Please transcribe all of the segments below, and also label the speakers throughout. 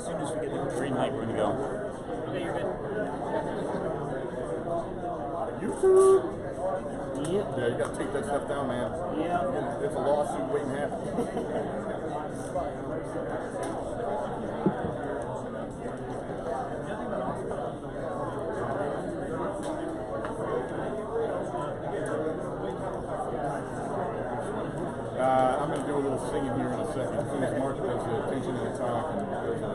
Speaker 1: As soon as we get the green light, we're going to go.
Speaker 2: Okay, you're good.
Speaker 3: YouTube?
Speaker 2: Yep.
Speaker 3: Yeah, you gotta take that stuff down, man.
Speaker 2: Yeah.
Speaker 3: It's a lawsuit waiting to happen. I'm going to do a little singing here in a second. As soon as Mark does the attention to the talk and does a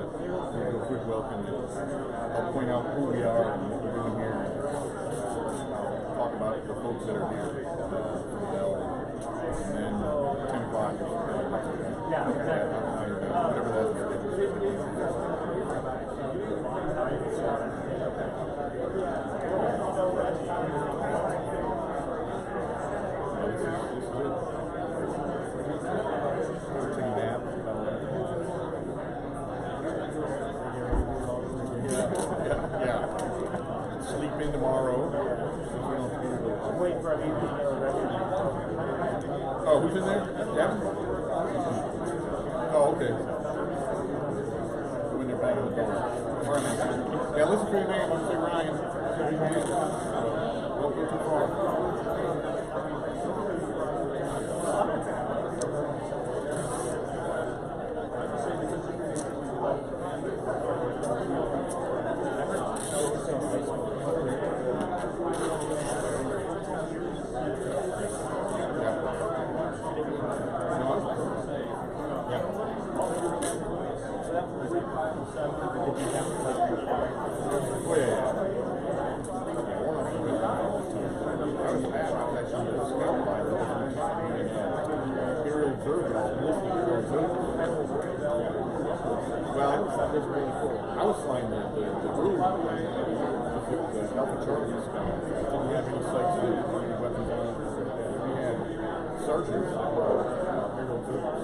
Speaker 3: quick welcome, I'll point out who we are and what we're doing here. I'll talk about the folks that are here from Bell. And then 10 o'clock.
Speaker 2: Yeah,
Speaker 3: whatever that is. Oh, who's in there? Devin? Oh, okay. When they're banging the door. All right, man. Yeah, listen for your name. I'm going to say Ryan. Say your name. Don't go too far. I was flying the Blue, the Alpha Charlie stuff. Didn't have any sights on it, any weapons on it. We had sergeants that were aerial troops.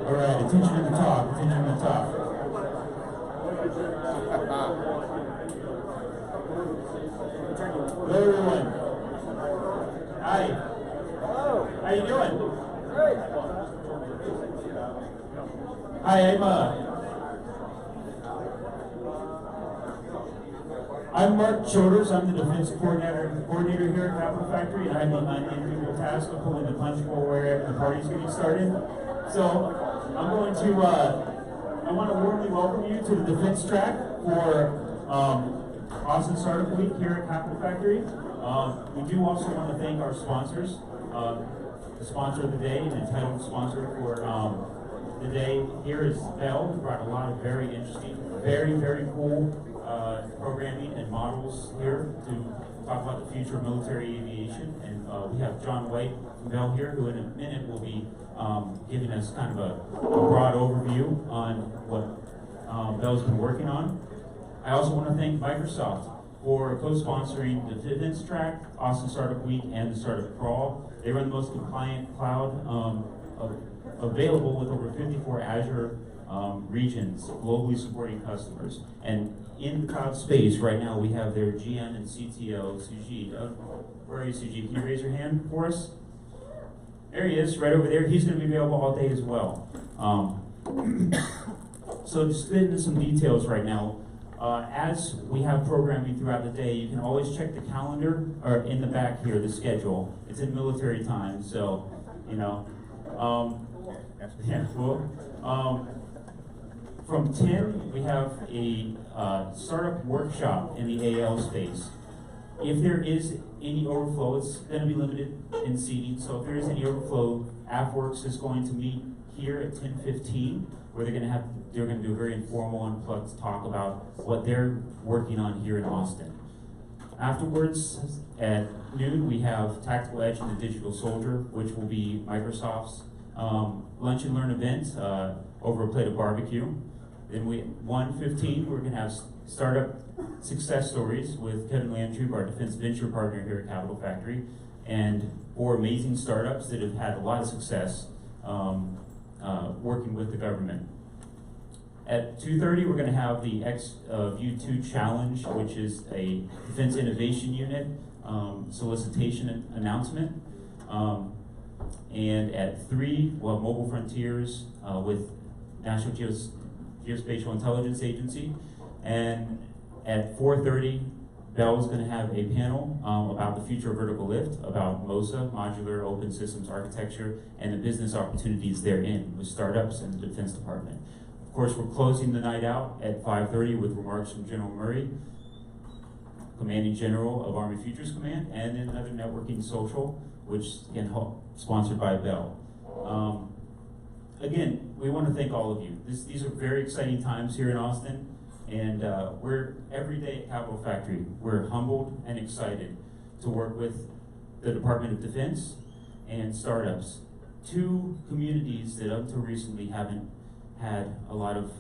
Speaker 4: All right, attention to the talk, attention to the talk. Hello, everyone. Hi.
Speaker 2: Hello.
Speaker 4: How you doing?
Speaker 2: Great.
Speaker 4: Hi, I'm Mark Choders. I'm the defense coordinator here at Capital Factory, and I have the unenviable task of pulling the punch bowl wherever the party's getting started. So I'm going to, I want to warmly welcome you to the defense track for Austin Startup Week here at Capital Factory. We do also want to thank our sponsors. The sponsor of the day, and the entitled sponsor for the day here is Bell, who brought a lot of very interesting, very, very cool programming and models here to talk about the future of military aviation. And we have John White from Bell here, who in a minute will be giving us kind of a broad overview on what Bell's been working on. I also want to thank Microsoft for co-sponsoring the defense track, Austin Startup Week, and the Startup Crawl. They run the most compliant cloud available with over 54 Azure regions globally supporting customers. And in the cloud space right now, we have their GM and CTO, Sujeet. Where are you, Sujeet? Can you raise your hand for us? There he is, right over there. He's going to be available all day as well. So just to get into some details right now, as we have programming throughout the day, you can always check the calendar, or in the back here, the schedule. It's in military time, so, you know. Yeah, cool. From 10, we have a startup workshop in the AL space. If there is any overflow, it's going to be limited in seating, so if there is any overflow, AFWorks is going to meet here at 10:15, where they're going to do a very informal unplugged talk about what they're working on here in Austin. Afterwards, at noon, we have Tactical Edge and the Digital Soldier, which will be Microsoft's lunch and learn event over a plate of barbecue. Then 1:15, we're going to have startup success stories with Kevin Landry, our defense venture partner here at Capital Factory, and 4 amazing startups that have had a lot of success working with the government. At 2:30, we're going to have the View 2 Challenge, which is a Defense Innovation Unit solicitation announcement. And at 3, we'll have Mobile Frontiers with National Geospatial Intelligence Agency. And at 4:30, Bell is going to have a panel about the future of vertical lift, about MOSA, Modular Open Systems Architecture, and the business opportunities therein with startups and the Defense Department. Of course, we're closing the night out at 5:30 with remarks from General Murray, Commanding General of Army Futures Command, and then another networking social, which again sponsored by Bell. Again, we want to thank all of you. These are very exciting times here in Austin, and we're every day at Capital Factory. We're humbled and excited to work with the Department of Defense and startups, two communities that up until recently haven't had a lot of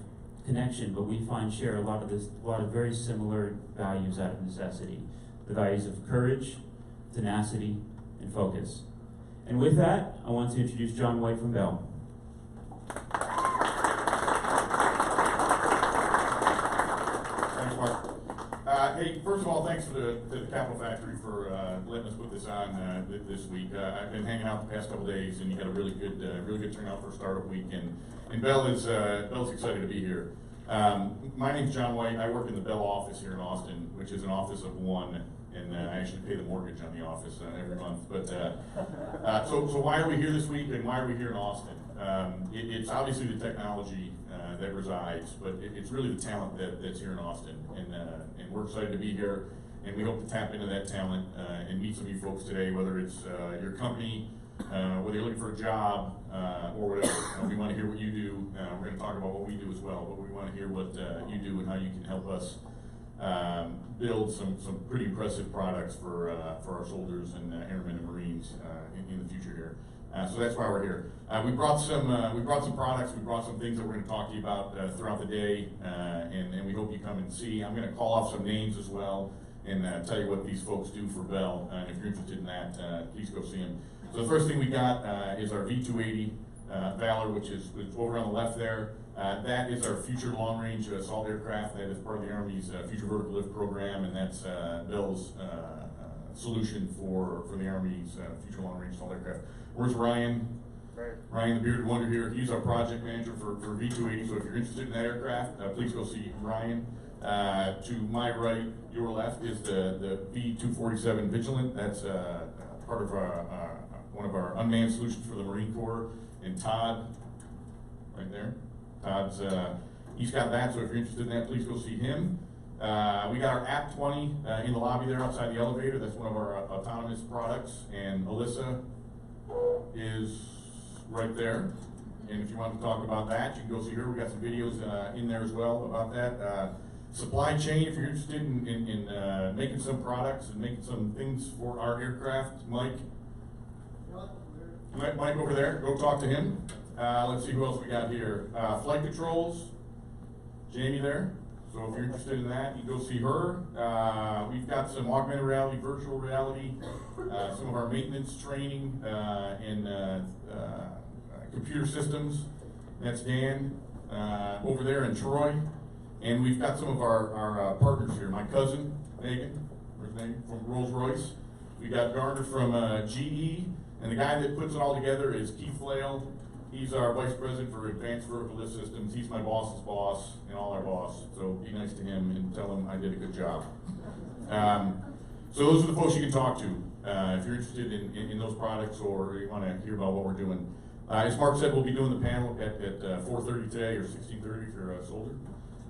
Speaker 4: connection, but we find share a lot of very similar values out of necessity. The values of courage, tenacity, and focus. And with that, I want to introduce John White from Bell.
Speaker 3: Thanks, Mark. Hey, first of all, thanks to the Capital Factory for letting us put this on this week. I've been hanging out the past couple days, and you got a really good turnout for Startup Week, and Bell's excited to be here. My name's John White. I work in the Bell office here in Austin, which is an office of one, and I actually pay the mortgage on the office every month. But so why are we here this week, and why are we here in Austin? It's obviously the technology that resides, but it's really the talent that's here in Austin, and we're excited to be here, and we hope to tap into that talent and meet some of you folks today, whether it's your company, whether you're looking for a job or whatever. We want to hear what you do. We're going to talk about what we do as well, but we want to hear what you do and how you can help us build some pretty impressive products for our soldiers and airmen and Marines in the future here. So that's why we're here. We brought some products. We brought some things that we're going to talk to you about throughout the day, and we hope you come and see. I'm going to call off some names as well and tell you what these folks do for Bell. And if you're interested in that, please go see them. So the first thing we got is our V-280 Valor, which is over on the left there. That is our future long-range assault aircraft. That is part of the Army's Future Vertical Lift program, and that's Bell's solution for the Army's future long-range assault aircraft. Where's Ryan?
Speaker 2: Right.
Speaker 3: Ryan, the bearded wonder here. He's our project manager for V-280. So if you're interested in that aircraft, please go see Ryan. To my right, your left, is the V-247 Vigilant. That's part of one of our unmanned solutions for the Marine Corps. And Todd, right there. Todd's he's got that. So if you're interested in that, please go see him. We got our App 20 in the lobby there outside the elevator. That's one of our autonomous products. And Alyssa is right there. And if you want to talk about that, you can go see her. We got some videos in there as well about that. Supply chain, if you're interested in making some products and making some things for our aircraft, Mike over there, go talk to him. Let's see who else we got here. Flight controls, Jamie there. So if you're interested in that, you go see her. We've got some augmented reality, virtual reality, some of our maintenance training in computer systems. That's Dan over there in Troy. And we've got some of our partners here. My cousin, Megan, where's Megan, from Rolls-Royce. We got Garner from GE. And the guy that puts it all together is Keith Flail. He's our vice president for advanced vertical lift systems. He's my boss's boss and all our boss. So be nice to him and tell him I did a good job. So those are the folks you can talk to if you're interested in those products or you want to hear about what we're doing. As Mark said, we'll be doing the panel at 4:30 today or 16:30 if you're a soldier.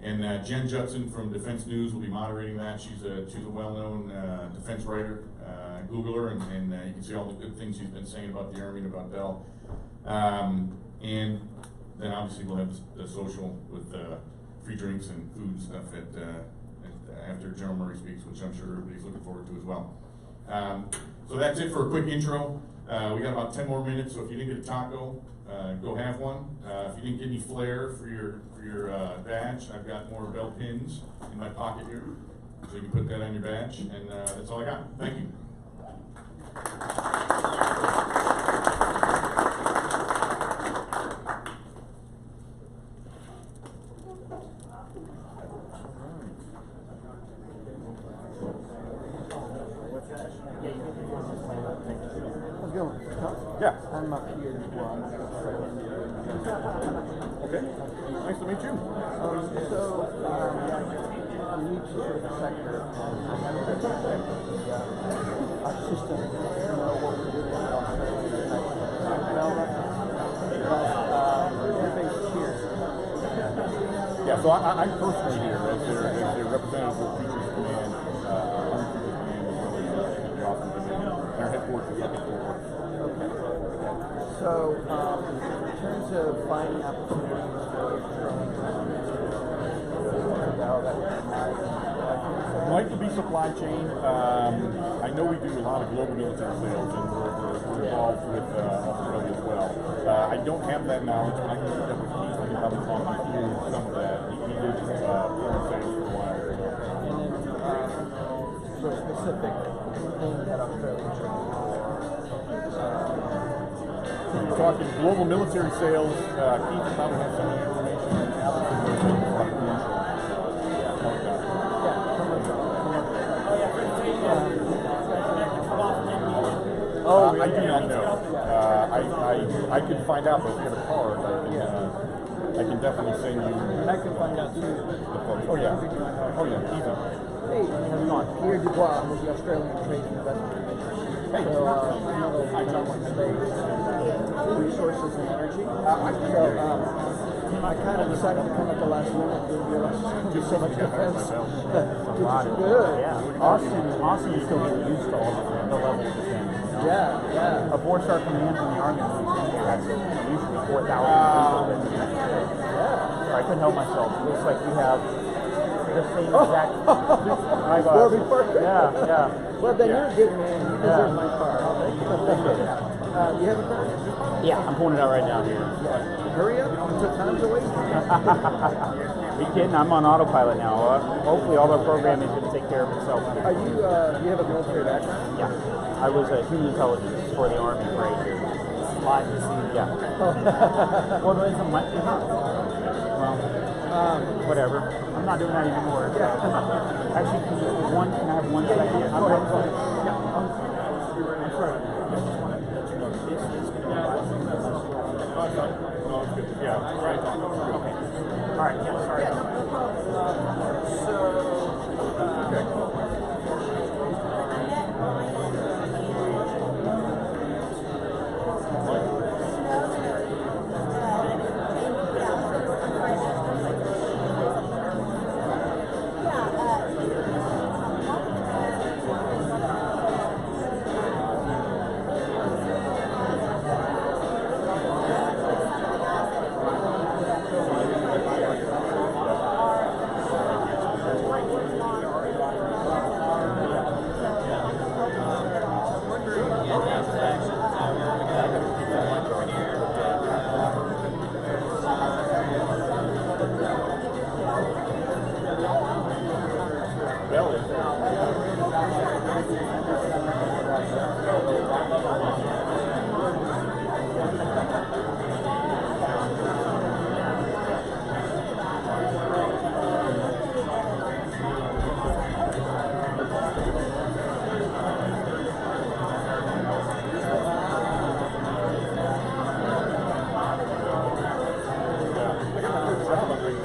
Speaker 3: And Jen Judson from Defense News will be moderating that. She's a well-known defense writer. Google her, and you can see all the good things she's been saying about the Army and about Bell. And then obviously we'll have the social with free drinks and food and stuff after General Murray speaks, which I'm sure everybody's looking forward to as well. So that's it for a quick intro. We got about 10 more minutes, so if you didn't get a taco, go have one. If you didn't get any flair for your badge, I've got more Bell pins in my pocket here, so you can put that on your badge, and that's all I got. Thank you. Yeah.
Speaker 2: I'm up here as well. I'm
Speaker 3: Okay. Nice to meet you.
Speaker 2: in each sort of sector, I haven't been our system, what we're doing in Australia, we're based here.
Speaker 3: Yeah, so I'm personally here as their representative of Futures Command, Army Futures Command, as well as the Austin Division. Their headquarters is up in Fort Worth.
Speaker 2: Okay. So, in terms of finding opportunities for
Speaker 3: Might be supply chain. I know we do a lot of global military sales, and we're involved with Australia as well. I don't have that knowledge, but I can meet up with Keith. I can probably talk you through some of that. He did foreign sales for a while.
Speaker 2: and then sort of specific things that Australia
Speaker 3: So you're talking global military sales. Keith probably has some of the information. And Alex is going to talk commercial. I do not know. I can find out, but if you have a card, I can definitely send you
Speaker 2: I can find out too.
Speaker 3: the folks. Oh yeah. Oh yeah, easy.
Speaker 2: Hey, how's it going? Pierre Dubois with the Australian Trade and Investment Commission.
Speaker 3: Hey.
Speaker 2: So, another space, resources and energy. I kind of decided to come at the last minute and realize there's do so much defense. Good.
Speaker 1: Yeah. Austin is still getting used to all the level of defense.
Speaker 2: Yeah.
Speaker 1: A 4-star command from the Army has usually 4,000 people.
Speaker 2: Yeah.
Speaker 1: I couldn't help myself. It looks like you have the same exact.
Speaker 2: Warby Parker.
Speaker 1: Yeah.
Speaker 2: Well, then you're a good man. You deserve my card. You have a card?
Speaker 1: Yeah, I'm pulling it out right now here.
Speaker 2: Hurry up. You took time's away.
Speaker 1: Are you kidding? I'm on autopilot now. Hopefully all our programming is going to take care of itself.
Speaker 2: Are you, you have a military background?
Speaker 1: Yeah. I was a human intelligence for the Army for 8 years. Live to see. Yeah. Well, there's a whatever. I'm not doing that anymore. Actually, can I have one second? Yeah. That's right. I just want to let you know that this is going to be
Speaker 3: No, it's good. Yeah, right.
Speaker 1: okay. All right. Yeah, sorry.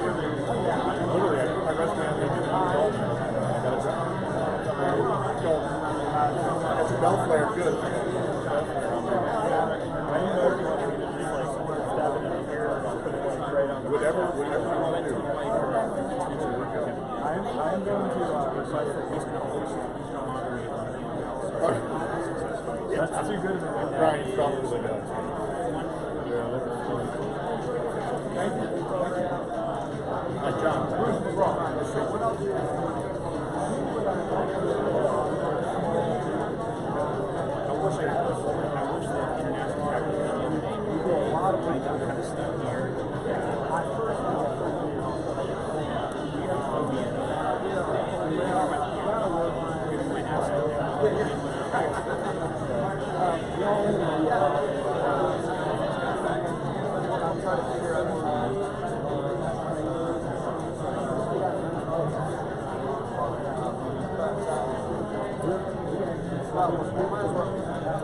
Speaker 3: Literally, I put my resume on LinkedIn and I got a job. That's a bell flare, good. Whatever you want to do.
Speaker 1: I'm going to recite the Eastern That's too good of a
Speaker 3: Brian probably does.
Speaker 1: Thank you.
Speaker 3: John.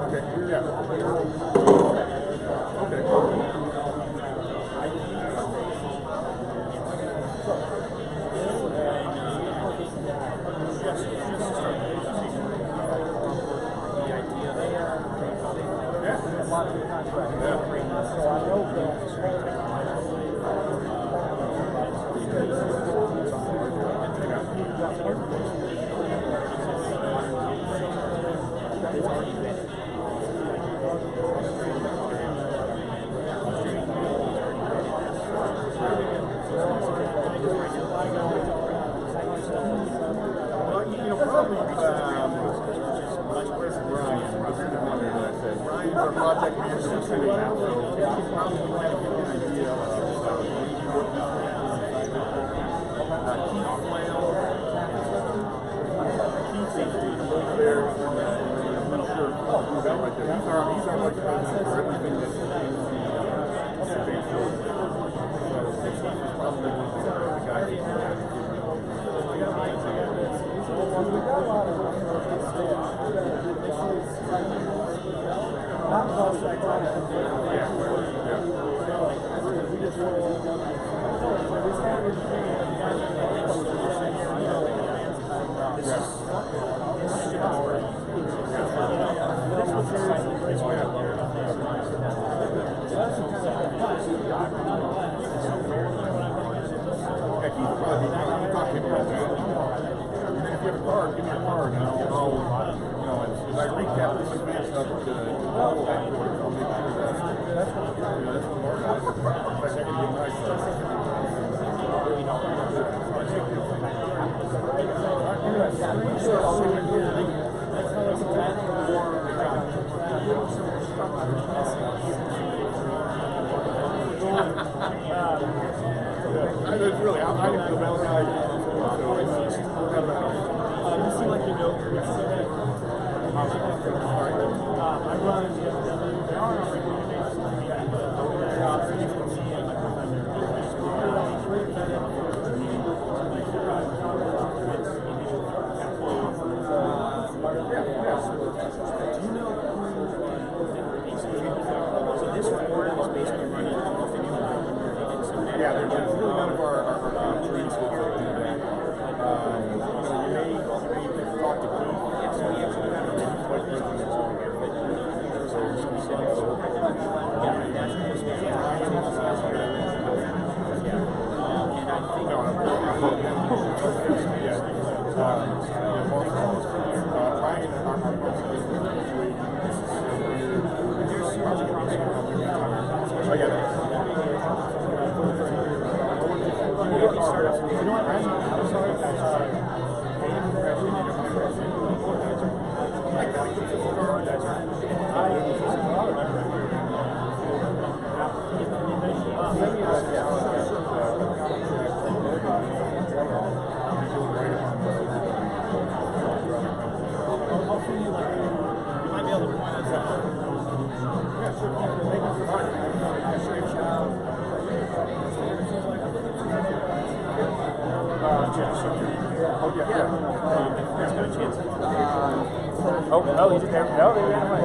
Speaker 3: Okay, yeah. our project management tool now, so probably kind of give you an idea of what Keith Flail, Keith over there in the middle shirt. Oh, who's that right there? He's our vice president for everything that's in the base building. So Keith is probably the guy who's going to
Speaker 1: Oh, he's there. No, they ran away.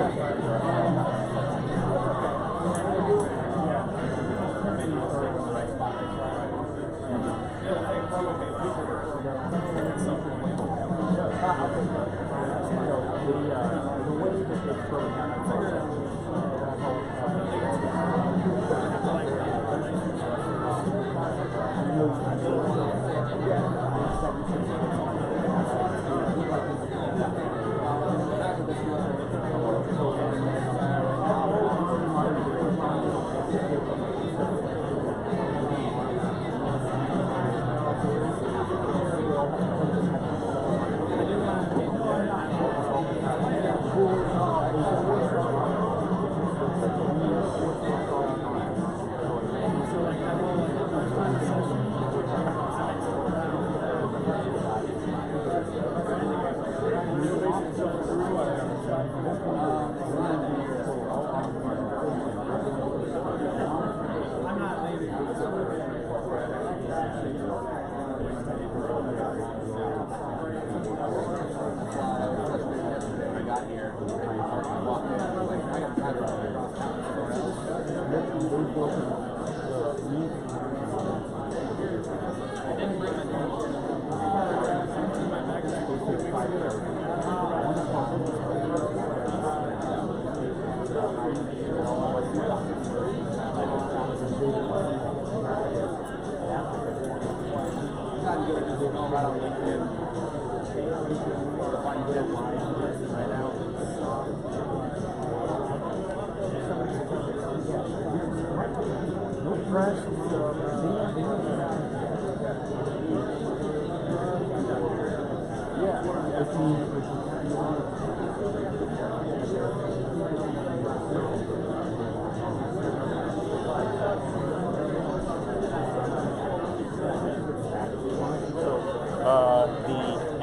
Speaker 1: The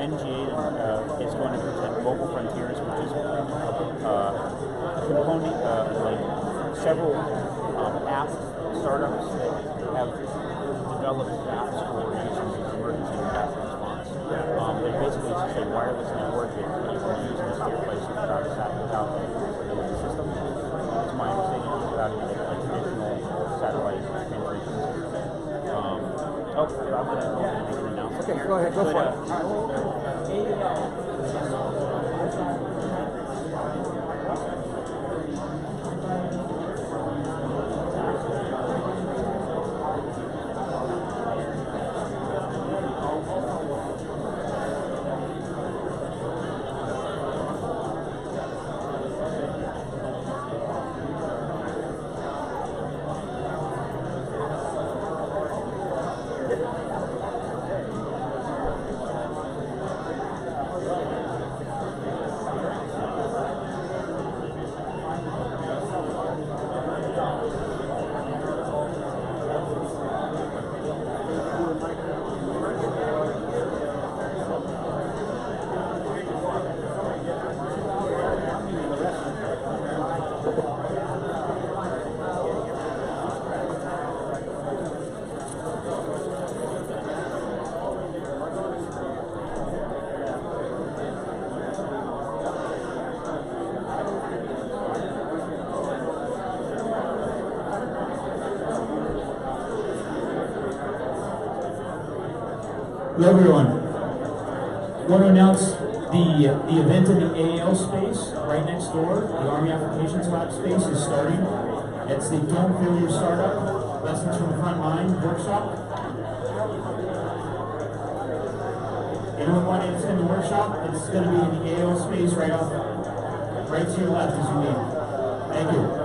Speaker 1: NGA is going to present Global Frontiers, which is a component, like several app startups that have developed apps for using emergency disaster response. They're basically just a wireless network that you can use in a safe place without the system. It's my understanding without a traditional satellite transmission. I'm going to make an announcement.
Speaker 2: Okay, go ahead, go for it.
Speaker 4: Hello everyone. I want to announce the event in the AAL space right next door. The Army Applications Lab space is starting. It's the Don't Fail Your Startup Lessons from the Front Line workshop. Anyone want to attend the workshop? It's going to be in the AAL space right to your left as you leave. Thank you.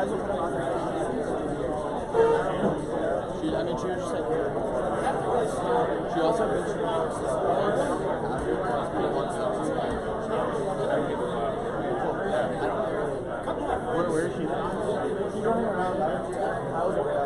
Speaker 2: I mean, she was just like, she also mentioned where is she? She's running around. I was away.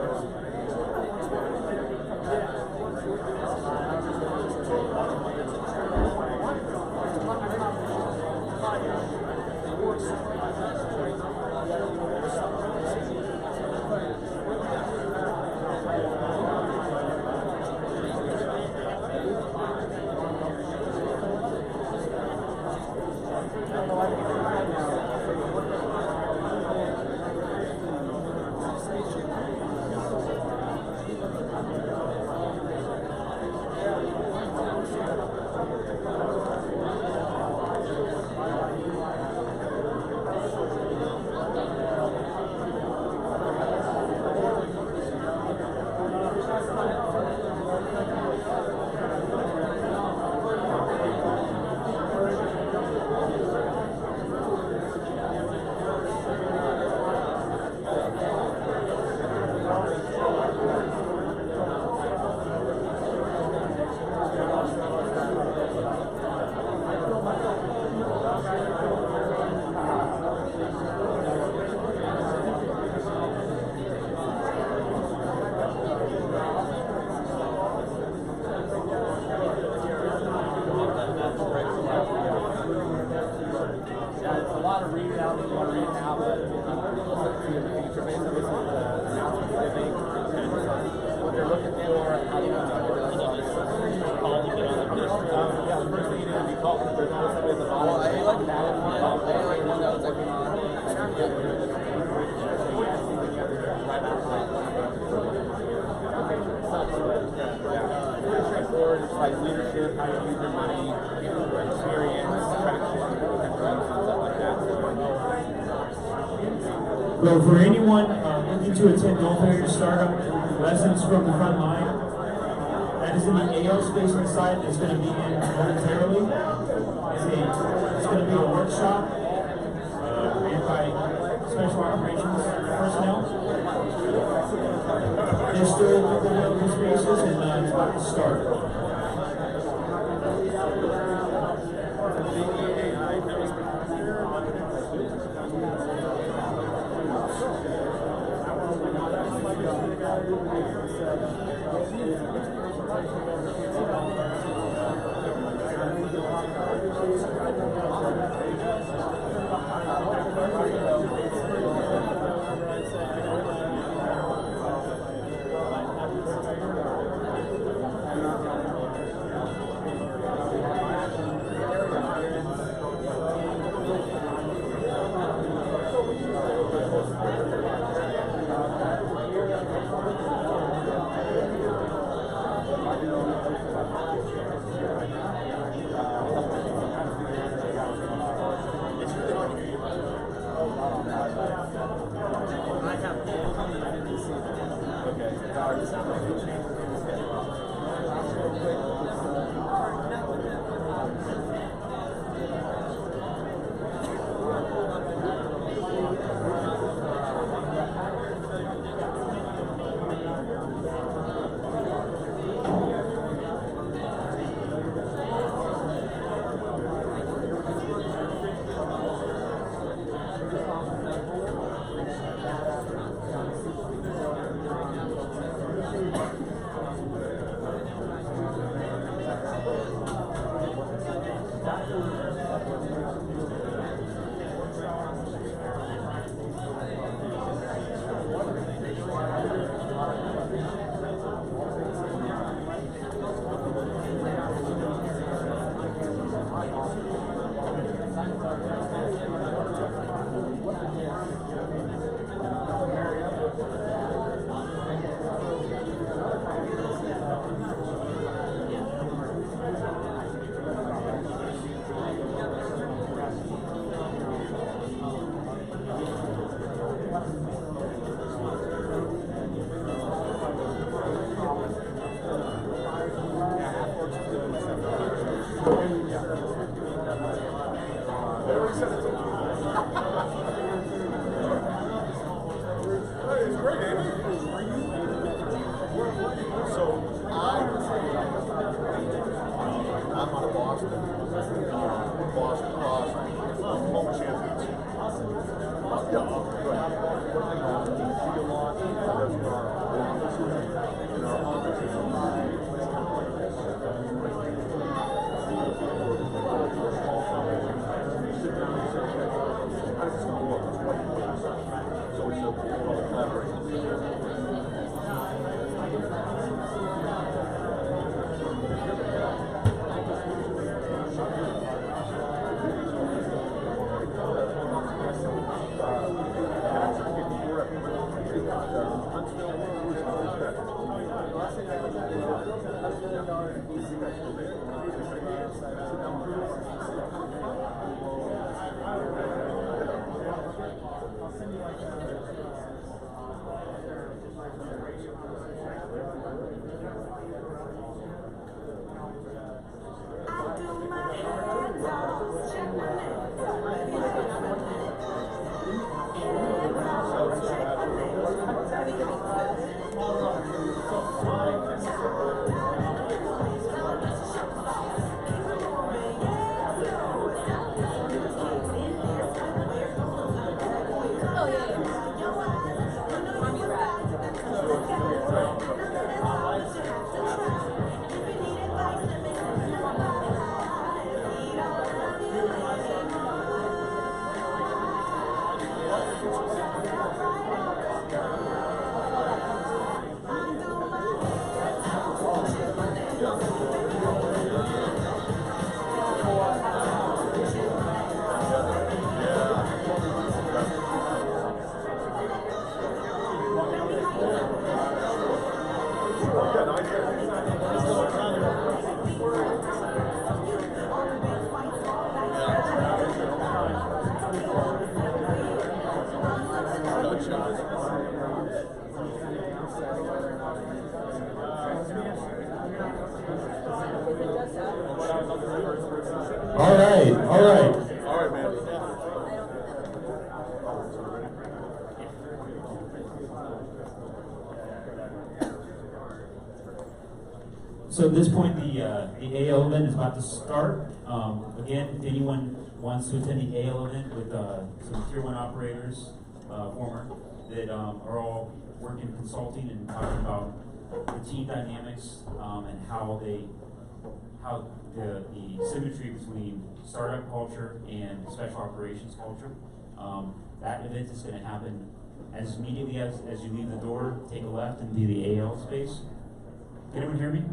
Speaker 1: Like leadership, how you use your money, experience, traction, stuff like that.
Speaker 4: Well, for anyone looking to attend Gulf Area Startup Lessons from the Front Line, that is in the AO space inside. It's going to be in momentarily. It's going to be a workshop made by Special Operations personnel. There's still a couple of available spaces, and it's about to start.
Speaker 3: it's great, ain't it?
Speaker 2: So I'm out of Boston. Boston.
Speaker 3: Home champions.
Speaker 2: Yeah, see a lot in our offices. Sit down and say, okay, how does this going to work? So it's a collaboration.
Speaker 4: All right.
Speaker 3: All right, man.
Speaker 4: So at this point, the AL event is about to start. Again, if anyone wants to attend the AL event with some Tier 1 operators, former, that are all working consulting and talking about the team dynamics and how the symmetry between startup culture and special operations culture. That event is going to happen as immediately as you leave the door, take a left and be the AL space. Can everyone hear me?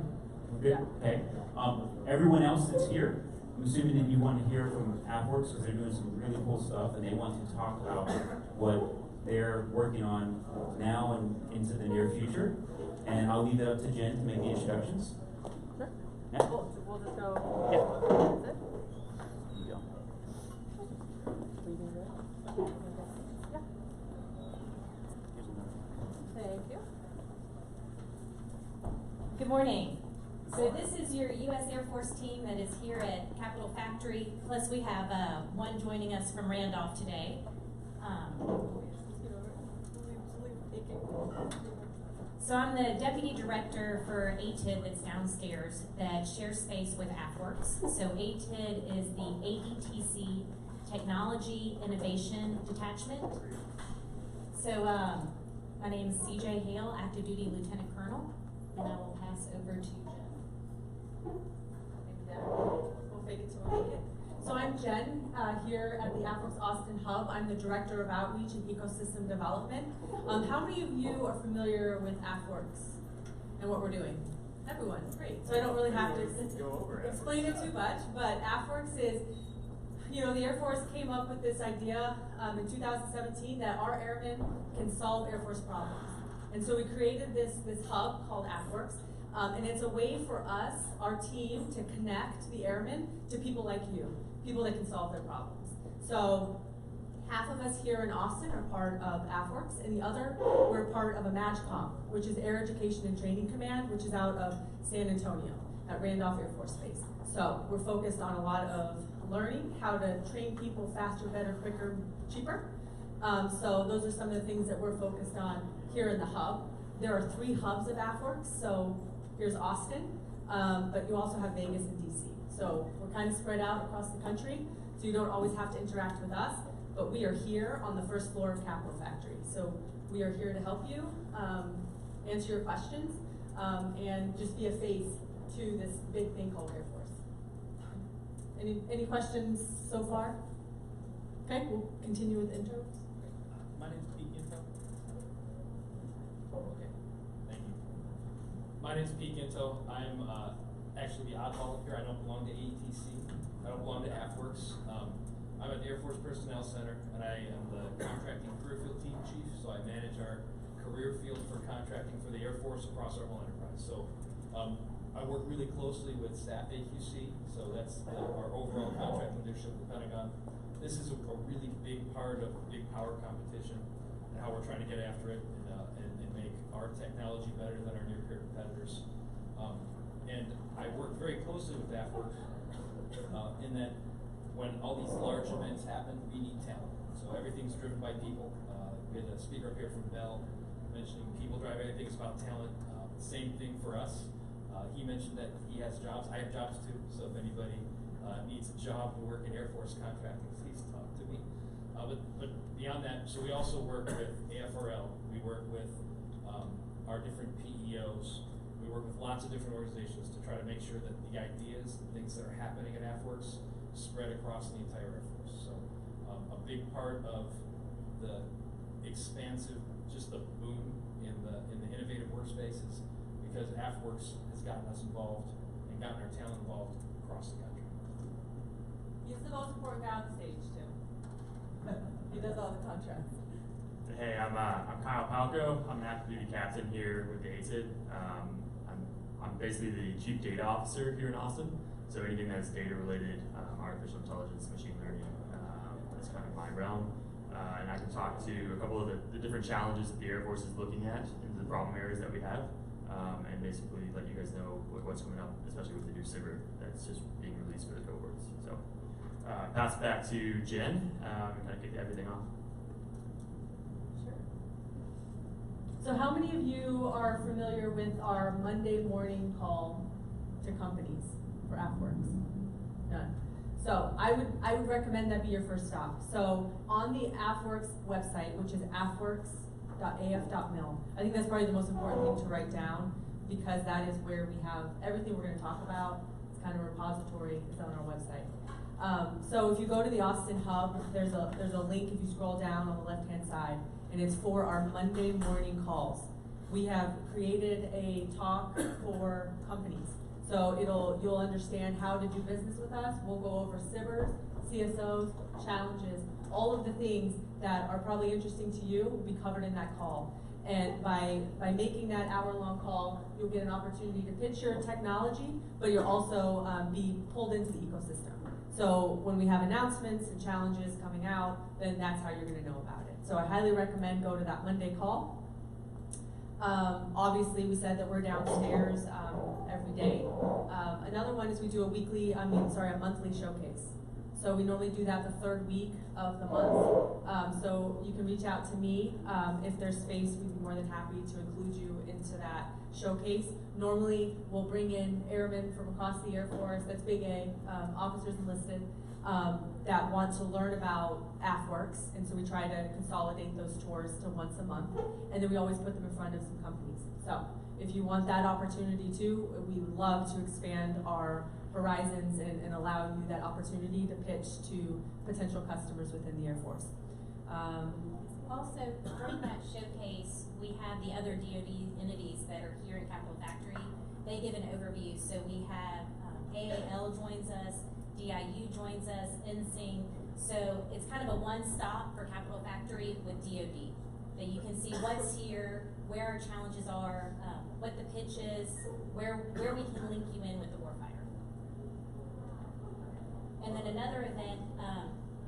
Speaker 4: Good? Okay. Everyone else that's here, I'm assuming that you want to hear from AFWERX because they're doing some really cool stuff and they want to talk about what they're working on now and into the near future. And I'll leave it up to Jen to make the introductions.
Speaker 5: Sure.
Speaker 4: Yeah.
Speaker 5: We'll just go.
Speaker 4: Yeah.
Speaker 5: That's it?
Speaker 4: There you go.
Speaker 5: Leaving there? Yeah. Thank you.
Speaker 6: Good morning. So this is your U.S. Air Force team that is here at Capitol Factory. Plus we have one joining us from Randolph today. So I'm the Deputy Director for ATID that's downstairs that shares space with AFWERX. So ATID is the AETC Technology Innovation Detachment. So my name is CJ Hale, Active Duty Lieutenant Colonel, and I will pass over to Jen.
Speaker 5: Maybe that. We'll fake it till we make it. So I'm Jen, here at the AFWERX Austin Hub. I'm the Director of Outreach and Ecosystem Development. How many of you are familiar with AFWERX and what we're doing? Everyone, great. So I don't really have to explain it too much, but AFWERX is, the Air Force came up with this idea in 2017 that our airmen can solve Air Force problems. And so we created this hub called AFWERX. And it's a way for us, our team, to connect the airmen to people like you, people that can solve their problems. So half of us here in Austin are part of AFWERX, and the other, we're part of a MAGCOM, which is Air Education and Training Command, which is out of San Antonio at Randolph Air Force Base. So we're focused on a lot of learning, how to train people faster, better, quicker, cheaper. So those are some of the things that we're focused on here in the hub. There are 3 hubs of AFWorks, so here's Austin, but you also have Vegas and DC. So we're kind of spread out across the country, so you don't always have to interact with us, but we are here on the first floor of Capital Factory. So we are here to help you, answer your questions, and just be a face to this big thing called Air Force. Any questions so far? Okay, we'll continue with intros.
Speaker 7: My name's Pete Ginto. Okay, thank you. My name's Pete Ginto. I'm actually the oddball here. I don't belong to AETC. I don't belong to AFWorks. I'm at the Air Force Personnel Center, and I am the contracting career field team chief. So I manage our career field for contracting for the Air Force across our whole enterprise. So I work really closely with staff AQC. So that's our overall contracting leadership with the Pentagon. This is a really big part of the big power competition and how we're trying to get after it and make our technology better than our near-peer competitors. And I work very closely with AFWorks in that when all these large events happen, we need talent. So everything's driven by people. We had a speaker up here from Bell mentioning people drive everything. It's about talent. Same thing for us. He mentioned that he has jobs. I have jobs too. So if anybody needs a job to work in Air Force contracting, please talk to me. But beyond that, so we also work with AFRL. We work with our different PEOs. We work with lots of different organizations to try to make sure that the ideas and things that are happening at AFWorks spread across the entire Air Force. So a big part of the expansive, just the boom in the innovative workspaces, because AFWorks has gotten us involved and gotten our talent involved across the country.
Speaker 5: He's the most important guy on the stage too. He does all the contracts.
Speaker 8: Hey, I'm Kyle Palco. I'm an active duty captain here with the ATID. I'm basically the chief data officer here in Austin. So anything that's data related, artificial intelligence, machine learning, that's kind of my realm. And I can talk to a couple of the different challenges that the Air Force is looking at and the problem areas that we have. And basically let you guys know what's coming up, especially with the new SIBR that's just being released for the cohorts. So pass it back to Jen and kind of kick everything off.
Speaker 5: Sure. So how many of you are familiar with our Monday morning call to companies for AFWorks? None. So I would recommend that be your first stop. So on the AFWorks website, which is afworks.af.mil, I think that's probably the most important thing to write down, because that is where we have everything we're going to talk about. It's kind of a repository. It's on our website. So if you go to the Austin Hub, there's a link if you scroll down on the left-hand side, and it's for our Monday morning calls. We have created a talk for companies. So you'll understand how to do business with us. We'll go over SIBRs, CSOs, challenges, all of the things that are probably interesting to you will be covered in that call. And by making that hour-long call, you'll get an opportunity to pitch your technology, but you'll also be pulled into the ecosystem. So when we have announcements and challenges coming out, then that's how you're going to know about it. So I highly recommend go to that Monday call. Obviously, we said that we're downstairs every day. Another one is we do a monthly showcase. So we normally do that the third week of the month. So you can reach out to me. If there's space, we'd be more than happy to include you into that showcase. Normally, we'll bring in airmen from across the Air Force, that's big A, officers enlisted, that want to learn about AFWorks, and so we try to consolidate those tours to once a month, and then we always put them in front of some companies. So if you want that opportunity too, we would love to expand our horizons and allow you that opportunity to pitch to potential customers within the Air Force.
Speaker 6: Also, during that showcase, we have the other DoD entities that are here at Capital Factory. They give an overview. So we have AAL joins us, DIU joins us, NSYNC. So it's kind of a one-stop for Capital Factory with DoD. That you can see what's here, where our challenges are, what the pitch is, where we can link you in with the warfighter. And then another event,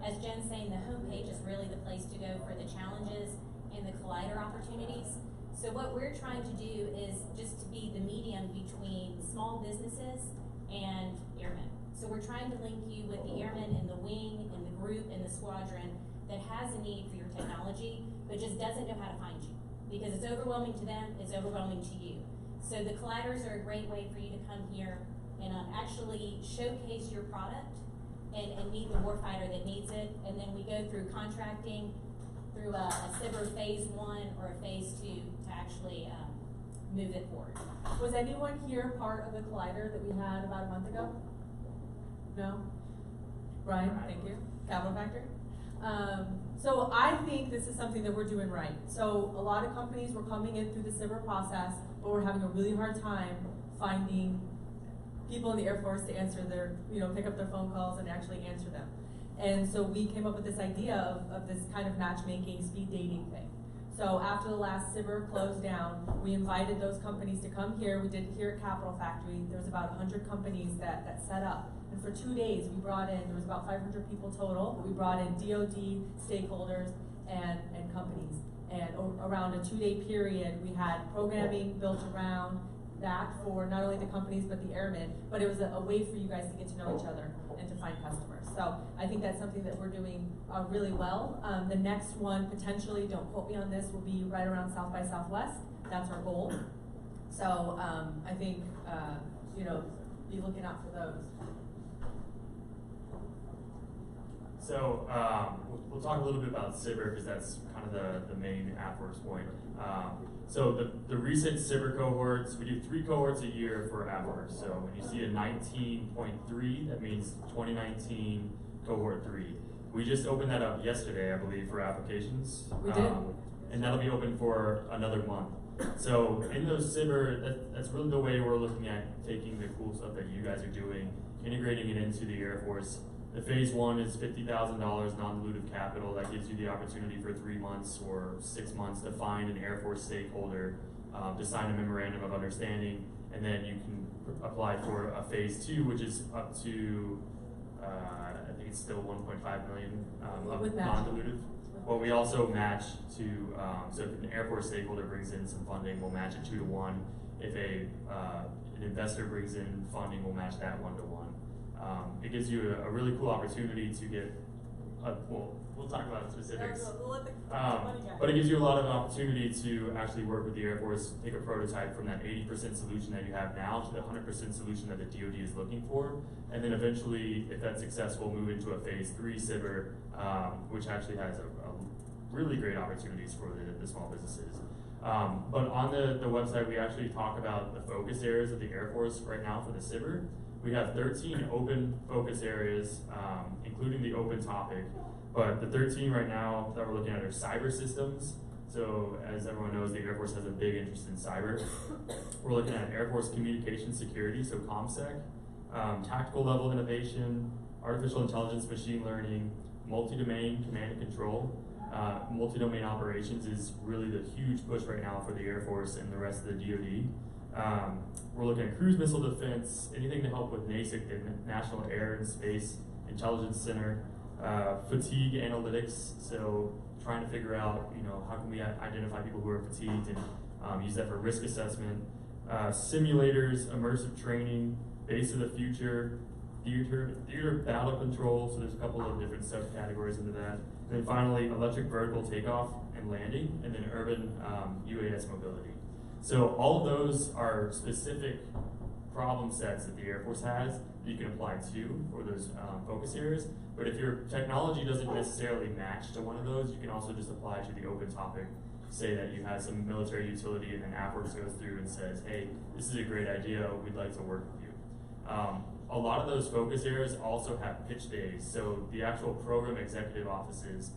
Speaker 6: as Jen's saying, the homepage is really the place to go for the challenges and the collider opportunities. So what we're trying to do is just to be the medium between small businesses and airmen. So we're trying to link you with the airmen in the wing, in the group, in the squadron that has a need for your technology, but just doesn't know how to find you. Because it's overwhelming to them, it's overwhelming to you. So the colliders are a great way for you to come here and actually showcase your product and meet the warfighter that needs it. And then we go through contracting, through a SBIR phase 1 or a phase 2 to actually move it forward.
Speaker 5: Was anyone here part of the collider that we had about a month ago? No? Brian, thank you. Capital Factory? So I think this is something that we're doing right. So a lot of companies were coming in through the SBIR process, but we're having a really hard time finding people in the Air Force to answer their, pick up their phone calls and actually answer them. And so we came up with this idea of this kind of matchmaking, speed dating thing. So after the last SBIR closed down, we invited those companies to come here. We did it here at Capital Factory. There was about 100 companies that set up. And for 2 days, we brought in, there was about 500 people total, but we brought in DoD, stakeholders, and companies. And around a 2-day period, we had programming built around that for not only the companies, but the airmen, but it was a way for you guys to get to know each other and to find customers. So I think that's something that we're doing really well. The next one, potentially, don't quote me on this, will be right around South by Southwest. That's our goal. So I think, be looking out for those.
Speaker 8: So we'll talk a little bit about SBIR because that's kind of the main AFWERX point. So the recent SBIR cohorts, we do 3 cohorts a year for AFWERX. So when you see a 19.3, that means 2019 cohort 3. We just opened that up yesterday, I believe, for applications.
Speaker 5: We did.
Speaker 8: And that'll be open for another month. So in those SBIR, that's really the way we're looking at taking the cool stuff that you guys are doing, integrating it into the Air Force. The phase 1 is $50,000 non-dilutive capital. That gives you the opportunity for 3 months or 6 months to find an Air Force stakeholder, to sign a memorandum of understanding, and then you can apply for a phase 2, which is up to, I think it's still 1.5 million of non-dilutive. But we also match to, so if an Air Force stakeholder brings in some funding, we'll match it 2 to 1. If an investor brings in funding, we'll match that 1 to 1. It gives you a really cool opportunity to get, we'll talk about specifics. But it gives you a lot of opportunity to actually work with the Air Force, take a prototype from that 80% solution that you have now to the 100% solution that the DoD is looking for, and then eventually, if that's successful, move into a phase 3 SBIR, which actually has a really great opportunities for the small businesses. But on the website, we actually talk about the focus areas of the Air Force right now for the SBIR. We have 13 open focus areas, including the open topic. But the 13 right now that we're looking at are cyber systems. So as everyone knows, the Air Force has a big interest in cyber. We're looking at Air Force communication security, so ComSec, tactical level innovation, artificial intelligence, machine learning, multi-domain command and control. Multi-domain operations is really the huge push right now for the Air Force and the rest of the DoD. We're looking at cruise missile defense, anything to help with NASIC, the National Air and Space Intelligence Center, fatigue analytics, so trying to figure out, how can we identify people who are fatigued and use that for risk assessment, simulators, immersive training, base of the future, theater battle control, so there's a couple of different subcategories into that. And then finally, electric vertical takeoff and landing, and then urban UAS mobility. So all of those are specific problem sets that the Air Force has that you can apply to for those focus areas. But if your technology doesn't necessarily match to one of those, you can also just apply to the open topic. Say that you have some military utility and then AFWERX goes through and says, hey, this is a great idea, we'd like to work with you. A lot of those focus areas also have pitch days. So the actual program executive offices,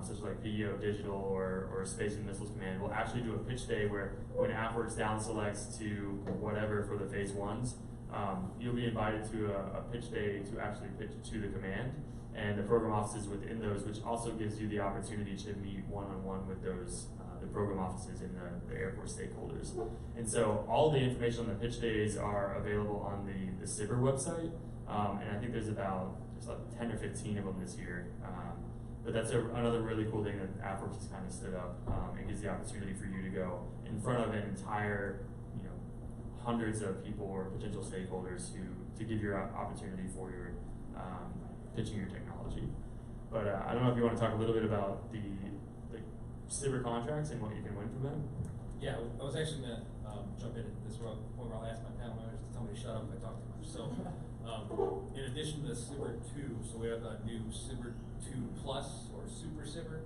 Speaker 8: such as like PEO Digital or Space and Missiles Command, will actually do a pitch day where when AFWERX down selects to whatever for the phase 1s, you'll be invited to a pitch day to actually pitch to the command and the program offices within those, which also gives you the opportunity to meet one-on-one with those the program offices and the Air Force stakeholders. And so all the information on the pitch days are available on the SBIR website, and I think there's like 10 or 15 of them this year. But that's another really cool thing that AFWERX has kind of stood up. It gives the opportunity for you to go in front of an entire, hundreds of people or potential stakeholders to give your opportunity for your pitching your technology. But I don't know if you want to talk a little bit about the SBIR contracts and what you can win from them.
Speaker 7: Yeah, I was actually gonna jump in at this point where I'll ask my panel members to tell me to shut up if I talk too much. So, in addition to SBIR 2, so we have a new SBIR 2 Plus or Super SBIR.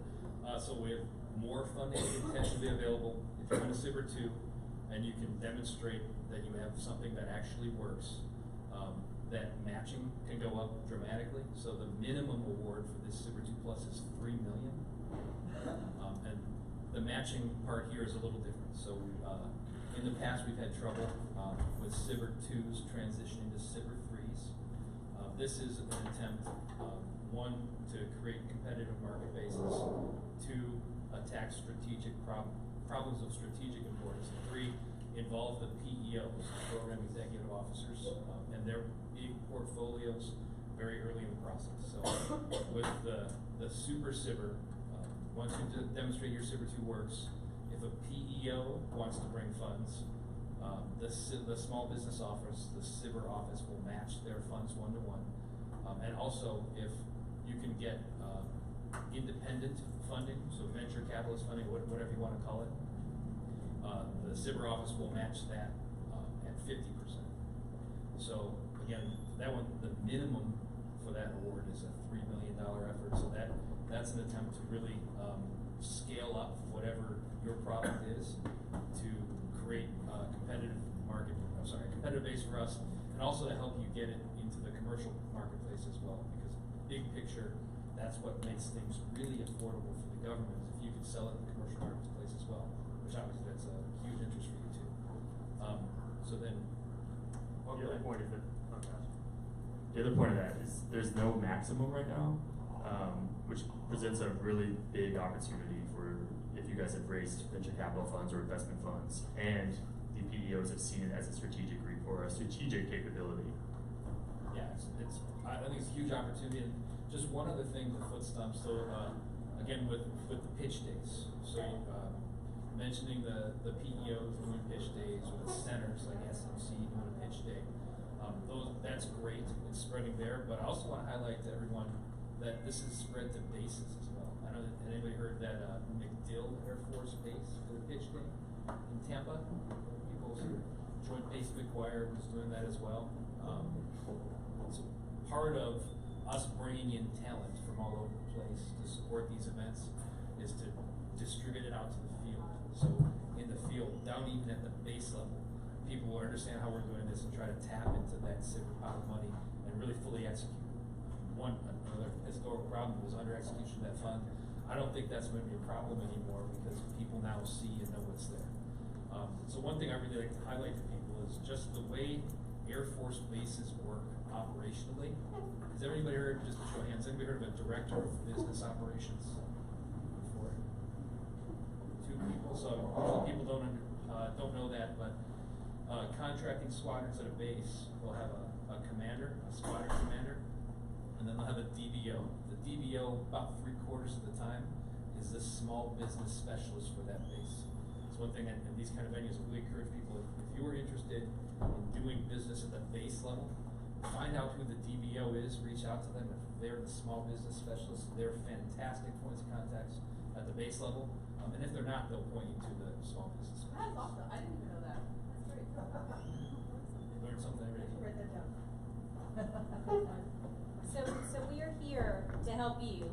Speaker 7: So we have more funding potentially available if you're in a SBIR 2, and you can demonstrate that you have something that actually works. That matching can go up dramatically. So the minimum award for this SBIR 2 Plus is $3 million. And the matching part here is a little different. So in the past, we've had trouble with SBIR 2s transitioning to SBIR 3s. This is an attempt, one, to create competitive market bases, two, attack strategic problems of strategic importance, and three, involve the PEOs, program executive officers, and their big portfolios very early in the process. So with the Super SBIR, once you demonstrate your SBIR 2 works, if a PEO wants to bring funds, the small business office, the SBIR office will match their funds 1-to-1. And also, if you can get independent funding, so venture capitalist funding, whatever you want to call it, the SBIR office will match that at 50%. So again, that one, the minimum for that award is a $3 million effort. So that's an attempt to really scale up whatever your product is to create a competitive base for us, and also to help you get it into the commercial marketplace as well. Because big picture, that's what makes things really affordable for the government. If you could sell it in the commercial marketplace as well, which obviously that's a huge interest for you too. So then,
Speaker 8: The other point is that the other point of that is there's no maximum right now, which presents a really big opportunity for if you guys have raised venture capital funds or investment funds, and the PEOs have seen it as a strategic or a strategic capability.
Speaker 7: yeah, I think it's a huge opportunity. And just one other thing to foot stomp. So again, with the pitch days. So mentioning the PEOs doing pitch days, or the centers like SMC doing a pitch day. That's great. It's spreading there. But I also want to highlight to everyone that this is spread to bases as well. I don't know if anybody heard that MacDill Air Force Base for the pitch day in Tampa. People's Joint Base McGuire was doing that as well. So part of us bringing in talent from all over the place to support these events is to distribute it out to the field. So in the field, down even at the base level, people will understand how we're doing this and try to tap into that SBIR pot of money and really fully execute. Another historical problem was under execution of that fund. I don't think that's going to be a problem anymore because people now see and know what's there. So one thing I really like to highlight to people is just the way Air Force bases work operationally. Has everybody heard, just to show hands, anybody heard of a director of business operations before? 2 people. So most people don't know that, but contracting squadrons at a base will have a commander, a squadron commander, and then they'll have a DBO. The DBO, about 3/4 of the time, is the small business specialist for that base. It's one thing, and these kind of venues, we encourage people, if you are interested in doing business at the base level, find out who the DBO is, reach out to them. If they're the small business specialist, they're fantastic points of contacts at the base level. And if they're not, they'll point you to the small business specialist.
Speaker 5: That's awesome. I didn't even know that. That's great.
Speaker 7: Learn something every day.
Speaker 5: Write that down.
Speaker 6: So we are here to help you.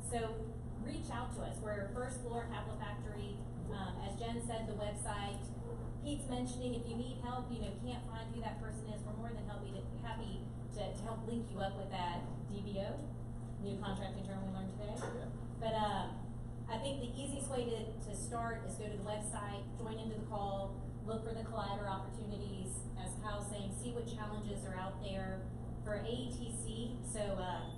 Speaker 6: So reach out to us. We're First Floor Capital Factory. As Jen said, the website. Pete's mentioning if you need help, can't find who that person is, we're more than happy to help link you up with that DBO, new contracting term we learned today.
Speaker 7: Yeah.
Speaker 6: But I think the easiest way to start is go to the website, join into the call, look for the collider opportunities, as Kyle's saying, see what challenges are out there for AETC. So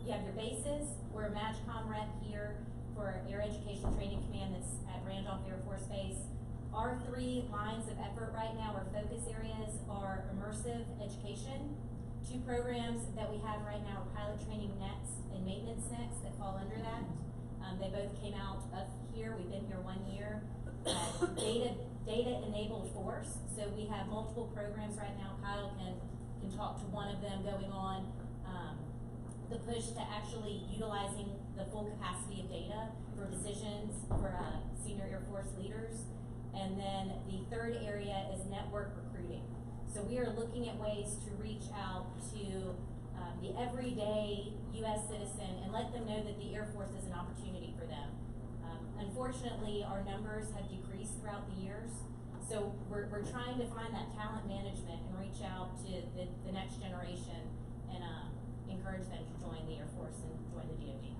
Speaker 6: you have your bases. We're a MAGCOM rep here for Air Education Training Command that's at Randolph Air Force Base. Our 3 lines of effort right now, our focus areas, are immersive education. 2 programs that we have right now are pilot training next and maintenance next that fall under that. They both came out up here. We've been here 1 year. Data enabled force. So we have multiple programs right now. Kyle can talk to one of them going on. the push to actually utilizing the full capacity of data for decisions for senior Air Force leaders. And then the third area is network recruiting. So we are looking at ways to reach out to the everyday U.S. citizen and let them know that the Air Force is an opportunity for them. Unfortunately, our numbers have decreased throughout the years. So we're trying to find that talent management and reach out to the next generation and encourage them to join the Air Force and join the DoD.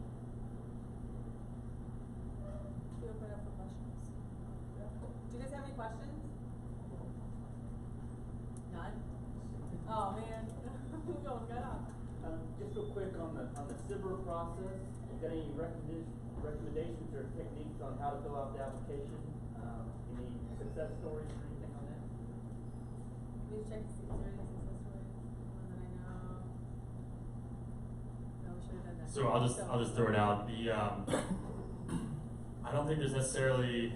Speaker 5: We open it up for questions. Do you guys have any questions? None? Oh man, we're going good on.
Speaker 2: Just real quick on the SBIR process, you got any recommendations or techniques on how to fill out the application? Any success stories or anything on that?
Speaker 5: We've checked to see if there are any success stories. One that I know. No, we should have done that.
Speaker 8: So I'll just throw it out. I don't think there's necessarily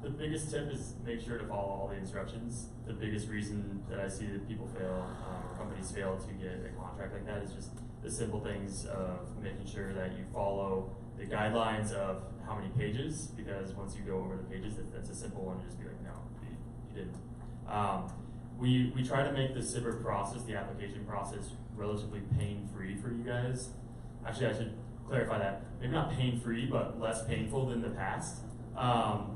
Speaker 8: the biggest tip is make sure to follow all the instructions. The biggest reason that I see that people fail or companies fail to get a contract like that is just the simple things of making sure that you follow the guidelines of how many pages, because once you go over the pages, that's a simple one to just be like, no, you didn't. We try to make the SBIR process, the application process, relatively pain-free for you guys. Actually, I should clarify that. Maybe not pain-free, but less painful than the past.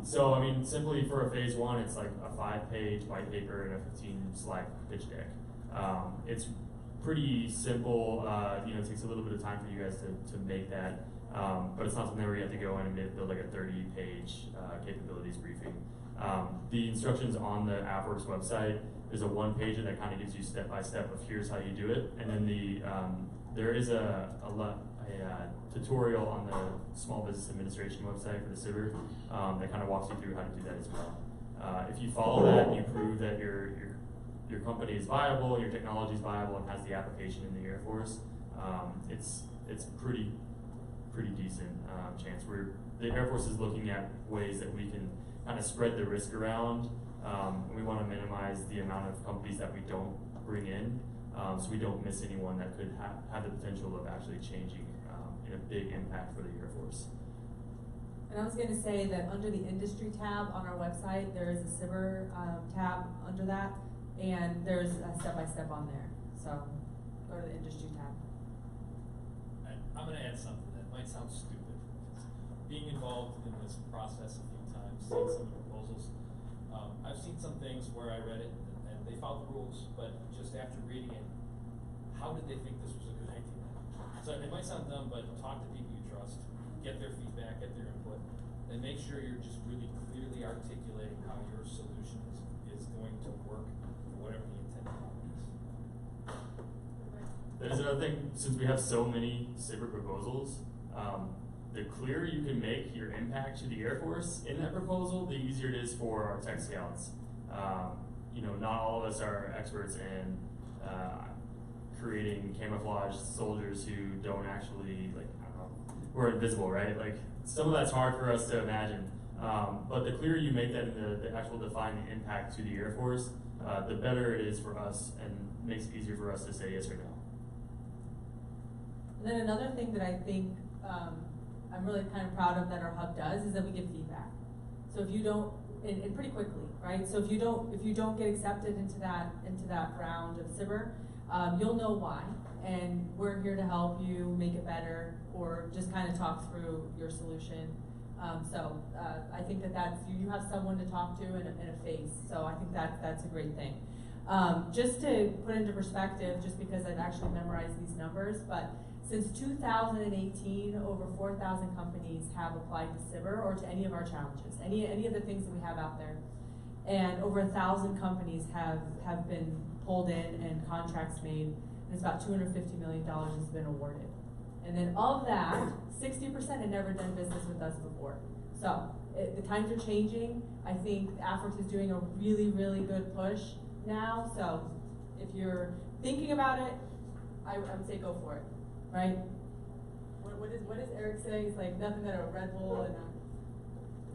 Speaker 8: So, I mean, simply for a phase 1, it's like a 5-page white paper and a 15-slide pitch deck. It's pretty simple. It takes a little bit of time for you guys to make that. But it's not something where you have to go in and build like a 30-page capabilities briefing. The instructions on the AFWERX website is a one-pager that kind of gives you step-by-step of here's how you do it. And then there is a tutorial on the Small Business Administration website for the SBIR that kind of walks you through how to do that as well. If you follow that and you prove that your company is viable, your technology is viable, and has the application in the Air Force, it's pretty decent chance. The Air Force is looking at ways that we can kind of spread the risk around. We want to minimize the amount of companies that we don't bring in, so we don't miss anyone that could have the potential of actually changing in a big impact for the Air Force.
Speaker 5: And I was going to say that under the industry tab on our website, there is a SBIR tab under that, and there's a step-by-step on there. So go to the industry tab.
Speaker 7: I'm going to add something that might sound stupid. Being involved in this process a few times, seeing some of the proposals, I've seen some things where I read it and they followed the rules, but just after reading it, how did they think this was a good idea? So it might sound dumb, but talk to people you trust, get their feedback, get their input, and make sure you're just really clearly articulating how your solution is going to work for whatever the intended outcome is.
Speaker 8: That is another thing, since we have so many SBIR proposals, the clearer you can make your impact to the Air Force in that proposal, the easier it is for our tech scouts. Not all of us are experts in creating camouflage soldiers who don't actually, who are invisible, right? Some of that's hard for us to imagine. But the clearer you make that in the actual defining impact to the Air Force, the better it is for us and makes it easier for us to say yes or no.
Speaker 5: And then another thing that I think I'm really kind of proud of that our hub does is that we give feedback. So if you don't, and pretty quickly, right? So if you don't get accepted into that round of SBIR, you'll know why, and we're here to help you make it better or just kind of talk through your solution. I think that's you have someone to talk to and a face. So I think that's a great thing. Just to put into perspective, just because I've actually memorized these numbers, but since 2018, over 4,000 companies have applied to SBIR or to any of our challenges, any of the things that we have out there. And over 1,000 companies have been pulled in and contracts made, and it's about $250 million has been awarded. And then of that, 60% had never done business with us before. So the times are changing. I think AFWERX is doing a really, really good push now. So if you're thinking about it, I would say go for it. Right? What does Eric say? It's like nothing that a Red Bull and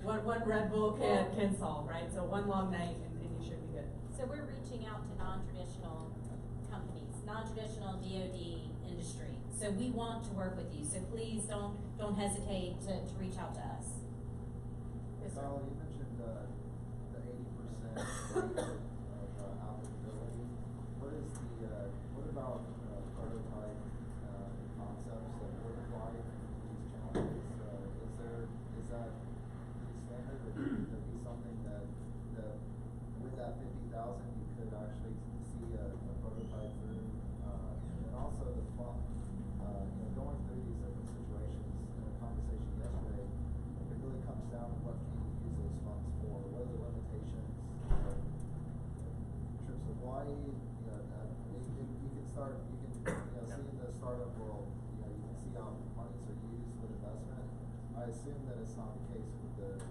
Speaker 5: one Red Bull can solve, right? So one long night and you should be good.
Speaker 6: So we're reaching out to non-traditional companies, non-traditional DoD industry. So we want to work with you, so please don't hesitate to reach out to us.
Speaker 5: Yes, sir.
Speaker 9: Kyle, you mentioned the 80% rate of applicability. What about prototype concepts that would apply to these challenges? Is that pretty standard, or could there be something that with that 50,000 you could actually see a prototype through? And also the fund, going through these different situations in a conversation yesterday, it really comes down to what can you use those funds for? What are the limitations? Trips to Hawaii, you can start, see in the startup world, you can see how monies are used with investment. I assume that it's not the case with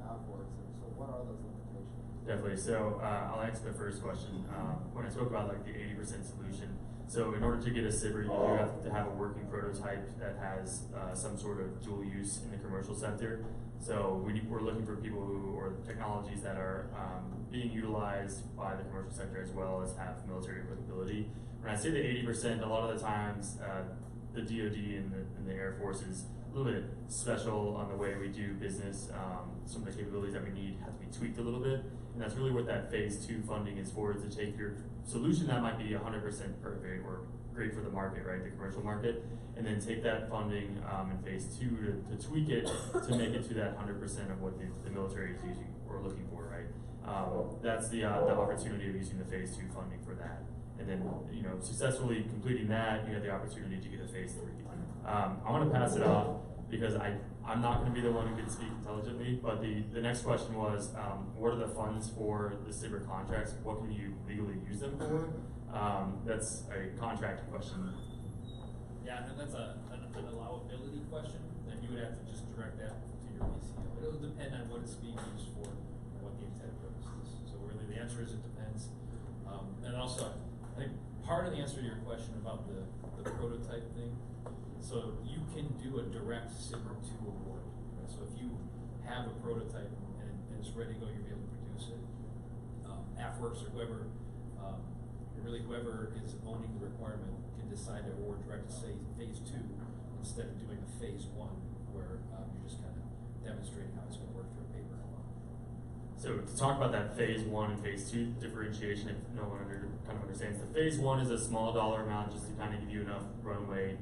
Speaker 9: AFWORKS, and so what are those limitations?
Speaker 8: Definitely. So I'll answer the first question. When I spoke about like the 80% solution, so in order to get a SBIR, you do have to have a working prototype that has some sort of dual use in the commercial sector. So we're looking for people or technologies that are being utilized by the commercial sector as well as have military applicability. When I say the 80%, a lot of the times the DoD and the Air Force is a little bit special on the way we do business. Some of the capabilities that we need have to be tweaked a little bit, and that's really what that phase 2 funding is for, is to take your solution that might be 100% perfect or great for the market, right, the commercial market, and then take that funding in phase 2 to tweak it to make it to that 100% of what the military is using or looking for, right? That's the opportunity of using the phase 2 funding for that. And then, successfully completing that, you have the opportunity to get a phase 3. I want to pass it off because I'm not going to be the one who can speak intelligently, but the next question was, what are the funds for the SBIR contracts? What can you legally use them for? That's a contract question.
Speaker 7: Yeah, and that's an allowability question, then you would have to just direct that to your PCO. It'll depend on what it's being used for and what the intended purpose is. So really the answer is it depends. And also, I think part of the answer to your question about the prototype thing, so you can do a direct SBIR 2 award. Right? So if you have a prototype and it's ready to go, you'll be able to produce it. AFWORKS or whoever, whoever is owning the requirement can decide to award direct to say phase 2 instead of doing a phase 1 where you're just kind of demonstrating how it's going to work through a paper.
Speaker 8: So to talk about that phase 1 and phase 2 differentiation, if no one kind of understands, the phase 1 is a small dollar amount just to kind of give you enough runway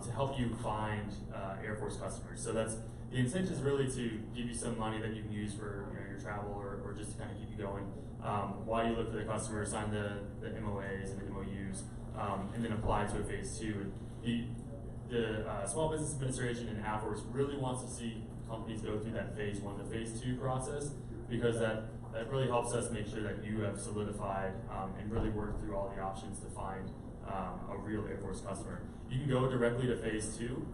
Speaker 8: to help you find Air Force customers. So that's the intent is really to give you some money that you can use for your travel or just to kind of keep you going while you look for the customer, sign the MOAs and the MOUs, and then apply to a phase 2. The Small Business Administration and AFWORKS really wants to see companies go through that phase 1 to phase 2 process, because that really helps us make sure that you have solidified and really worked through all the options to find a real Air Force customer. You can go directly to phase 2.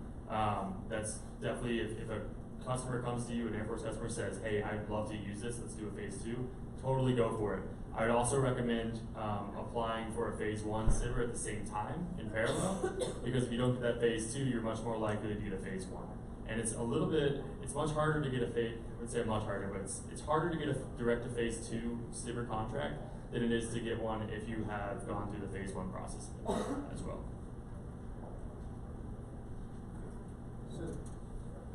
Speaker 8: That's definitely, if a customer comes to you, an Air Force customer says, hey, I'd love to use this, let's do a phase 2, totally go for it. I would also recommend applying for a phase 1 SBIR at the same time in parallel, because if you don't get that phase 2, you're much more likely to get a phase 1. And it's it's much harder to get a phase, I would say much harder, but it's harder to get a direct to phase 2 SBIR contract than it is to get one if you have gone through the phase 1 process as well.
Speaker 10: So,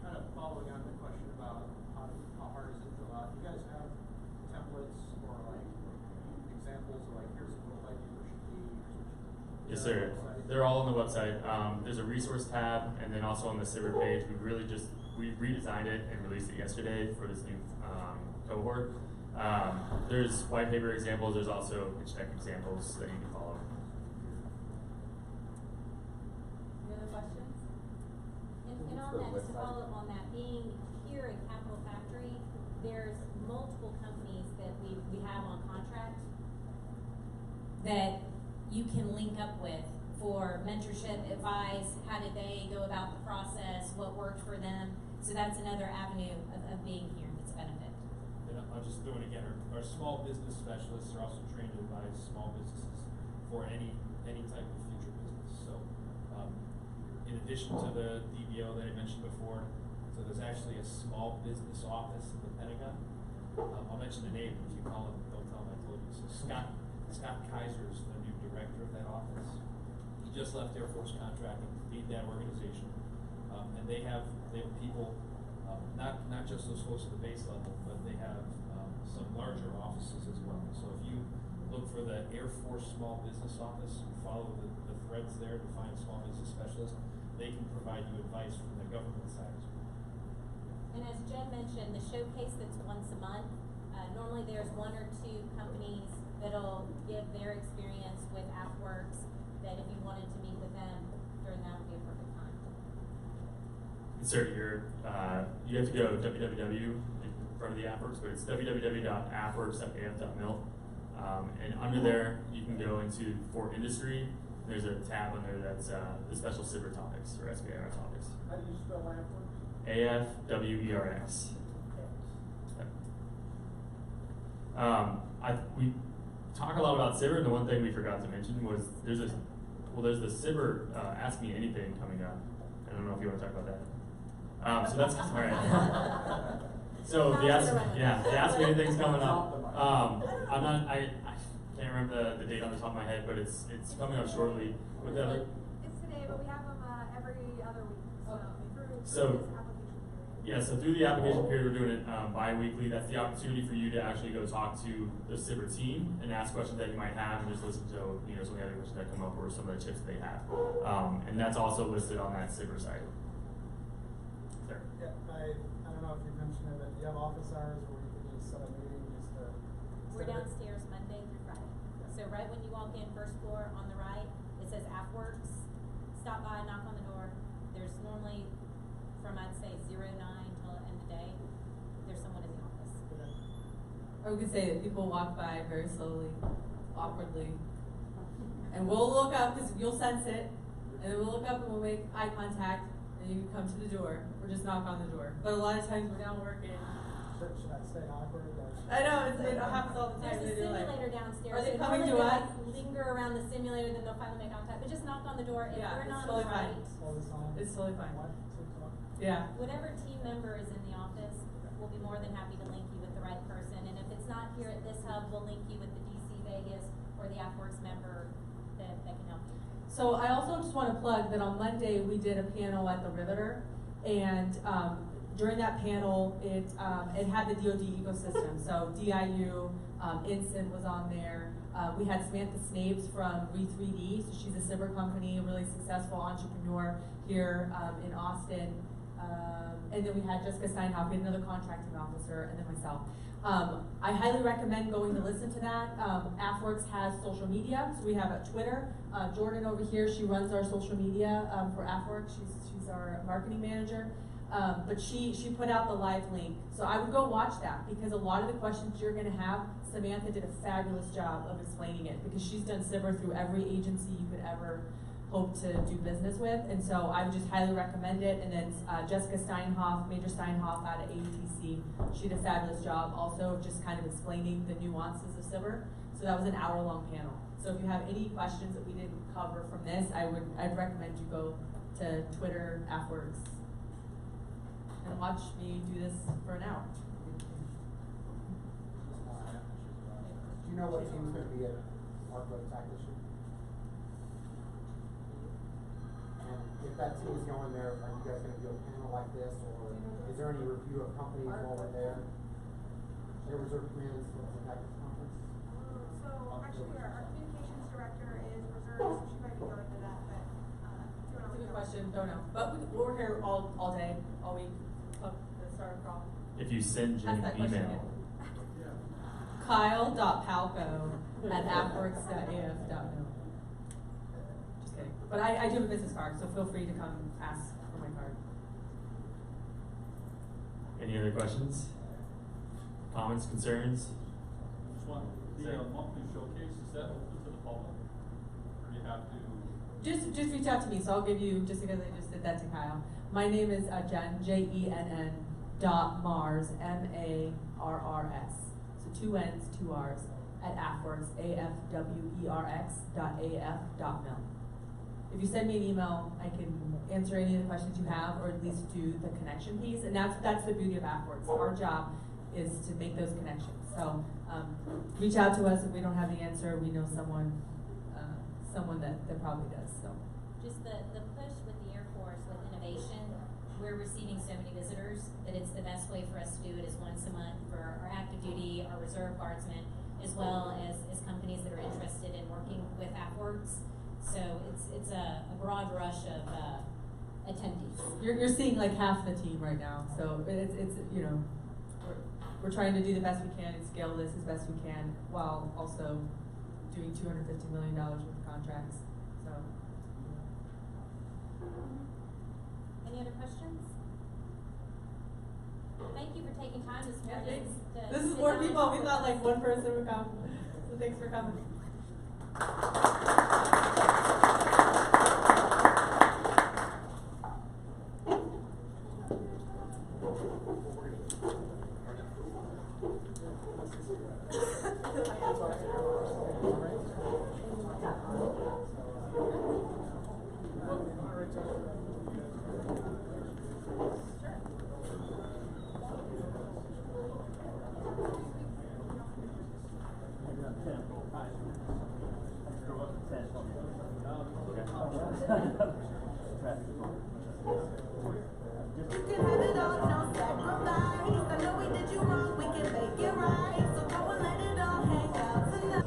Speaker 10: kind of following on the question about how hard is it to fill out, you guys have templates or like examples of like, here's what like you should be,
Speaker 8: Yes, sir. They're all on the website. There's a resource tab, and then also on the SBIR page, we redesigned it and released it yesterday for this new cohort. There's white paper examples. There's also pitch deck examples that you can follow.
Speaker 5: Any other questions?
Speaker 6: And on that, just to follow up on that, being here at Capital Factory, there's multiple companies that we have on contract that you can link up with for mentorship, advice, how did they go about the process, what worked for them. So that's another avenue of being here that's a benefit.
Speaker 7: And I'll just throw it again, our small business specialists are also trained to advise small businesses for any type of future business. So in addition to the DBO that I mentioned before, so there's actually a small business office in the Pentagon. I'll mention the name, if you call him, don't tell him I told you. So Scott Kaiser is the new director of that office. He just left Air Force contracting to lead that organization. And they have people, not just those folks at the base level, but they have some larger offices as well. So if you look for the Air Force Small Business Office, follow the threads there to find small business specialists, they can provide you advice from the government side as well.
Speaker 6: And as Jen mentioned, the showcase that's once a month, normally there's 1 or 2 companies that'll give their experience with AppWorks, that if you wanted to meet with them during that would be a perfect time.
Speaker 8: Insert here, you have to go www in front of the AppWorks, but it's www.appworks.af.mil. And under there, you can go into for industry. There's a tab under that's the special SBIR topics or SBIR topics.
Speaker 10: How do you spell AppWorks?
Speaker 8: AFWERX. We talk a lot about SBIR, and the one thing we forgot to mention was there's the SBIR Ask Me Anything coming up. I don't know if you want to talk about that. So that's all right. So the Ask Me Anything's coming up. I can't remember the date on the top of my head, but it's coming up shortly. With the other.
Speaker 11: It's today, but we have them every other week.
Speaker 8: So through the application period, we're doing it bi-weekly. That's the opportunity for you to actually go talk to the SBIR team and ask questions that you might have, and just listen to some of the other questions that come up or some of the tips they have. And that's also listed on that SBIR site. There.
Speaker 12: Yeah, I don't know if you mentioned it, but do you have office hours where you can just set a meeting just to?
Speaker 6: We're downstairs Monday through Friday. So right when you walk in, first floor on the right, it says AppWorks. Stop by, knock on the door. There's normally from I'd say 09 till the end of the day, there's someone in the office.
Speaker 5: Or we could say that people walk by very slowly, awkwardly, and we'll look up because you'll sense it, and then we'll look up and we'll make eye contact, and you can come to the door or just knock on the door. But a lot of times we're down working.
Speaker 12: Should I stay awkward?
Speaker 5: I know it happens all the time.
Speaker 6: There's a simulator downstairs.
Speaker 5: Are they
Speaker 6: so
Speaker 5: coming to
Speaker 6: normally
Speaker 5: us?
Speaker 6: they linger around the simulator, then they'll finally make contact. But just knock on the door. If
Speaker 5: Yeah,
Speaker 6: we're
Speaker 5: it's
Speaker 6: not
Speaker 5: totally
Speaker 6: right,
Speaker 5: fine. It's totally fine. Yeah.
Speaker 6: whatever team member is in the office, we'll be more than happy to link you with the right person. And if it's not here at this hub, we'll link you with the DC Vegas or the AppWorks member that can help you.
Speaker 5: So I also just want to plug that on Monday we did a panel at the Riveter, and during that panel it had the DoD ecosystem. So DIU, Instant was on there. We had Samantha Snapes from Re3D, so she's a SBIR company, a really successful entrepreneur here in Austin. And then we had Jessica Steinhoff, we had another contracting officer, and then myself. I highly recommend going to listen to that. AppWorks has social media, so we have a Twitter. Jordan over here, she runs our social media for AppWorks. She's our marketing manager. But she put out the live link. So I would go watch that because a lot of the questions you're gonna have, Samantha did a fabulous job of explaining it because she's done SBIR through every agency you could ever hope to do business with. And so I would just highly recommend it. And then Jessica Steinhoff, Major Steinhoff out of AETC, she did a fabulous job also of just kind of explaining the nuances of SBIR. So that was an hour-long panel. So if you have any questions that we didn't cover from this, I'd recommend you go to Twitter afterwards and watch me do this for an hour.
Speaker 9: Do you know what team's going to be at ARPA Attack this year? And if that team's going there, are you guys going to do a panel like this, or is there any review of companies while we're there? Air Reserve Command's Attack this conference?
Speaker 11: So actually, our communications director is reserved, so she might be going to that, but
Speaker 5: That's a good question, don't know. But we're here all day, all week. Start a problem.
Speaker 8: If you send Jen an email.
Speaker 5: Kyle.palco@appworks.af.mil. Just kidding. But I do have a business card, so feel free to come ask for my card.
Speaker 8: Any other questions? Comments, concerns?
Speaker 3: Just one, the monthly showcase, is that open to the public? Or do you have to?
Speaker 5: Just reach out to me, so I'll give you, just because I just did that to Kyle. My name is Jen, Jenn. .Mars, M-A-R-R-S. So 2 N's, 2 R's, at AppWorks, AFWERX.af.mil. If you send me an email, I can answer any of the questions you have, or at least do the connection piece. And that's the beauty of AppWorks. Our job is to make those connections. So reach out to us if we don't have the answer. We know someone someone that probably does, so.
Speaker 6: Just the push with the Air Force with innovation, we're receiving so many visitors that it's the best way for us to do it is once a month for our active duty, our reserve guardsmen, as well as companies that are interested in working with AFWERX. So it's a broad rush of attendees.
Speaker 5: You're seeing like half the team right now, so it's you know, we're trying to do the best we can and scale this as best we can while also doing $250 million worth of contracts. So.
Speaker 6: Any other questions? Thank you for taking time this
Speaker 5: Yeah,
Speaker 6: morning.
Speaker 5: thanks.
Speaker 6: to
Speaker 5: This is
Speaker 6: sit
Speaker 5: more
Speaker 6: down and
Speaker 5: people.
Speaker 6: talk
Speaker 5: We
Speaker 6: with
Speaker 5: thought
Speaker 6: us.
Speaker 5: like one person would come. So thanks for coming.
Speaker 13: We can have it all, no sacrifice. I know we did you wrong, we can make it right. So go and let it all hang out tonight.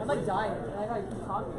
Speaker 14: I'm like dying. I gotta keep talking.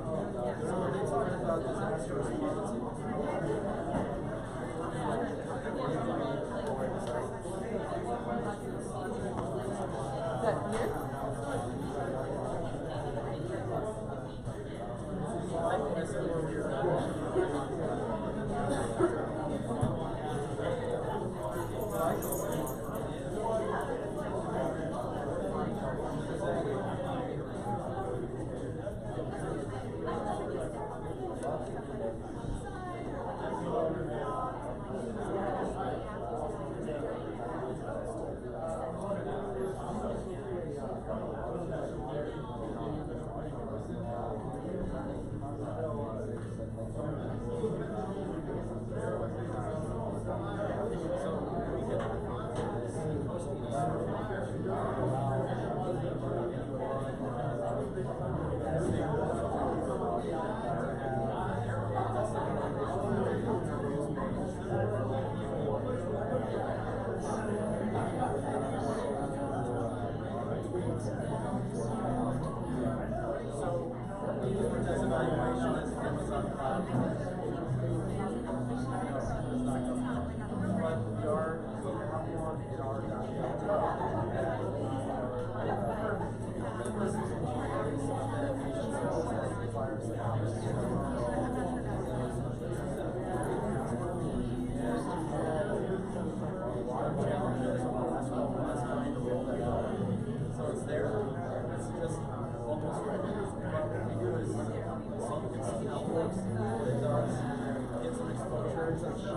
Speaker 14: Is that here?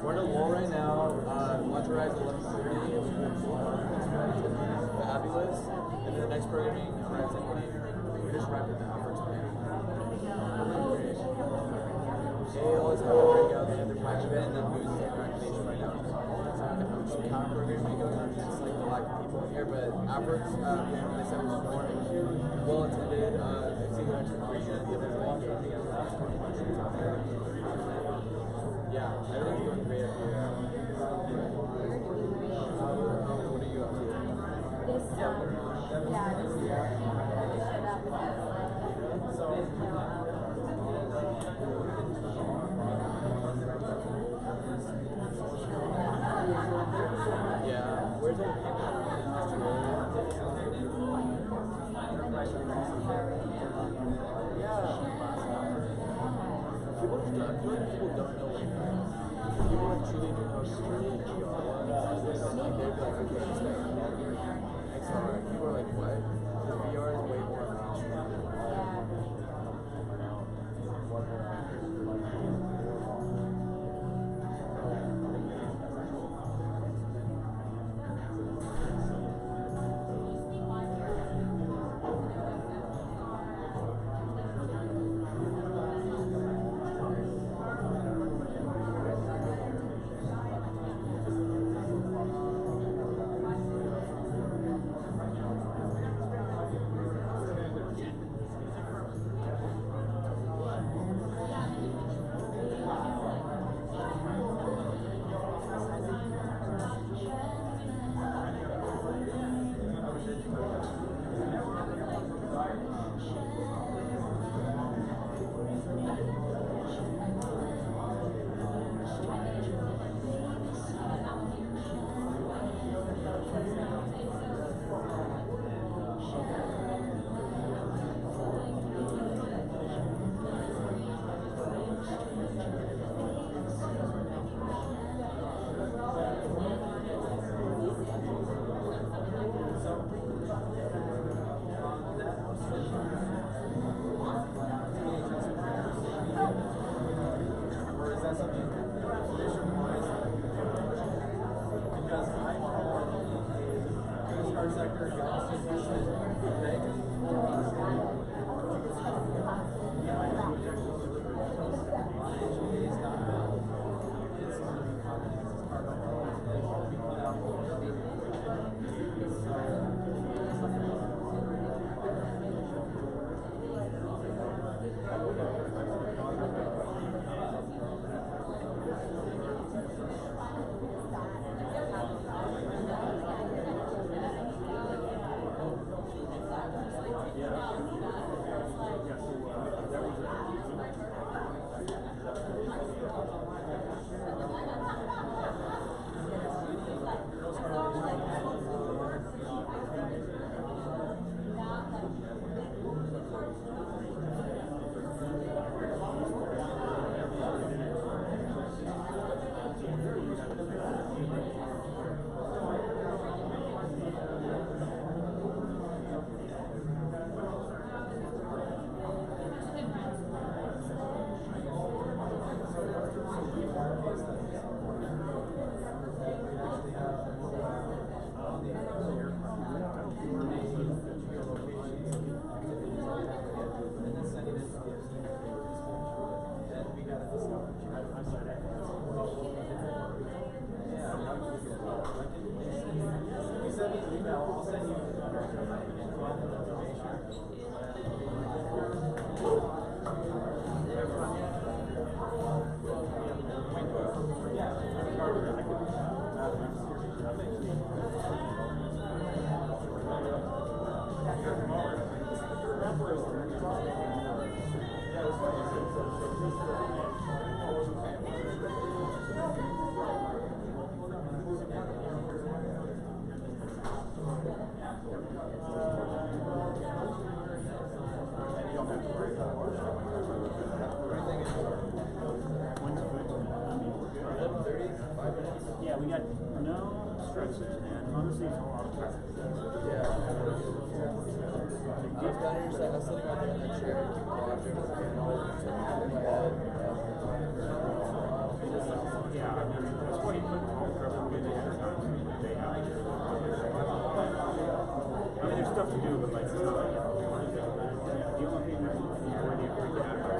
Speaker 15: We're in a lull right now. Lunch arrives at 11:30. Fabulous. And then the next programming arrives at 8. We just wrapped it down for tonight. Yale is having a breakout. They have their private event and then Booze is having activation right now. So I have some counter programming going on, just like the lack of people in here. But afterwards, I said this morning, well attended. I've seen the next ingredient. The other walk on the last 20 minutes. Yeah, everything's going great up here. What are you up to?
Speaker 14: This, yeah, this,
Speaker 15: people don't know like people like truly don't know security and GR. They're like, okay, it's like XR. People are like, what? The VR is way more mainstream.
Speaker 1: Yeah, we got no stretches, and honestly, it's a lot of practice.
Speaker 15: Yeah. I was down here, just like, I was sitting right there in that chair, keep watching, I was like, my head.
Speaker 1: Yeah, I mean, that's why you put all the prep in the exercise that they have. I mean, there's stuff to do, but like, the only thing that you're ready for you have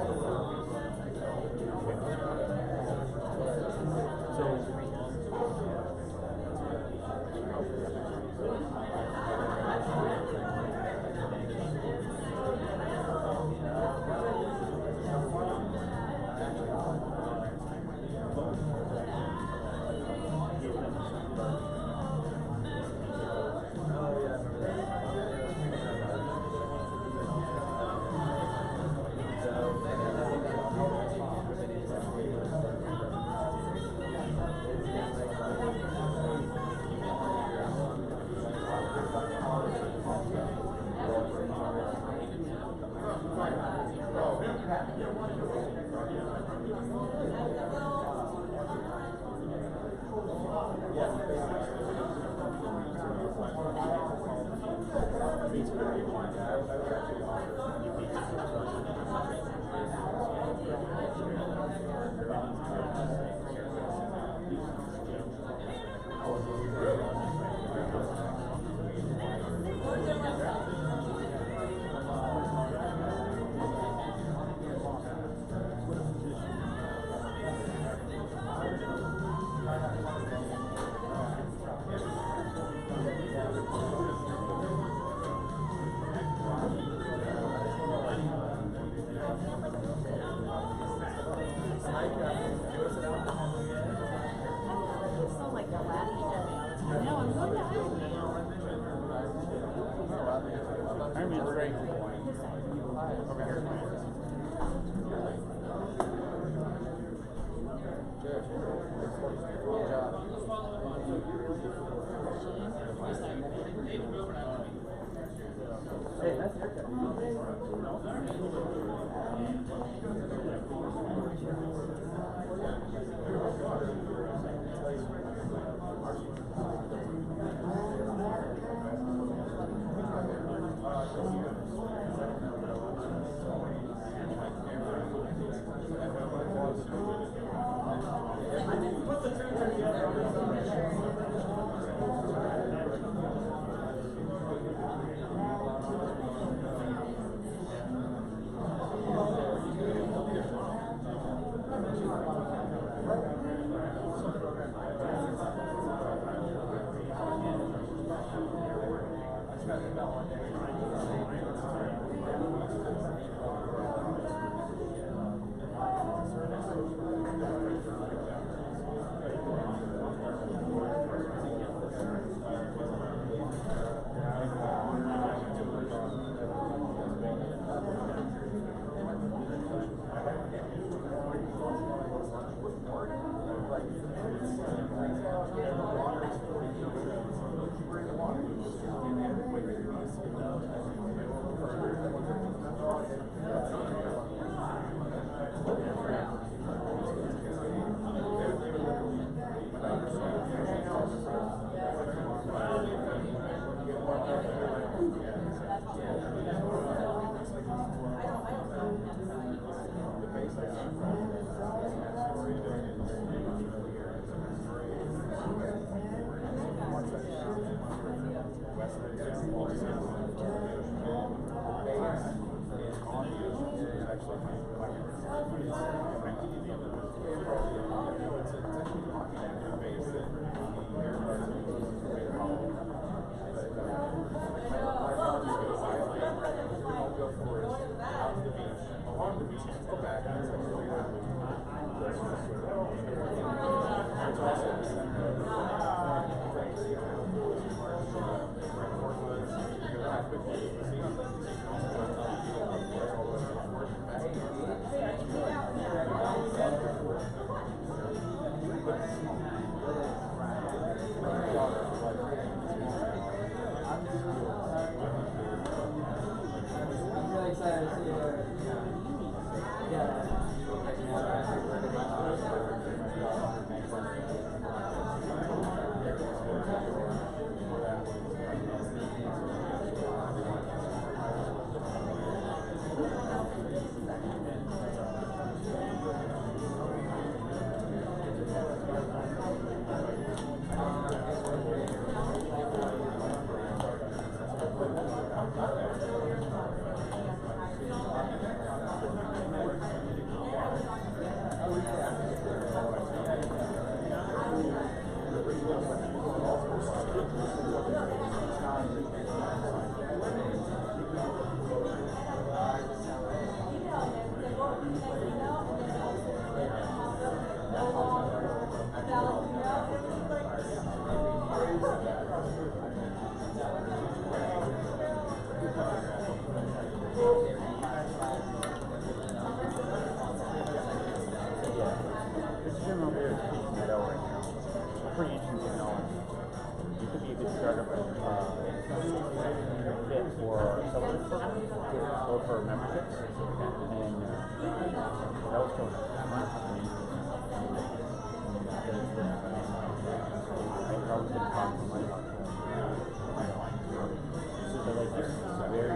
Speaker 1: Very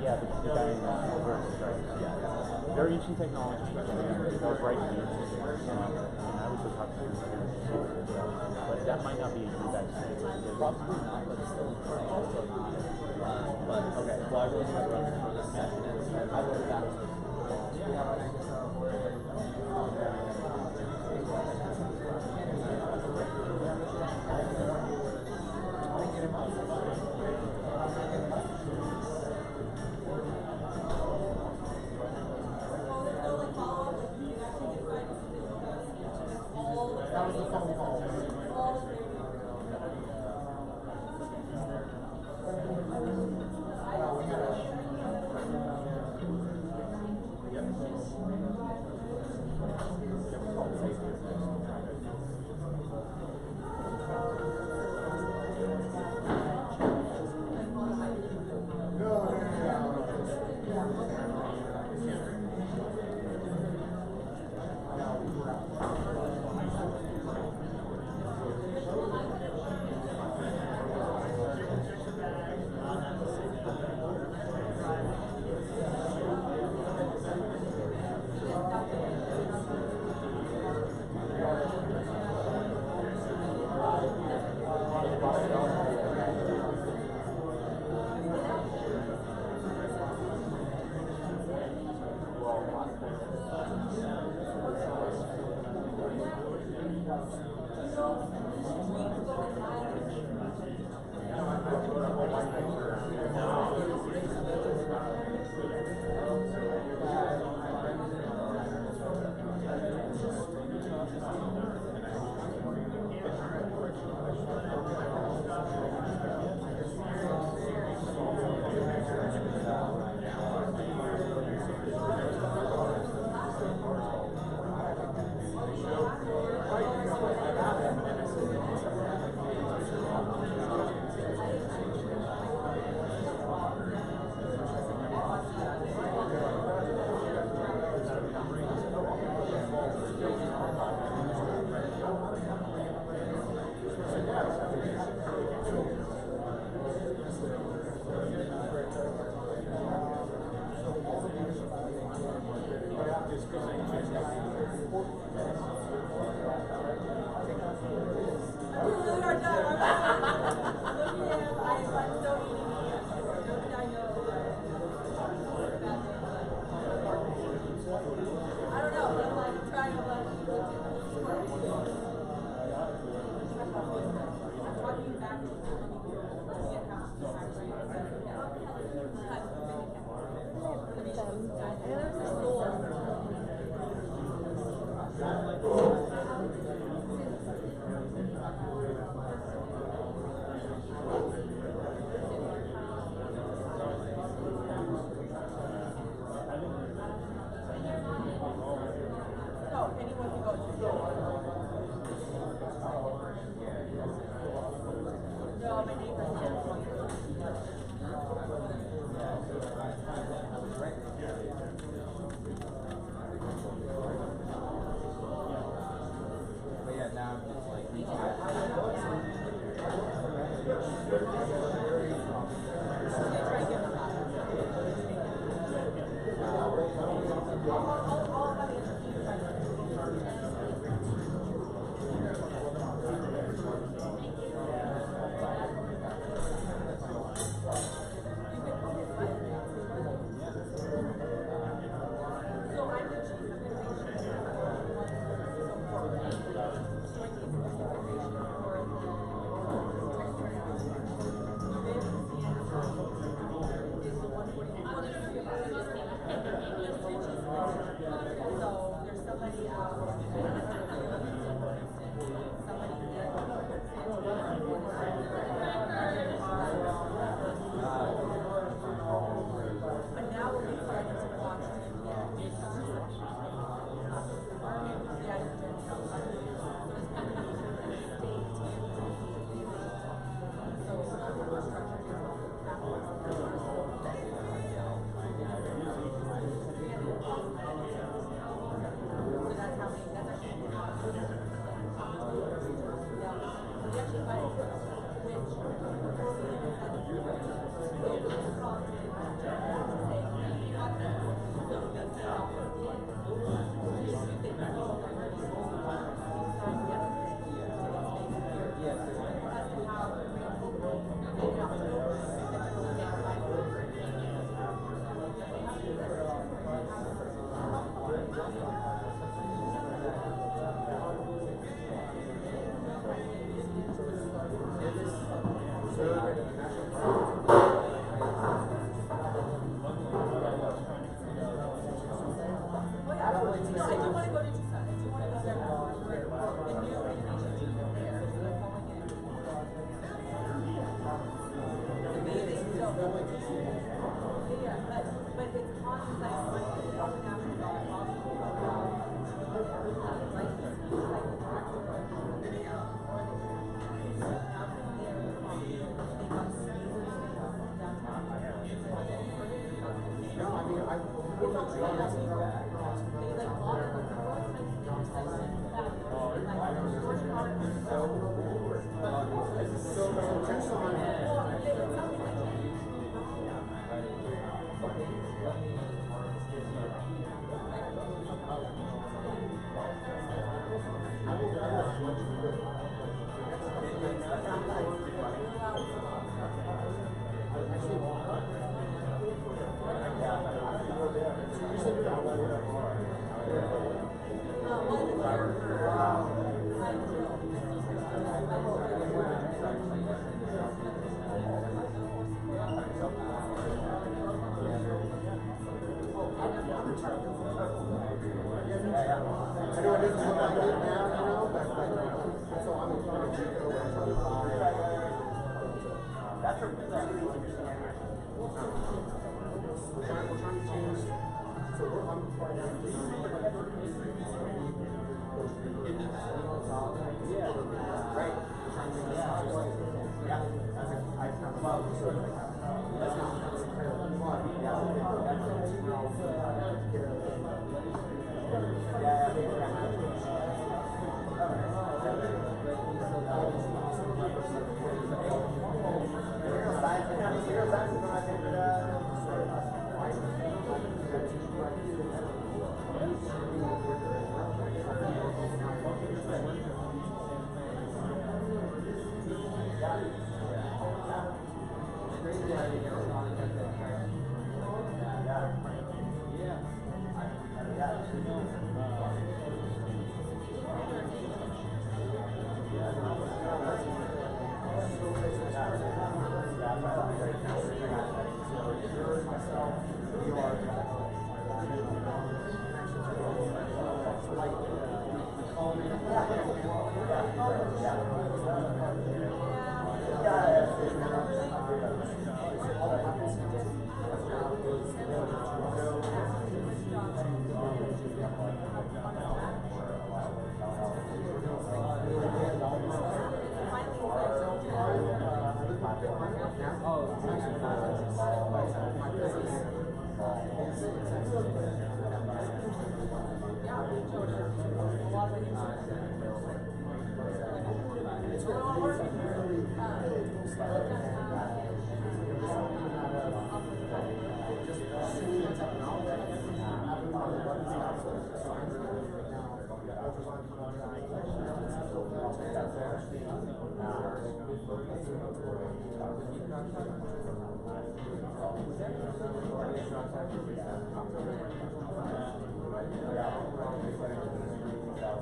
Speaker 1: Yeah, the guy in Alberta, right? Yeah. Very interesting technology. It goes right to the and I was just talking to him. But that might not be a good vaccine.
Speaker 15: Probably not, but still also not. But okay, well, I really have run for this session, and I wrote that.
Speaker 12: That was the phone call.
Speaker 5: do want to go to Tucson. I do want to go there. The new aviation team there. So they're calling it. Amazing. So, yeah, but it's constantly like going after the hospital. Like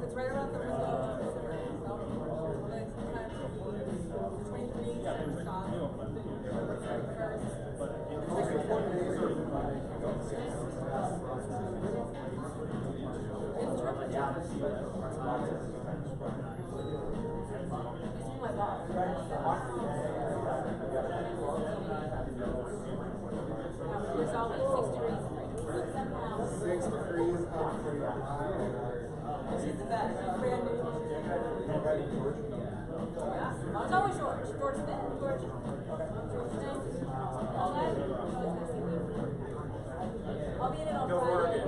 Speaker 5: it's right around the window. She's the best. She's brand new. Yeah. It's always George. George Smith. George. I'll be in it on Friday.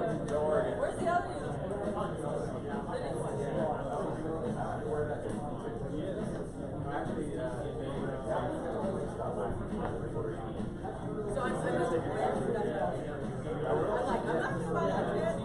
Speaker 5: Where's the other one? The new one. So I'm like, I'm not gonna buy that yet.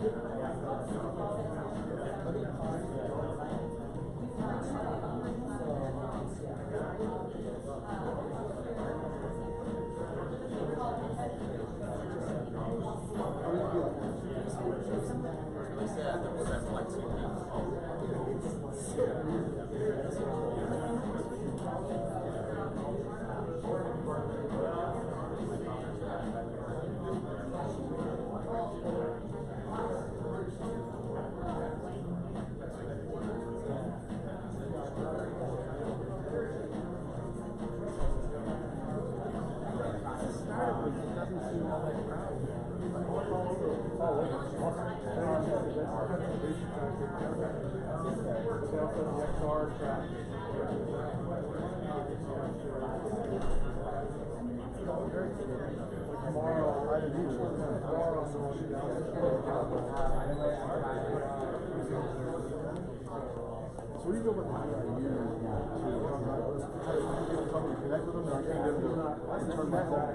Speaker 3: So what do you know about the IIU to connect with them and get them to turn that on?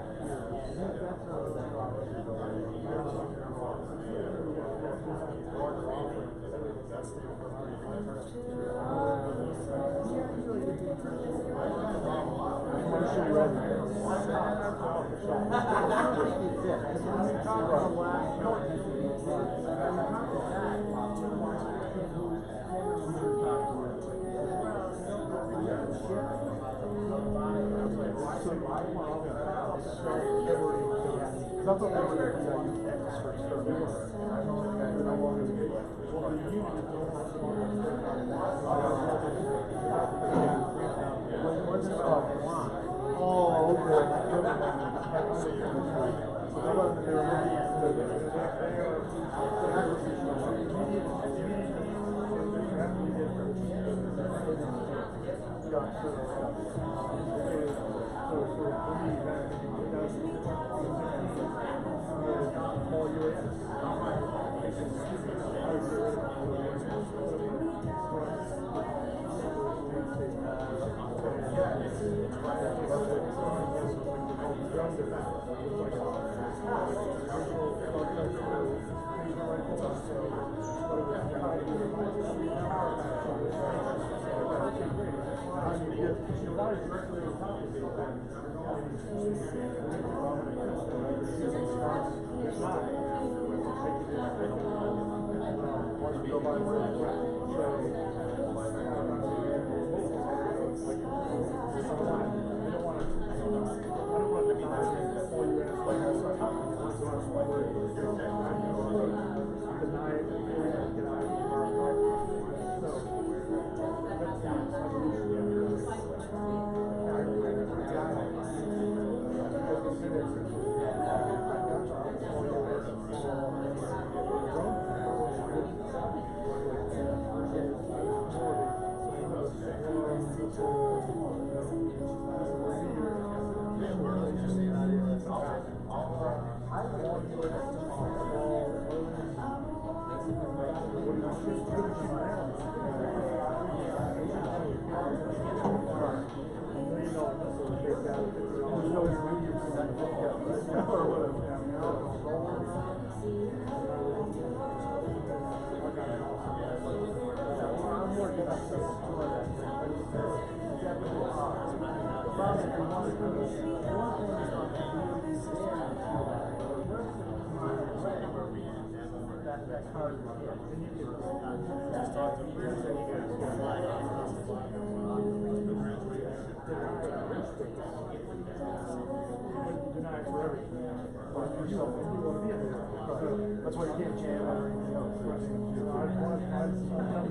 Speaker 3: That's why you can't jam or anything else.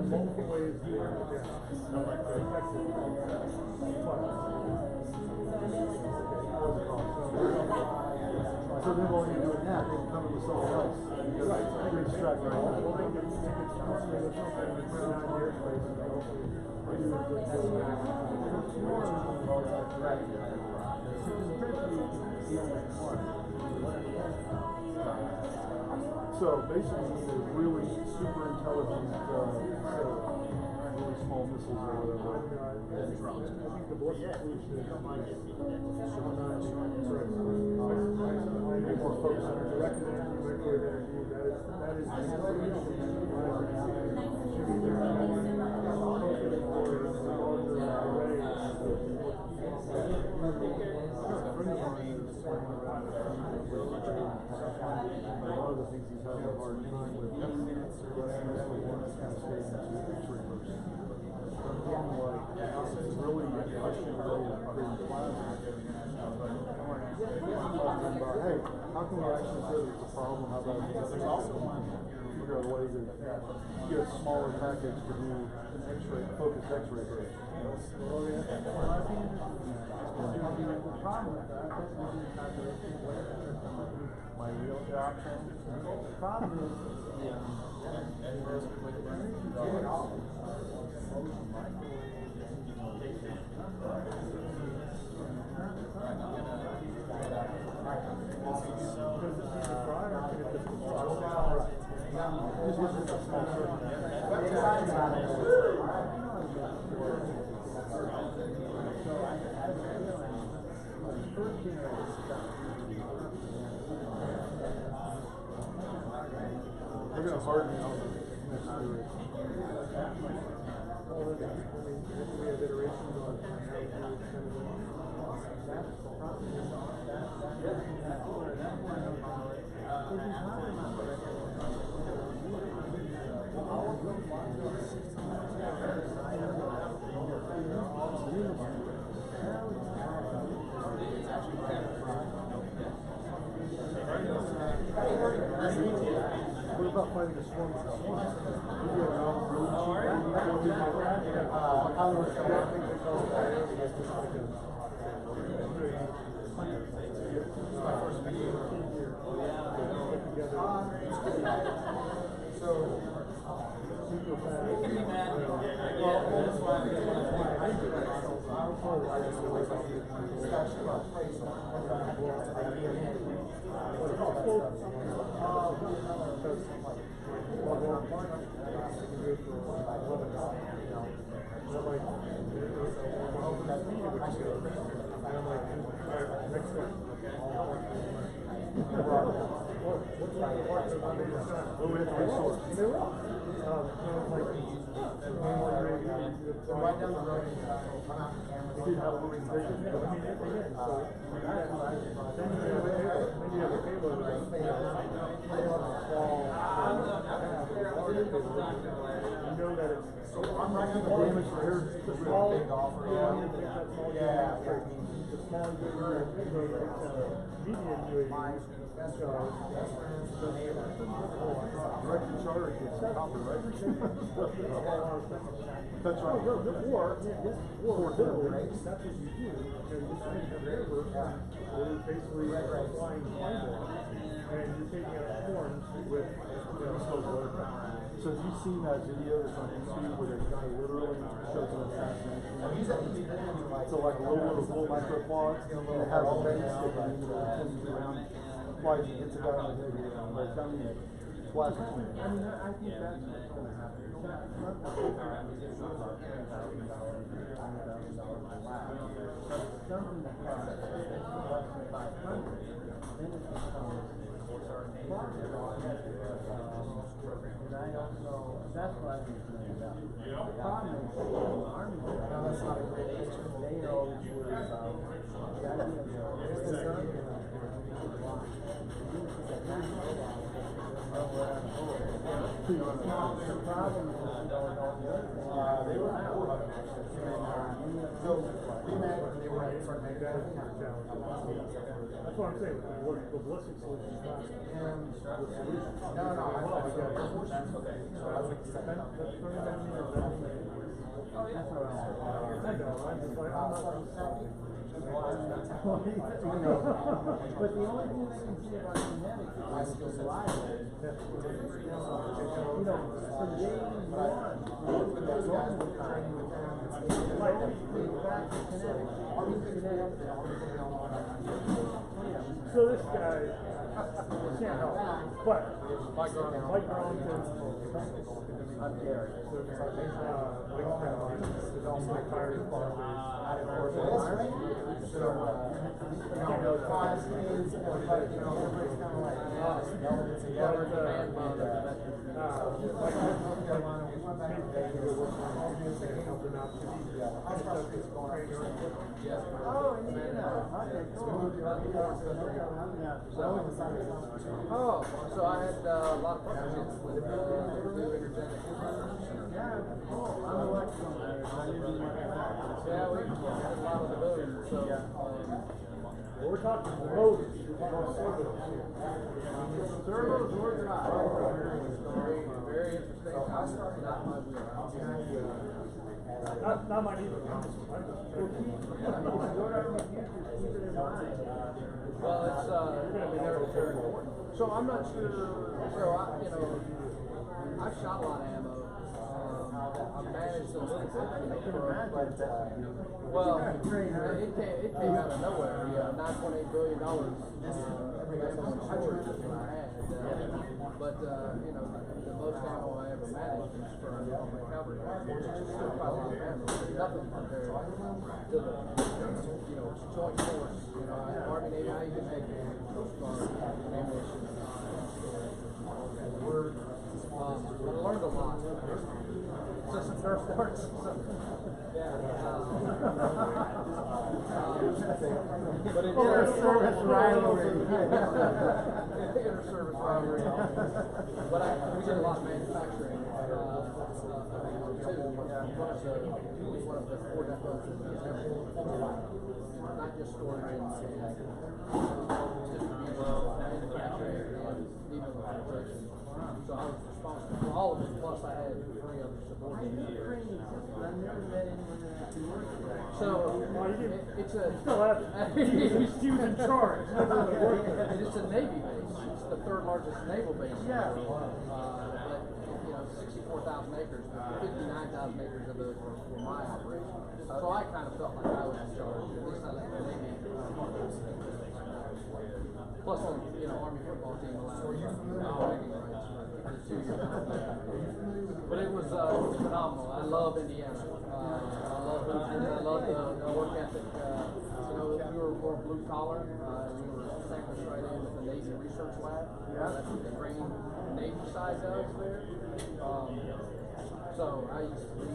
Speaker 3: Multiple ways to do it. So then while you're doing that, they can come in with something else. You're distracted right now. So basically, it's a really super intelligent, really small
Speaker 16: services or whatever. I think the ballistic solution is I think more focus on direct energy, microwave energy. That is the a lot of the things he's having a hard time with. That's really one that's kind of staying into X-ray first. It's really a question of creating plasma. About, hey, how can we actually say there's a problem? How about there's also figure out a way to get a smaller package to do an X-ray, focused X-ray grade. My real option. The problem is, they're going to harden it out next iteration. We have iterations on how to extend it along. What about fighting a swarm cell? Right down the road, we have a moving vision. I mean, again, so then you have a payload that you know that it's I'm not going to damage for here. The small, the small medium UAV. Direct charge is copper, right? That's right. Or literally, that's what you do. You just take a river, it's basically flying fireball, and you're taking out horns with, so have you seen that video that's on YouTube where the guy literally shows an assassination? So like a little microquad, and it has a base sticking in the around, flies and hits a guy on the head, like I mean, flash between. I mean, I think that's what's going to happen. Something that costs less than 500, then it becomes and I don't know, that's what I've been thinking about. The problem is, the Army, that's not a great answer. They always worry about the idea the problem is, that's what I'm saying. The ballistic solution is not and the solution. No, that's okay. Oh, yeah. I know. I'm just like, I'm not but the only thing I can say about genetics is it's reliable. From day one, so this guy, Can't help. But Mike Arlington, I'm Gary. We all have all my tires, so, classmates, everybody's kind of like, melded together. Like North Carolina, we went back to Vegas, helping out to Oh, Indiana. Okay, cool.
Speaker 15: Oh, so I had a lot of partnerships with the energetic.
Speaker 16: Yeah, cool. I'm electrical.
Speaker 15: Yeah, we had a lot of the buildings, so.
Speaker 16: Well, we're talking motors. Servos or drive.
Speaker 15: Very interesting. Not my wheelhouse.
Speaker 16: Not mine either.
Speaker 15: Well, it's they're important. So I'm not sure. So I've shot a lot of ammo. I've managed a little bit. Well, it came out of nowhere. $9.8 billion ammo storage is what I had. But the most ammo I ever managed was for my cavalry, which is still quite a lot of ammo. Nothing compared to the joint force. Army, Navy, how you can make Coast Guard ammunition. I learned a lot. Just some nerf darts. But it inter-service rivalry. Inter-service rivalry. But we did a lot of manufacturing. One of the 4 depots in the not just storage and distribution, manufacturing, and even operation. So I was responsible for all of it, plus I had 3 other subordinates. So it's a
Speaker 16: still have it. He was in charge.
Speaker 15: It's a Navy base. It's the 3rd largest naval base.
Speaker 16: Yeah.
Speaker 15: 64,000 acres, 59,000 acres of those were my operation. So I kind of felt like I was in charge. At least I let the Navy. Plus, Army football team allowed bragging rights for the 2 years. But it was phenomenal. I love Indiana. I love the work ethic. We were more blue collar. We were sandwiched right in with the Navy Research Lab. That's what the Green Navy side does there. So I used to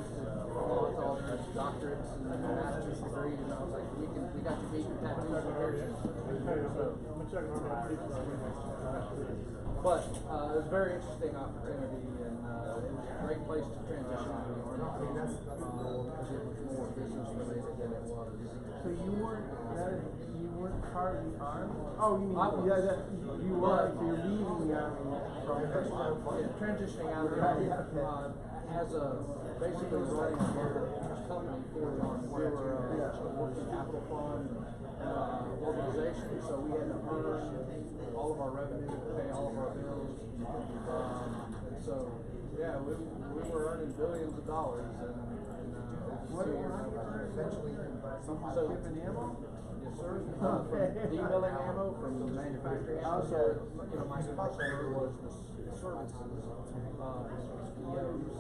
Speaker 15: launch all their doctorates and master's degrees, and I was like, we got you beat your tattoos and parachutes. But it was a very interesting opportunity, and it was a great place to transition to the Army because it was more business related than it was.
Speaker 16: So you weren't part of the Army? Oh, you mean you were. So you're leaving the Army from
Speaker 15: transitioning out of the Army as basically running a company for the Army. We were a working capital fund organization, so we had to earn all of our revenue to pay all of our bills. And so, yeah, we were earning billions of dollars. And
Speaker 16: what eventually
Speaker 15: so shipping ammo? Yes, sir. From demilling ammo, from manufacturing ammo. So, my customer was the services, POs,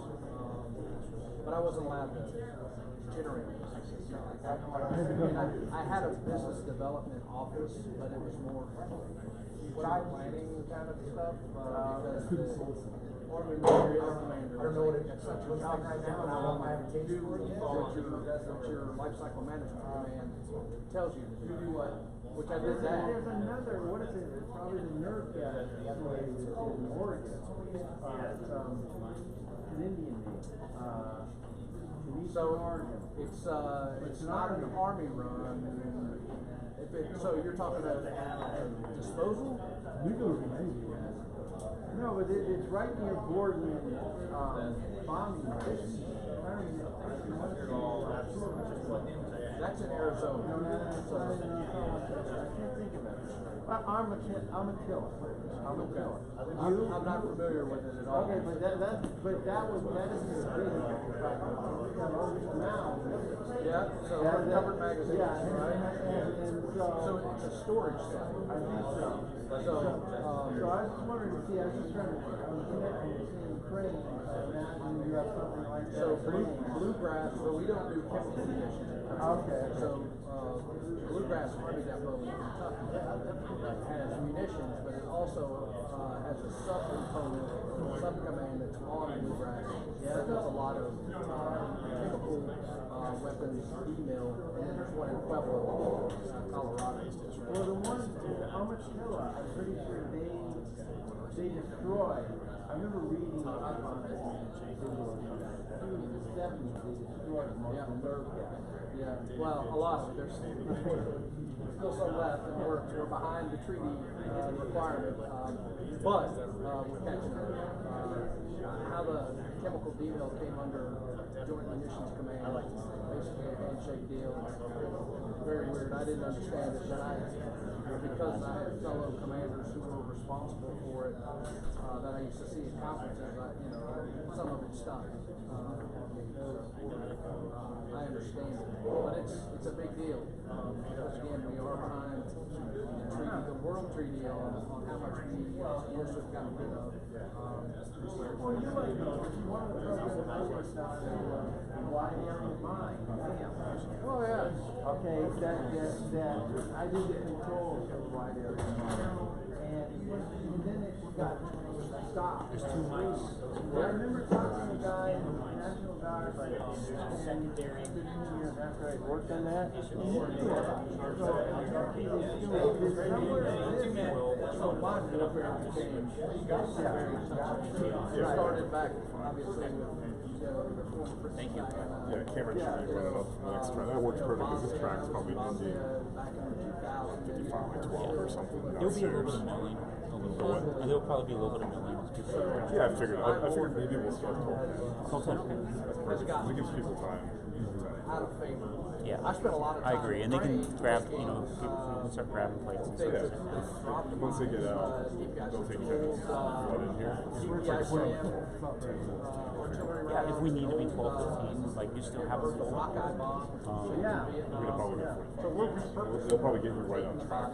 Speaker 15: but I wasn't allowed to generate business. I had a business development office, but it was more planning kind of stuff. Because the Army commander, I don't know what it's such a job right now, and I don't have a case for it yet. What your life cycle management command tells you to do what. Which I did that.
Speaker 16: There's another, what is it? It's probably the nerve gas in Oregon. It's an Indian name.
Speaker 15: So it's not an Army run. So you're talking about disposal?
Speaker 16: No, but it's right near Gordon bombing range.
Speaker 15: That's in Arizona.
Speaker 16: No, I can't think of it. Armadillo.
Speaker 15: I'm not familiar with it at all.
Speaker 16: Okay, but that is the big now.
Speaker 15: Yeah.
Speaker 10: Right. So covered magazines, right? So it's a storage site.
Speaker 16: I think so. So I was just wondering, see, I was just trying to, I was connecting the same frame, imagine you have something like that.
Speaker 10: So bluegrass, but we don't do chemical conditioning.
Speaker 16: Okay.
Speaker 10: So bluegrass Army Depot in Kentucky has munitions, but it also has a subcomponent, subcommand that's on bluegrass. Yeah, there's a lot of chemical weapons email, and then there's one in Pueblo, Colorado.
Speaker 16: Well, the ones in Armadillo, I'm pretty sure they destroy. I remember reading up on it. I think it was the 70s. They destroyed most of the nerve gas.
Speaker 10: Yeah, well, a lot of it. There's still some left, and we're behind the treaty requirement, but we're catching up. How the chemical deal came under Joint Munitions Command, basically a handshake deal. Very weird. I didn't understand it, but because I had fellow commanders who were responsible for it, that I used to see at conferences, some of it stuck. I understand it, but it's a big deal because again we are behind the World Treaty on how much we have gotten rid of.
Speaker 16: Well, you're like, one of the programs I worked on in wide area mine.
Speaker 10: Oh yeah.
Speaker 16: Okay, that I did the controls of wide area mine, and then it got stopped. There's too much. I remember talking to a guy in the National Guard,
Speaker 1: secondary.
Speaker 16: after I worked on that.
Speaker 10: So mine started back obviously with the former.
Speaker 3: Thank you. Yeah, Cameron should be running up the next track. That works perfect because this track's probably Indy 55, like 12 or something.
Speaker 1: There'll be a little bit of milling. There'll probably be a little bit of milling.
Speaker 3: Yeah, I figured maybe we'll start talking. It gives people time.
Speaker 10: Out of favor.
Speaker 1: Yeah,
Speaker 10: I spent a lot of time.
Speaker 1: I agree, and they can grab, people can start grabbing plates and stuff.
Speaker 3: Once they get out, they'll take care of blood in here.
Speaker 1: Yeah, if we need to be 12, 15, like you still have a full.
Speaker 16: Yeah.
Speaker 3: You're gonna probably they'll probably get you right on track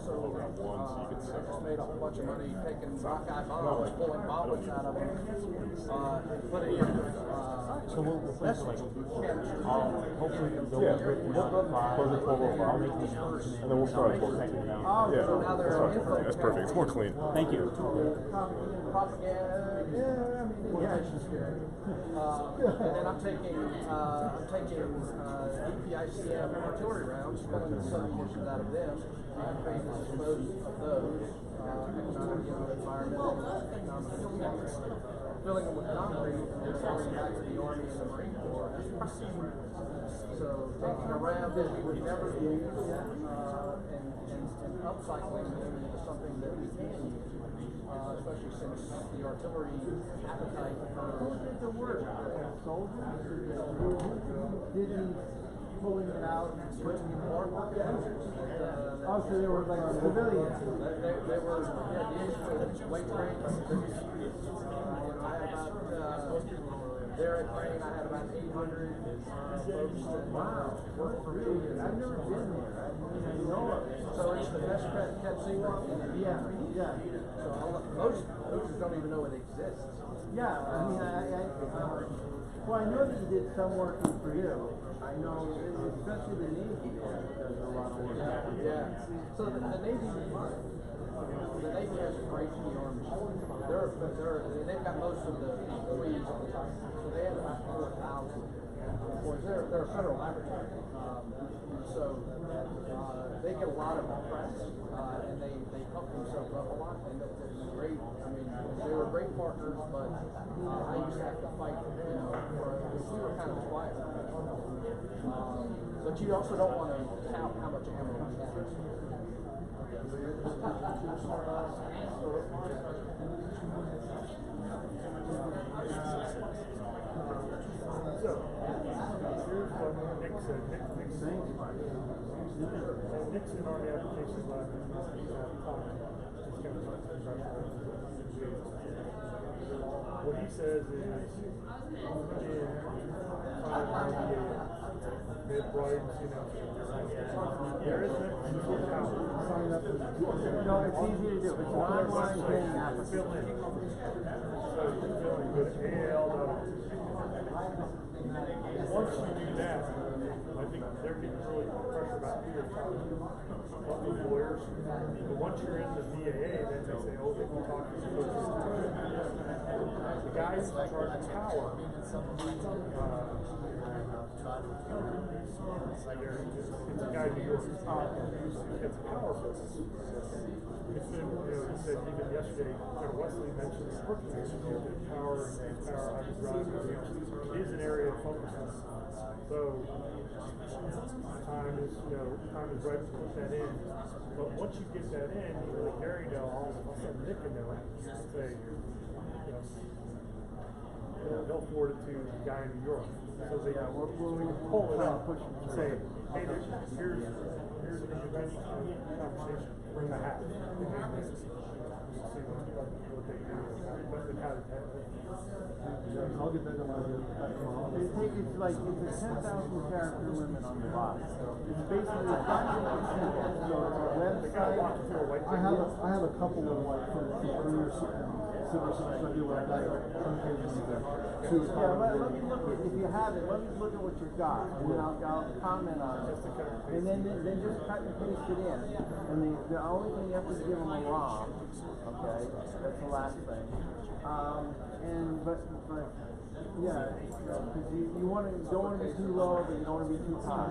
Speaker 3: around 1, so you can set
Speaker 10: Just made a whole bunch of money taking rockeye bombs, pulling bombs out of them, putting in.
Speaker 1: So we'll play for like, hopefully they'll
Speaker 3: yeah,
Speaker 1: be written up by,
Speaker 3: close at 12:05,
Speaker 1: I'll make the announcement.
Speaker 3: and then we'll start at 12:15. Yeah, that's perfect. It's more clean.
Speaker 1: Thank you.
Speaker 10: Propaganda, communications here. And then I'm taking DPICM artillery rounds, pulling the submunitions out of them, and being disposed of those, economic, environmental, economic, filling them with concrete, and then selling back to the Army and the Marine Corps as practice. So taking a round that we would never use, and upcycling them into something that we can use. Especially since the artillery appetite
Speaker 16: Who did the work? Soldiers? Did he pulling it out and putting it more? Oh, so they were like civilians.
Speaker 10: They were, the weight trains. I had about, there at Crane, I had about 800 folks that worked for me.
Speaker 16: I've never been there. I didn't know of it.
Speaker 10: So it's the best kept secret.
Speaker 16: Yeah.
Speaker 10: So most don't even know it exists.
Speaker 16: Yeah, I mean, well, I know that you did some work in Purdue. I know, especially the Navy does a lot of work.
Speaker 10: Yeah. So the Navy has a great PR machine. They've got most of the employees on the site. So they have about 4,000 employees. They're a federal laboratory. So they get a lot of press, and they pump themselves up a lot, and they're great. I mean, they were great partners, but I used to have to fight, we were kind of quiet. But you also don't want to count how much ammo we have.
Speaker 17: Nixon Army Applications Lab what he says is in 598 mid-flights, you know. There is no power.
Speaker 16: Sign up for
Speaker 18: No, it's easy to do. It's an online training
Speaker 17: Fill in.
Speaker 18: application.
Speaker 17: So you fill in, go to AL. Once you do that, I think they're getting really pressure about who they're talking to. Lawyers. But once you're in the VAA, then they say, oh, they can talk to the coaches. The guy who's in charge of power, it's a guy in New York. It's power business. It's been, you know, he said even yesterday, Wesley mentioned the working power and power hydrodrive. It is an area of focus. So time is right to put that in. But once you get that in, you let Gary know, all of a sudden Nick can know it. Say, you know, they'll forward it to the guy in New York. So they can pull it up and say, hey, here's an individual conversation to have. See what they do and how to
Speaker 16: I'll get that on my
Speaker 18: It's like, it's a 10,000 character limit on the box. It's basically a document simple. So it's a website.
Speaker 16: I have a couple of like from earlier civil service I do when I got some cases there.
Speaker 18: Yeah, let me look at, if you have it, let me look at what you've got, and then I'll comment on it. And then just cut and paste it in. And the only thing you have to give them a ROM, okay? That's the last thing. But yeah, because you don't want to be too low, but you don't want to be too high.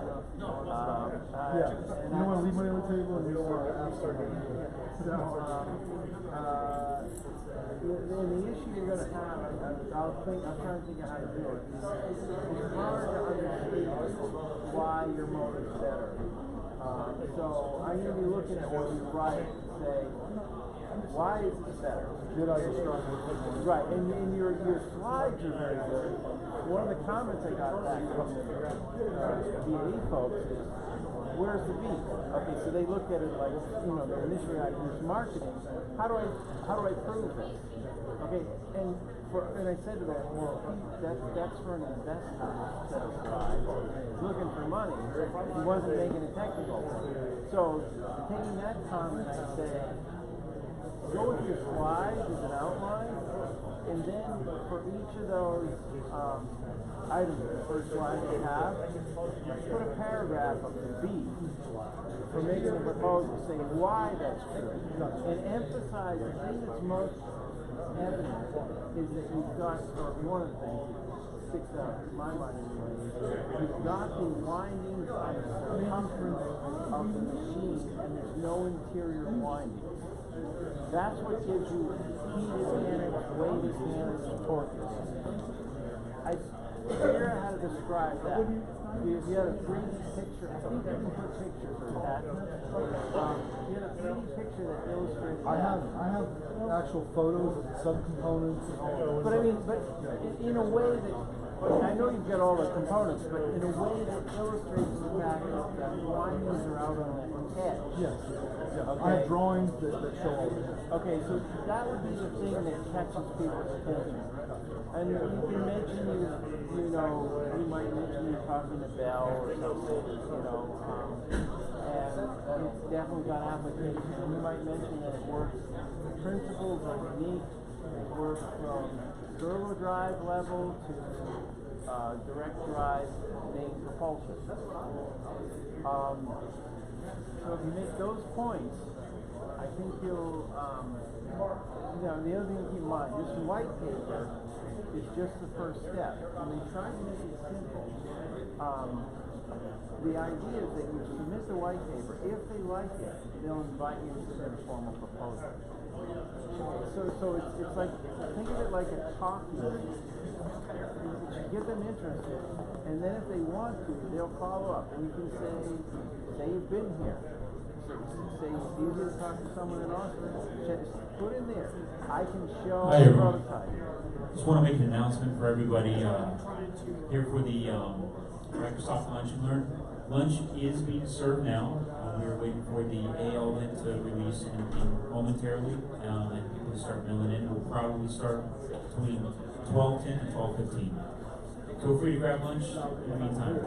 Speaker 16: Yeah, you don't want to leave money on the table and you don't want to start doing it.
Speaker 18: And the issue you're going to have, I'm trying to think of how to do it. It's hard to understand why your motor's better. So I'm going to be looking at what you write and say, why is this better?
Speaker 16: Did I describe it?
Speaker 18: Right, and your slides are very good. One of the comments I got back from the VA folks is, where's the beat? Okay, so they look at it like, you know, their initial reaction is marketing. How do I prove this? Okay, and I said to them, well, that's for an investor set of slides. He's looking for money. He wasn't making it technical. So taking that comment, I say, go with your slides as an outline, and then for each of those items, the first slide you have, put a paragraph of the B for making a proposal, saying why that's true, and emphasize the thing that's most evident is that you've got, or one of the things that sticks out in my mind anyway, you've got the windings on the circumference of the machine, and there's no interior windings. That's what gives you speed advantage, weight advantage, torque advantage. I figure out how to describe that. If you had a 3D picture, I think you can put pictures or attachments. You had a 3D picture that illustrates that.
Speaker 16: I have actual photos of the subcomponents and all.
Speaker 18: But I mean, in a way that, I know you've got all the components, but in a way that illustrates the fact that the windings are out on the edge.
Speaker 16: Yes. Yeah.
Speaker 18: Okay.
Speaker 16: I have drawings that show all this.
Speaker 18: Okay, so that would be the thing that catches people's attention. And you can mention you might mention you're talking to Bell or something, and it's definitely got application. And you might mention that it works, the principles are unique. It works from servo drive level to direct drive main propulsion. So if you make those points, I think you'll, the other thing to keep in mind, this white paper is just the first step. And they try to make it simple. The idea is that you submit the white paper. If they like it, they'll invite you to submit a formal proposal. So it's like, think of it like a talking. Get them interested, and then if they want to, they'll follow up. And you can say you've been here. Say it's easier to talk to someone in Austin. Just put in there. I can show
Speaker 4: Hi,
Speaker 18: a
Speaker 4: everyone.
Speaker 18: prototype.
Speaker 4: Just want to make an announcement for everybody here for the Microsoft Lunch and Learn. Lunch is being served now. We are waiting for the AL link to release momentarily, and people to start milling in. We'll probably start between 12:10 and 12:15. feel free to grab lunch in the meantime.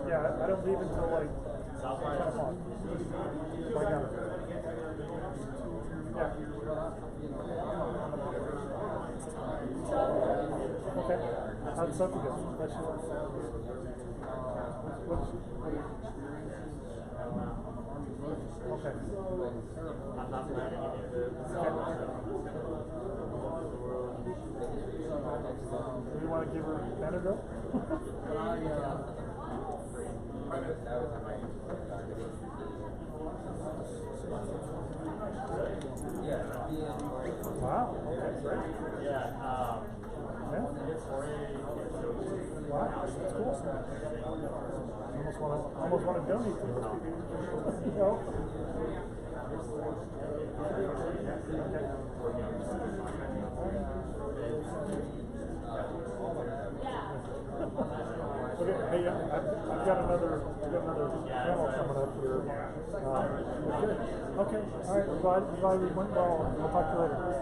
Speaker 17: Yeah, I don't leave until like 10 o'clock. I got it. Yeah. Okay. How'd something go? Okay.
Speaker 1: I'm not planning any of it.
Speaker 17: Do you want to give her Benadryl? Wow. Okay. Great.
Speaker 1: Yeah.
Speaker 17: Yeah. Wow. That's cool. Almost want to donate to those people. You know? Okay, hey, I've got another panel coming up here. Good. Okay, all right. I'm glad we went well. We'll talk to you later.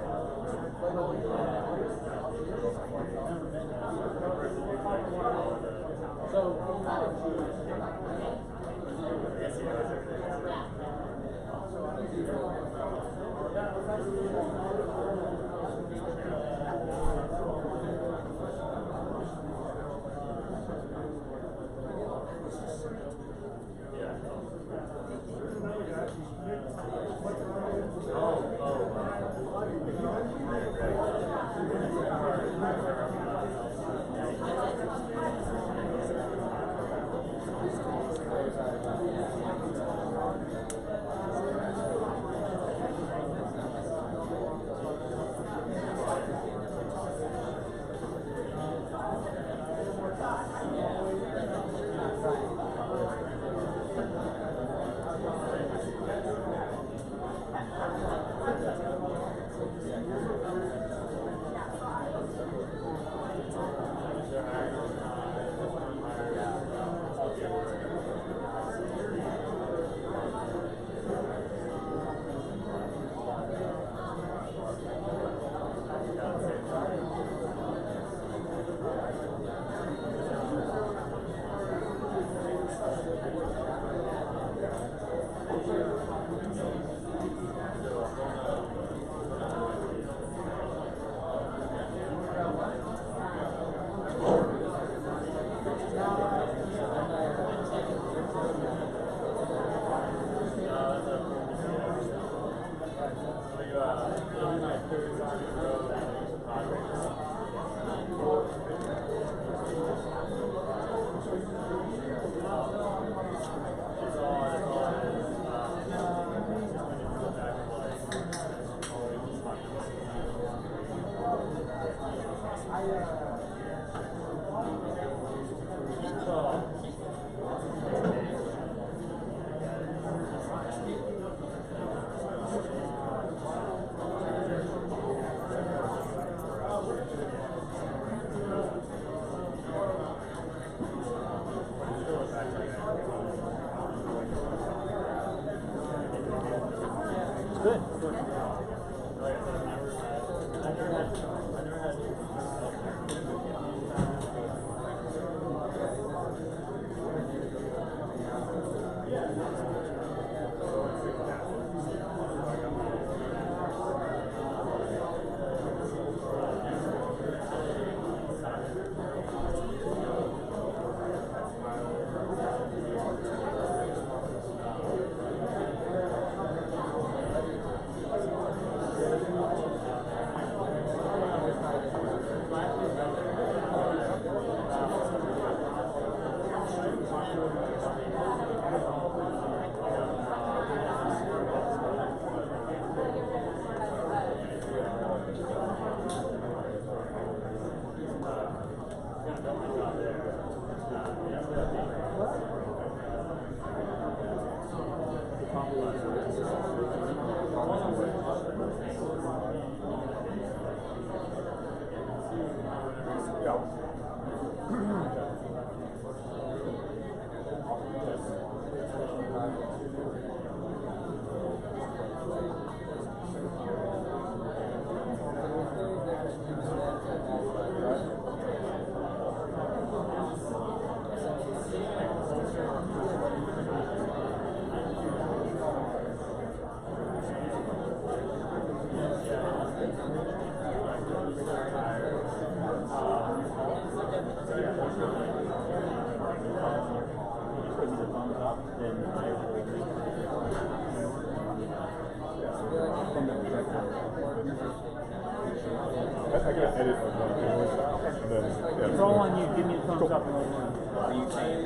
Speaker 3: I gotta edit and then
Speaker 1: It's all on you. Give me a thumbs up.
Speaker 15: Are you saying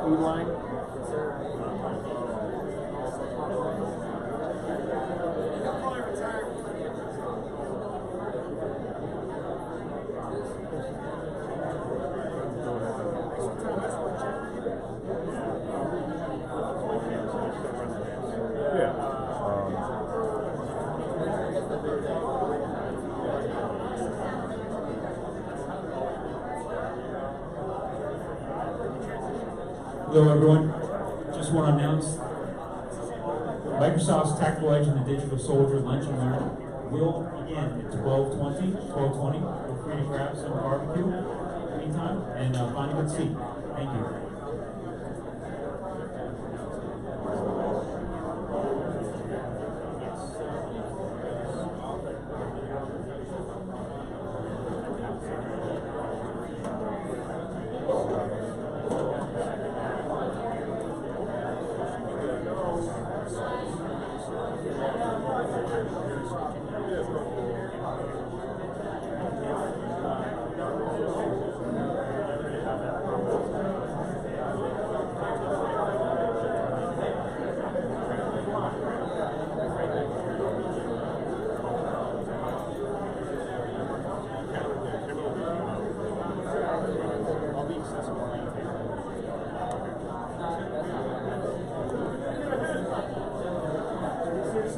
Speaker 1: Food line.
Speaker 4: Hello everyone, just want to announce Microsoft's Tactical Edge and the Digital Soldier Lunch and Learn will begin at 12:20. Feel free to grab some barbecue anytime and find a good seat. Thank you.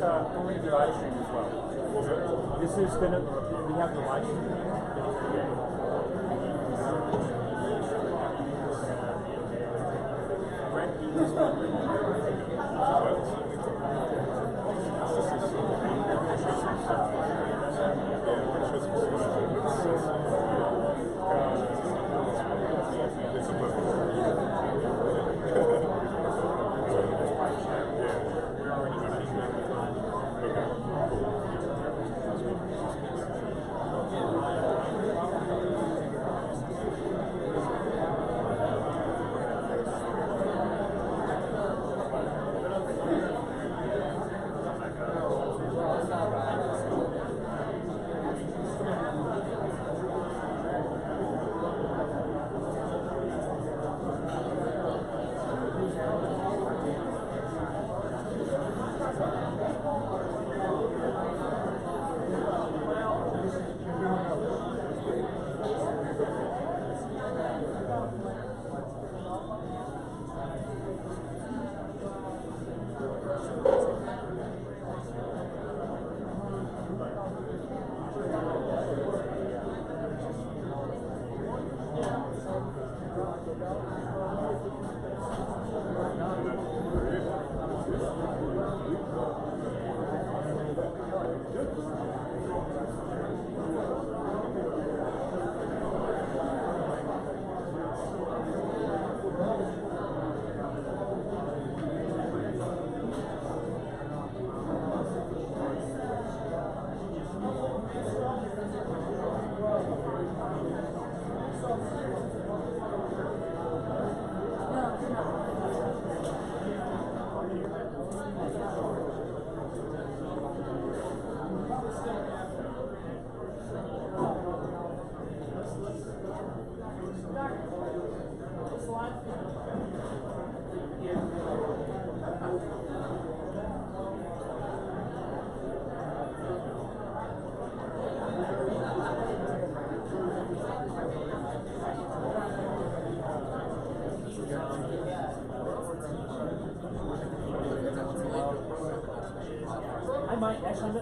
Speaker 1: Going to be live stream as well. This is gonna. We have the live stream.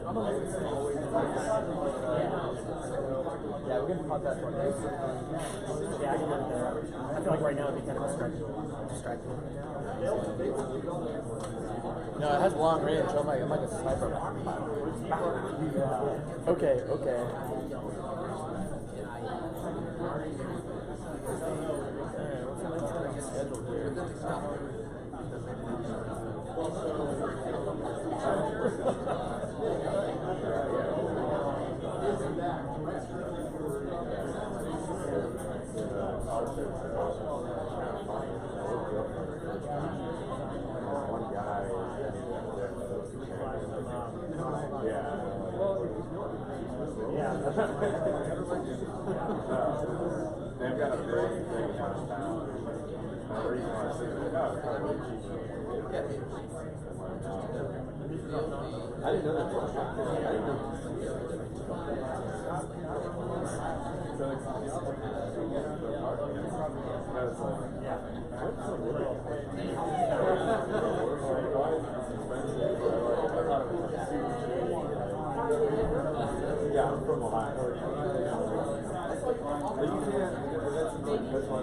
Speaker 15: Yeah, we're gonna pause that for next.
Speaker 1: Yeah, I feel like right now it'd be kind of distracting.
Speaker 15: No, it has long range. I'm like a sniper. Okay. Alright, what's the next thing on the schedule here?
Speaker 3: They've got a big thing downtown. The reason why I say that, oh, it's kind of cheap. I didn't know that. I didn't know. Yeah, I'm from Ohio. But you can't, that's why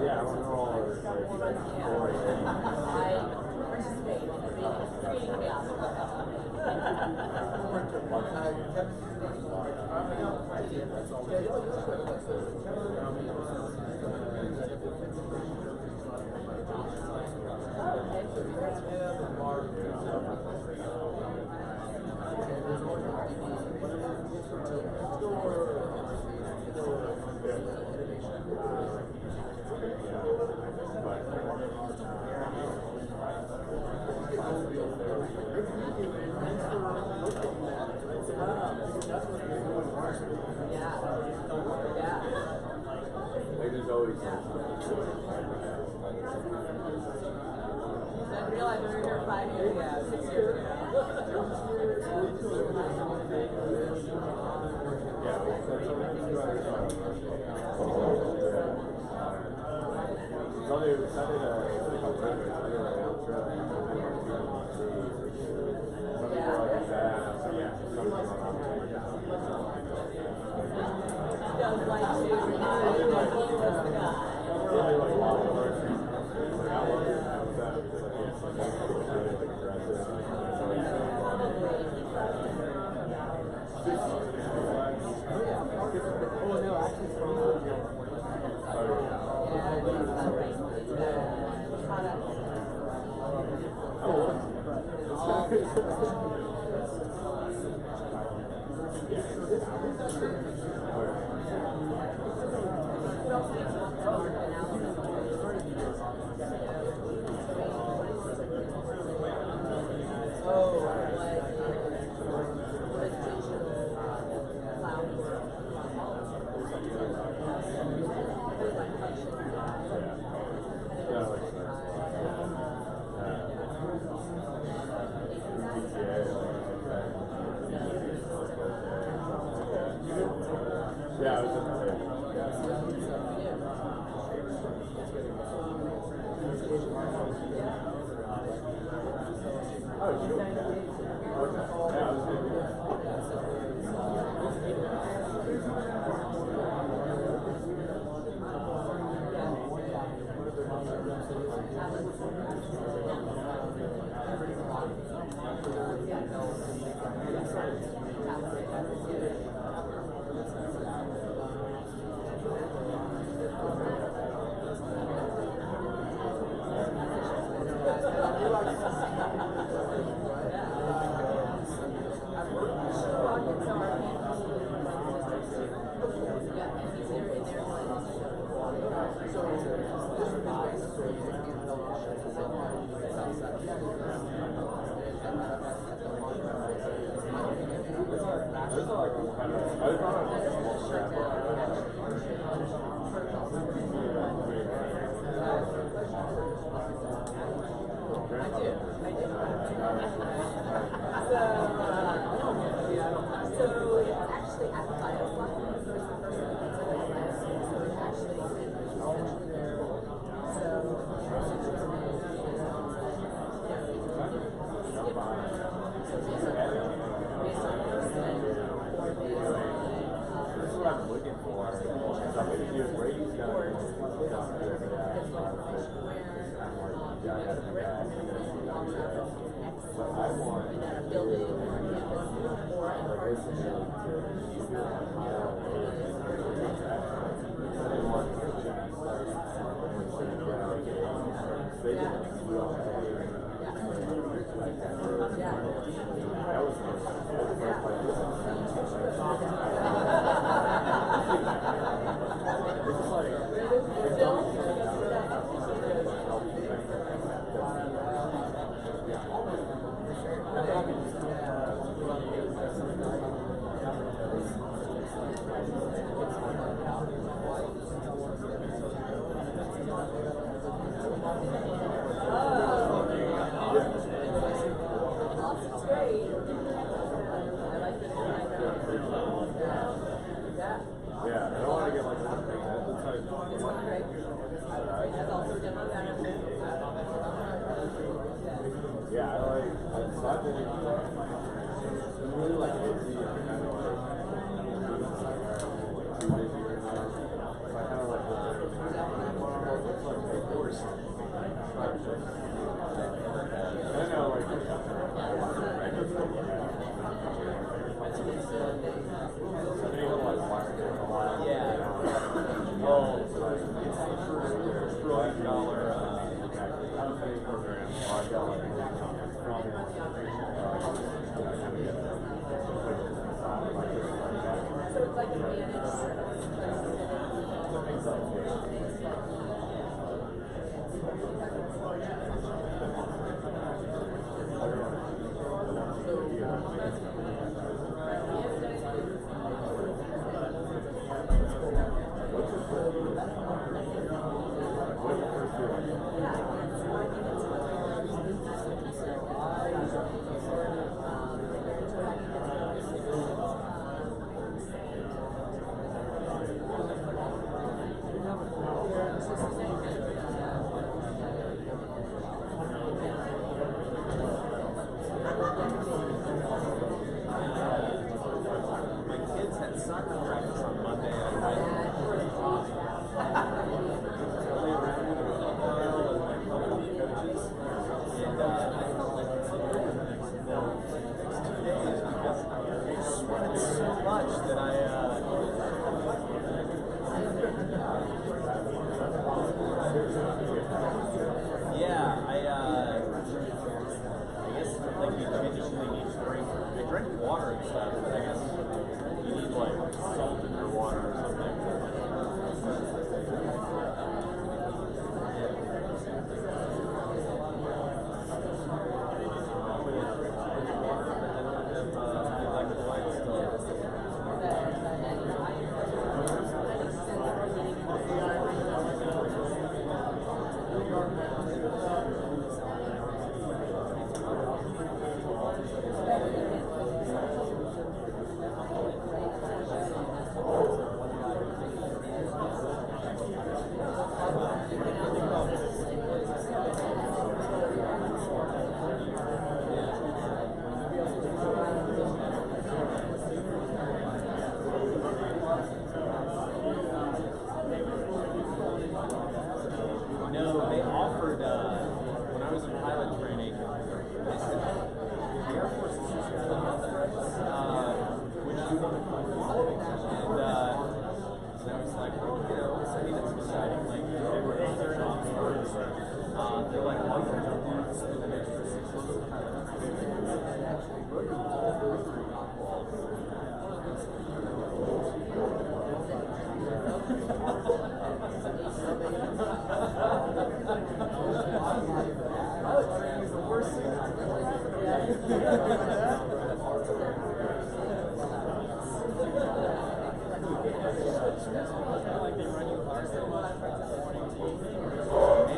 Speaker 3: yeah, I want to know all the there's always
Speaker 14: I realized we were here 5 years ago, 6 years ago.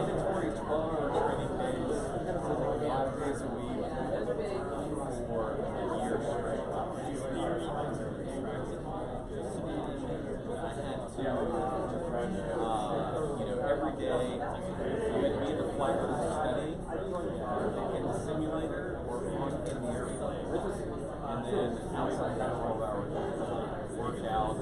Speaker 15: Mandatory 12-hour training days.
Speaker 19: study in the simulator or on in the airplane. And then outside that 12 hours, work it out,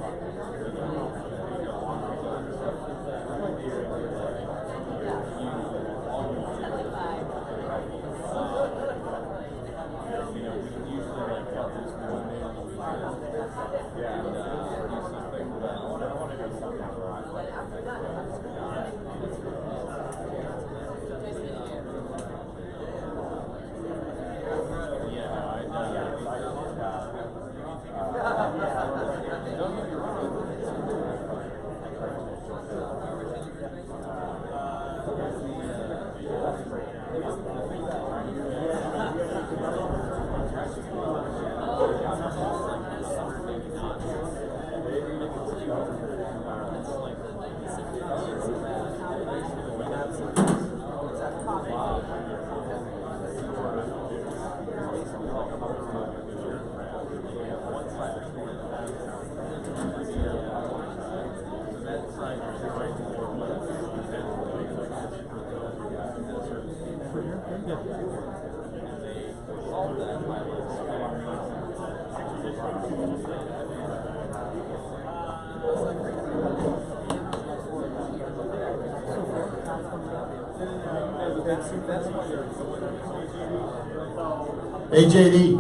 Speaker 20: Hey JD,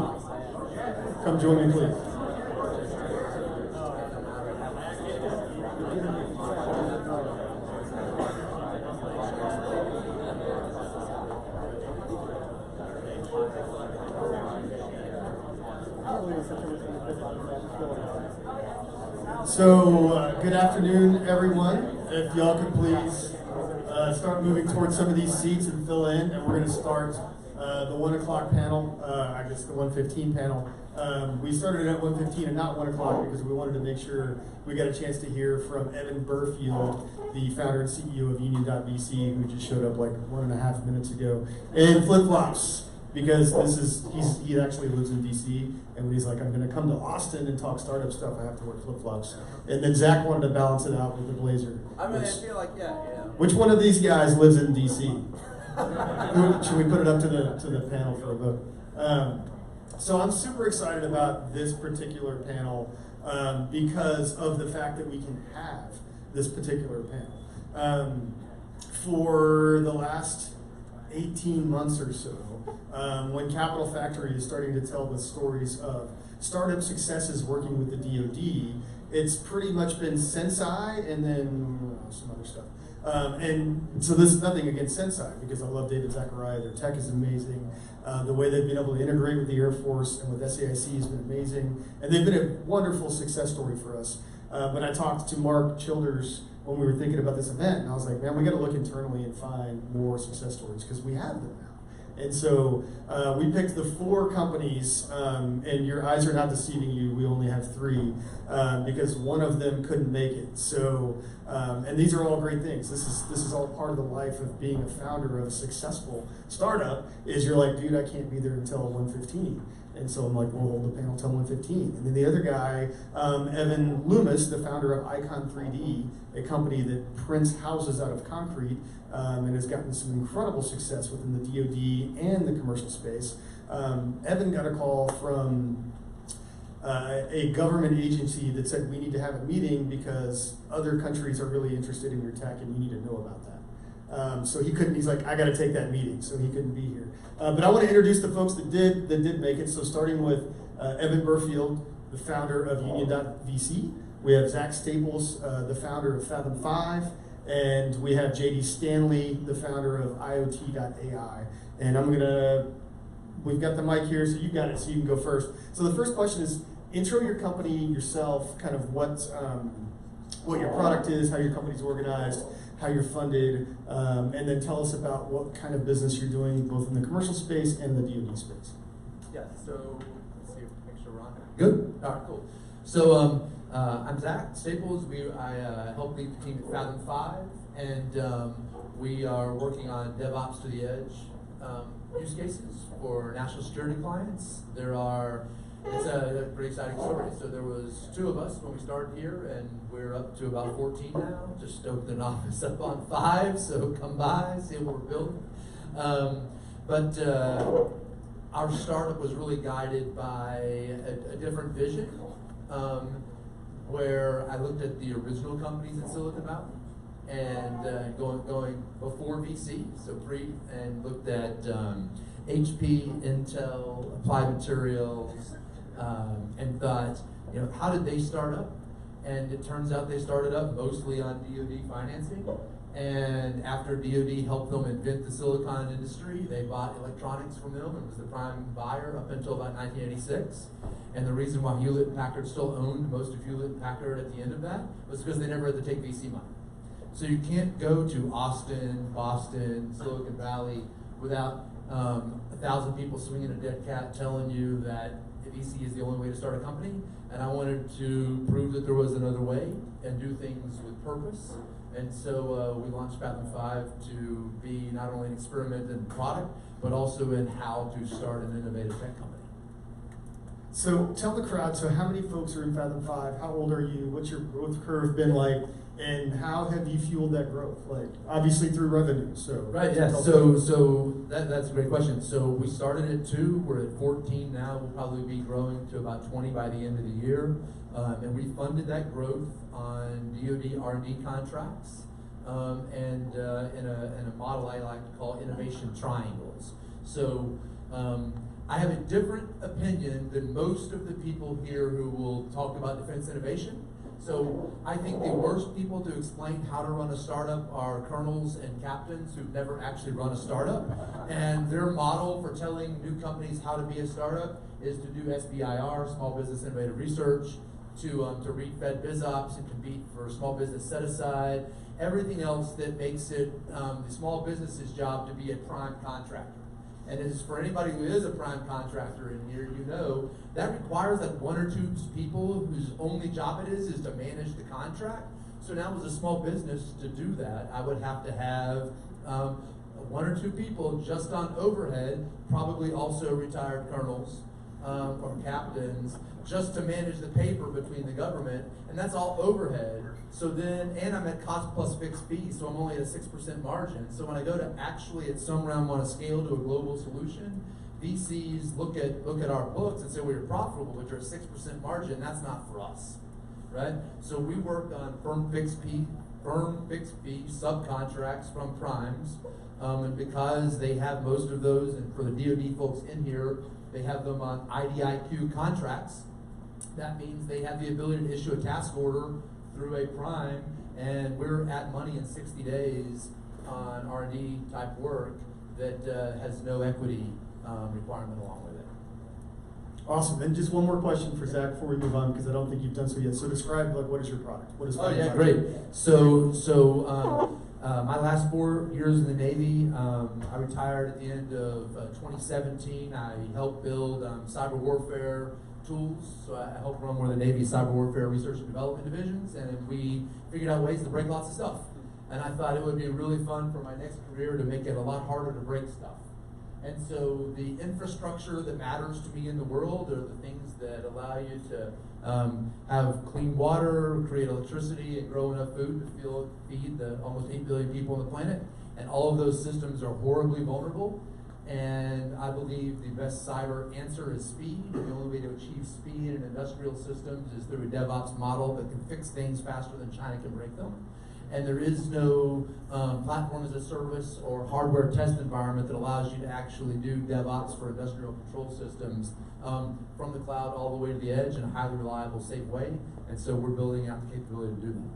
Speaker 20: come join me please. So, good afternoon everyone. If y'all could please start moving towards some of these seats and fill in, and we're going to start the 1 o'clock panel, I guess the 1:15 panel. We started at 1:15 and not 1 o'clock because we wanted to make sure we got a chance to hear from Evan Burfield, the founder and CEO of Union.vc, who just showed up like 1.5 minutes ago, and flip-flops, because he actually lives in DC, and when he's like, I'm going to come to Austin and talk startup stuff, I have to wear flip-flops. And then Zach wanted to balance it out with the blazer.
Speaker 15: I mean, I feel like, yeah.
Speaker 20: Which one of these guys lives in DC? Should we put it up to the panel for a vote? So I'm super excited about this particular panel because of the fact that we can have this particular panel. For the last 18 months or so, when Capital Factory is starting to tell the stories of startup successes working with the DoD, it's pretty much been Sensei and then some other stuff. And so this is nothing against Sensei, because I love David Zachariah. Their tech is amazing. The way they've been able to integrate with the Air Force and with SAIC has been amazing. And they've been a wonderful success story for us. But I talked to Mark Childers when we were thinking about this event, and I was like, man, we got to look internally and find more success stories, because we have them now. And so we picked the 4 companies, and your eyes are not deceiving you, we only have 3, because one of them couldn't make it. So, and these are all great things. This is all part of the life of being a founder of a successful startup, is you're like, dude, I can't be there until 1:15. And so I'm like, we'll hold the panel till 1:15. And then the other guy, Evan Loomis, the founder of Icon 3D, a company that prints houses out of concrete, and has gotten some incredible success within the DoD and the commercial space. Evan got a call from a government agency that said, we need to have a meeting because other countries are really interested in your tech and you need to know about that. So he's like, I got to take that meeting, so he couldn't be here. But I want to introduce the folks that did make it. So starting with Evan Burfield, the founder of Union.vc. We have Zach Staples, the founder of Fathom 5. And we have JD Stanley, the founder of IoT.ai. And we've got the mic here, so you got it, so you can go first. So the first question is, intro your company, yourself, kind of what your product is, how your company's organized, how you're funded, and then tell us about what kind of business you're doing, both in the commercial space and the DoD space.
Speaker 21: Yeah, so let's see, make sure we're on.
Speaker 20: Good.
Speaker 21: All right, cool. So I'm Zach Staples. I help lead the team at Fathom 5, and we are working on DevOps to the Edge use cases for national security clients. There are it's a pretty exciting story. So there was 2 of us when we started here, and we're up to about 14 now. Just opened an office up on 5, so come by, see what we're building. But our startup was really guided by a different vision, where I looked at the original companies in Silicon Valley, and going before VC, so and looked at HP, Intel, Applied Materials, and thought, how did they start up? And it turns out they started up mostly on DoD financing. And after DoD helped them invent the silicon industry, they bought electronics from them and was the prime buyer up until about 1986. And the reason why Hewlett Packard still owned most of Hewlett Packard at the end of that was because they never had to take VC money. So you can't go to Austin, Boston, Silicon Valley without 1,000 people swinging a dead cat telling you that VC is the only way to start a company. And I wanted to prove that there was another way and do things with purpose. And so we launched Fathom 5 to be not only an experiment in product, but also in how to start an innovative tech company.
Speaker 20: So tell the crowd, so how many folks are in Fathom 5? How old are you? What's your growth curve been like? And how have you fueled that growth? Like, obviously through revenue, so.
Speaker 21: Right, yeah, so that's a great question. So we started at 2, we're at 14 now. We'll probably be growing to about 20 by the end of the year. And we funded that growth on DoD R&D contracts and in a model I like to call innovation triangles. So I have a different opinion than most of the people here who will talk about defense innovation. So I think the worst people to explain how to run a startup are colonels and captains who've never actually run a startup. And their model for telling new companies how to be a startup is to do SBIR, Small Business Innovative Research, to read Fed BizOps and compete for small business set aside, everything else that makes it the small business's job to be a prime contractor. And as for anybody who is a prime contractor in here, that requires like 1 or 2 people whose only job it is to manage the contract. So now as a small business to do that, I would have to have 1 or 2 people just on overhead, probably also retired colonels or captains, just to manage the paper between the government, and that's all overhead. So then, and I'm at cost plus fixed fee, so I'm only at a 6% margin. So when I go to actually at some round want to scale to a global solution, VCs look at our books and say, well, you're profitable, but you're at 6% margin. That's not for us, right? So we work on firm fixed fee subcontracts from primes, and because they have most of those, and for the DoD folks in here, they have them on IDIQ contracts. That means they have the ability to issue a task order through a prime, and we're at money in 60 days on R&D type work that has no equity requirement along with it.
Speaker 20: Awesome. And just one more question for Zach before we move on, because I don't think you've done so yet. So describe, like, what is your product? What is
Speaker 21: Fathom 5? Great. So my last 4 years in the Navy, I retired at the end of 2017. I helped build cyber warfare tools. So I helped run one of the Navy cyber warfare research and development divisions, and we figured out ways to break lots of stuff. And I thought it would be really fun for my next career to make it a lot harder to break stuff. And so the infrastructure that matters to me in the world are the things that allow you to have clean water, create electricity, and grow enough food to feed the almost 8 billion people on the planet. And all of those systems are horribly vulnerable. And I believe the best cyber answer is speed. The only way to achieve speed in industrial systems is through a DevOps model that can fix things faster than China can break them. And there is no platform as a service or hardware test environment that allows you to actually do DevOps for industrial control systems from the cloud all the way to the edge in a highly reliable, safe way. And so we're building out the capability to do that.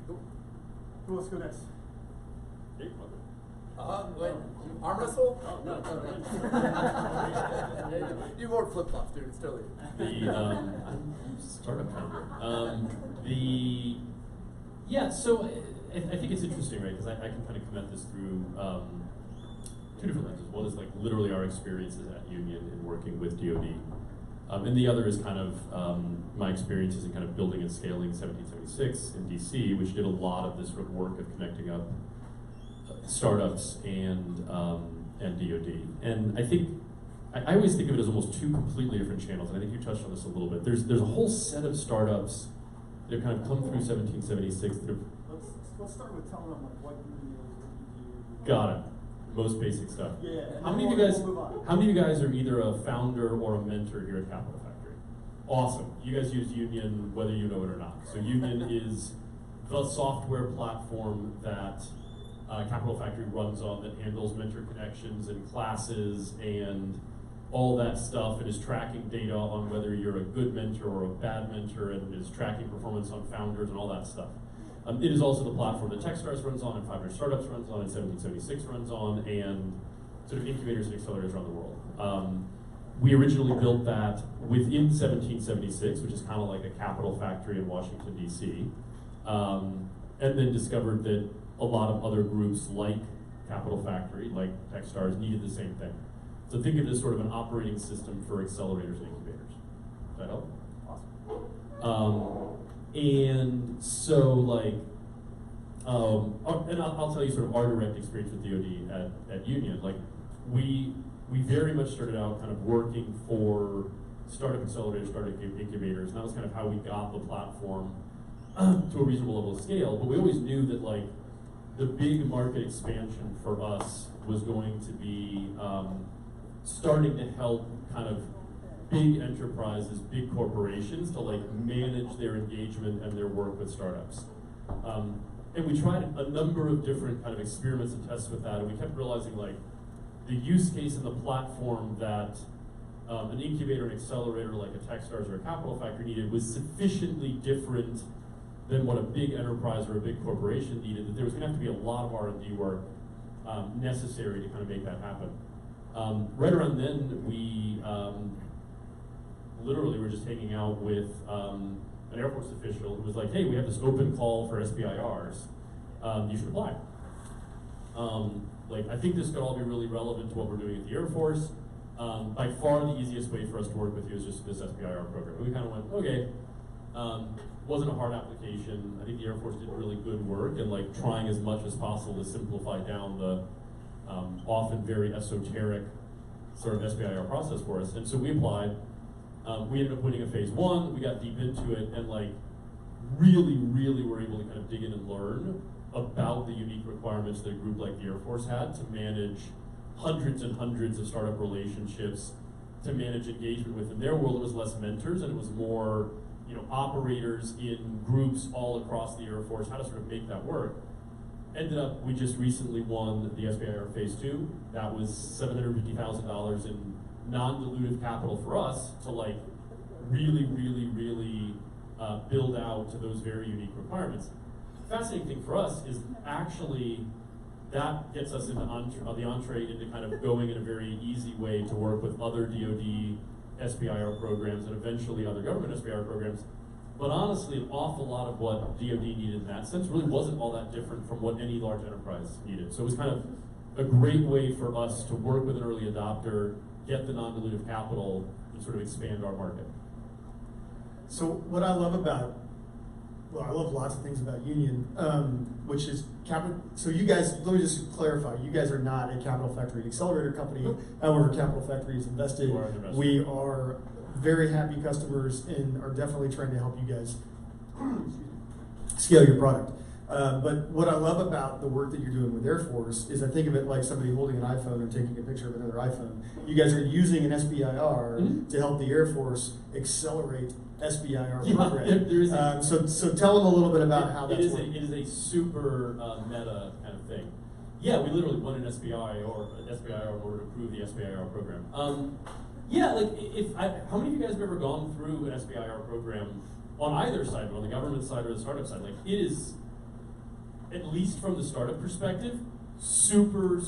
Speaker 17: Cool. Who wants to go next?
Speaker 21: Wait, arm wrestle?
Speaker 19: Oh, no.
Speaker 21: You more flip flops, dude. It's totally.
Speaker 2: I'm startup founder. Yeah, so I think it's interesting, right? Because I can kind of comment this through 2 different lenses. One is like literally our experiences at Union in working with DoD, and the other is kind of my experiences in kind of building and scaling 1776 in DC, which did a lot of this sort of work of connecting up startups and DoD. And I think I always think of it as almost two completely different channels, and I think you touched on this a little bit. There's a whole set of startups that have kind of come through 1776 that have.
Speaker 16: Let's start with telling them like what Union is, what you do.
Speaker 2: Got it. Most basic stuff.
Speaker 16: Yeah.
Speaker 2: How many of you guys? How many of you guys are either a founder or a mentor here at Capital Factory? Awesome. You guys use Union whether you know it or not. So Union is the software platform that Capital Factory runs on that handles mentor connections and classes and all that stuff, and is tracking data on whether you're a good mentor or a bad mentor, and is tracking performance on founders and all that stuff. It is also the platform that Techstars runs on, and 500 Startups runs on, and 1776 runs on, and sort of incubators and accelerators around the world. We originally built that within 1776, which is kind of like a Capital Factory in Washington, D.C., and then discovered that a lot of other groups like Capital Factory, like Techstars, needed the same thing. So think of it as sort of an operating system for accelerators and incubators. Does that help? Awesome. And so, like, and I'll tell you sort of our direct experience with DoD at Union. Like, we very much started out kind of working for startup accelerators, startup incubators, and that was kind of how we got the platform to a reasonable level of scale. But we always knew that, like, the big market expansion for us was going to be starting to help kind of big enterprises, big corporations to like manage their engagement and their work with startups. And we tried a number of different kind of experiments and tests with that, and we kept realizing like the use case and the platform that an incubator and accelerator like a Techstars or a Capital Factory needed was sufficiently different than what a big enterprise or a big corporation needed, that there was going to have to be a lot of R&D work necessary to kind of make that happen. Right around then, we literally were just hanging out with an Air Force official who was like, hey, we have this open call for SBIRs. You should apply. Like, I think this could all be really relevant to what we're doing at the Air Force. By far the easiest way for us to work with you is just this SBIR program. We kind of went, okay. Wasn't a hard application. I think the Air Force did really good work in like trying as much as possible to simplify down the often very esoteric sort of SBIR process for us. And so we applied. We ended up winning a phase 1. We got deep into it and like really were able to kind of dig in and learn about the unique requirements that a group like the Air Force had to manage hundreds and hundreds of startup relationships, to manage engagement with. In their world, it was less mentors and it was more, you know, operators in groups all across the Air Force, how to sort of make that work. Ended up, we just recently won the SBIR Phase 2. That was $750,000 in non-dilutive capital for us to like really build out to those very unique requirements. The fascinating thing for us is actually that gets us into the entree into kind of going in a very easy way to work with other DoD SBIR programs and eventually other government SBIR programs. But honestly, an awful lot of what DoD needed in that sense really wasn't all that different from what any large enterprise needed. So it was kind of a great way for us to work with an early adopter, get the non-dilutive capital, and sort of expand our market.
Speaker 20: So what I love about, well, I love lots of things about Union, which is so you guys, let me just clarify, you guys are not a Capital Factory accelerator company. Nope. However, Capital Factory is invested. We are very happy customers and are definitely trying to help you guys scale your product. But what I love about the work that you're doing with Air Force is I think of it like somebody holding an iPhone and taking a picture of another iPhone. You guys are using an SBIR to help the Air Force accelerate SBIR program. So tell them a little bit about how that's working.
Speaker 2: It is a super meta kind of thing. Yeah, we literally won an SBIR in order to approve the SBIR program. Yeah, like how many of you guys have ever gone through an SBIR program on either side, on the government side or the startup side? Like it is, at least from the startup perspective, super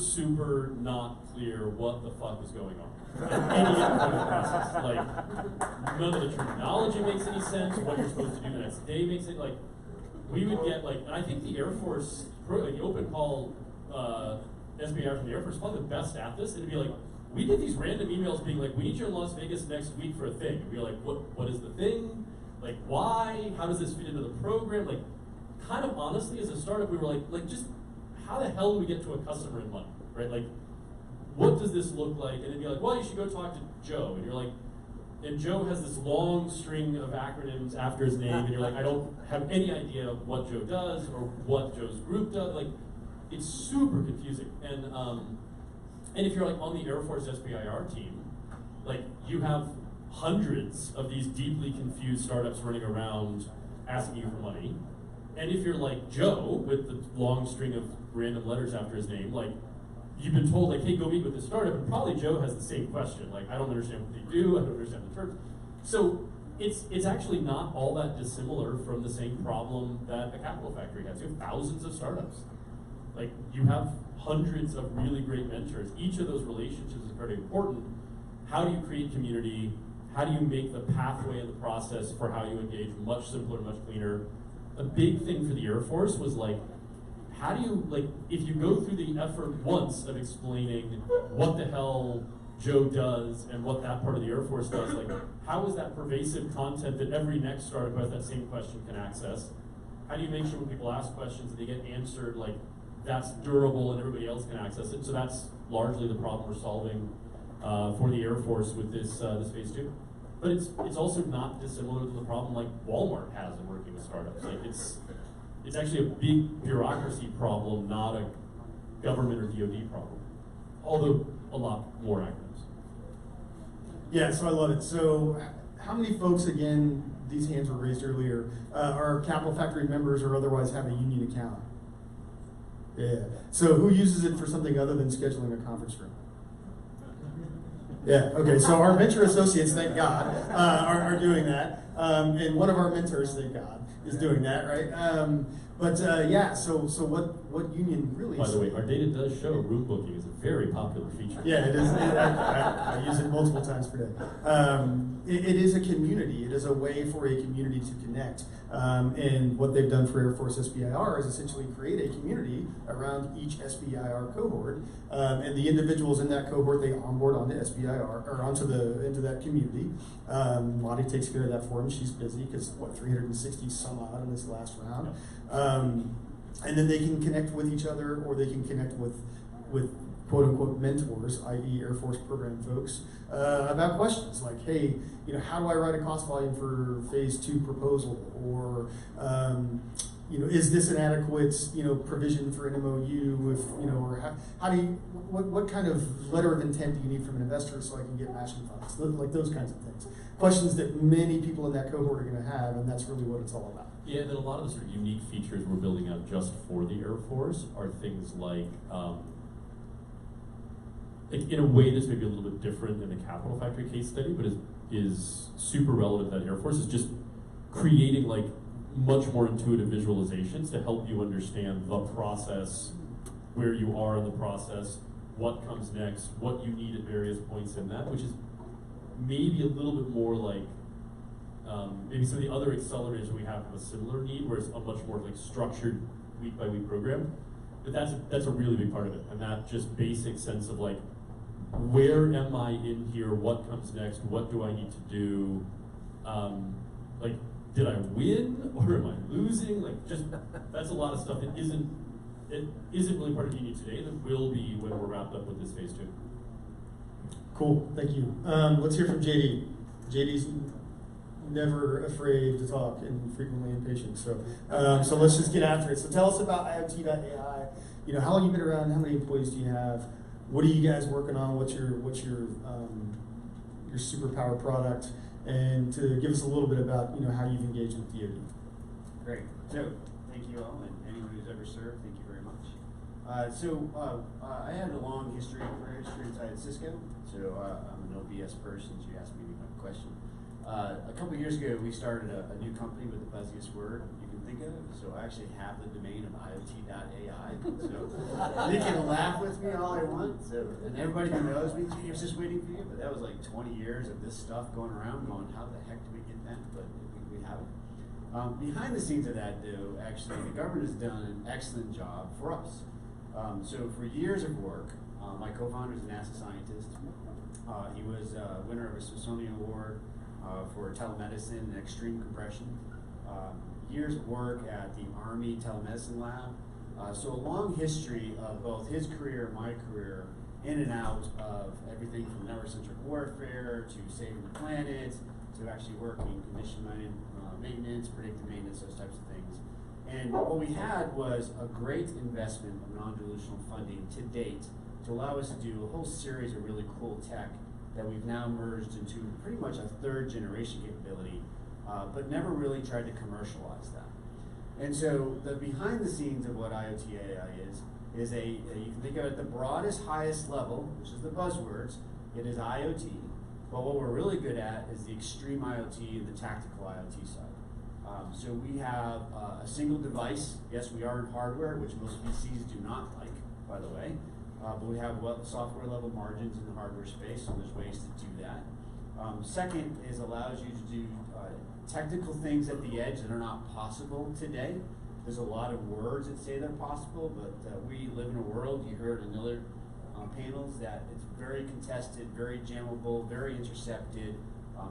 Speaker 2: not clear what the fuck is going on. Any process. Like none of the terminology makes any sense. What you're supposed to do the next day makes it like we would get like, and I think the Air Force, like the open call SBIR from the Air Force, is probably the best at this. It'd be like, we get these random emails being like, we need you in Las Vegas next week for a thing. And we're like, what is the thing? Like, why? How does this fit into the program? Like, kind of honestly, as a startup, we were like just how the hell do we get to a customer in money, right? Like, what does this look like? And they'd be like, well, you should go talk to Joe. And you're like, and Joe has this long string of acronyms after his name, and you're like, I don't have any idea what Joe does or what Joe's group does. Like, it's super confusing. And if you're like on the Air Force SBIR team, like you have hundreds of these deeply confused startups running around asking you for money. And if you're like Joe with the long string of random letters after his name, like you've been told like, hey, go meet with this startup, and probably Joe has the same question. Like, I don't understand what they do, I don't understand the terms. So it's actually not all that dissimilar from the same problem that a Capital Factory has. You have thousands of startups. Like, you have hundreds of really great mentors. Each of those relationships is very important. How do you create community? How do you make the pathway and the process for how you engage much simpler, much cleaner? A big thing for the Air Force was like, how do you, like, if you go through the effort once of explaining what the hell Joe does and what that part of the Air Force does, like, how is that pervasive content that every next startup who has that same question can access? How do you make sure when people ask questions that they get answered, like, that's durable and everybody else can access it? So that's largely the problem we're solving for the Air Force with this phase 2. But it's also not dissimilar to the problem like Walmart has in working with startups. Like, it's actually a big bureaucracy problem, not a government or DoD problem. Although a lot more acronyms.
Speaker 20: Yeah, so I love it. So how many folks, again, these hands were raised earlier, are Capital Factory members or otherwise have a union account? Yeah. So who uses it for something other than scheduling a conference room? Yeah, okay, so our venture associates, thank God, are doing that. And one of our mentors, thank God, is doing that, right? Yeah, so what union really?
Speaker 2: By the way, our data does show room booking is a very popular feature.
Speaker 20: Yeah, it is. I use it multiple times per day. It is a community. It is a way for a community to connect. And what they've done for Air Force SBIR is essentially create a community around each SBIR cohort. And the individuals in that cohort, they onboard onto SBIR or into that community. Lottie takes care of that for them. She's busy because 360 some odd in this last round. And then they can connect with each other, or they can connect with quote unquote mentors, i.e. Air Force program folks, about questions like, hey, how do I write a cost volume for phase 2 proposal? Or, is this an adequate, provision for an MOU? Or how do you, what kind of letter of intent do you need from an investor so I can get matching funds? Like those kinds of things. Questions that many people in that cohort are going to have, and that's really what it's all about.
Speaker 2: Yeah, and then a lot of the sort of unique features we're building out just for the Air Force are things like in a way this may be a little bit different than the Capital Factory case study, but is super relevant to that Air Force, is just creating like much more intuitive visualizations to help you understand the process, where you are in the process, what comes next, what you need at various points in that, which is maybe a little bit more like maybe some of the other accelerators we have a similar need, where it's a much more like structured week by week program. But that's a really big part of it, and that just basic sense of like, where am I in here? What comes next? What do I need to do? Like, did I win or am I losing? Like, just that's a lot of stuff that isn't really part of Union today. That will be when we're wrapped up with this phase 2.
Speaker 20: Cool, thank you. Let's hear from JD. JD's never afraid to talk and frequently impatient. So let's just get after it. So tell us about IoT.ai. How long you been around? How many employees do you have? What are you guys working on? What's your superpower product? And to give us a little bit about how you've engaged with DoD.
Speaker 7: Great. So thank you all, and anyone who's ever served, thank you very much. I had a long career history inside Cisco. So I'm an OBS person. So you asked me a question. A couple years ago, we started a new company with the fuzziest word you can think of. So I actually have the domain of IoT.ai. So you can laugh with me all I want. So, and everybody who knows me, gee, I was just waiting for you. But that was like 20 years of this stuff going around, going, how the heck do we get that? But we have it. Behind the scenes of that, though, actually, the government has done an excellent job for us. So for years of work, my co-founder is a NASA scientist. He was a winner of a Smithsonian Award for telemedicine and extreme compression. Years of work at the Army Telemedicine Lab. So a long history of both his career and my career in and out of everything from network-centric warfare to saving the planet to actually working condition maintenance, predictive maintenance, those types of things. And what we had was a great investment of non-dilutional funding to date to allow us to do a whole series of really cool tech that we've now merged into pretty much a third generation capability, but never really tried to commercialize that. And so the behind the scenes of what IoT AI is you can think of it at the broadest, highest level, which is the buzzwords. It is IoT, but what we're really good at is the extreme IoT and the tactical IoT side. So we have a single device. Yes, we are in hardware, which most VCs do not like, by the way. But we have software level margins in the hardware space, so there's ways to do that. Second is allows you to do technical things at the edge that are not possible today. There's a lot of words that say they're possible, but we live in a world, you heard in other panels, that it's very contested, very jammable, very intercepted.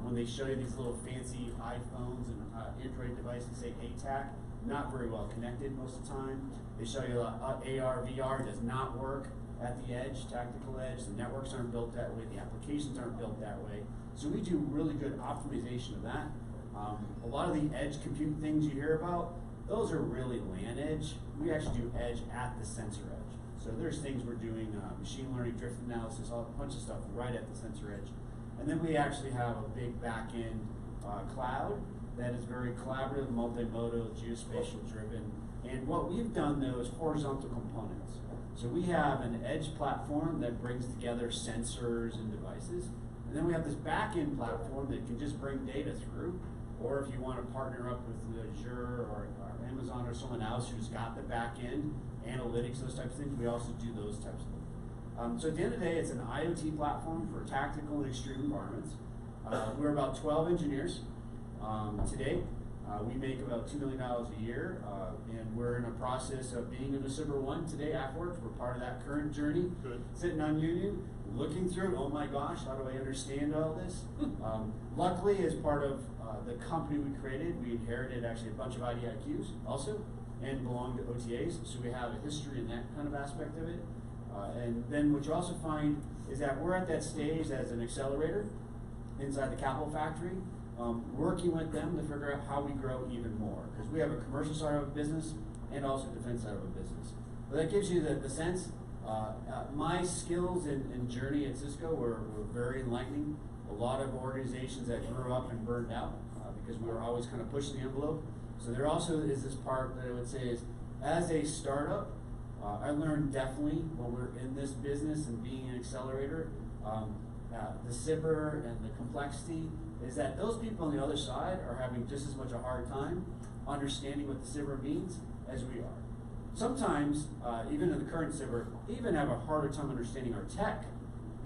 Speaker 7: When they show you these little fancy iPhones and Android devices, say ATAC, not very well connected most of the time. They show you AR, VR does not work at the edge, tactical edge. The networks aren't built that way. The applications aren't built that way. So we do really good optimization of that. A lot of the edge compute things you hear about, those are really LAN edge. We actually do edge at the sensor edge. So there's things we're doing, machine learning, drift analysis, a bunch of stuff right at the sensor edge. And then we actually have a big back-end cloud that is very collaborative, multimodal, geospatial driven. And what we've done though is horizontal components. So we have an edge platform that brings together sensors and devices. And then we have this back-end platform that can just bring data through. Or if you want to partner up with Azure or Amazon or someone else who's got the back-end, analytics, those types of things, we also do those types of things. So at the end of the day, it's an IoT platform for tactical and extreme environments. We're about 12 engineers today. We make about $2 million a year, and we're in a process of being in December 1 today, AFWorks. We're part of that current journey. Good. Sitting on Union, looking through, oh my gosh, how do I understand all this? Luckily, as part of the company we created, we inherited actually a bunch of IDIQs also, and belong to OTAs, so we have a history in that kind of aspect of it. And then what you also find is that we're at that stage as an accelerator inside the Capital Factory, working with them to figure out how we grow even more. Because we have a commercial side of a business and also a defense side of a business. But that gives you the sense. My skills and journey at Cisco were very enlightening. A lot of organizations that grew up and burned out because we were always kind of pushing the envelope. So there also is this part that I would say is, as a startup, I learned definitely when we're in this business and being an accelerator, the SIBR and the complexity is that those people on the other side are having just as much a hard time understanding what the SIBR means as we are. Sometimes, even in the current SIBR, even have a harder time understanding our tech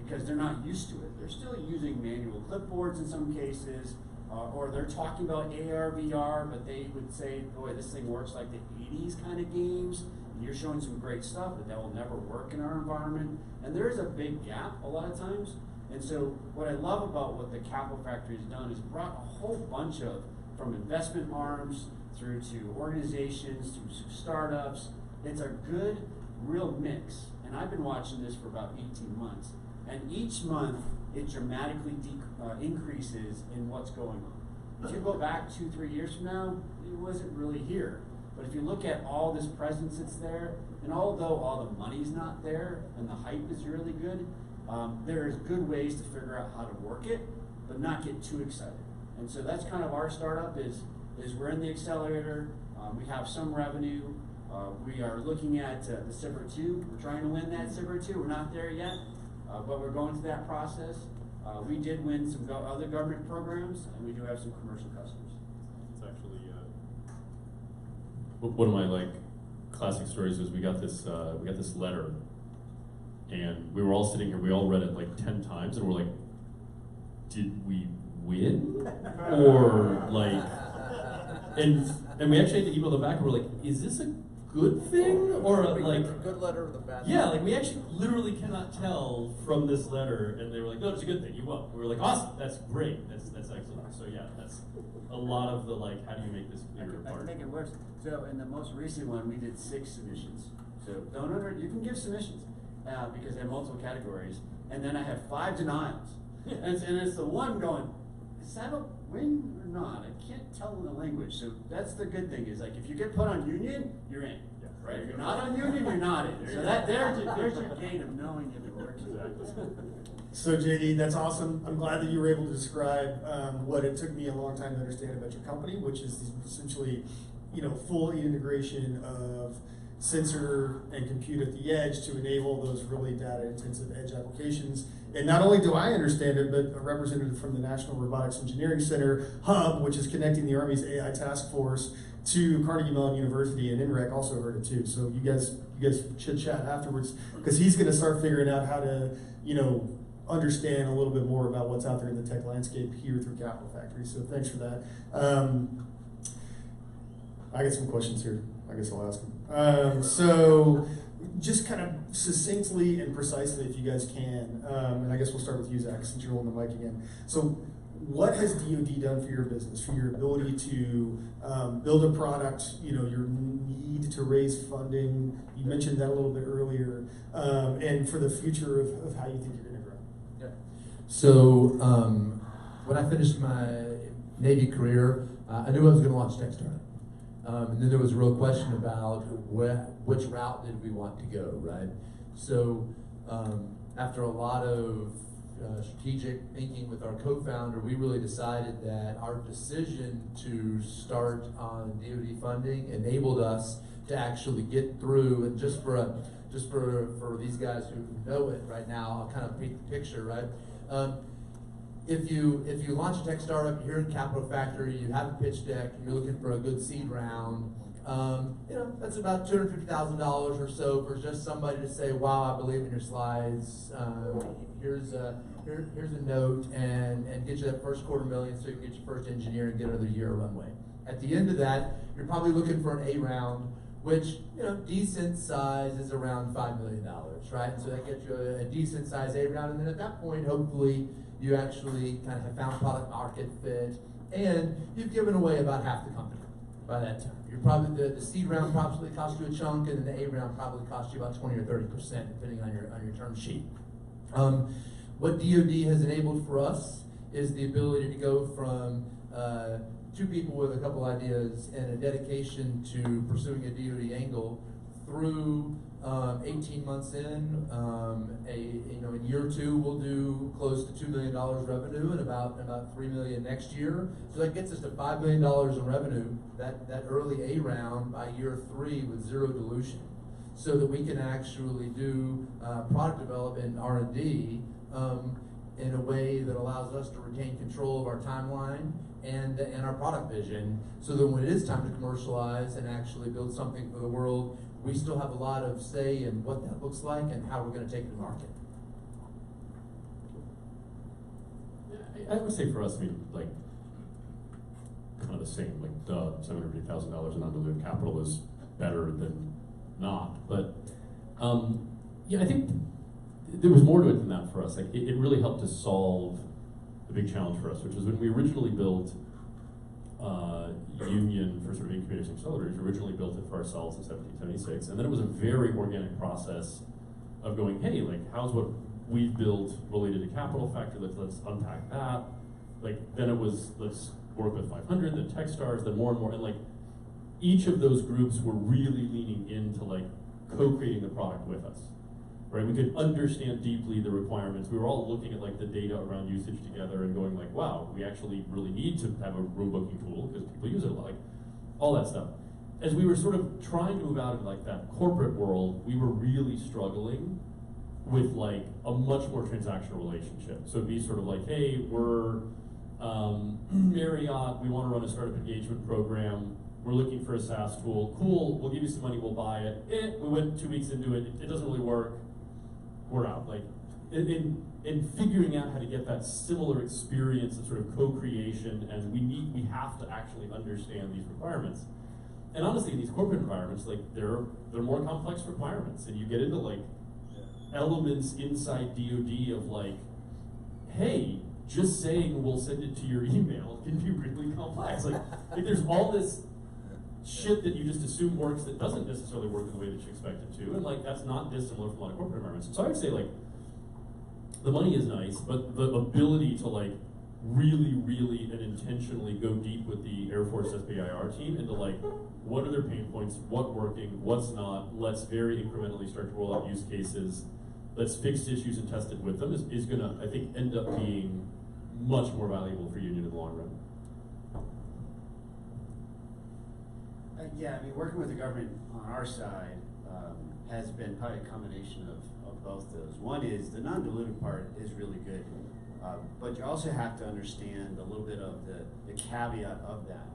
Speaker 7: because they're not used to it. They're still using manual clipboards in some cases, or they're talking about AR, VR, but they would say, boy, this thing works like the 80s kind of games. You're showing some great stuff, but that will never work in our environment. And there is a big gap a lot of times. And so what I love about what the Capital Factory has done is brought a whole bunch of, from investment arms through to organizations, through to startups. It's a good, real mix. And I've been watching this for about 18 months. And each month, it dramatically increases in what's going on. If you go back 2-3 years from now, it wasn't really here. But if you look at all this presence that's there, and although all the money's not there and the hype is really good, there's good ways to figure out how to work it, but not get too excited. And so that's kind of our startup is we're in the accelerator, we have some revenue, we are looking at the SIBR 2, we're trying to win that SIBR 2, we're not there yet, but we're going through that process. We did win some other government programs, and we do have some commercial customers.
Speaker 2: It's actually one of my classic stories was we got this letter, and we were all sitting here. We all read it 10 times, and we're like, "Did we win?" Or and we actually had to email them back, and we're like, "Is this a good thing or
Speaker 15: a good letter or the bad?"
Speaker 2: Yeah, we actually literally cannot tell from this letter, and they were like, "No, it's a good thing. You won." We were like, "Awesome, that's great. That's excellent." So yeah, that's a lot of the how do you make this bigger
Speaker 7: I
Speaker 2: part?
Speaker 7: can make it worse. So in the most recent one, we did 6 submissions. So you can give submissions. because I have multiple categories, and then I have 5 denials. And it's the one going, is that a win or not? I can't tell in the language. So that's the good thing, is like if you get put on union, you're in. Right? If you're not on union, you're not in. So there's your gain of knowing if it works.
Speaker 20: So JD, that's awesome. I'm glad that you were able to describe what it took me a long time to understand about your company, which is essentially, full integration of sensor and compute at the edge to enable those really data-intensive edge applications. And not only do I understand it, but a representative from the National Robotics Engineering Center Hub, which is connecting the Army's AI task force to Carnegie Mellon University, and NREC also heard it too. So you guys chit chat afterwards, because he's going to start figuring out how to, understand a little bit more about what's out there in the tech landscape here through Capital Factory. So thanks for that. I got some questions here. I guess I'll ask them. So just kind of succinctly and precisely, if you guys can, and I guess we'll start with you, Zach, since you're holding the mic again. So what has DoD done for your business, for your ability to build a product, your need to raise funding? You mentioned that a little bit earlier, and for the future of how you think you're going to grow.
Speaker 21: Yeah. So when I finished my Navy career, I knew I was going to launch TechStartup. And then there was a real question about which route did we want to go, right? So after a lot of strategic thinking with our co-founder, we really decided that our decision to start on DoD funding enabled us to actually get through. And just for these guys who know it right now, I'll kind of paint the picture, right? If you launch a tech startup, you're in Capital Factory, you have a pitch deck, you're looking for a good seed round, that's about $250,000 or so for just somebody to say, wow, I believe in your slides, here's a note, and get you that first $250,000 so you can get your first engineer and get another year of runway. At the end of that, you're probably looking for an A round, which, decent size is around $5 million, right? So that gets you a decent size A round, and then at that point, hopefully, you actually kind of have found product market fit, and you've given away about half the company by that time. You're probably the seed round probably cost you a chunk, and then the A round probably cost you about 20 or 30%, depending on your term sheet. What DoD has enabled for us is the ability to go from 2 people with a couple ideas and a dedication to pursuing a DoD angle through 18 months in, in year 2 we'll do close to $2 million revenue and about $3 million next year. So that gets us to $5 million in revenue, that early A round, by year 3 with 0 dilution, so that we can actually do product development and R&D in a way that allows us to retain control of our timeline and our product vision, so that when it is time to commercialize and actually build something for the world, we still have a lot of say in what that looks like and how we're going to take it to market.
Speaker 2: I would say for us, kind of the same. $750,000 in non-dilutive capital is better than not. But I think there was more to it than that for us. It really helped to solve the big challenge for us, which was when we originally built Union for sort of incubators and accelerators. We originally built it for ourselves in 1776, and then it was a very organic process of going, hey, how's what we've built related to Capital Factory? Let's unpack that. Then it was, let's work with 500, then Techstars, then more and more, and each of those groups were really leaning into co-creating the product with us. Right, we could understand deeply the requirements. We were all looking at the data around usage together and going wow, we actually really need to have a room booking tool because people use it a lot, all that stuff. As we were sort of trying to move out of that corporate world, we were really struggling with a much more transactional relationship. So it'd be sort of hey, we're Marriott, we want to run a startup engagement program. We're looking for a SaaS tool. Cool, we'll give you some money, we'll buy it. We went 2 weeks into it, it doesn't really work. We're out. In figuring out how to get that similar experience of sort of co-creation, and we have to actually understand these requirements. And honestly, in these corporate environments, they're more complex requirements, and you get into elements inside DoD of hey, just saying we'll send it to your email can be really complex. There's all this shit that you just assume works that doesn't necessarily work in the way that you expect it to, and like that's not dissimilar from a lot of corporate environments. So I would say like the money is nice, but the ability to like really, really and intentionally go deep with the Air Force SBIR team into like what are their pain points, what's working, what's not. Let's very incrementally start to roll out use cases. Let's fix issues and test it with them is going to, I think, end up being much more valuable for Union in the long run.
Speaker 7: Yeah, I mean, working with the government on our side has been probably a combination of both those. One is the non-dilutive part is really good, but you also have to understand a little bit of the caveat of that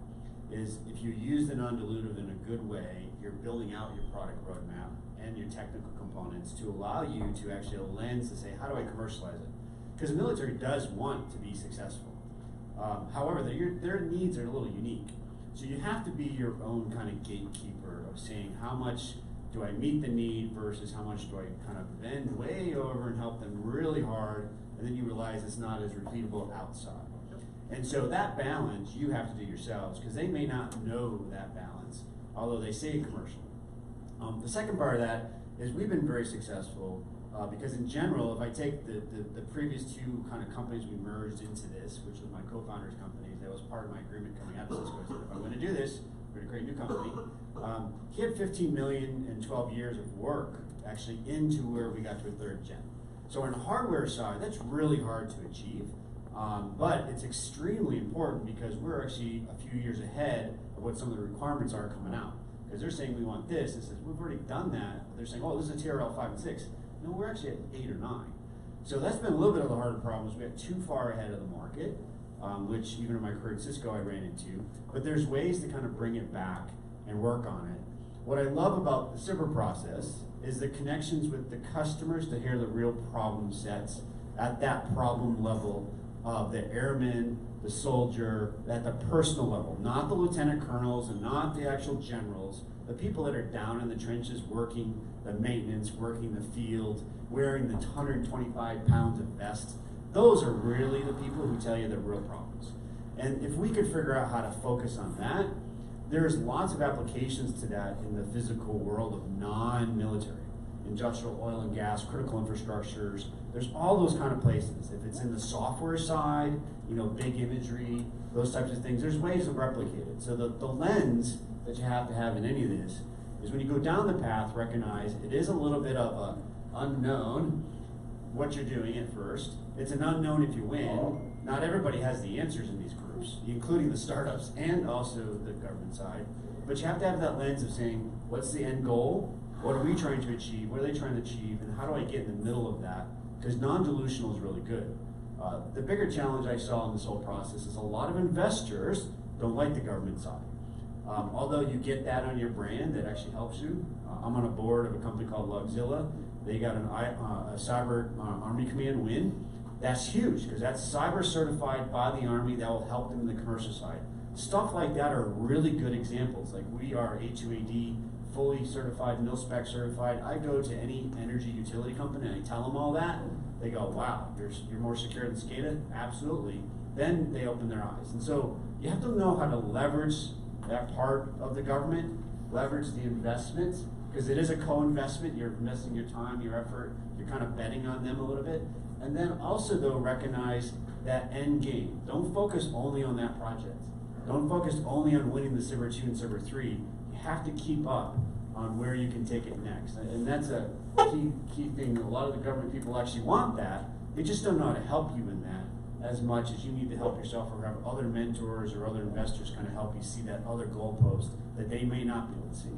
Speaker 7: is if you use the non-dilutive in a good way, you're building out your product roadmap and your technical components to allow you to actually have a lens to say, how do I commercialize it? Because the military does want to be successful. However, their needs are a little unique. So you have to be your own kind of gatekeeper of saying how much do I meet the need versus how much do I kind of bend way over and help them really hard, and then you realize it's not as repeatable outside. And so that balance you have to do yourselves because they may not know that balance, although they say commercial. The second part of that is we've been very successful because in general, if I take the previous two kind of companies we merged into this, which was my co-founder's company, that was part of my agreement coming out of Cisco. I said, if I'm going to do this, we're going to create a new company. He had 15 million in 12 years of work actually into where we got to a third gen. So on the hardware side, that's really hard to achieve, but it's extremely important because we're actually a few years ahead of what some of the requirements are coming out. Because they're saying we want this, it says we've already done that. They're saying, oh, this is a TRL 5 and 6. No, we're actually at 8 or 9. So that's been a little bit of the harder problem is we got too far ahead of the market, which even in my career at Cisco I ran into. But there's ways to kind of bring it back and work on it. What I love about the SBIR process is the connections with the customers to hear the real problem sets at that problem level of the airman, the soldier, at the personal level, not the lieutenant colonels and not the actual generals, the people that are down in the trenches working the maintenance, working the field, wearing the 125 pounds of vest. Those are really the people who tell you the real problems. And if we could figure out how to focus on that, there's lots of applications to that in the physical world of non-military. Industrial, oil and gas, critical infrastructures. There's all those kind of places. If it's in the software side, you know, big imagery, those types of things, there's ways to replicate it. So the lens that you have to have in any of this is when you go down the path, recognize it is a little bit of an unknown what you're doing at first. It's an unknown if you win. Not everybody has the answers in these groups, including the startups and also the government side. But you have to have that lens of saying, what's the end goal? What are we trying to achieve? What are they trying to achieve? And how do I get in the middle of that? Because non-dilutional is really good. The bigger challenge I saw in this whole process is a lot of investors don't like the government side. Although you get that on your brand, that actually helps you. I'm on a board of a company called Lugzilla. They got a cyber Army Command win. That's huge because that's cyber certified by the Army. That will help them in the commercial side. Stuff like that are really good examples. Like we are A2AD, fully certified, mil-spec certified. I go to any energy utility company and I tell them all that. They go, wow, you're more secure than SCADA? Absolutely. Then they open their eyes. And so you have to know how to leverage that part of the government, leverage the investment, because it is a co-investment. You're investing your time, your effort, you're kind of betting on them a little bit. And then also, though, recognize that end game. Don't focus only on that project. Don't focus only on winning the SBIR 2 and SBIR 3. You have to keep up on where you can take it next. And that's a key thing. A lot of the government people actually want that. They just don't know how to help you in that as much as you need to help yourself or have other mentors or other investors kind of help you see that other goalpost that they may not be able to see.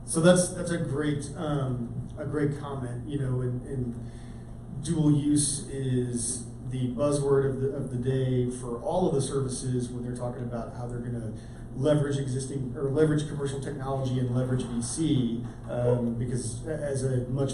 Speaker 20: So that's a great comment. You know, in dual use is the buzzword of the day for all of the services when they're talking about how they're going to leverage leverage commercial technology and leverage VC because as a much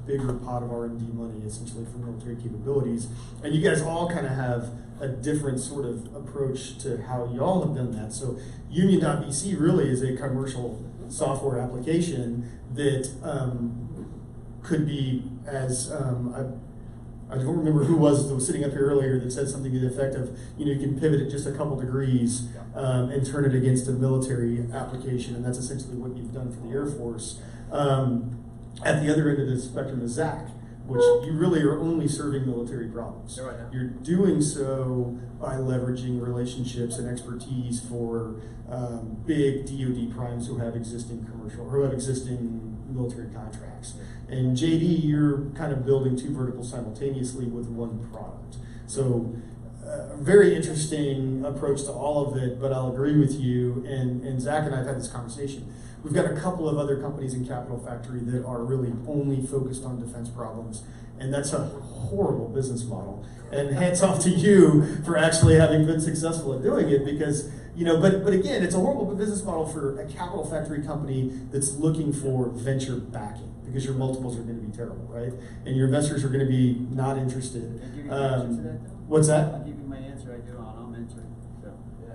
Speaker 20: bigger pot of R&D money essentially for military capabilities. And you guys all kind of have a different sort of approach to how y'all have done that. So Union.VC really is a commercial software application that could be as I don't remember who was sitting up here earlier that said something to the effect of, you can pivot it just a couple degrees and turn it against a military application, and that's essentially what you've done for the Air Force. At the other end of the spectrum is ZAC, which you really are only serving military problems.
Speaker 21: Yeah, right now.
Speaker 20: You're doing so by leveraging relationships and expertise for big DoD primes who have existing military contracts. And JD, you're kind of building two verticals simultaneously with one product. So very interesting approach to all of it, but I'll agree with you, and Zach and I have had this conversation. We've got a couple of other companies in Capital Factory that are really only focused on defense problems, and that's a horrible business model. And hats off to you for actually having been successful at doing it, because, but again, it's a horrible business model for a Capital Factory company that's looking for venture backing, because your multiples are going to be terrible, right? And your investors are going to be not interested. What's that?
Speaker 7: I'll give you my answer. I do. I'll mentor.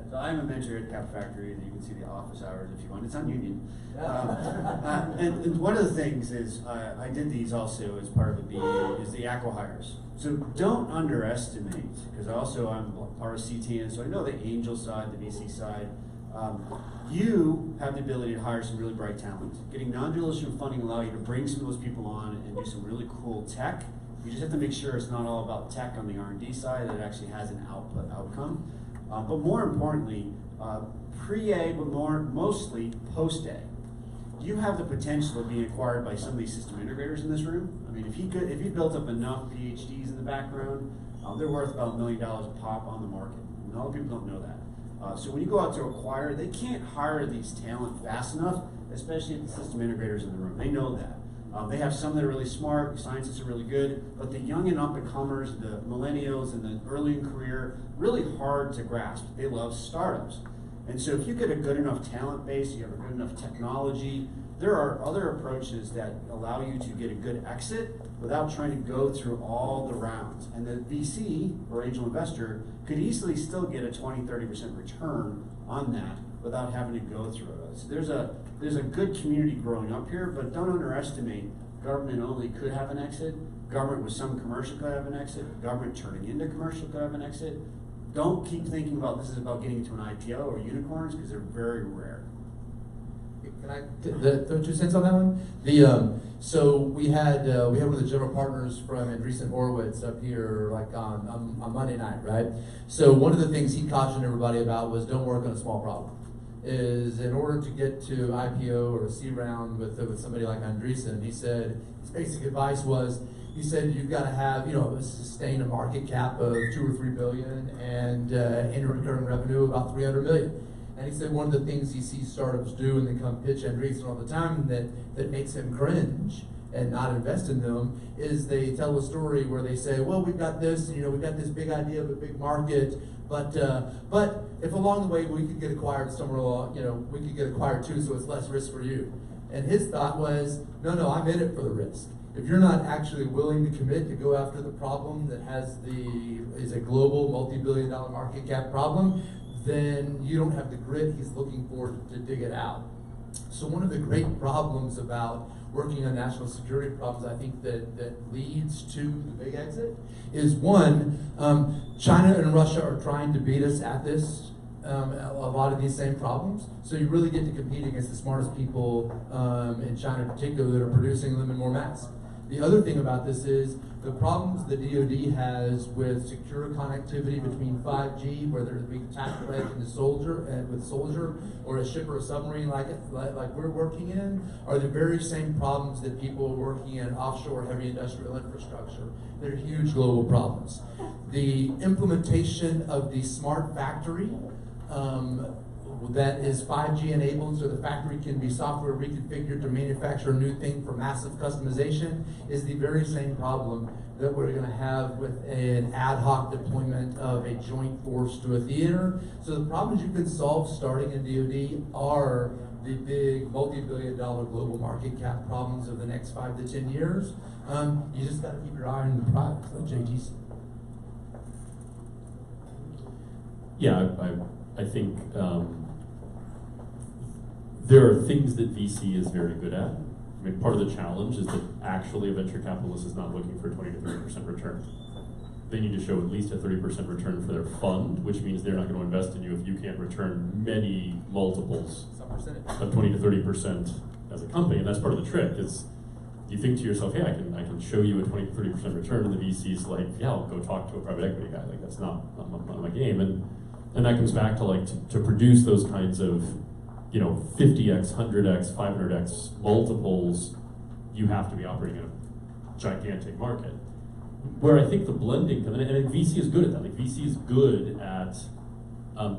Speaker 7: So I'm a mentor at Cap Factory, and you can see the office hours if you want. It's on Union. And one of the things is I did these also as part of the BU is the acqui-hires. So don't underestimate, because also I'm part of CTN, so I know the angel side, the VC side. You have the ability to hire some really bright talent. Getting non-dilution funding allow you to bring some of those people on and do some really cool tech. You just have to make sure it's not all about tech on the R&D side, that it actually has an outcome. But more importantly, pre-A, but mostly post-A. You have the potential of being acquired by some of these system integrators in this room. I mean, if he built up enough PhDs in the background, they're worth about $1 million a pop on the market. And a lot of people don't know that. So when you go out to acquire, they can't hire these talent fast enough, especially at the system integrators in the room. They know that. They have some that are really smart, scientists are really good, but the young and up-and-comers, the millennials and the early in career, really hard to grasp. They love startups. And so if you get a good enough talent base, you have a good enough technology, there are other approaches that allow you to get a good exit without trying to go through all the rounds. And the VC, or angel investor, could easily still get a 20-30% return on that without having to go through it. So there's a good community growing up here, but don't underestimate government only could have an exit. Government with some commercial could have an exit. Government turning into commercial could have an exit. Don't keep thinking about this is about getting to an IPO or unicorns, because they're very rare.
Speaker 21: Can I throw 2 cents on that one? So we had one of the general partners from Andreessen Horowitz up here on Monday night, right? So one of the things he cautioned everybody about was don't work on a small problem. Is in order to get to IPO or a C round with somebody like Andreessen, he said his basic advice was, he said you've got to have sustain a market cap of $2 or $3 billion and annual recurring revenue about $300 million. And he said one of the things he sees startups do, and they come pitch Andreessen all the time, that makes him cringe and not invest in them, is they tell a story where they say, well, we've got this, we've got this big idea of a big market, but if along the way we could get acquired somewhere along, we could get acquired too, so it's less risk for you. And his thought was, no, I'm in it for the risk. If you're not actually willing to commit to go after the problem that is a global multi-billion-dollar market cap problem, then you don't have the grit he's looking for to dig it out. So one of the great problems about working on national security problems, I think that leads to the big exit, is one, China and Russia are trying to beat us at this, a lot of these same problems. So you really get to compete against the smartest people in China in particular that are producing them in more mass. The other thing about this is the problems the DoD has with secure connectivity between 5G, whether it be tactical edge in the soldier or a ship or a submarine like we're working in, are the very same problems that people working in offshore heavy industrial infrastructure. They're huge global problems. The implementation of the smart factory that is 5G enabled, so the factory can be software reconfigured to manufacture a new thing for massive customization, is the very same problem that we're going to have with an ad hoc deployment of a joint force to a theater. So the problems you can solve starting in DoD are the big multi-billion-dollar global market cap problems of the next 5 to 10 years. You just got to keep your eye on the product, like JT said.
Speaker 2: Yeah, I think there are things that VC is very good at. I mean, part of the challenge is that actually a venture capitalist is not looking for 20 to 30% return, they need to show at least a 30% return for their fund, which means they're not going to invest in you if you can't return many multiples of 20 to 30% as a company. And that's part of the trick is you think to yourself, hey, I can show you a 20 to 30% return, and the VC's like, yeah, I'll go talk to a private equity guy. Like that's not my game. And that comes back to like to produce those kinds of 50x, 100x, 500x multiples, you have to be operating in a gigantic market. Where I think the blending comes in, and VC is good at that. Like VC is good at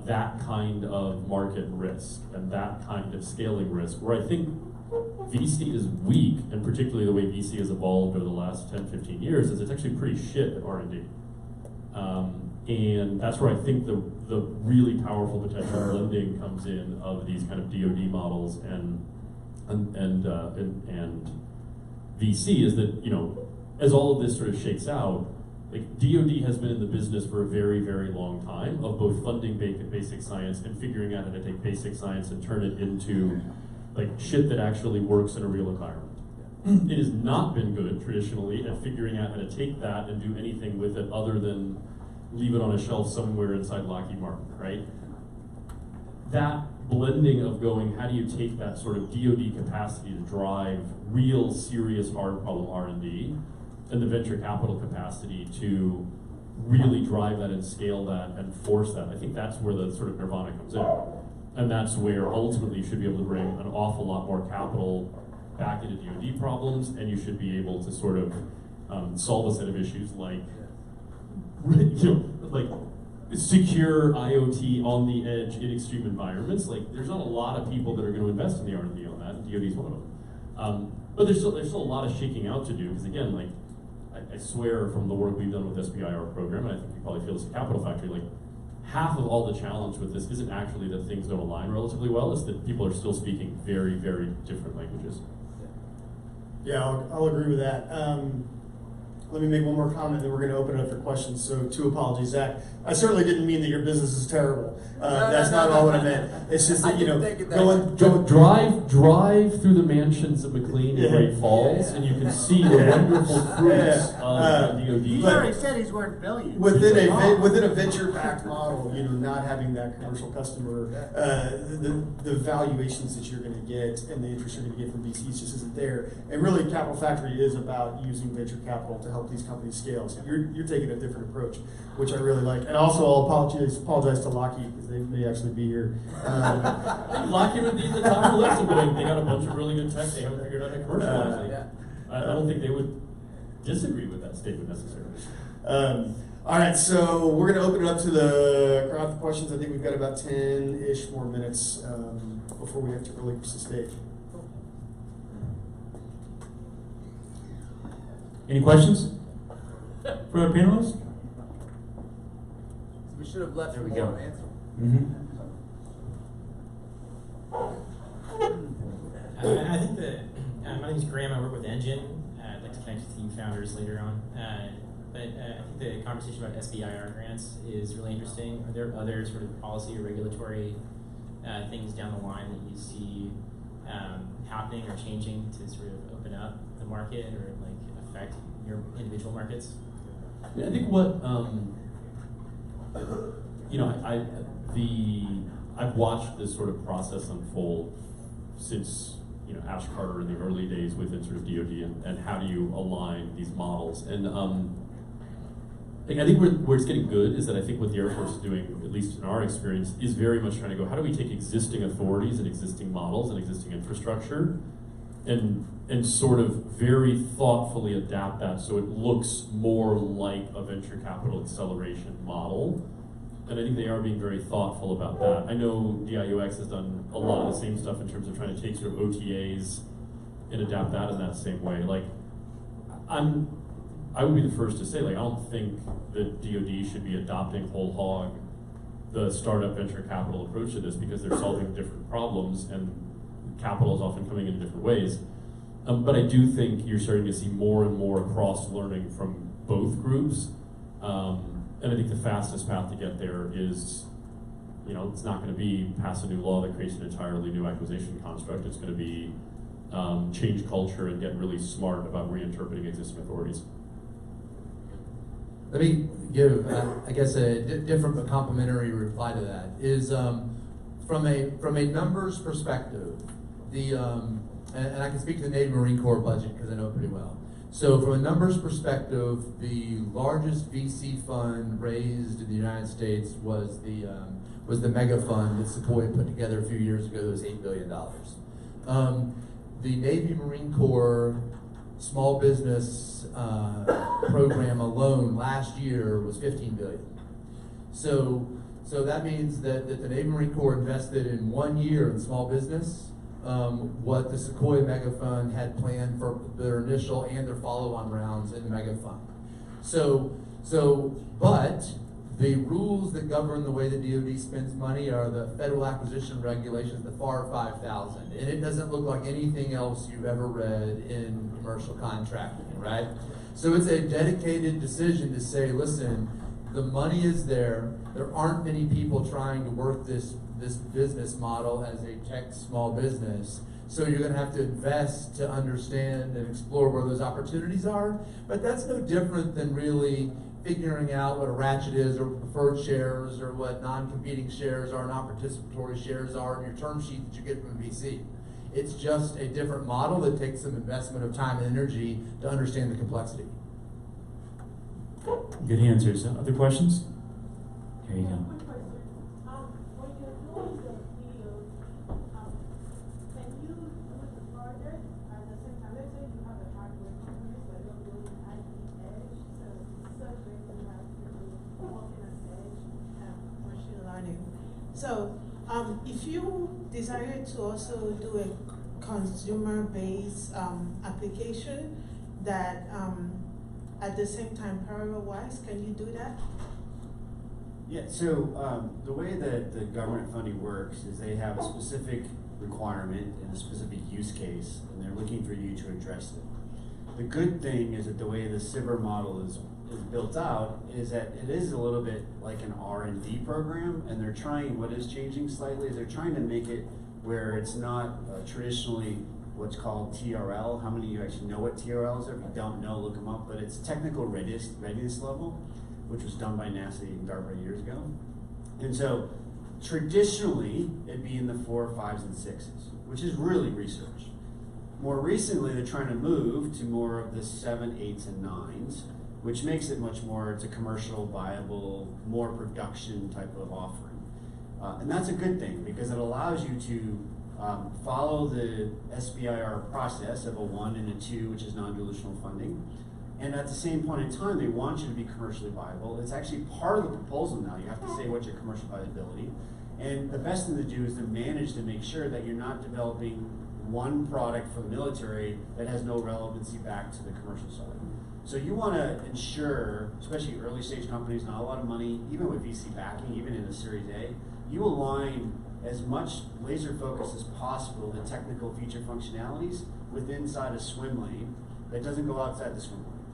Speaker 2: that kind of market risk and that kind of scaling risk. Where I think VC is weak, and particularly the way VC has evolved over the last 10, 15 years, is it's actually pretty shit at R&D. And that's where I think the really powerful potential blending comes in of these kind of DoD models and VC is that, as all of this sort of shakes out, like DoD has been in the business for a very, very long time of both funding basic science and figuring out how to take basic science and turn it into like shit that actually works in a real environment. It has not been good traditionally at figuring out how to take that and do anything with it other than leave it on a shelf somewhere inside Lockheed Martin, right? That blending of going, how do you take that sort of DoD capacity to drive real, serious, hard problem R&D, and the venture capital capacity to really drive that and scale that and force that. I think that's where the sort of nirvana comes in. And that's where ultimately you should be able to bring an awful lot more capital back into DoD problems, and you should be able to sort of solve a set of issues like, like secure IoT on the edge in extreme environments. Like, there's not a lot of people that are going to invest in the R&D on that, and DoD is one of them. But there's still a lot of shaking out to do, because again, like, I swear from the work we've done with SBIR program, and I think you probably feel this at Capital Factory, like, half of all the challenge with this isn't actually that things don't align relatively well, it's that people are still speaking very, very different languages.
Speaker 20: Yeah, I'll agree with that. Let me make one more comment, then we're going to open it up for questions. So, two apologies, Zach. I certainly didn't mean that your business is terrible. That's not all what I meant. It's just that,
Speaker 2: drive through the mansions of McLean and Great Falls, and you can see the wonderful fruits of DoD.
Speaker 7: He already said he's worth billions.
Speaker 20: Within a venture-backed model, not having that commercial customer, the valuations that you're going to get and the interest you're going to get from VCs just isn't there. And really, Capital Factory is about using venture capital to help these companies scale. So you're taking a different approach, which I really like. And also, I'll apologize to Lockheed, because they may actually be here.
Speaker 2: Lockheed would be the top of the list, but they got a bunch of really good tech they haven't figured out how to commercialize it. I don't think they would disagree with that statement necessarily.
Speaker 20: All right, so we're going to open it up to the crowd for questions. I think we've got about 10-ish more minutes before we have to relinquish the stage.
Speaker 4: Any questions for our panelists?
Speaker 15: We should have left
Speaker 4: There we
Speaker 15: before
Speaker 4: go.
Speaker 15: answer.
Speaker 9: I think that my name is Graham. I work with Engine. I'd like to connect with team founders later on. But I think the conversation about SBIR grants is really interesting. Are there other sort of policy or regulatory things down the line that you see happening or changing to sort of open up the market or like affect your individual markets?
Speaker 2: I think what I've watched this sort of process unfold since Ash Carter in the early days within sort of DoD and how do you align these models. And I think where it's getting good is that I think what the Air Force is doing, at least in our experience, is very much trying to go, how do we take existing authorities and existing models and existing infrastructure and sort of very thoughtfully adapt that so it looks more like a venture capital acceleration model. And I think they are being very thoughtful about that. I know DIUX has done a lot of the same stuff in terms of trying to take sort of OTAs and adapt that in that same way. Like, I would be the first to say, like, I don't think that DoD should be adopting whole hog the startup venture capital approach to this, because they're solving different problems and capital is often coming in different ways. But I do think you're starting to see more and more cross-learning from both groups. And I think the fastest path to get there is, it's not going to be pass a new law that creates an entirely new acquisition construct. It's going to be change culture and get really smart about reinterpreting existing authorities.
Speaker 21: Let me give, I guess, a different but complementary reply to that. Is from a numbers perspective, and I can speak to the Navy Marine Corps budget because I know it pretty well. So from a numbers perspective, the largest VC fund raised in the United States was the mega fund that Sequoia put together a few years ago. That was $8 billion. The Navy Marine Corps small business program alone last year was $15 billion. So that means that the Navy Marine Corps invested in 1 year in small business what the Sequoia Mega Fund had planned for their initial and their follow-on rounds in the Mega Fund. But the rules that govern the way the DoD spends money are the Federal Acquisition Regulations, the FAR 5000, and it doesn't look like anything else you've ever read in commercial contracting, right? So it's a dedicated decision to say, listen, the money is there. There aren't many people trying to work this business model as a tech small business. So you're going to have to invest to understand and explore where those opportunities are. But that's no different than really figuring out what a ratchet is or preferred shares or what non-competing shares are, non-participatory shares are in your term sheet that you get from a VC. It's just a different model that takes some investment of time and energy to understand the complexity.
Speaker 11: Good answers. Other questions? Here you go.
Speaker 13: So, if you desire to also do a consumer-based application that at the same time parallel-wise, can you do that?
Speaker 7: Yeah, so the way that the government funding works is they have a specific requirement and a specific use case, and they're looking for you to address it. The good thing is that the way the SBIR model is built out is that it is a little bit like an R&D program, and they're trying, what is changing slightly is they're trying to make it where it's not traditionally what's called TRL. How many of you actually know what TRL is? If you don't know, look them up, but it's technical readiness level, which was done by NASA and DARPA years ago. And so traditionally, it'd be in the 4, 5s, and 6s, which is really research. More recently, they're trying to move to more of the 7, 8s, and 9s, which makes it much more, it's a commercial, viable, more production type of offering. And that's a good thing because it allows you to follow the SBIR process of a 1 and a 2, which is non-dilutional funding. And at the same point in time, they want you to be commercially viable. It's actually part of the proposal now. You have to say what's your commercial viability. And the best thing to do is to manage to make sure that you're not developing one product for the military that has no relevancy back to the commercial side. So you want to ensure, especially early stage companies, not a lot of money, even with VC backing, even in a Series A, you align as much laser focus as possible the technical feature functionalities within inside a swim lane that doesn't go outside the swim lane,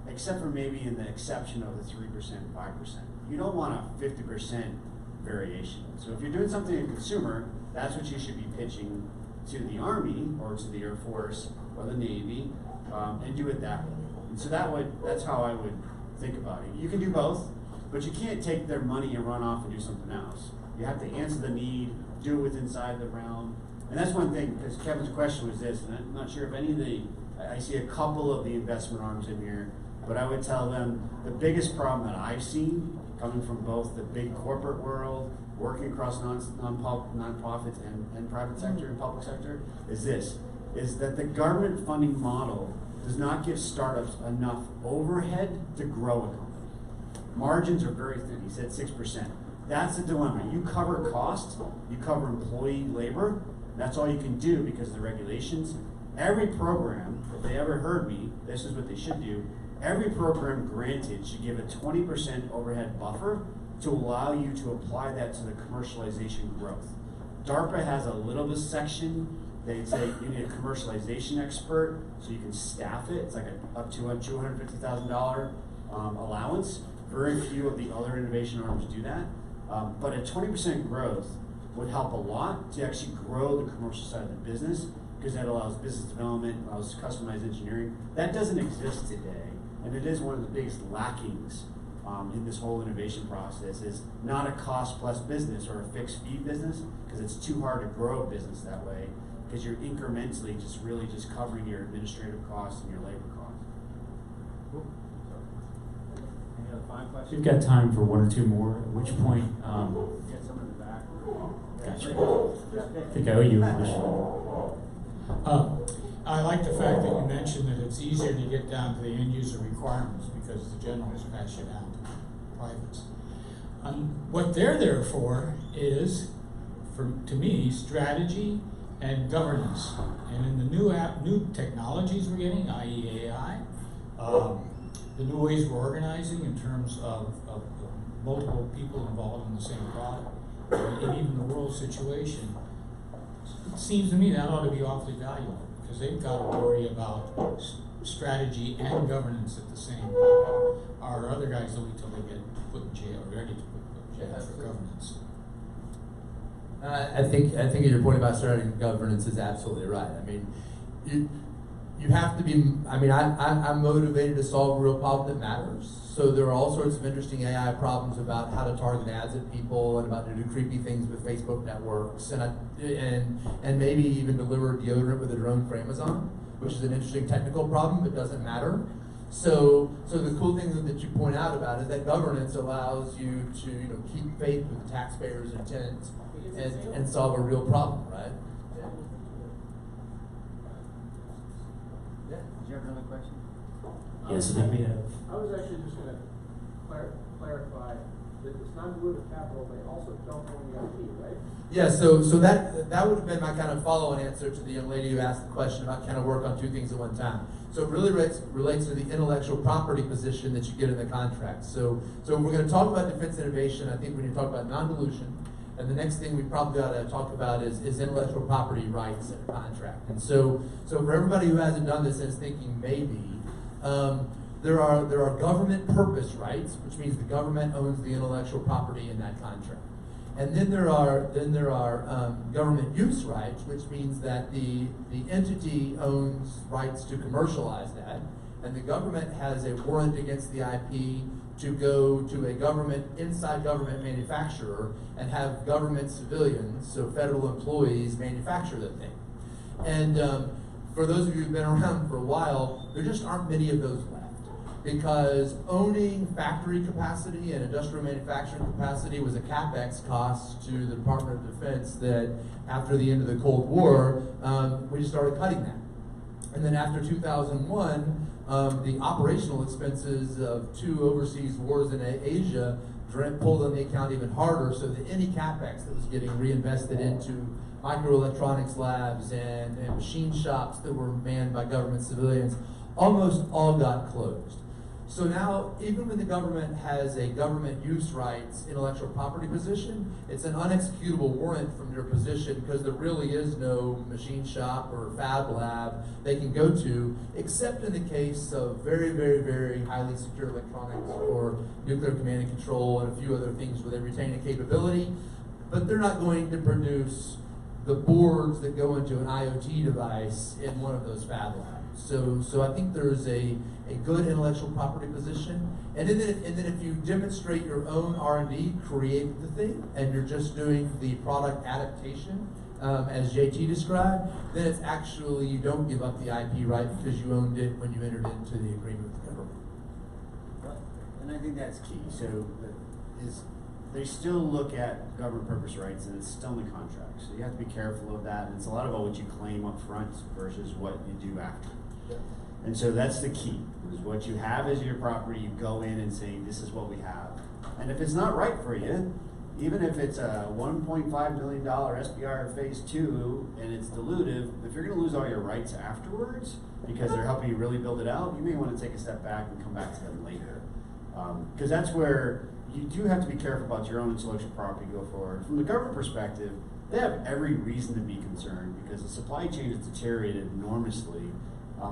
Speaker 7: except for maybe in the exception of the 3%, 5%. You don't want a 50% variation. So if you're doing something in consumer, that's what you should be pitching to the Army or to the Air Force or the Navy, and do it that way. And so that's how I would think about it. You can do both, but you can't take their money and run off and do something else. You have to answer the need, do it within inside the realm. And that's one thing, because Kevin's question was this, and I'm not sure if any of I see a couple of the investment arms in here, but I would tell them the biggest problem that I've seen coming from both the big corporate world, working across nonprofits and private sector and public sector, is that the government funding model does not give startups enough overhead to grow a company. Margins are very thin. He said 6%. That's the dilemma. You cover costs, you cover employee labor, that's all you can do because of the regulations. Every program, if they ever heard me, this is what they should do, every program granted should give a 20% overhead buffer to allow you to apply that to the commercialization growth. DARPA has a little bit section. They'd say you need a commercialization expert so you can staff it. It's like up to a $250,000 allowance. Very few of the other innovation arms do that. But a 20% growth would help a lot to actually grow the commercial side of the business because that allows business development, allows customized engineering. That doesn't exist today, and it is one of the biggest lackings in this whole innovation process is not a cost plus business or a fixed fee business, because it's too hard to grow a business that way, because you're incrementally just really just covering your administrative costs and your labor costs.
Speaker 1: Cool. Any other final questions?
Speaker 11: We've got time for one or two more, at which point,
Speaker 7: Get someone in the back.
Speaker 11: gotcha. I think I owe you a question.
Speaker 8: I like the fact that you mentioned that it's easier to get down to the end user requirements because the generals pass you down to privates. What they're there for is, to me, strategy and governance. And in the new technologies we're getting, i.e. AI, the new ways we're organizing in terms of multiple people involved in the same product, and even the world situation, it seems to me that ought to be awfully valuable, because they've got to worry about strategy and governance at the same time. Our other guys will wait till they get put in jail, or ready to put in jail for governance.
Speaker 21: I think your point about strategy and governance is absolutely right. I mean, you have to be. I mean, I'm motivated to solve a real problem that matters. So there are all sorts of interesting AI problems about how to target ads at people and about to do creepy things with Facebook networks and maybe even deliver deodorant with a drone for Amazon, which is an interesting technical problem, but doesn't matter. So the cool thing that you point out about it is that governance allows you to keep faith with the taxpayers' intent and solve a real problem, right?
Speaker 7: Yeah. Did you have another question?
Speaker 11: Yes, I think we have.
Speaker 12: I was actually just going to clarify that it's non-dilutive capital, they also don't own the IP, right?
Speaker 21: Yeah, so that would have been my kind of follow-on answer to the young lady who asked the question about kind of work on two things at one time. So it really relates to the intellectual property position that you get in the contract. So we're going to talk about defense innovation. I think we need to talk about non-dilution. And the next thing we probably ought to talk about is intellectual property rights in a contract. And so for everybody who hasn't done this and is thinking maybe, there are government purpose rights, which means the government owns the intellectual property in that contract. And then there are government use rights, which means that the entity owns rights to commercialize that, and the government has a warrant against the IP to go to a inside government manufacturer and have government civilians, so federal employees, manufacture the thing. And for those of you who've been around for a while, there just aren't many of those left, because owning factory capacity and industrial manufacturing capacity was a CapEx cost to the Department of Defense that after the end of the Cold War, we just started cutting that. And then after 2001, the operational expenses of 2 overseas wars in Asia pulled on the account even harder, so that any CapEx that was getting reinvested into microelectronics labs and machine shops that were manned by government civilians almost all got closed. So now, even when the government has a government use rights intellectual property position, it's an unexecutable warrant from their position, because there really is no machine shop or fab lab they can go to, except in the case of very, very, very highly secure electronics or nuclear command and control and a few other things where they retain a capability, but they're not going to produce the boards that go into an IoT device in one of those fab labs. So I think there's a good intellectual property position, and then if you demonstrate your own R&D, create the thing, and you're just doing the product adaptation, as JT described, then it's actually, you don't give up the IP right because you owned it when you entered into the agreement with the government.
Speaker 7: And I think that's key. So they still look at government purpose rights, and it's still in the contract. So you have to be careful of that. And it's a lot about what you claim up front versus what you do after. And so that's the key, is what you have as your property, you go in and say, this is what we have. And if it's not right for you, even if it's a $1.5 million SBR phase 2 and it's dilutive, if you're going to lose all your rights afterwards because they're helping you really build it out, you may want to take a step back and come back to them later. Because that's where you do have to be careful about your own intellectual property go forward. From the government perspective, they have every reason to be concerned because the supply chain has deteriorated enormously.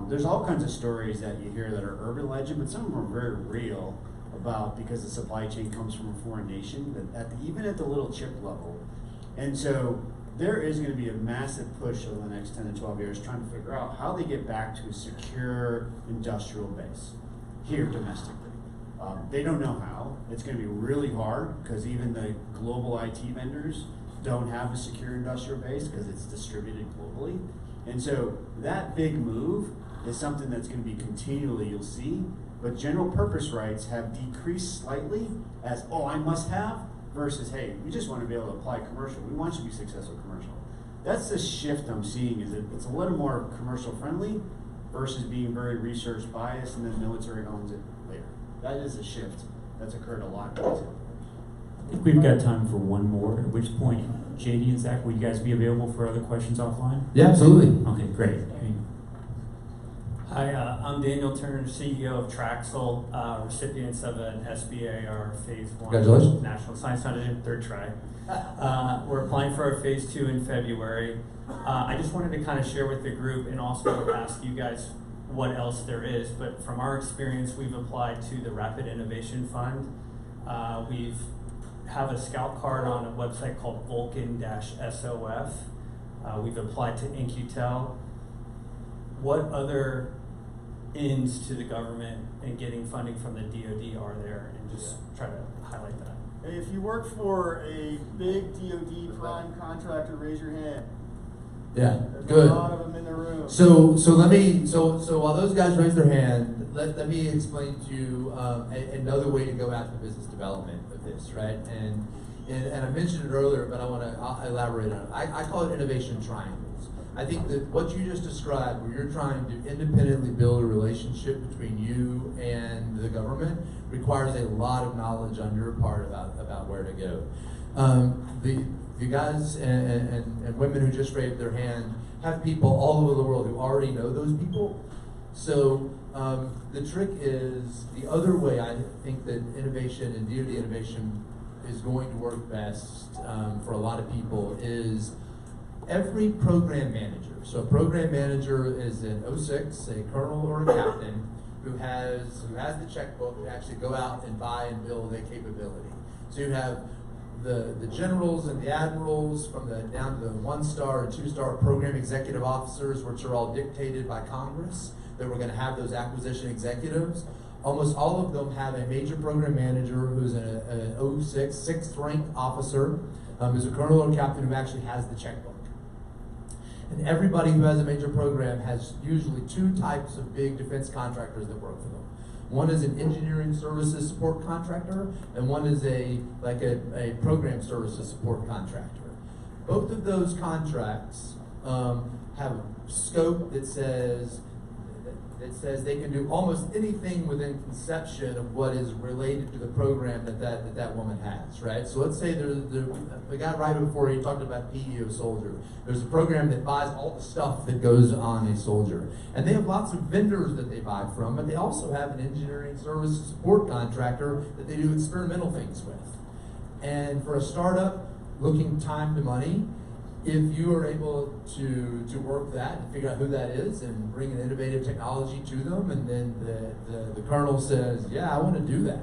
Speaker 7: There's all kinds of stories that you hear that are urban legend, but some of them are very real about because the supply chain comes from a foreign nation, even at the little chip level. And so there is going to be a massive push over the next 10 to 12 years trying to figure out how they get back to a secure industrial base here domestically. They don't know how. It's going to be really hard because even the global IT vendors don't have a secure industrial base because it's distributed globally. And so that big move is something that's going to be continually, you'll see, but general purpose rights have decreased slightly as, oh, I must have, versus, hey, we just want to be able to apply commercial. We want you to be successful commercial. That's the shift I'm seeing, is that it's a little more commercial friendly versus being very research biased and then military owns it later. That is a shift that's occurred a lot in retail.
Speaker 11: I think we've got time for one more, at which point, JD and Zach, will you guys be available for other questions offline?
Speaker 21: Yeah, absolutely.
Speaker 11: Okay, great.
Speaker 6: Hi, I'm Daniel Turner, CEO of Traxel, recipients of an SBIR Phase 1
Speaker 21: Congratulations.
Speaker 6: National Science Foundation, third try. We're applying for our Phase 2 in February. I just wanted to kind of share with the group and also ask you guys what else there is, but from our experience, we've applied to the Rapid Innovation Fund. We've have a scout card on a website called Vulcan-SOF. We've applied to InQtel. What other ins to the government and getting funding from the DoD are there, and just try to highlight that.
Speaker 16: If you work for a big DoD prime contractor, raise your hand.
Speaker 21: Yeah,
Speaker 16: There's
Speaker 21: good.
Speaker 16: a lot of them in the room.
Speaker 21: So while those guys raise their hand, let me explain to you another way to go after business development of this, right? And I mentioned it earlier, but I'll elaborate on it. I call it innovation triangles. I think that what you just described, where you're trying to independently build a relationship between you and the government, requires a lot of knowledge on your part about where to go. The guys and women who just raised their hand have people all over the world who already know those people. So the trick is, the other way I think that innovation and DoD innovation is going to work best for a lot of people is every program manager. So a program manager is an 06, a colonel or a captain, who has the checkbook to actually go out and buy and build a capability. So you have the generals and the admirals down to the 1-star and 2-star program executive officers, which are all dictated by Congress, that we're going to have those acquisition executives. Almost all of them have a major program manager who's an 06, 6th ranked officer, who's a colonel or captain who actually has the checkbook. And everybody who has a major program has usually 2 types of big defense contractors that work for them. One is an engineering services support contractor, and one is a program services support contractor. Both of those contracts have a scope that says they can do almost anything within conception of what is related to the program that woman has, right? So let's say the guy right before he talked about PEO soldier. There's a program that buys all the stuff that goes on a soldier. And they have lots of vendors that they buy from, but they also have an engineering services support contractor that they do experimental things with. And for a startup looking time to money, if you are able to work that and figure out who that is and bring an innovative technology to them, and then the colonel says, yeah, I want to do that,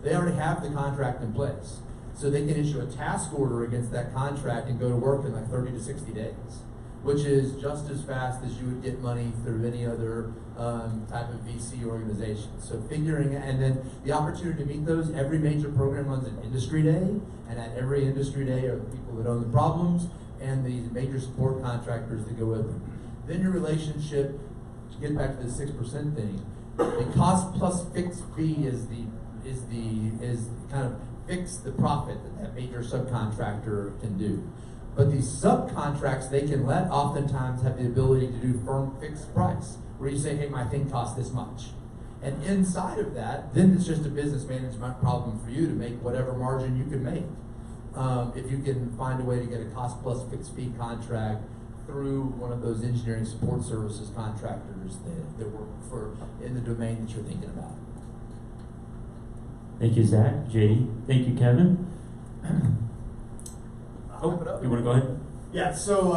Speaker 21: they already have the contract in place. So they can issue a task order against that contract and go to work in like 30 to 60 days, which is just as fast as you would get money through any other type of VC organization. So and then the opportunity to meet those, every major program runs an industry day, and at every industry day are the people that own the problems and the major support contractors that go with them. Then your relationship, to get back to the 6% thing, the cost plus fixed fee is kind of fix the profit that major subcontractor can do. But these subcontracts they can let oftentimes have the ability to do firm fixed price, where you say, hey, my thing costs this much. And inside of that, then it's just a business management problem for you to make whatever margin you can make. If you can find a way to get a cost plus fixed fee contract through one of those engineering support services contractors that work in the domain that you're thinking about.
Speaker 11: Thank you, Zach. JD. Thank you, Kevin. You want to go ahead?
Speaker 20: Yeah, so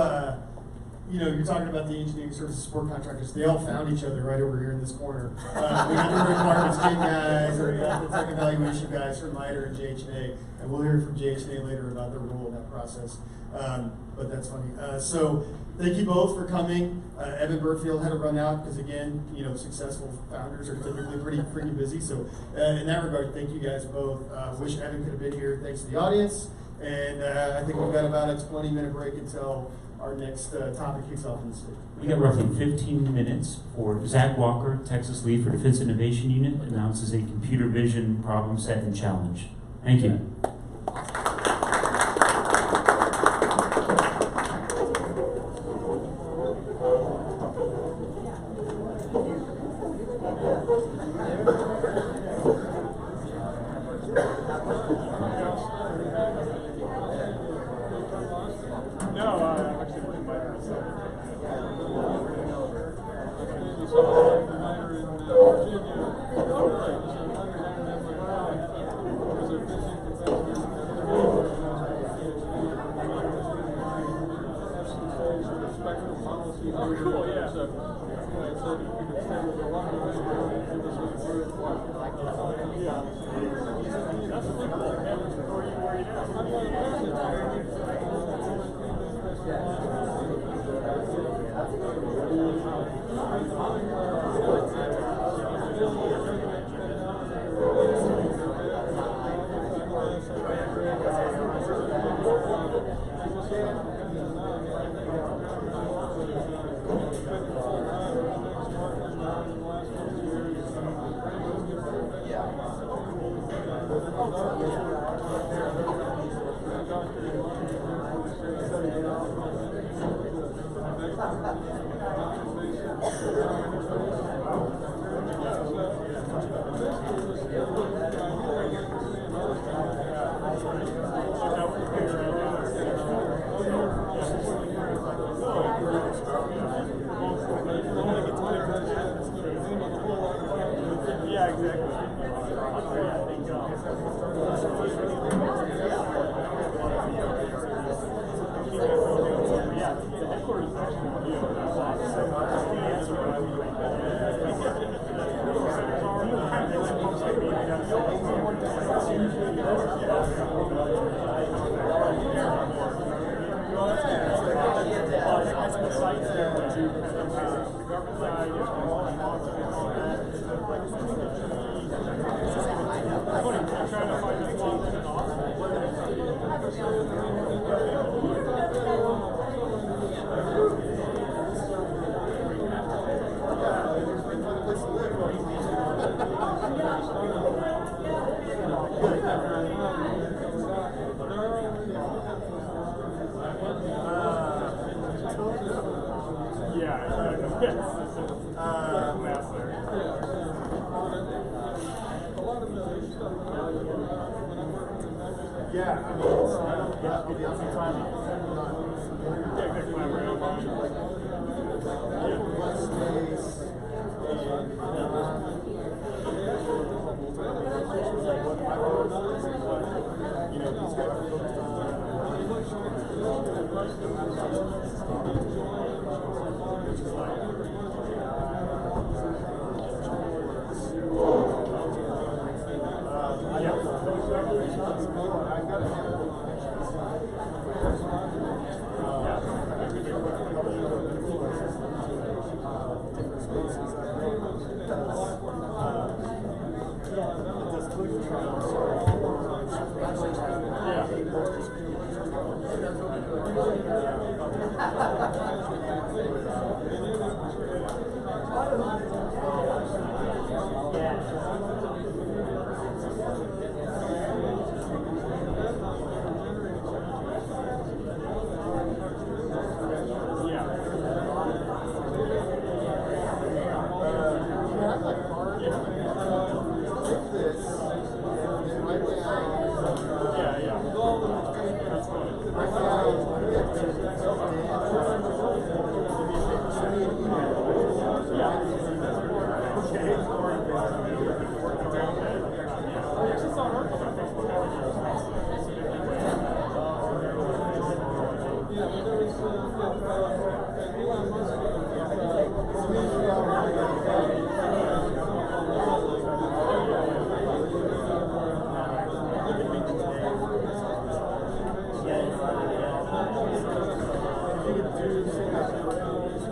Speaker 20: you know, you're talking about the engineering services support contractors. They all found each other right over here in this corner. We got the requirements team guys, and we got the tech evaluation guys from MITRE and JH&A, and we'll hear from JH&A later about their role in that process. But that's funny. So thank you both for coming. Evan Burfield had to run out because, again, you know, successful founders are typically pretty busy. So in that regard, thank you guys both. Wish Evan could have been here. Thanks to the audience. And I think we've got about a 20-minute break until our next topic kicks off in the state.
Speaker 11: We got roughly 15 minutes for Zach Walker, Texas Lead for Defense Innovation Unit, announces a computer vision problem set and challenge. Thank you.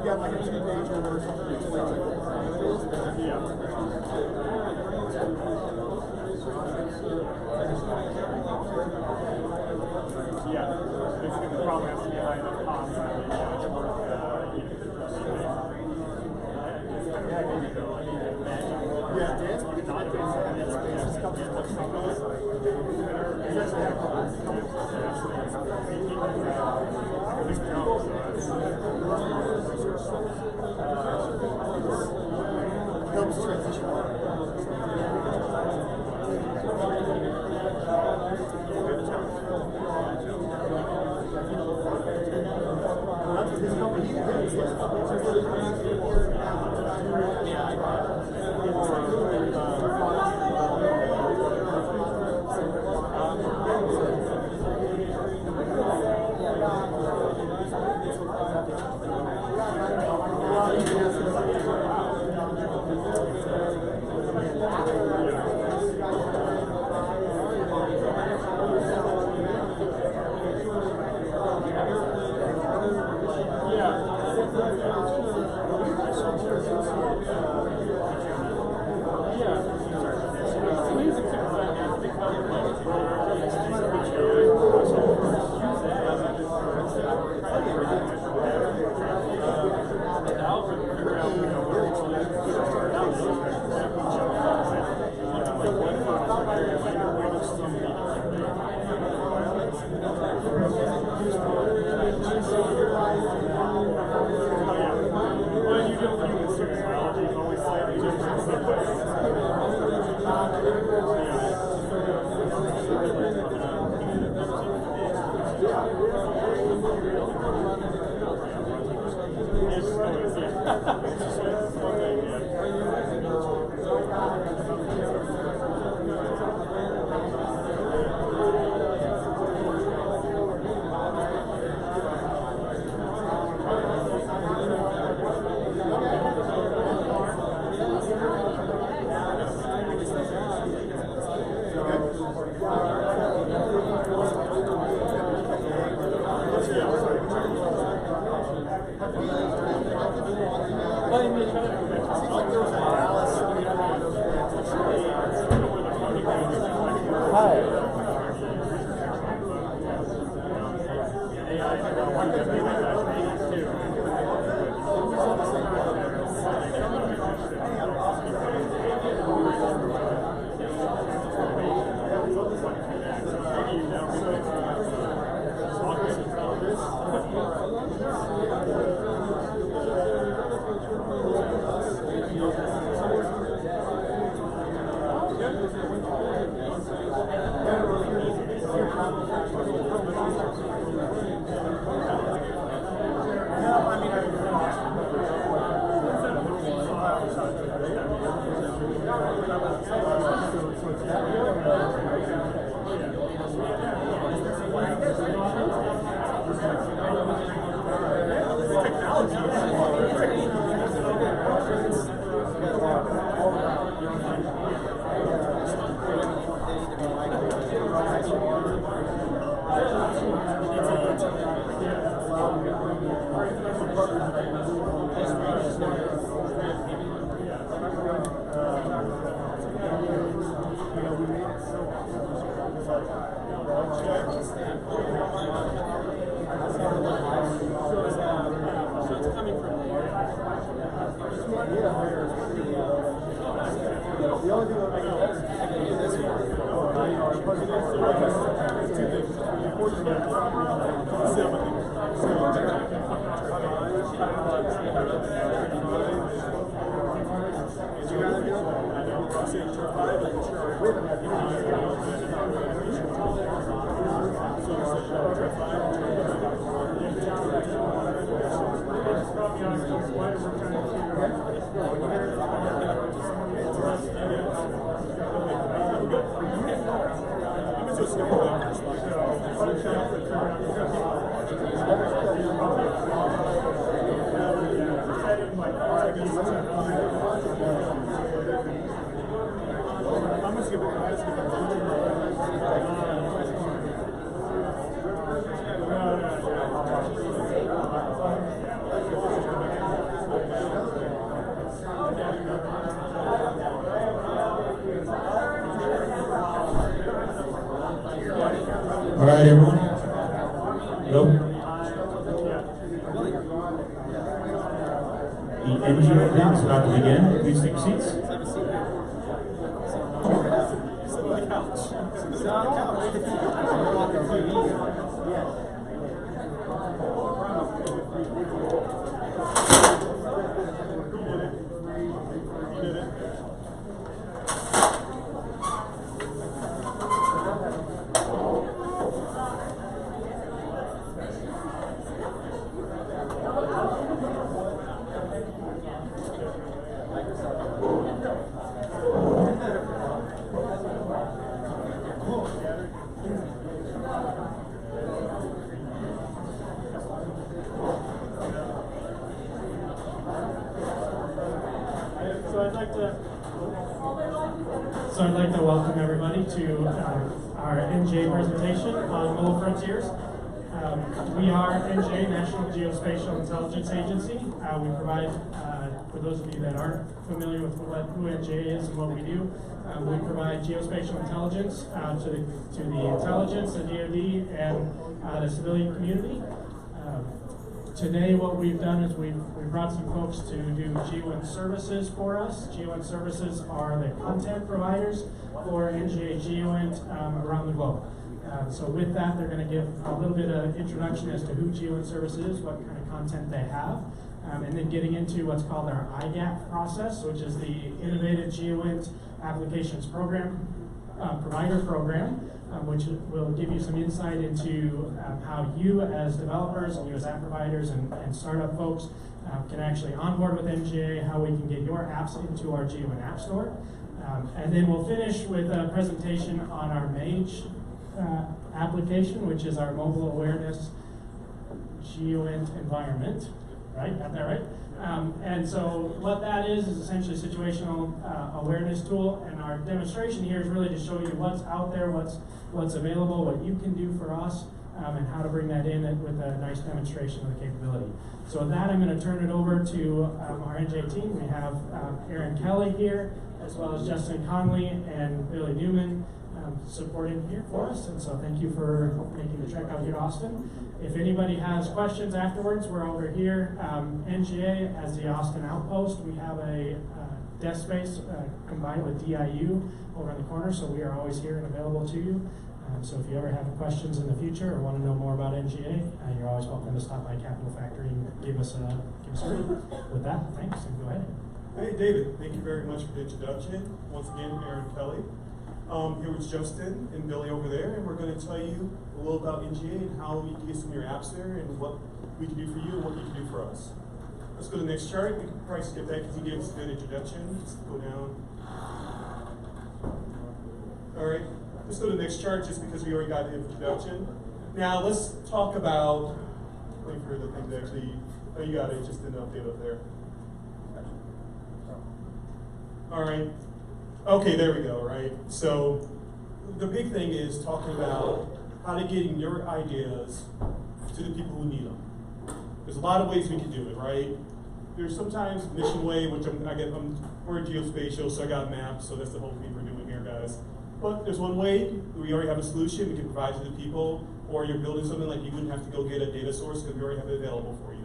Speaker 16: you got like a 2-pager or something that explains it.
Speaker 17: Yeah, it's going to probably have to be high enough cost.
Speaker 16: Yeah, Dan's pretty good at this. Just a couple of companies. He actually had a couple of helps transition.
Speaker 11: All right, everyone. Hello. The NGO event is about to begin. Please take your seats.
Speaker 5: So I'd like to welcome everybody to our NJ presentation on Mobile Frontiers. We are NJ, National Geospatial Intelligence Agency. We provide, for those of you that aren't familiar with who NJ is and what we do, we provide geospatial intelligence to the intelligence, the DoD, and the civilian community. Today what we've done is we've brought some folks to do GEOINT services for us. GEOINT services are the content providers for NGA GEOINT around the globe. So with that, they're going to give a little bit of introduction as to who GEOINT service is, what kind of content they have, and then getting into what's called our IGAP process, which is the Innovative GEOINT Applications Program Provider Program, which will give you some insight into how you as developers and you as app providers and startup folks can actually onboard with NGA, how we can get your apps into our GEOINT App Store. And then we'll finish with a presentation on our MAGE application, which is our Mobile Awareness GEOINT Environment. Right? Got that right? And so what that is essentially a situational awareness tool, and our demonstration here is really to show you what's out there, what's available, what you can do for us, and how to bring that in with a nice demonstration of the capability. So with that, I'm going to turn it over to our NJ team. We have Aaron Kelly here, as well as Justin Conley and Billy Newman supporting here for us. And so thank you for making the trek out here to Austin. If anybody has questions afterwards, we're over here. NGA as the Austin Outpost. We have a desk space combined with DIU over in the corner, so we are always here and available to you. So if you ever have questions in the future or want to know more about NGA, you're always welcome to stop by Capital Factory and give us a read. With that, thanks, and go ahead.
Speaker 22: Hey, David, thank you very much for the introduction. Once again, Aaron Kelly. Here with Justin and Billy over there, and we're going to tell you a little about NGA and how you can get some of your apps there and what we can do for you and what you can do for us. Let's go to the next chart. We can probably skip that because he gave us a good introduction. Just go down. All right, let's go to the next chart just because we already got the introduction. Now let's talk about, wait for the thing to actually, oh, you got it, just didn't update up there. All right. Okay, there we go, right? So the big thing is talking about how to get your ideas to the people who need them. There's a lot of ways we can do it, right? There's sometimes mission way, which we're geospatial, so I got maps, so that's the whole thing we're doing here, guys. But there's one way, we already have a solution we can provide to the people, or you're building something like you wouldn't have to go get a data source because we already have it available for you.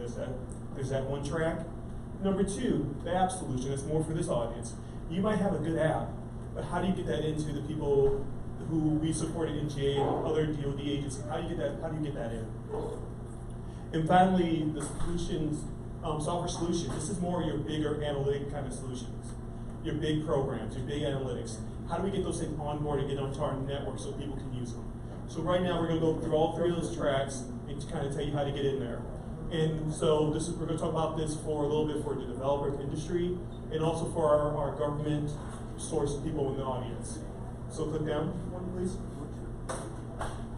Speaker 22: There's that one track. Number two, the app solution. That's more for this audience. You might have a good app, but how do you get that into the people who we supported in NGA and other DoD agencies? How do you get that in? And finally, the solutions, software solution. This is more your bigger analytic kind of solutions, your big programs, your big analytics. How do we get those things on board and get onto our network so people can use them? So right now we're going to go through all three of those tracks and kind of tell you how to get in there. And so we're going to talk about this for a little bit for the developer industry and also for our government source people in the audience. So click down one, please.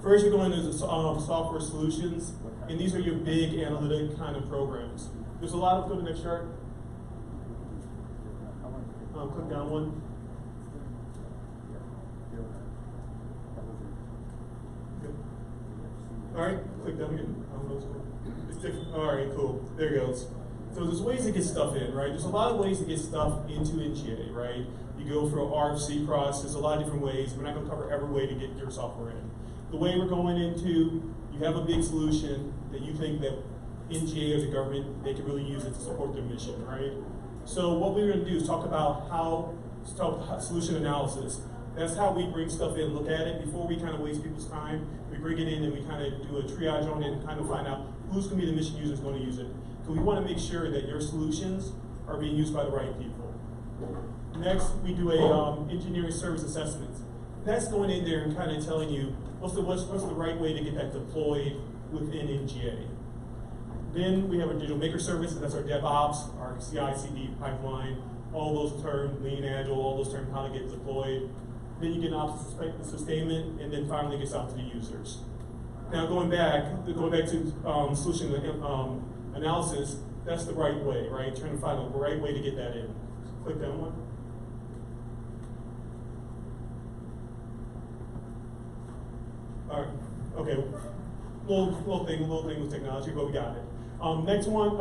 Speaker 22: First, you're going into software solutions, and these are your big analytic kind of programs. There's a lot of, go to the next chart. Click down one. All right, click down again. It's different. All right, cool. There it goes. So there's ways to get stuff in, right? There's a lot of ways to get stuff into NGA, right? You go through an RFC process, there's a lot of different ways. We're not gonna cover every way to get your software in. The way we're going into, you have a big solution that you think that NGA as a government, they can really use it to support their mission, right? So what we're gonna do is talk about solution analysis. That's how we bring stuff in, look at it, before we kind of waste people's time. We bring it in and we kind of do a triage on it and kind of find out who's gonna be the mission user who's gonna use it. Because we wanna make sure that your solutions are being used by the right people. Next, we do a engineering service assessment. That's going in there and kind of telling you what's the right way to get that deployed within NGA. Then we have a digital maker service, and that's our DevOps, our CI/CD pipeline, all those terms, lean, agile, all those terms, how to get deployed. Then you get an ops sustainment, and then finally it gets out to the users. Now going back to solution analysis, that's the right way, right? Trying to find the right way to get that in. Click that one. All right, okay. Little thing with technology, but we got it. Next one, go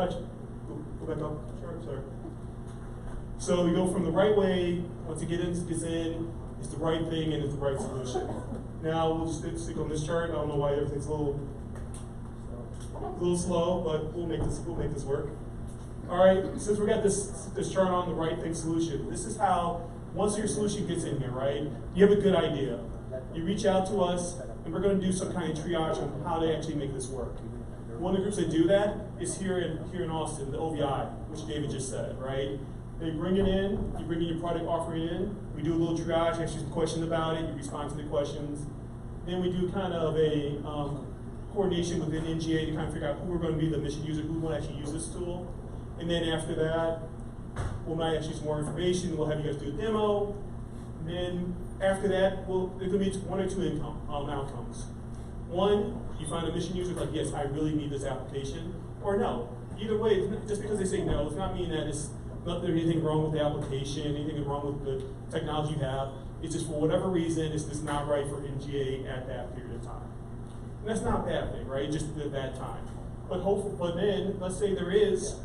Speaker 22: back up. Sure, sorry. So we go from the right way. Once you get in, it's the right thing and it's the right solution. Now we'll just stick on this chart. I don't know why everything's a little slow, but we'll make this work. All right, since we got this chart on the right thing solution, this is how once your solution gets in here, right? You have a good idea. You reach out to us, and we're going to do some kind of triage on how to actually make this work. One of the groups that do that is here in Austin, the OVI, which David just said, right? They bring it in, you bring in your product offering in, we do a little triage, ask you some questions about it, you respond to the questions. Then we do kind of a coordination within NGA to kind of figure out who we're going to be the mission user, who will actually use this tool. And then after that, we might actually some more information, we'll have you guys do a demo. And then after that, there could be one or two outcomes. One, you find a mission user like, yes, I really need this application, or no. Either way, just because they say no, it's not meaning that there's anything wrong with the application, anything wrong with the technology you have. It's just for whatever reason, it's just not right for NGA at that period of time. And that's not a bad thing, right? Just at that time. But then, let's say there is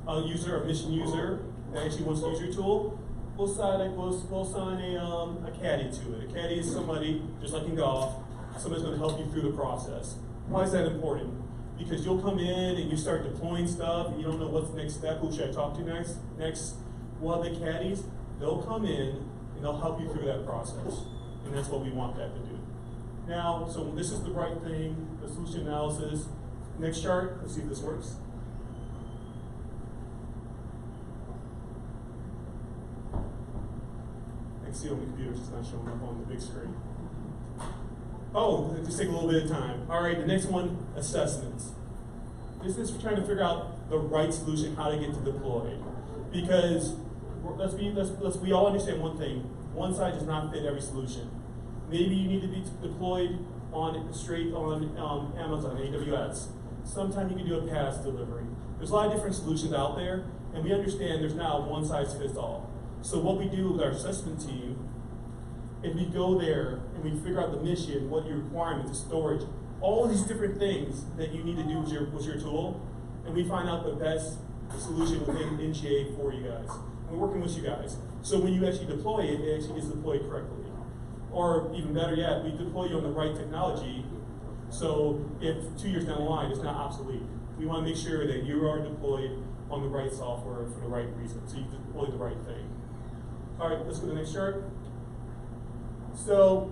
Speaker 22: a mission user that actually wants to use your tool. We'll assign a caddy to it. A caddy is somebody, just like in golf, somebody's going to help you through the process. Why is that important? Because you'll come in and you start deploying stuff and you don't know what's the next step, who should I talk to next. Well, the caddies, they'll come in and they'll help you through that process. And that's what we want that to do. Now, so this is the right thing, the solution analysis. Next chart, let's see if this works. I can see on the computer, it's not showing up on the big screen. Oh, just take a little bit of time. All right, the next one, assessments. This is trying to figure out the right solution, how to get to deploy. Because we all understand one thing: one size does not fit every solution. Maybe you need to be deployed straight on Amazon, AWS. Sometimes you can do a PaaS delivery. There's a lot of different solutions out there, and we understand there's not a one size fits all. So what we do with our assessment team, if we go there and we figure out the mission, what your requirements, the storage, all of these different things that you need to do with your tool, and we find out the best solution within NGA for you guys. And we're working with you guys. So when you actually deploy it, it actually gets deployed correctly. Or even better yet, we deploy you on the right technology, so if 2 years down the line, it's not obsolete. We want to make sure that you are deployed on the right software for the right reason, so you deploy the right thing. All right, let's go to the next chart. So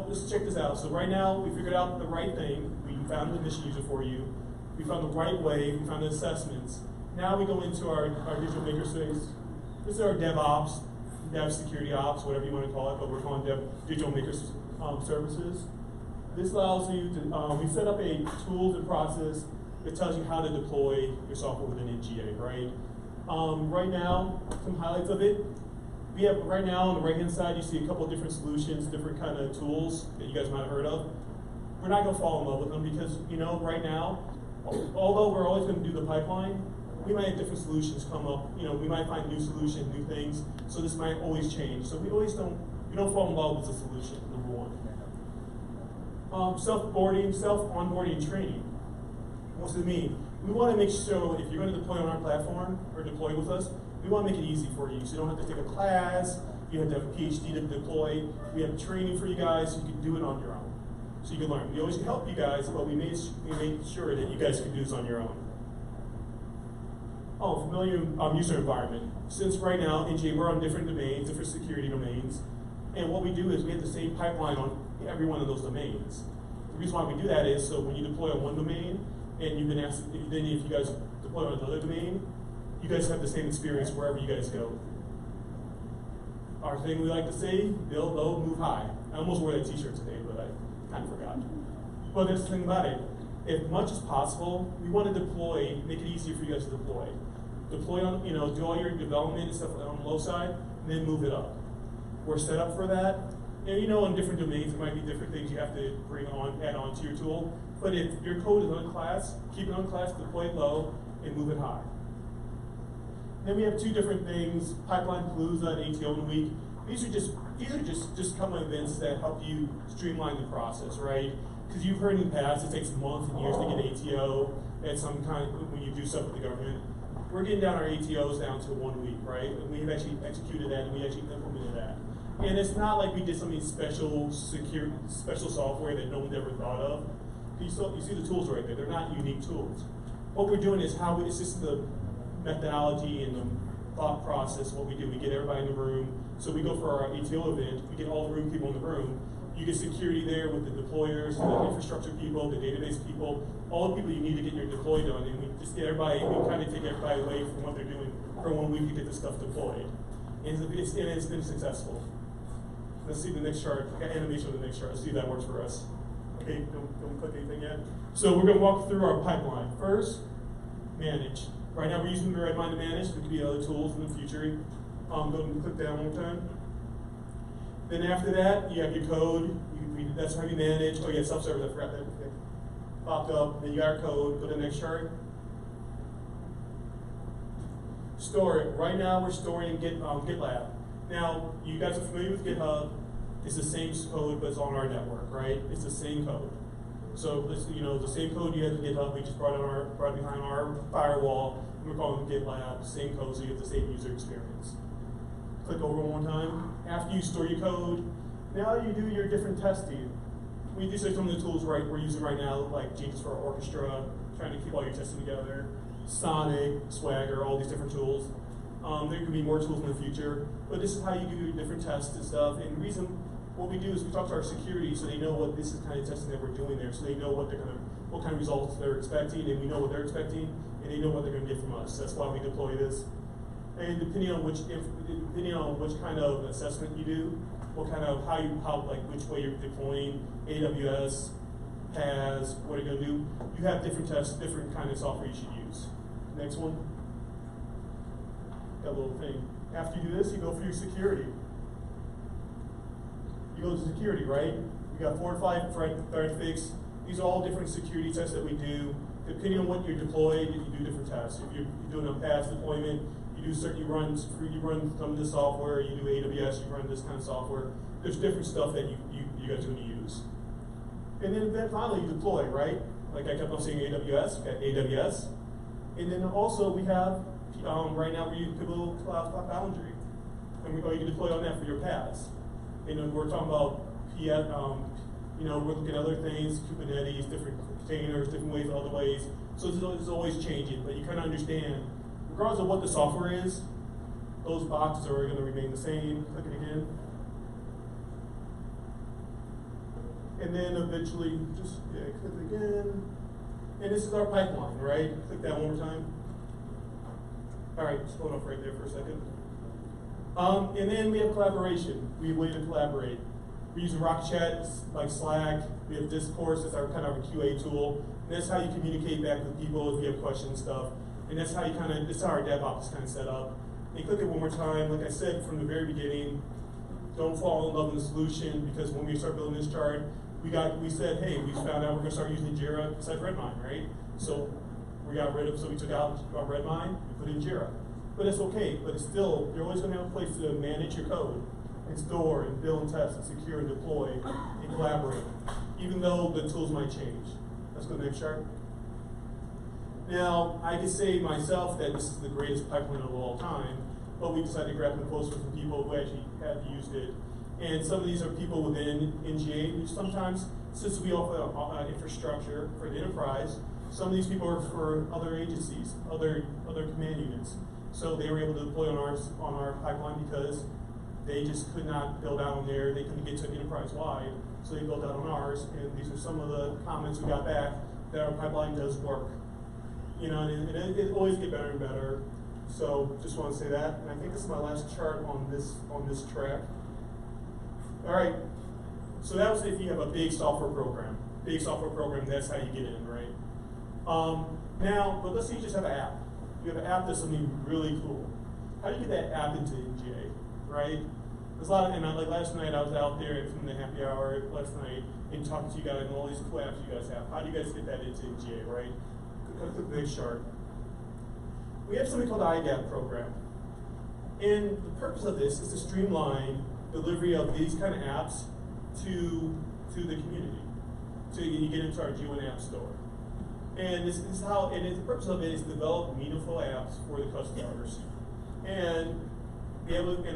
Speaker 22: let's check this out. So right now, we figured out the right thing. We found the mission user for you. We found the right way. We found the assessments. Now we go into our digital makerspace. This is our DevOps, Dev Security Ops, whatever you want to call it, but we're calling digital makers services. This allows you to, we set up a tools and process that tells you how to deploy your software within NGA, right? Right now, some highlights of it. We have, right now on the right-hand side, you see a couple of different solutions, different kind of tools that you guys might have heard of. We're not gonna fall in love with them because, right now, although we're always gonna do the pipeline, we might have different solutions come up. We might find new solutions, new things, so this might always change. So we don't fall in love with the solution, number one. Self-onboarding training. What does it mean? we want to make sure if you're going to deploy on our platform or deploy with us, we want to make it easy for you. So you don't have to take a class, you have to have a PhD to deploy. We have training for you guys so you can do it on your own. So you can learn. We always help you guys, but we made sure that you guys can do this on your own. Oh, familiar user environment. Since right now, NJ, we're on different domains, different security domains. And what we do is we have the same pipeline on every one of those domains. The reason why we do that is so when you deploy on one domain, and you've been asked, then if you guys deploy on another domain, you guys have the same experience wherever you guys go. Our thing we like to say, build low, move high. I almost wore that t-shirt today, but I kind of forgot. But there's the thing about it. As much as possible, we want to deploy, make it easier for you guys to deploy. Deploy on, do all your development and stuff on the low side, and then move it up. We're set up for that. And in different domains, there might be different things you have to add on to your tool. But if your code is on class, keep it on class, deploy it low, and move it high. Then we have two different things, Pipeline Palooza and ATO in a week. These are just common events that help you streamline the process, right? Because you've heard in the past, it takes months and years to get ATO at some kind when you do stuff with the government. We're getting down our ATOs down to 1 week, right? And we've actually executed that and we actually implemented that. And it's not like we did something special software that no one's ever thought of. You see the tools right there. They're not unique tools. What we're doing is it's just the methodology and the thought process. What we do, we get everybody in the room. So we go for our ATO event. We get all the people in the room. You get security there with the deployers, the infrastructure people, the database people, all the people you need to get your deploy done. And we just get everybody. We kind of take everybody away from what they're doing for 1 week to get this stuff deployed. And it's been successful. Let's see the next chart. I got animation of the next chart. Let's see if that works for us. Okay, don't click anything yet. So we're going to walk through our pipeline. First, manage. Right now we're using Redmine to manage. There could be other tools in the future. Go and click that one more time. Then after that, you have your code. That's how you manage. Oh yeah, self-service. I forgot that. Okay. Popped up. Then you got our code. Go to the next chart. Store it. Right now we're storing in GitLab. Now, you guys are familiar with GitHub. It's the same code, but it's on our network, right? It's the same code. So, the same code you have in GitHub, we just brought behind our firewall, and we're calling it GitLab, same code, so you have the same user experience. Click over one more time. After you store your code, now you do your different testing. These are some of the tools we're using right now, like Jenkins for Orchestra, trying to keep all your testing together, Sonic, Swagger, all these different tools. There could be more tools in the future, but this is how you do your different tests and stuff. And the reason what we do is we talk to our security so they know what this is kind of testing that we're doing there, so they know what kind of results they're expecting, and we know what they're expecting, and they know what they're going to get from us. That's why we deploy this. And depending on which kind of assessment you do, which way you're deploying, AWS, PaaS, what are you going to do? You have different tests, different kind of software you should use. Next one. That little thing. After you do this, you go for your security. You go to security, right? You got 4 or 5 threat fix. These are all different security tests that we do. Depending on what you're deployed, you do different tests. If you're doing a PaaS deployment, you run some of the software. You do AWS, you run this kind of software. There's different stuff that you guys are going to use. And then finally you deploy, right? Like I kept on saying AWS, we got AWS. And then also we have right now we're using Pivotal Cloud Foundry, and you can deploy on that for your PaaS. And we're talking about we're looking at other things, Kubernetes, different containers, different ways, other ways. So it's always changing, but you kind of understand, regardless of what the software is, those boxes are going to remain the same. Click it again. And then eventually, click it again. And this is our pipeline, right? Click that one more time. All right, just hold off right there for a second. And then we have collaboration. We have a way to collaborate. We're using Rockchat, like Slack. We have Discourse, that's our kind of a QA tool. And that's how you communicate back with people if you have questions and stuff. And that's how that's how our DevOps is kind of set up. And click it one more time. Like I said from the very beginning, don't fall in love with the solution, because when we start building this chart, we said, hey, we found out we're going to start using Jira instead of Redmine, right? So we took out Redmine, we put in Jira. But it's okay, but it's still, you're always going to have a place to manage your code and store and build and test and secure and deploy and collaborate, even though the tools might change. Let's go to the next chart. Now, I could say myself that this is the greatest pipeline of all time, but we decided to grab some quotes from people who actually have used it. And some of these are people within NGA who sometimes, since we offer infrastructure for the enterprise, some of these people are for other agencies, other command units. So they were able to deploy on our pipeline because they just could not build out on there. They couldn't get to enterprise-wide, so they built out on ours. And these are some of the comments we got back that our pipeline does work. You know, and it always get better and better. So just want to say that. And I think this is my last chart on this track. All right. So that was if you have a big software program. Big software program, that's how you get in, right? Now, but let's say you just have an app. You have an app that's something really cool. How do you get that app into NGA, right? There's a lot of, and like last night I was out there from the happy hour last night and talking to you guys and all these cool apps you guys have. How do you guys get that into NGA, right? Cut the big chart. We have something called the IGAP program. And the purpose of this is to streamline delivery of these kind of apps to the community. So you get into our G1 App Store. And this is how, and the purpose of it is to develop meaningful apps for the customers. And be able to,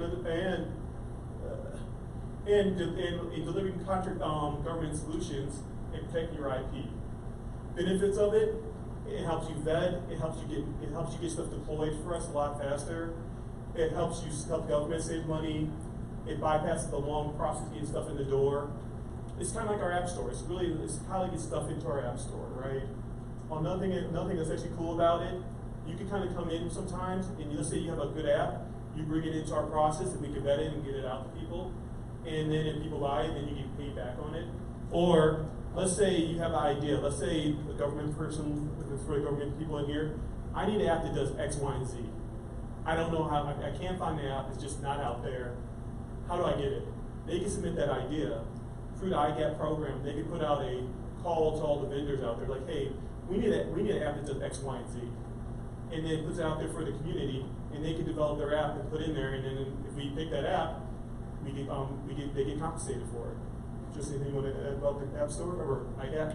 Speaker 22: and delivering government solutions and protecting your IP. Benefits of it, it helps you vet, it helps you get stuff deployed for us a lot faster. It helps you help government save money. It bypasses the long process of getting stuff in the door. It's kind of like our app store. It's how to get stuff into our app store, right? Another thing that's actually cool about it, you can kind of come in sometimes, and let's say you have a good app, you bring it into our process, and we can vet it and get it out to people. And then if people buy it, then you get paid back on it. Or let's say you have an idea. Let's say a government person, for the government people in here, I need an app that does X, Y, and Z. I don't know how, I can't find the app, it's just not out there. How do I get it? They can submit that idea through the IGAP program. They can put out a call to all the vendors out there, like, hey, we need an app that does X, Y, and Z. And then puts it out there for the community, and they can develop their app and put in there, and then if we pick that app, they get compensated for it. Just anything you want to add about the App Store or IGAP?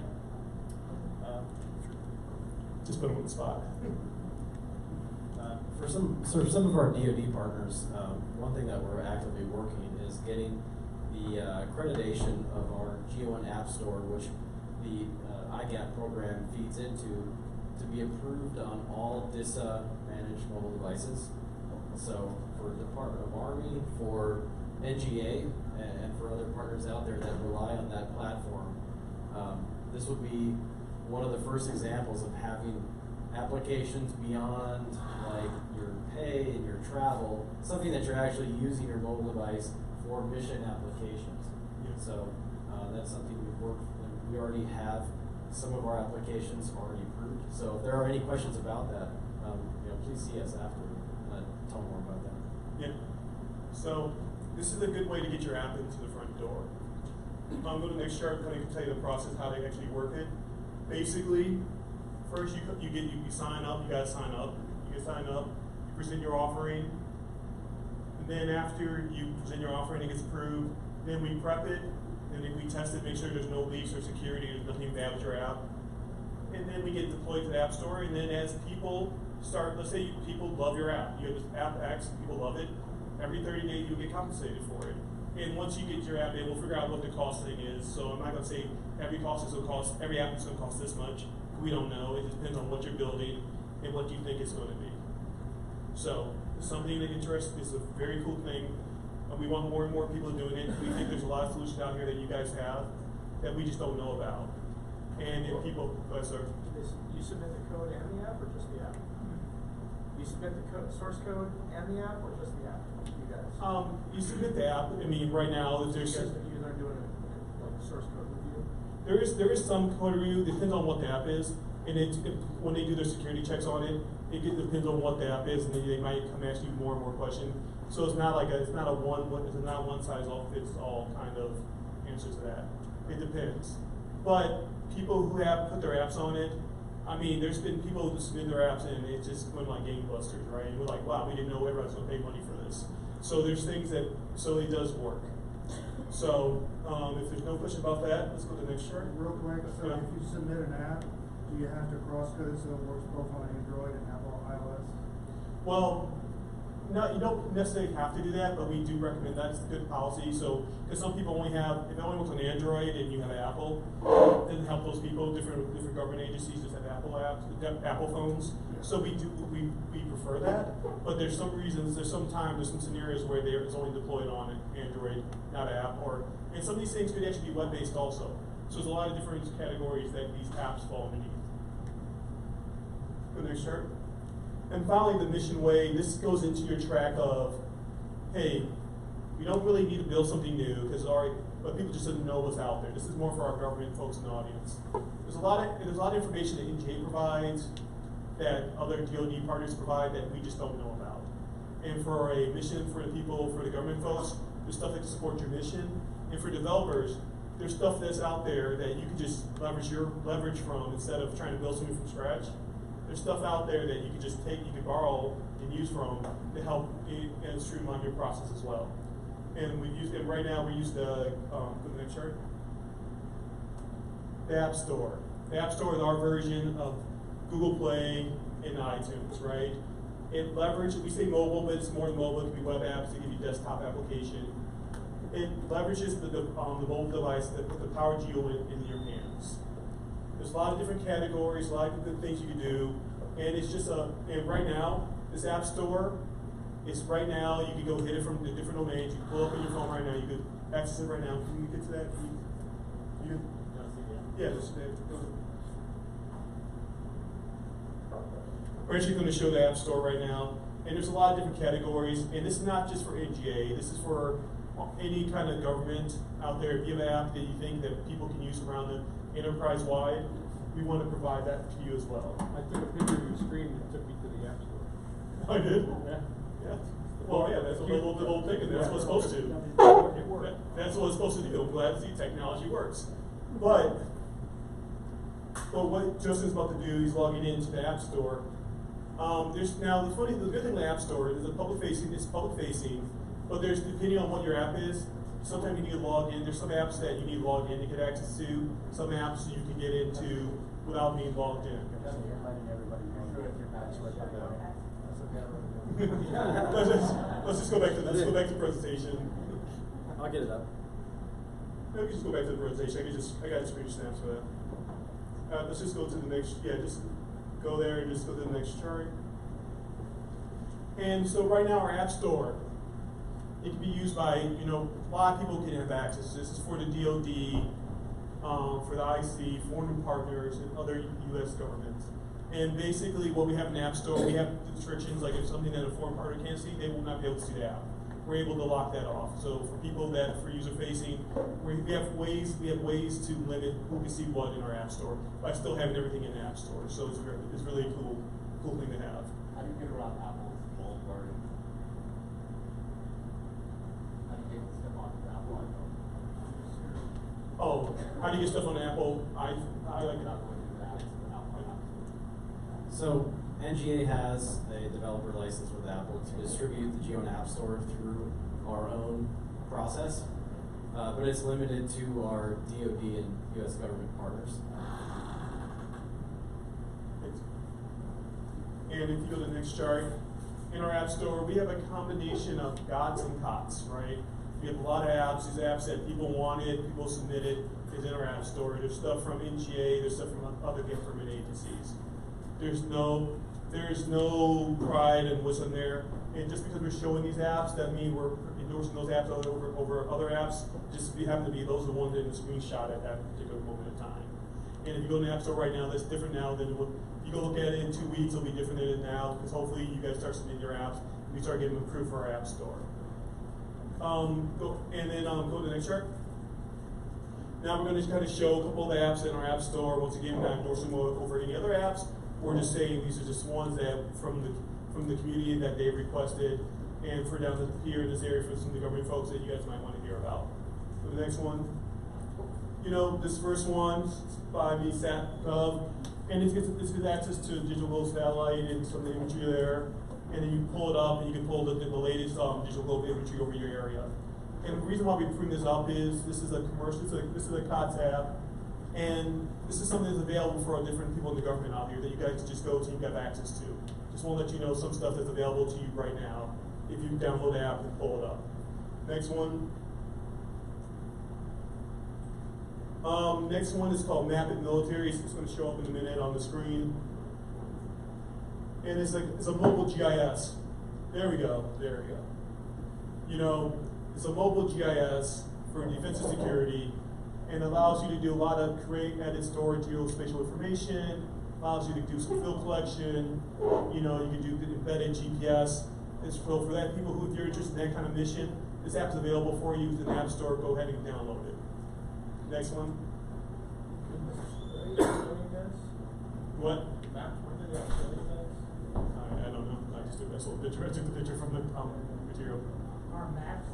Speaker 22: Just put them on the spot.
Speaker 10: For some of our DoD partners, one thing that we're actively working is getting the accreditation of our G1 App Store, which the IGAP program feeds into, to be approved on all DISA managed mobile devices. So for the Department of Army, for NGA, and for other partners out there that rely on that platform, this would be one of the first examples of having applications beyond like your pay and your travel, something that you're actually using your mobile device for mission applications. Yeah. So that's something we've worked, and we already have some of our applications already approved. So if there are any questions about that, please see us after and tell more about that.
Speaker 22: Yeah. So this is a good way to get your app into the front door. I'm going to next chart kind of tell you the process, how they actually work it. Basically, first you sign up. You got to sign up. You sign up. You present your offering. And then after you present your offering, it gets approved. Then we prep it. Then we test it, make sure there's no leaks or security, there's nothing bad with your app. And then we get deployed to the App Store. And then as people start, let's say people love your app. You have this app X, people love it. Every 30 days you'll get compensated for it. And once you get your app in, we'll figure out what the cost thing is. So I'm not going to say every app is going to cost this much. We don't know. It just depends on what you're building and what you think it's going to be. So something that interests is a very cool thing. We want more and more people doing it. We think there's a lot of solutions out here that you guys have that we just don't know about. And if people, sir.
Speaker 12: You submit the code and the app, or just the app? You submit the source code and the app, or just the app? You guys?
Speaker 22: You submit the app. I mean, right now, there's.
Speaker 12: You guys are doing like source code review?
Speaker 22: There is some code review. Depends on what the app is, and when they do their security checks on it, depends on what the app is, and then they might come ask you more and more questions. So it's not one size all fits all kind of answer to that. It depends. But people who have put their apps on it, I mean, there's been people who submit their apps and it's just went like gangbusters, right? And we're like, wow, we didn't know everyone's going to pay money for this. So there's things that, so it does work. So if there's no question about that, let's go to the next chart.
Speaker 18: Real quick, so if you submit an app,
Speaker 16: Do you have to cross-code so it works both on Android and Apple iOS?
Speaker 22: Well, no, you don't necessarily have to do that, but we do recommend that's a good policy. So, because some people only have, if it only works on Android and you have Apple, it doesn't help those people. Different government agencies just have Apple apps, Apple phones. So we prefer that. But there's some reasons, there's some scenarios where it's only deployed on Android, not app, and some of these things could actually be web-based also. So there's a lot of different categories that these apps fall underneath. Go next chart. And finally, the mission way, this goes into your track of, hey, we don't really need to build something new because but people just didn't know what's out there. This is more for our government folks in the audience. There's a lot of information that NGA provides that other DoD partners provide that we just don't know about. And for a mission for the people, for the government folks, there's stuff that can support your mission. And for developers, there's stuff that's out there that you can just leverage from instead of trying to build something from scratch. There's stuff out there that you can just take, you can borrow and use from to help and streamline your process as well. And right now we use the next chart. The App Store. The App Store is our version of Google Play and iTunes, right? It leverages, we say mobile, but it's more than mobile. It can be web apps, it can be desktop application. It leverages the mobile device that put the Power Geo in your hands. There's a lot of different categories, a lot of different things you can do, and it's just and right now, this App Store, right now, you can go hit it from the different domains, you can pull it up on your phone right now, you can access it right now. Can you get to that? Yeah, we're actually going to show the App Store right now, and there's a lot of different categories, and this is not just for NGA, this is for any kind of government out there. If you have an app that you think that people can use around them enterprise-wide, we want to provide that to you as well.
Speaker 17: I took a picture of your screen and it took me to the App Store.
Speaker 22: I did?
Speaker 17: Yeah.
Speaker 22: Yeah. Well, yeah, that's what the whole thing is. That's what it's supposed to.
Speaker 17: It worked.
Speaker 22: That's what it's supposed to do. I'm glad to see technology works. But what Justin's about to do, he's logging into the App Store. The good thing with the App Store is it's public facing, but there's, depending on what your app is, sometimes you need to log in. There's some apps that you need to log in to get access to. Some apps you can get into without being logged in. let's just go back to the presentation.
Speaker 15: I'll get it up.
Speaker 22: Maybe just go back to the presentation. I got screen snaps for that. Let's just go to the next. Yeah, just go there and just go to the next chart. And so right now our App Store, it can be used by, a lot of people can have access. This is for the DoD, for the IC, foreign partners, and other U.S. governments. And basically what we have in the App Store, we have restrictions, like if something that a foreign partner can't see, they will not be able to see the app. We're able to lock that off. So for people for user-facing, we have ways to limit who can see what in our App Store by still having everything in the App Store. So it's really a cool thing to have.
Speaker 15: How do you get around Apple's walled garden? How do you get stuff on the Apple iPhone?
Speaker 22: Oh, how do you get stuff on Apple? I like it.
Speaker 10: So NGA has a developer license with Apple to distribute the GeoN App Store through our own process, but it's limited to our DoD and U.S. government partners.
Speaker 22: And if you go to the next chart, in our App Store, we have a combination of GOTS and COTS, right? We have a lot of apps. These apps that people wanted, people submitted, is in our App Store. There's stuff from NGA, there's stuff from other government agencies. There's no pride in what's in there. And just because we're showing these apps, that means we're endorsing those apps over other apps. Just we happen to be those are the ones in the screenshot at that particular moment in time. And if you go to the App Store right now, that's different now than what you go look at it in 2 weeks. It'll be different than it now because hopefully you guys start submitting your apps. We start getting them approved for our App Store. Go to the next chart. Now we're going to kind of show a couple of the apps in our App Store. Once again, we're not endorsing over any other apps. We're just saying these are just ones that from the community that they requested, and for down here in this area for some of the government folks that you guys might want to hear about. So the next one, this first one by me, SatGov, and this gets access to digital globe satellite and some of the imagery there, and then you pull it up and you can pull the latest digital globe imagery over your area. And the reason why we bring this up is this is a commercial. This is a COTS app. And this is something that's available for different people in the government out here that you guys just go to and have access to. Just want to let you know some stuff that's available to you right now if you download the app and pull it up. Next one. Next one is called Map It Military. It's going to show up in a minute on the screen. And it's a mobile GIS. There we go. There we go. You know, it's a mobile GIS for defense and security, and allows you to do a lot of create, edit, store geospatial information. Allows you to do some field collection. You know, you can do the embedded GPS. It's for that people who, if you're interested in that kind of mission, this app's available for you in the App Store. Go ahead and download it. Next one. What? I don't know. I just took that little picture. I took the picture from the material.
Speaker 3: Are maps?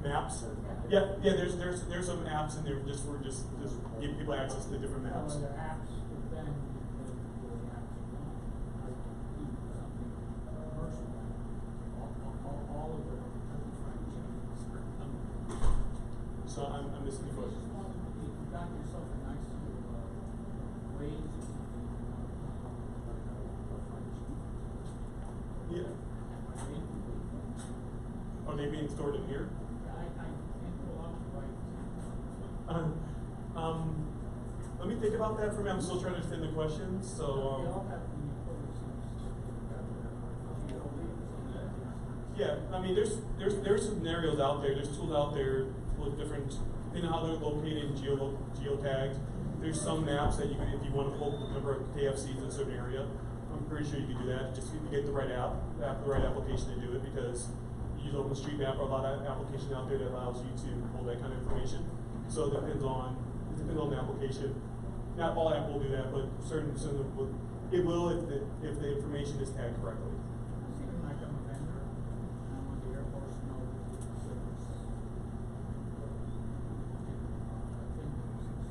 Speaker 22: Maps? Yeah. There's some apps in there just give people access to different maps.
Speaker 3: Are there apps within the apps? All of the
Speaker 22: So I'm missing the question.
Speaker 3: You've got yourself a nice ways.
Speaker 22: Yeah. Are they being stored in here?
Speaker 3: I can't pull up right.
Speaker 22: Let me think about that for a minute. I'm still trying to understand the question. So, yeah, I mean, there's scenarios out there. There's tools out there with different, depending on how they're located and geotagged. There's some maps that you can, if you want to pull the number of KFCs in a certain area, I'm pretty sure you can do that. Just if you get the right the right application to do it, because you use OpenStreetMap or a lot of applications out there that allows you to pull that kind of information. So it depends on the application. Not all app will do that, but certain it will if the information is tagged correctly.
Speaker 3: Like I'm a vendor, and I want the Air Force to know the service.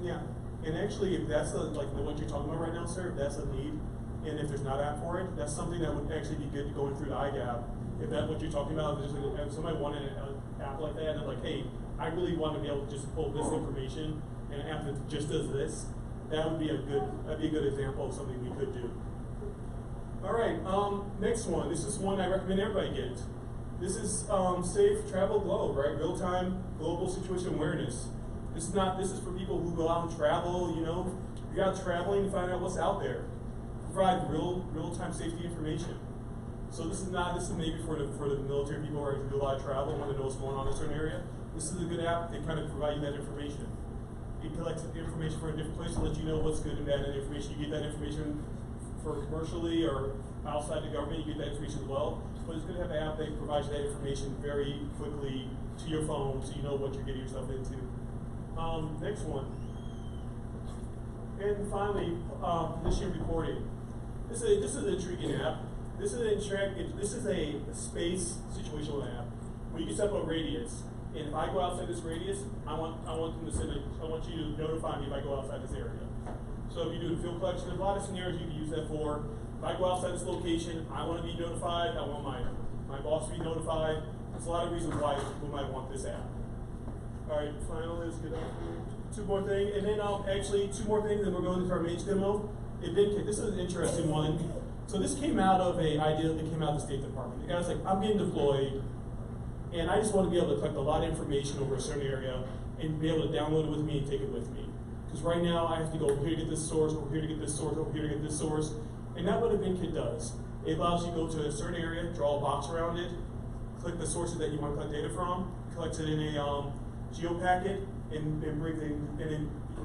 Speaker 22: Yeah, and actually, if that's what you're talking about right now, sir, if that's a need, and if there's not an app for it, that's something that would actually be good going through the IGAP. If that's what you're talking about, if somebody wanted an app like that, and they're like, hey, I really want to be able to just pull this information, and an app that just does this, that'd be a good example of something we could do. All right, next one. This is one I recommend everybody get. This is Safe Travel Globe, right? Real-time global situation awareness. This is for people who go out and travel. You know, you're out traveling to find out what's out there. Provide real-time safety information. So this is maybe for the military people who do a lot of travel and want to know what's going on in a certain area. This is a good app. They kind of provide you that information. It collects information from a different place to let you know what's good and bad in information. You get that information for commercially or outside the government, you get that information as well. But it's good to have an app that provides you that information very quickly to your phone so you know what you're getting yourself into. Next one. And finally, position reporting. This is an intriguing app. This is a space situational app where you can set up a radius. And if I go outside this radius, I want you to notify me if I go outside this area. So if you do field collection, there's a lot of scenarios you can use that for. If I go outside this location, I want to be notified. I want my boss to be notified. There's a lot of reasons why people might want this app. All right, finally, let's get two more things, and then actually two more things, and we're going into our Mage demo. EventKit. This is an interesting one. So this came out of an idea that came out of the State Department. The guy's like, I'm being deployed, and I just want to be able to collect a lot of information over a certain area and be able to download it with me and take it with me. Because right now I have to go over here to get this source, over here to get this source, over here to get this source. And that's what EventKit does. It allows you to go to a certain area, draw a box around it, click the sources that you want to collect data from, collects it in a GeoPacket, and then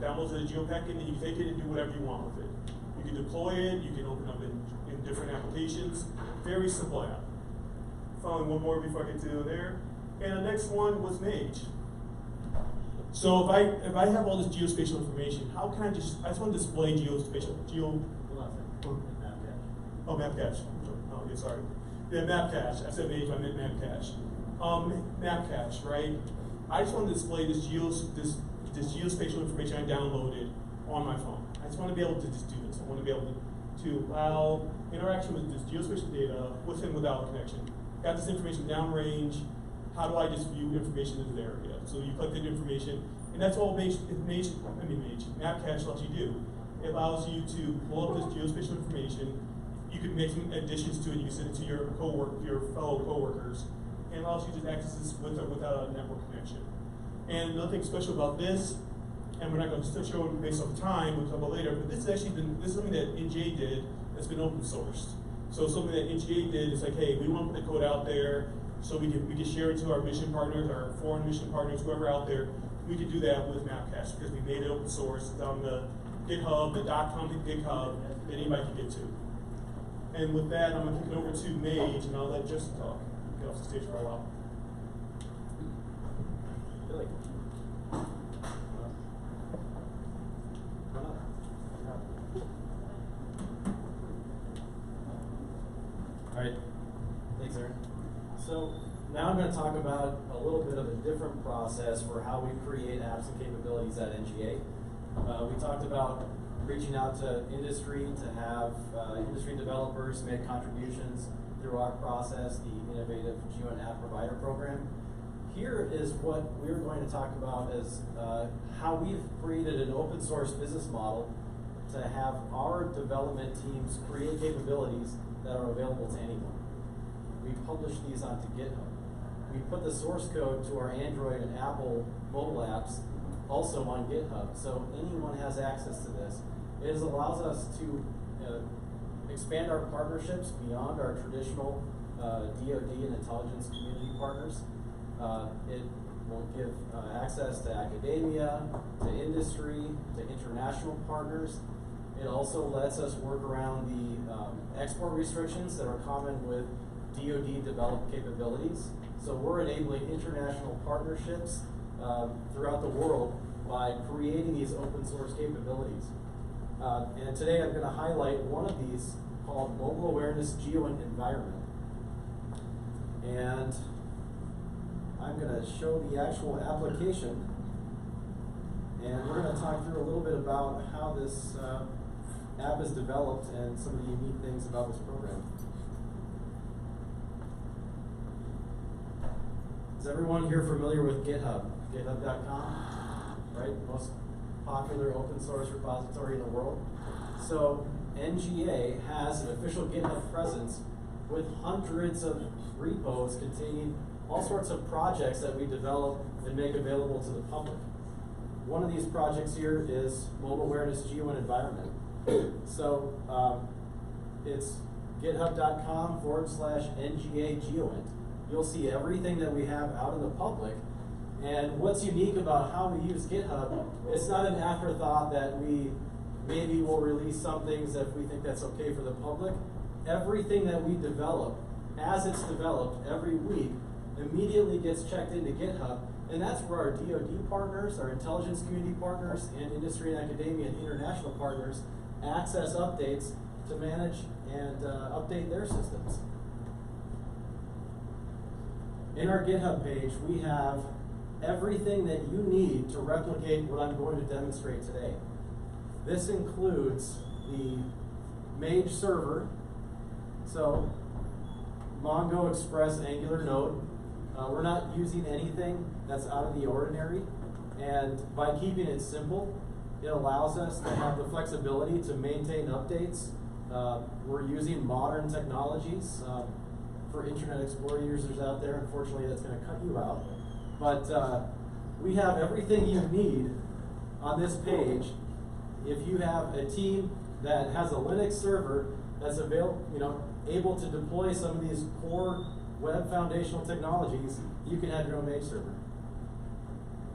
Speaker 22: downloads it in a GeoPacket, and you can take it and do whatever you want with it. You can deploy it, you can open up in different applications. Very simple app. Finally, one more before I get to there. And the next one was Mage. So if I have all this geospatial information, how can I just want to display Mapcache. Oh, yeah, sorry. Yeah, Mapcache. I said Mage, I meant Mapcache. Mapcache, right? I just want to display this geospatial information I downloaded on my phone. I just want to be able to just do this. I want to be able to allow interaction with this geospatial data with and without a connection. Got this information downrange, how do I just view information in this area? So you collected information, and that's all Mapcache lets you do. It allows you to pull up this geospatial information. You can make some additions to it. You can send it to your fellow coworkers, and it allows you to access this with or without a network connection. And another thing special about this, and we're not going to show it based off time, we'll talk about later, but this is something that NGA did that's been open sourced. So something that NGA did is like, hey, we want to put the code out there so we can share it to our mission partners, our foreign mission partners, whoever out there. We could do that with Mapcache because we made it open source. It's on the GitHub, the .com GitHub that anybody can get to. And with that, I'm going to kick it over to Mage, and I'll let Justin talk. Get off the stage for a while.
Speaker 10: Billy. All right, thanks, Aaron. So now I'm going to talk about a little bit of a different process for how we create apps and capabilities at NGA. We talked about reaching out to industry to have industry developers make contributions through our process, the Innovative GeoInt App Provider Program. Here is what we're going to talk about as how we've created an open source business model to have our development teams create capabilities that are available to anyone. We publish these onto GitHub. We put the source code to our Android and Apple mobile apps also on GitHub, so anyone has access to this. It allows us to expand our partnerships beyond our traditional DoD and intelligence community partners. It will give access to academia, to industry, to international partners. It also lets us work around the export restrictions that are common with DoD developed capabilities. So we're enabling international partnerships throughout the world by creating these open source capabilities. And today I'm going to highlight one of these called Mobile Awareness GeoInt Environment. And I'm going to show the actual application. And we're going to talk through a little bit about how this app is developed and some of the unique things about this program. Is everyone here familiar with GitHub? GitHub.com, right? Most popular open source repository in the world. So NGA has an official GitHub presence with hundreds of repos containing all sorts of projects that we develop and make available to the public. One of these projects here is Mobile Awareness GeoInt Environment. So it's github.com/NGA GeoInt. You'll see everything that we have out in the public. And what's unique about how we use GitHub, it's not an afterthought that we maybe will release some things if we think that's okay for the public. Everything that we develop, as it's developed every week, immediately gets checked into GitHub. And that's where our DoD partners, our intelligence community partners, and industry and academia and international partners access updates to manage and update their systems. In our GitHub page, we have everything that you need to replicate what I'm going to demonstrate today. This includes the Mage server, so Mongo Express Angular Node. We're not using anything that's out of the ordinary, and by keeping it simple, it allows us to have the flexibility to maintain updates. We're using modern technologies. For Internet Explorer users out there, unfortunately that's going to cut you out. But we have everything you need on this page. If you have a team that has a Linux server that's able to deploy some of these core web foundational technologies, you can have your own Mage server.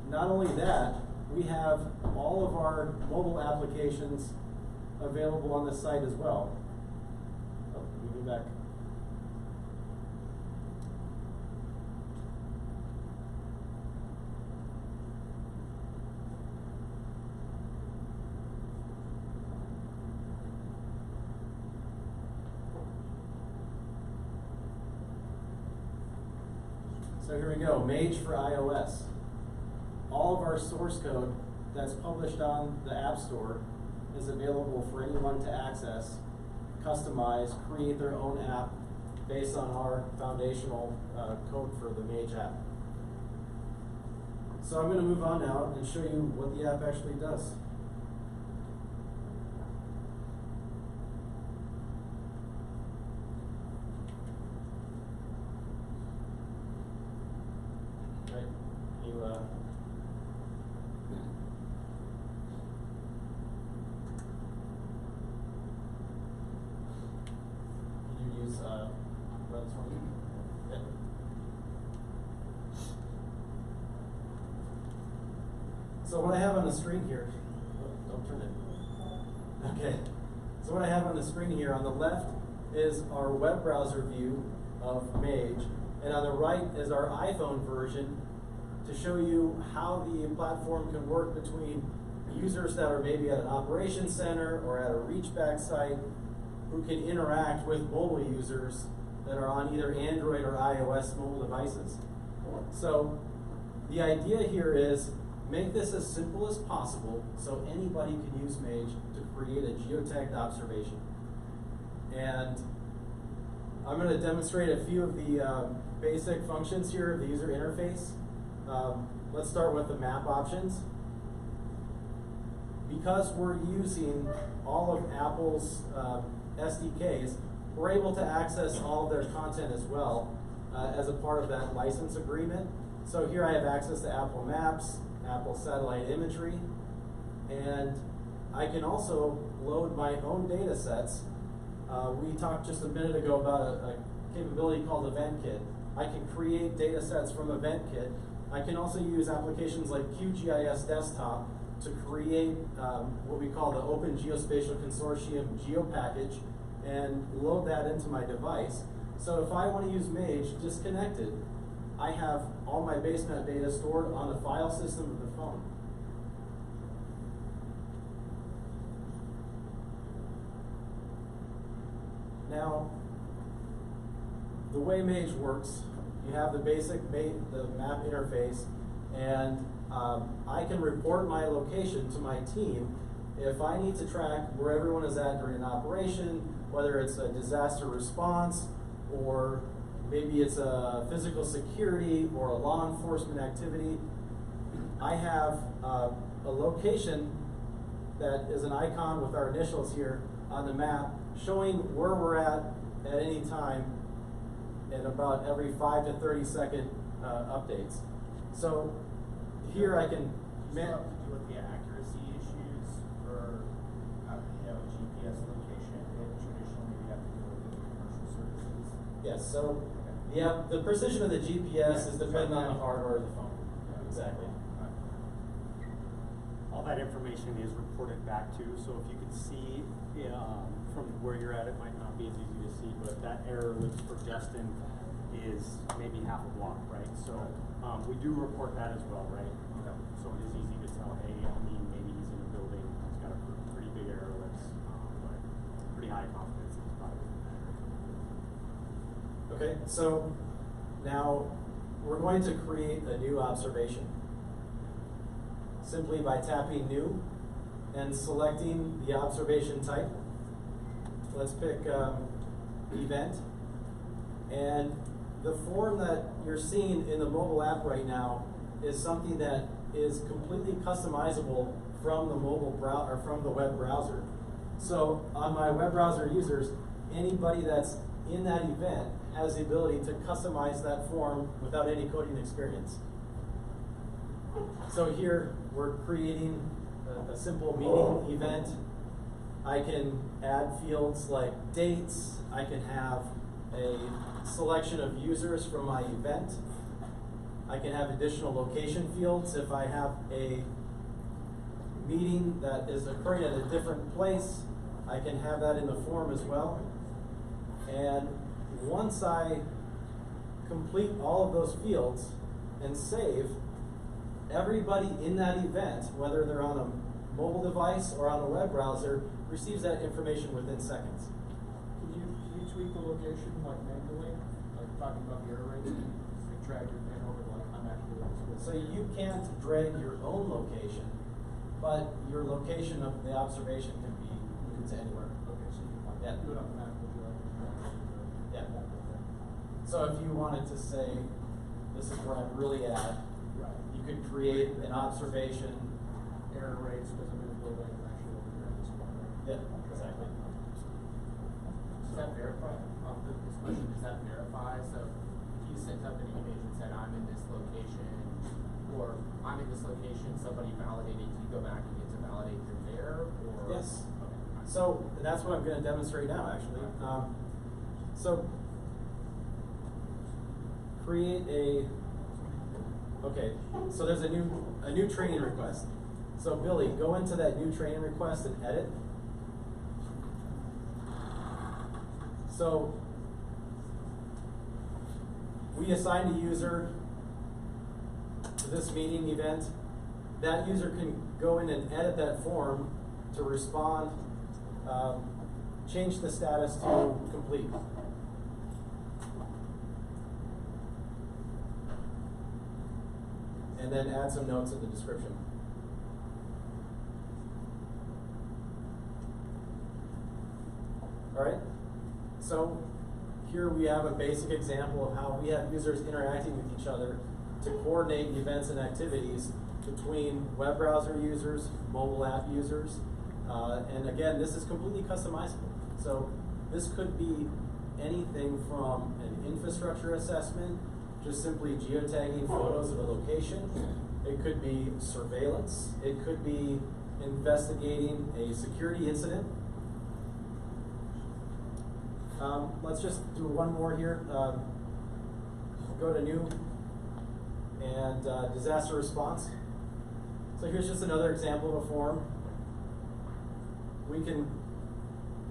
Speaker 10: Not only that, we have all of our mobile applications available on the site as well. Oh, let me go back. So here we go, Mage for iOS. All of our source code that's published on the App Store is available for anyone to access, customize, create their own app based on our foundational code for the Mage app. So I'm going to move on now and show you what the app actually does. Right. Can you, use run this one? Okay. So what I have on the screen here, don't turn it. Okay. So what I have on the screen here, on the left is our web browser view of Mage, and on the right is our iPhone version to show you how the platform can work between users that are maybe at an operations center or at a reachback site who can interact with mobile users that are on either Android or iOS mobile devices. So the idea here is make this as simple as possible so anybody can use Mage to create a geotagged observation. And I'm going to demonstrate a few of the basic functions here of the user interface. Let's start with the map options. Because we're using all of Apple's SDKs, we're able to access all of their content as well as a part of that license agreement. So here I have access to Apple Maps, Apple satellite imagery, and I can also load my own data sets. We talked just a minute ago about a capability called EventKit. I can create data sets from EventKit. I can also use applications like QGIS Desktop to create what we call the Open Geospatial Consortium GeoPackage and load that into my device. So if I want to use Mage disconnected, I have all my basenet data stored on the file system of the phone. Now, the way Mage works, you have the basic the map interface, and I can report my location to my team if I need to track where everyone is at during an operation, whether it's a disaster response, or maybe it's a physical security or a law enforcement activity. I have a location that is an icon with our initials here on the map showing where we're at any time and about every 5 to 30 second updates. So here I can
Speaker 1: have to do with the accuracy issues for GPS location that traditionally we have to do with commercial services.
Speaker 10: Yes, so the precision of the GPS is dependent on the hardware of the phone. Exactly.
Speaker 14: All that information is reported back to, so if you can see from where you're at, it might not be as easy to see, but that error list for Justin is maybe half a block, right? So we do report that as well, right? Okay. So it is easy to tell, hey, maybe he's in a building, he's got a pretty big error list, but pretty high confidence it's probably in that area.
Speaker 10: Okay, so now we're going to create a new observation simply by tapping New and selecting the observation type. Let's pick Event. And the form that you're seeing in the mobile app right now is something that is completely customizable from the mobile browser or from the web browser. So on my web browser users, anybody that's in that event has the ability to customize that form without any coding experience. So here we're creating a simple meeting event. I can add fields like dates. I can have a selection of users from my event. I can have additional location fields if I have a meeting that is occurring at a different place. I can have that in the form as well. And once I complete all of those fields and save, everybody in that event, whether they're on a mobile device or on a web browser, receives that information within seconds.
Speaker 12: Can you tweak the location like manually? Like talking about the error rates, like drag your pin over like I'm actually on this.
Speaker 10: So you can't drag your own location, but your location of the observation can be moved to anywhere.
Speaker 12: Okay, so you can do it on the map.
Speaker 10: Yeah. So if you wanted to say, this is where I'm really at, you you could create an observation.
Speaker 12: Error rates because I'm in a building and actually over here at this point.
Speaker 10: Yeah, exactly.
Speaker 15: Does that verify, this question, does that verify, so if you sent up an image and said, I'm in this location, or I'm in this location, somebody validated, do you go back and get to validate through there, or?
Speaker 10: Yes. So that's what I'm going to demonstrate now, actually. So create a. Okay. So there's a new training request. So Billy, go into that new training request and edit. So we assigned a user to this meeting event. That user can go in and edit that form to respond, change the status to complete. And then add some notes in the description. All right, so here we have a basic example of how we have users interacting with each other to coordinate events and activities between web browser users, mobile app users, and again, this is completely customizable. So this could be anything from an infrastructure assessment, just simply geotagging photos of a location. It could be surveillance. It could be investigating a security incident. Let's just do one more here. Go to new and disaster response. So here's just another example of a form. We can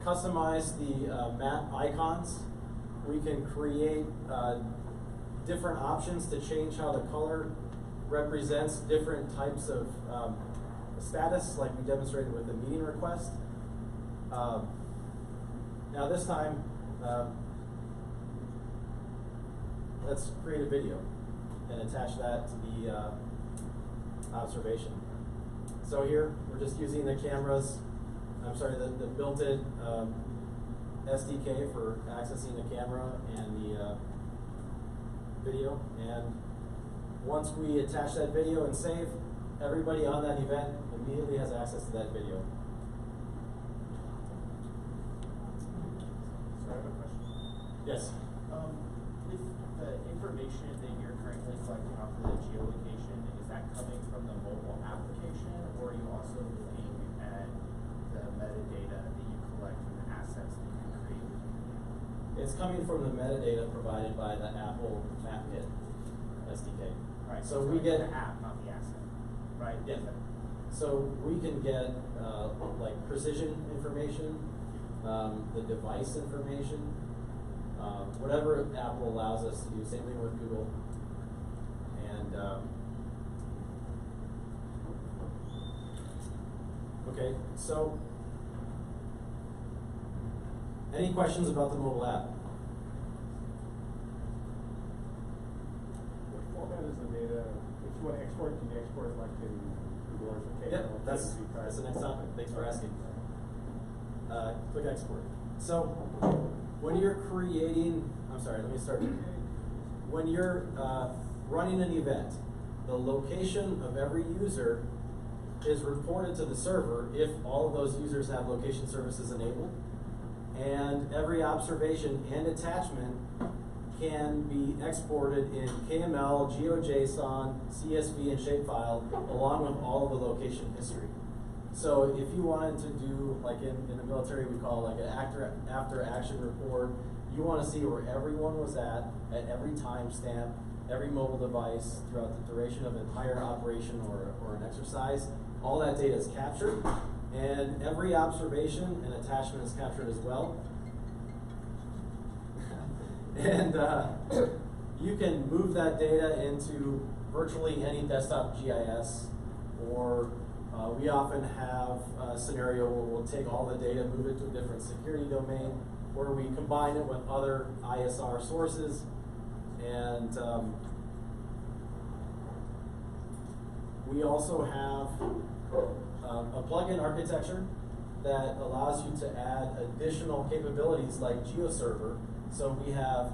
Speaker 10: customize the map icons. We can create different options to change how the color represents different types of status, like we demonstrated with the meeting request. Now this time, let's create a video and attach that to the observation. So here, we're just using the cameras, the built-in SDK for accessing the camera and the video. And once we attach that video and save, everybody on that event immediately has access to that video.
Speaker 18: So I have a question.
Speaker 10: Yes.
Speaker 18: With the information that you're currently collecting off of the geolocation, is that coming from the mobile application, or are you also looking at the metadata that you collect from the assets that you create?
Speaker 10: It's coming from the metadata provided by the Apple MapKit SDK.
Speaker 18: Right.
Speaker 10: So we get
Speaker 18: the app, not the asset. Right.
Speaker 10: Yeah. So we can get like precision information, the device information, whatever Apple allows us to do. Same thing with Google. And okay, so any questions about the mobile app?
Speaker 12: What format is the data? If you want to export, can you export it like in Google Earth or
Speaker 10: Yep, that's the next topic. Thanks for asking. Click export. So when you're creating, let me start. When you're running an event, the location of every user is reported to the server if all of those users have location services enabled. And every observation and attachment can be exported in KML, GeoJSON, CSV, and shapefile, along with all of the location history. So if you wanted to do, like in the military, we call like an after action report, you want to see where everyone was at every timestamp, every mobile device throughout the duration of an entire operation or an exercise, all that data is captured, and every observation and attachment is captured as well. And you can move that data into virtually any desktop GIS, or we often have a scenario where we'll take all the data, move it to a different security domain, where we combine it with other ISR sources, and we also have a plugin architecture that allows you to add additional capabilities like GeoServer. So we have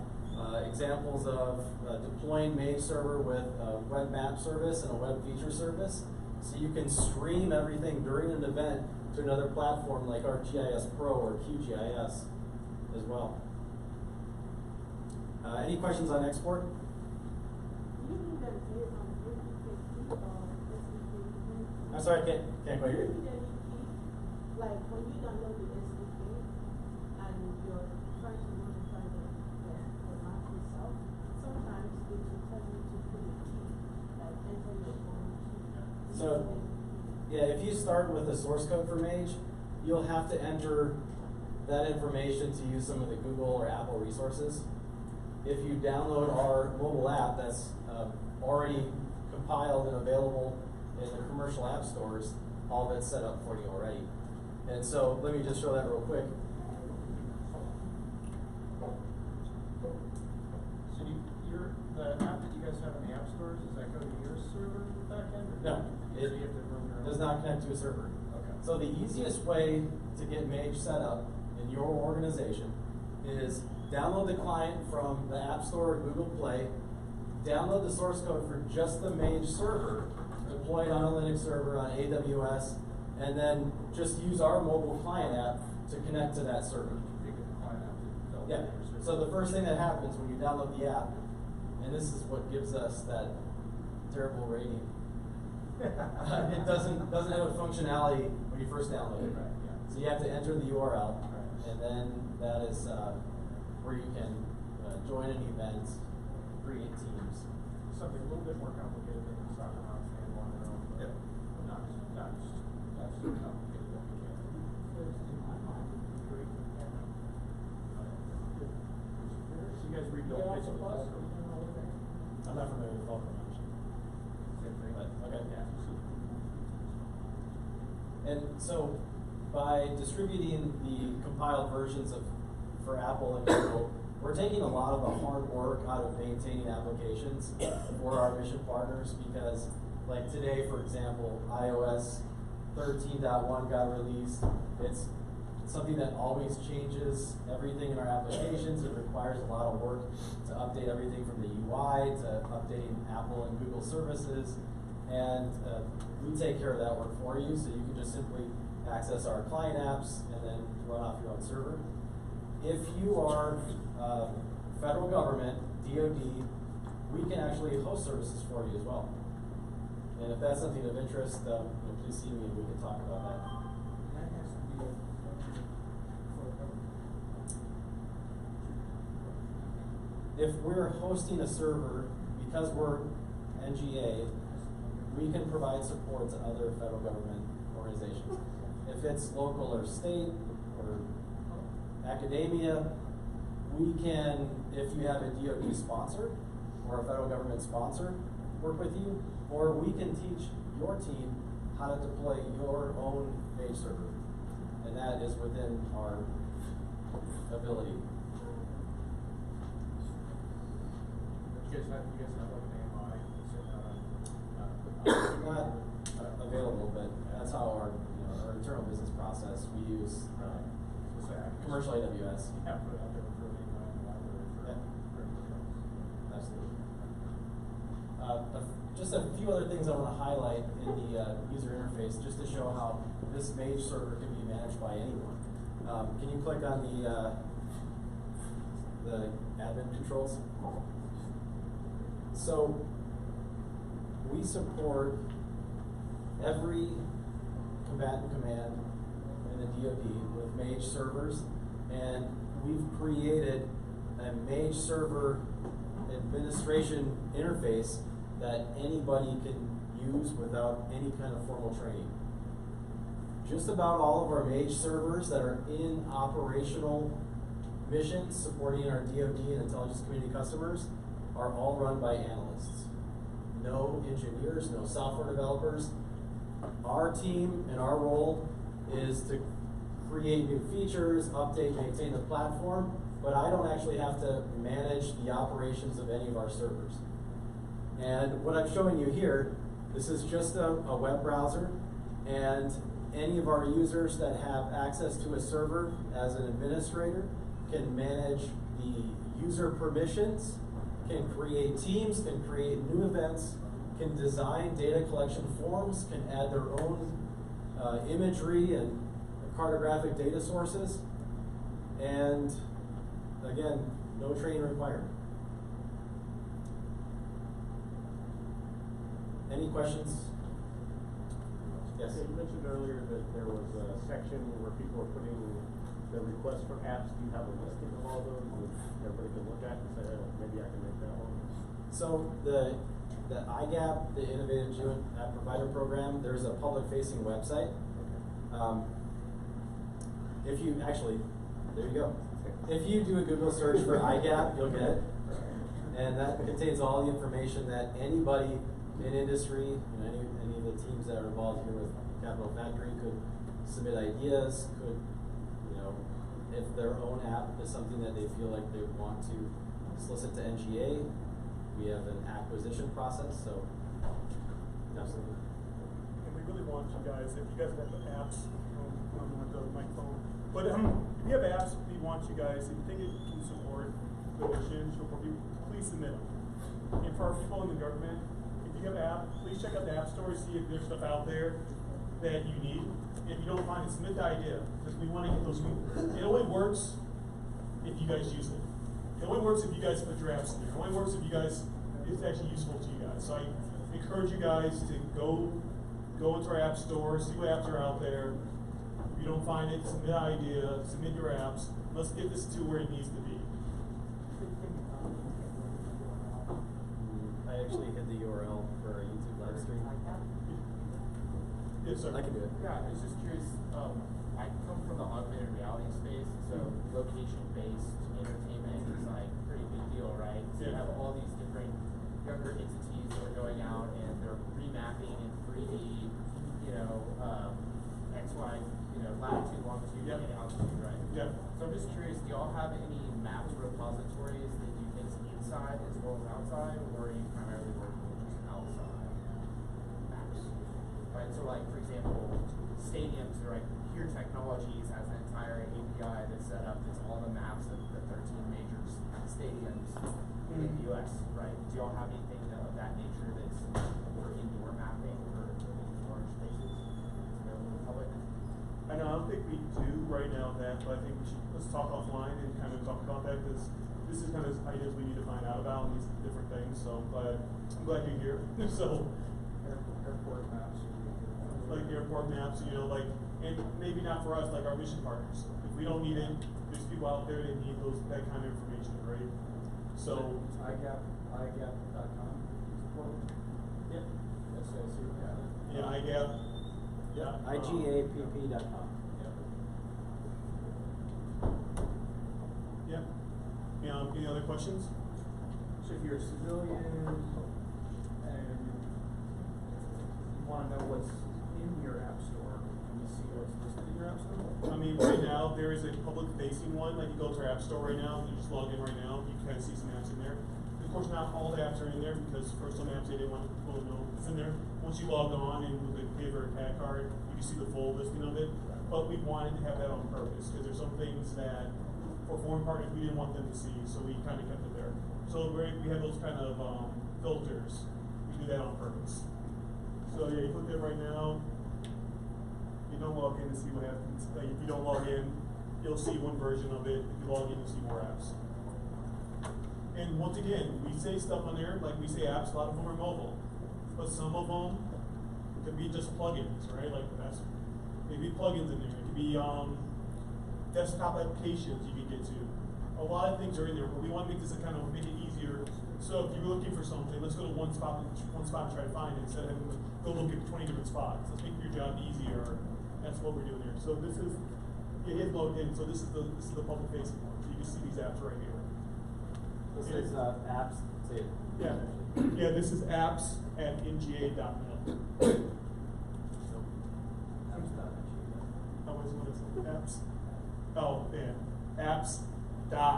Speaker 10: examples of deploying Mage Server with a web map service and a web feature service. So you can stream everything during an event to another platform like ArcGIS Pro or QGIS as well. Any questions on export? I'm sorry, I can't quite hear you.
Speaker 4: Like when you download the SDK and you're trying to modify the map itself, sometimes it will tell you to put a key, like enter your own key.
Speaker 10: So, yeah, if you start with the source code for Mage, you'll have to enter that information to use some of the Google or Apple resources. If you download our mobile app that's already compiled and available in the commercial app stores, all of it's set up for you already. And so let me just show that real quick.
Speaker 12: So the app that you guys have in the app stores, does that go to your server backend?
Speaker 10: No, it does not connect to a server.
Speaker 12: Okay.
Speaker 10: So the easiest way to get Mage set up in your organization is download the client from the App Store or Google Play, download the source code for just the Mage server, deploy it on a Linux server on AWS, and then just use our mobile client app to connect to that server. Yeah, so the first thing that happens when you download the app, and this is what gives us that terrible rating, it doesn't have a functionality when you first download it.
Speaker 12: Right, yeah.
Speaker 10: So you have to enter the URL, and then that is where you can join an event, create teams.
Speaker 12: Something a little bit more complicated than the soccer moms and one their own.
Speaker 10: Yep.
Speaker 12: Not just absolutely complicated that we can. So you guys rebuilt basically Fulcrum.
Speaker 10: I'm not familiar with Fulcrum, actually.
Speaker 12: Same thing.
Speaker 10: But, okay.
Speaker 12: Yeah.
Speaker 10: And so by distributing the compiled versions for Apple and Google, we're taking a lot of the hard work out of maintaining applications for our mission partners because, like today, for example, iOS 13.1 got released. It's something that always changes everything in our applications. It requires a lot of work to update everything from the UI to updating Apple and Google services. And we take care of that work for you, so you can just simply access our client apps and then run off your own server. If you are federal government, DoD, we can actually host services for you as well. And if that's something of interest, please see me and we can talk about that.
Speaker 3: That has to be for government.
Speaker 10: If we're hosting a server, because we're NGA, we can provide support to other federal government organizations. If it's local or state or academia, we can, if you have a DoD sponsor or a federal government sponsor, work with you, or we can teach your team how to deploy your own Mage server. And that is within our ability.
Speaker 12: You guys have like an AMI sitting
Speaker 10: Not available, but that's how our internal business process. We use commercial AWS.
Speaker 12: Yeah, put it out there for an AMI in the library for
Speaker 10: Absolutely. Just a few other things I want to highlight in the user interface, just to show how this Mage server can be managed by anyone. Can you click on the admin controls? So we support every combatant command in the DoD with Mage servers, and we've created a Mage server administration interface that anybody can use without any kind of formal training. Just about all of our Mage servers that are in operational missions supporting our DoD and intelligence community customers are all run by analysts. No engineers, no software developers. Our team and our role is to create new features, update, maintain the platform, but I don't actually have to manage the operations of any of our servers. And what I'm showing you here, this is just a web browser, and any of our users that have access to a server as an administrator can manage the user permissions, can create teams, can create new events, can design data collection forms, can add their own imagery and cartographic data sources, and again, no training required. Any questions? Yes.
Speaker 12: You mentioned earlier that there was a section where people were putting their requests for apps. Do you have a listing of all those that everybody can look at and say, oh, maybe I can make that one?
Speaker 10: So the IGAP, the Innovative Geo App Provider Program, there's a public-facing website. If you actually, there you go. If you do a Google search for IGAP, you'll get it, and that contains all the information that anybody in industry, any of the teams that are involved here with Capital Factory could submit ideas, could, if their own app is something that they feel like they want to solicit to NGA, we have an acquisition process, so absolutely.
Speaker 17: And we really want you guys, if you guys have the apps, I don't want the microphone, but if you have apps, we want you guys, if you think it can support the mission, please submit them. And for our people in the government, if you have an app, please check out the App Store, see if there's stuff out there that you need. If you don't find it, submit the idea, because we want to get those. It only works if you guys use it. It only works if you guys put your apps in there. It only works if you guys, it's actually useful to you guys. So I encourage you guys to go into our App Store, see what apps are out there. If you don't find it, submit an idea, submit your apps. Let's get this to where it needs to be.
Speaker 10: I actually hid the URL for our YouTube live stream.
Speaker 17: Yes, sir.
Speaker 10: I can do it.
Speaker 18: Yeah, I was just curious. I come from the augmented reality space, so location-based entertainment is like a pretty big deal, right? So you have all these different younger entities that are going out and they're remapping in 3D, X, Y, latitude, longitude, and altitude, right?
Speaker 17: Yeah.
Speaker 18: So I'm just curious, do y'all have any maps repositories that do things inside as well as outside, or are you primarily working with just outside maps? Right, so like, for example, stadiums, right, Here Technologies has an entire API that's set up that's all the maps of the 13 major stadiums in the US, right? Do y'all have anything of that nature that's for indoor mapping for large spaces available to the public?
Speaker 17: I don't think we do right now that, but I think we should, let's talk offline and kind of talk about that, because this is kind of ideas we need to find out about and these different things, so I'm glad you're here. So
Speaker 12: Airport maps.
Speaker 17: like airport maps, and maybe not for us, like our mission partners. If we don't need it, there's people out there that need that kind of information, right? So
Speaker 12: IGAP.com.
Speaker 17: Yeah.
Speaker 12: SAC.
Speaker 17: Yeah, IGAP. Yeah.
Speaker 10: IGAPP.com.
Speaker 17: Yeah. Any other questions?
Speaker 12: So if you're a civilian and you want to know what's in your app store, can you see what's listed in your app store?
Speaker 17: Right now there is a public-facing one. Like you go to our app store right now, you just log in right now. You can kind of see some apps in there. Of course, not all the apps are in there because for some apps they didn't want people to know it's in there. Once you log on and with a give or a CAD card, you can see the full listing of it. But we wanted to have that on purpose because there's some things that for foreign partners we didn't want them to see, so we kind of kept it there. So we have those kind of filters. We do that on purpose. So yeah, you click there right now. You don't log in to see what happens. Like if you don't log in, you'll see one version of it. If you log in, you'll see more apps. And once again, we say stuff on there, like we say apps, a lot of them are mobile. But some of them could be just plugins, right? Like that's maybe plugins in there. It could be desktop applications you can get to. A lot of things are in there, but we want to make this a kind of make it easier. So if you're looking for something, let's go to one spot and try to find it instead of having to go look at 20 different spots. Let's make your job easier. That's what we're doing here. So this is hit logged in. So this is the public facing one. So you can see these apps right here.
Speaker 10: This is apps. Say it.
Speaker 17: Yeah. Yeah, this is apps at nga.mil. Apps. Oh, yeah. Apps.nga.mil.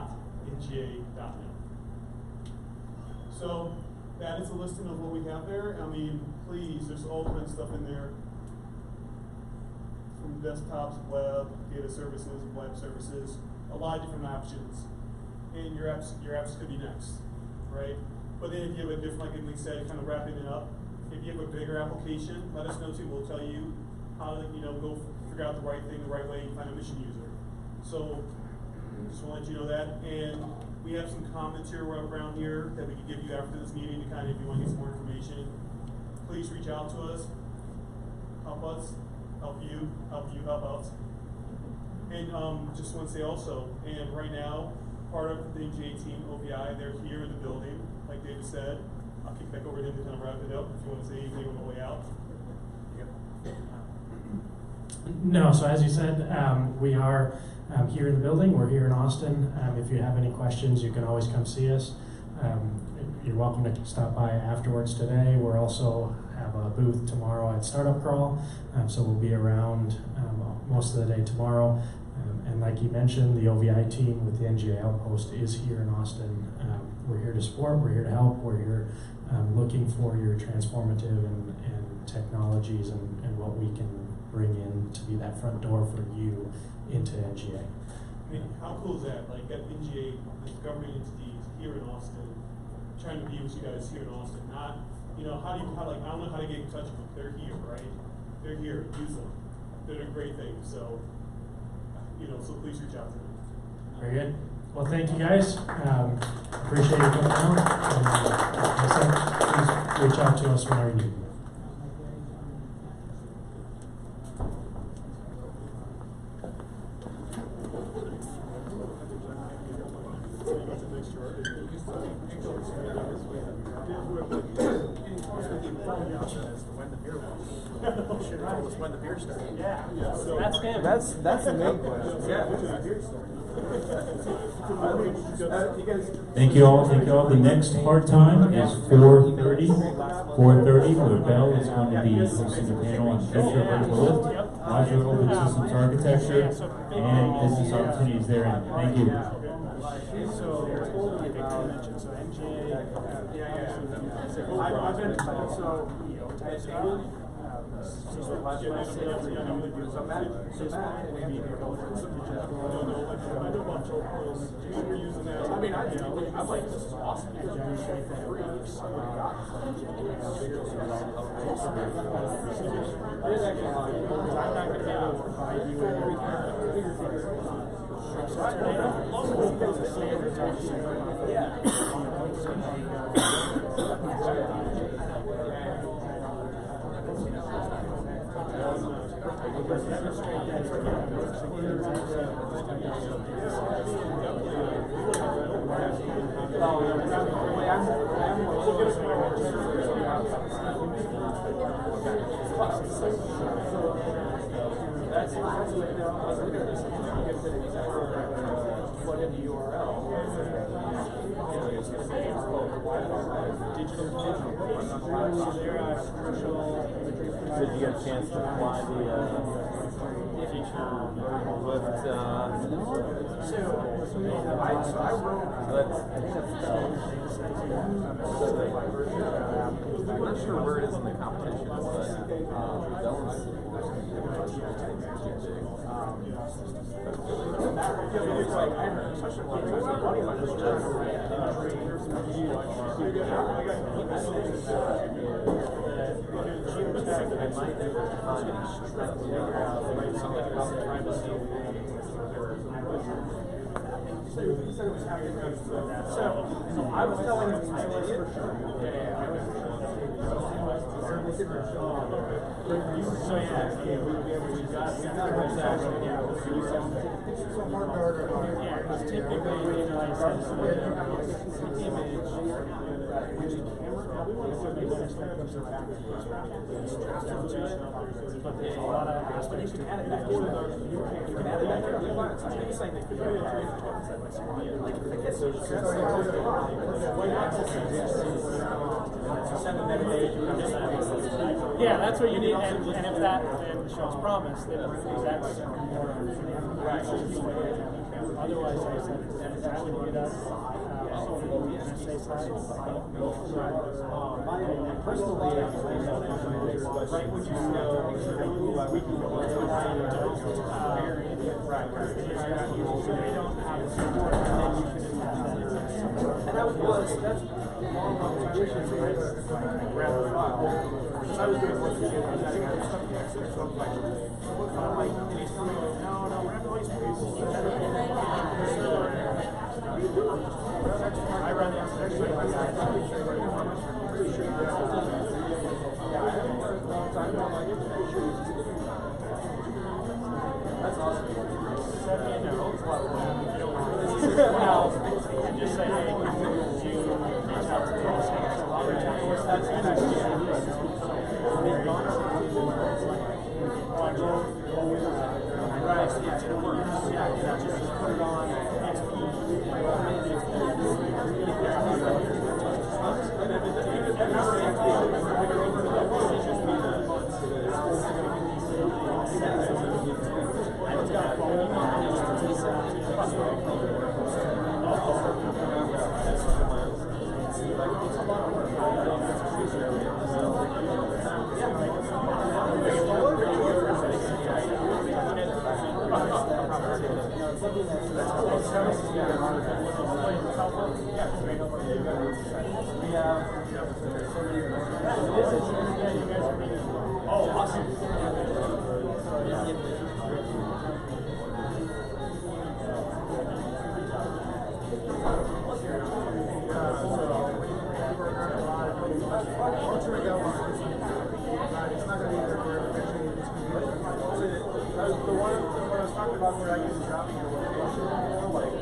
Speaker 17: So that is a listing of what we have there. I mean, please, there's all kinds of stuff in there. From desktops, web, data services, web services, a lot of different options.
Speaker 22: and your apps could be next, right? But then if you have a different, like we said, kind of wrapping it up, if you have a bigger application, let us know too. We'll tell you how to, go figure out the right thing, the right way, and find a mission user. So, just want to let you know that. And we have some comments here around here that we can give you after this meeting to kind of, if you want to get some more information, please reach out to us. Help us, help you, help us. And just want to say also, and right now, part of the NGA team, OVI, they're here in the building, like David said. I'll kick back over to him to kind of wrap it up if you want to say anything on the way out.
Speaker 5: No, so as you said, we are here in the building. We're here in Austin. If you have any questions, you can always come see us. You're welcome to stop by afterwards today. We're also have a booth tomorrow at Startup Crawl, so we'll be around most of the day tomorrow. And like you mentioned, the OVI team with the NGA Outpost is here in Austin. We're here to support, we're here to help, we're here looking for your transformative and technologies and what we can bring in to be that front door for you into NGA.
Speaker 22: I mean, how cool is that? Like at NGA, this government entities here in Austin, trying to be with you guys here in Austin. Not, I don't know how to get in touch with them. They're here, right? They're here. Use them. They're doing great things. So, so please reach out to them.
Speaker 5: Very good. Well, thank you guys. Appreciate you coming out. And like I said, please reach out to us whenever you need.
Speaker 12: When the beer started.
Speaker 14: Yeah. So
Speaker 12: that's him. That's the main question. Yeah.
Speaker 11: Thank you all. The next hard time is 4:30. 4:30, where Bell is going to be hosting a panel on future vertical lift, modular open systems architecture, and business opportunities therein. Thank you.
Speaker 12: So I've been also I mean, I'm like, this is awesome. Plug in the URL.
Speaker 9: Did you get a chance to fly the feature lift? I'm not sure where it is in the competition, but
Speaker 12: So I was telling him for sure. So yeah, we got typically but there's a lot of aspects to yeah, that's what you need, and if that then shows promise, then that's more right. Otherwise, I said that would get us NSA side. Personally, right when you go, we can go right. They don't have support, and then you can
Speaker 3: And that's long tradition, right? Grab the file. I was doing work with you, I was adding other stuff to X6, so I'm like, and he's coming, no, we're having all these people. I ran the X6, I got pretty sure you yeah, I haven't worked a long time, but I'm like, pretty sure that's awesome. Send me a note. You don't want to just say, hey, you reach out to me. That's an idea. Right, yeah, it works. Yeah, just put it on oh, awesome. The one I was talking about where I use dropping your location, like,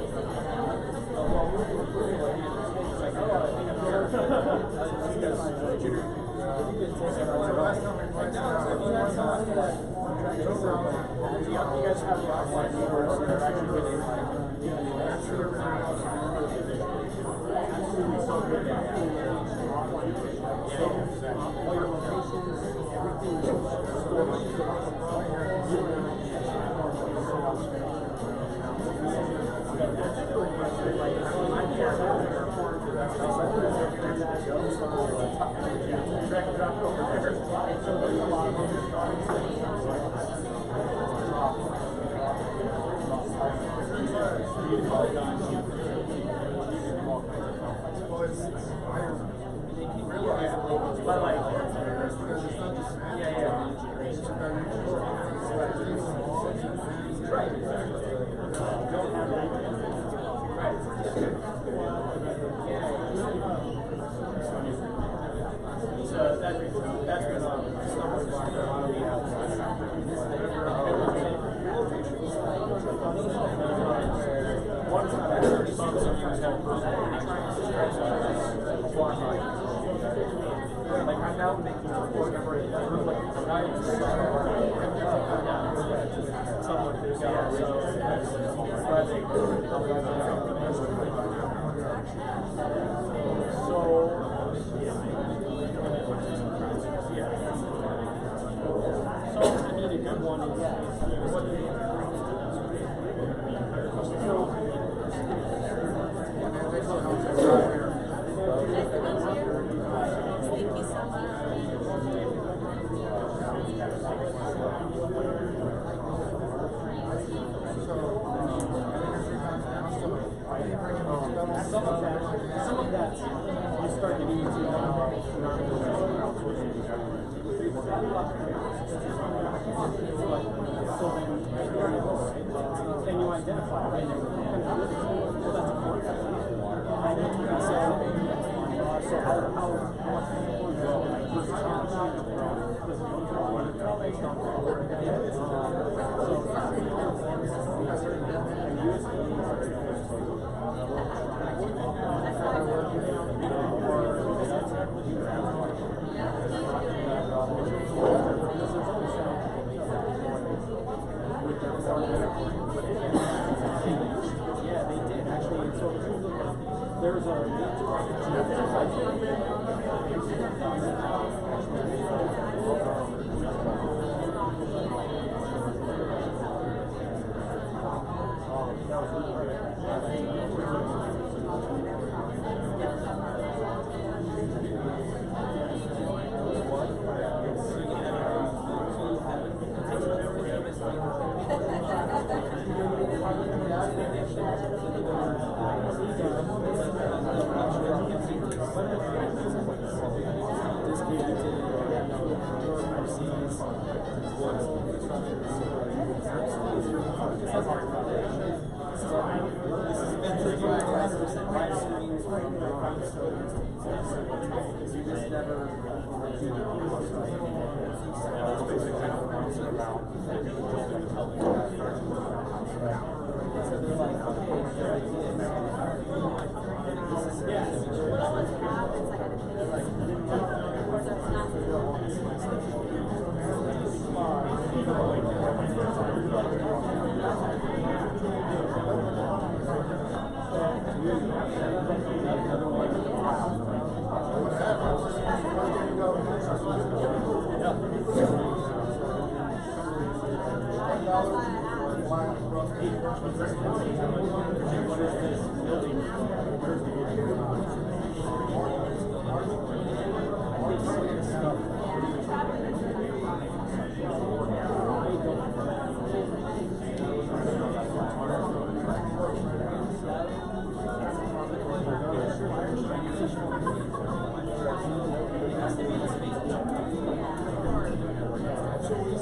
Speaker 3: you guys have a lot of viewers that are actually really all your locations,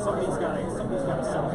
Speaker 14: Somebody's got to sell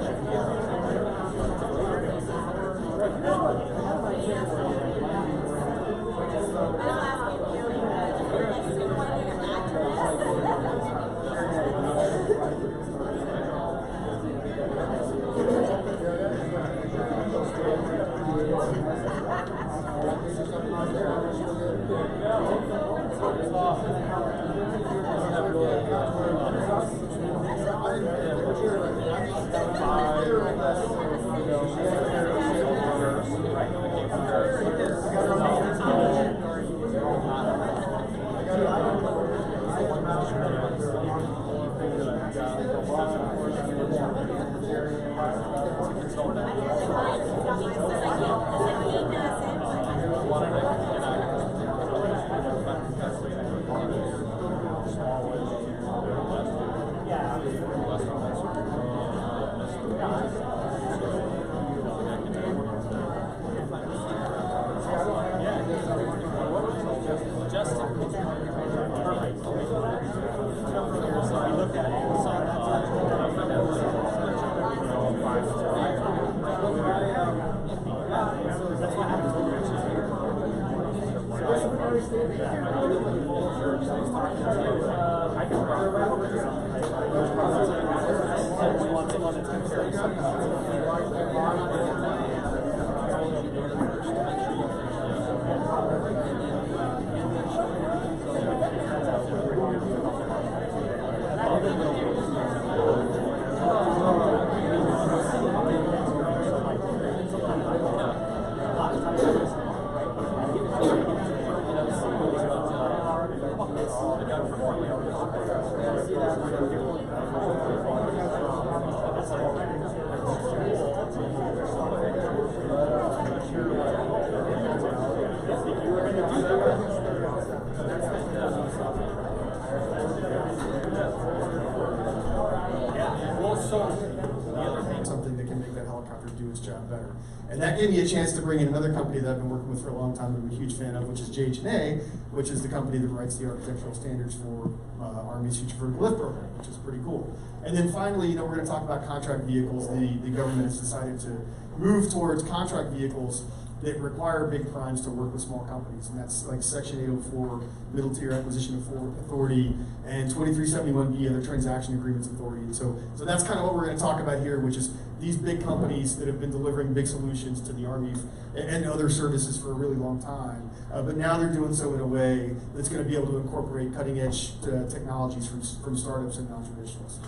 Speaker 20: something that can make that helicopter do its job better. And that gave me a chance to bring in another company that I've been working with for a long time and I'm a huge fan of, which is JH&A, which is the company that writes the architectural standards for Army's Future Vertical Lift program, which is pretty cool. And then finally, we're going to talk about contract vehicles. The government has decided to move towards contract vehicles that require big primes to work with small companies, and that's like Section 804, Middle Tier Acquisition Authority, and 2371B, other transaction agreements authority. And so that's kind of what we're going to talk about here, which is these big companies that have been delivering big solutions to the Army and other services for a really long time, but now they're doing so in a way that's going to be able to incorporate cutting-edge technologies from startups and non-traditionals.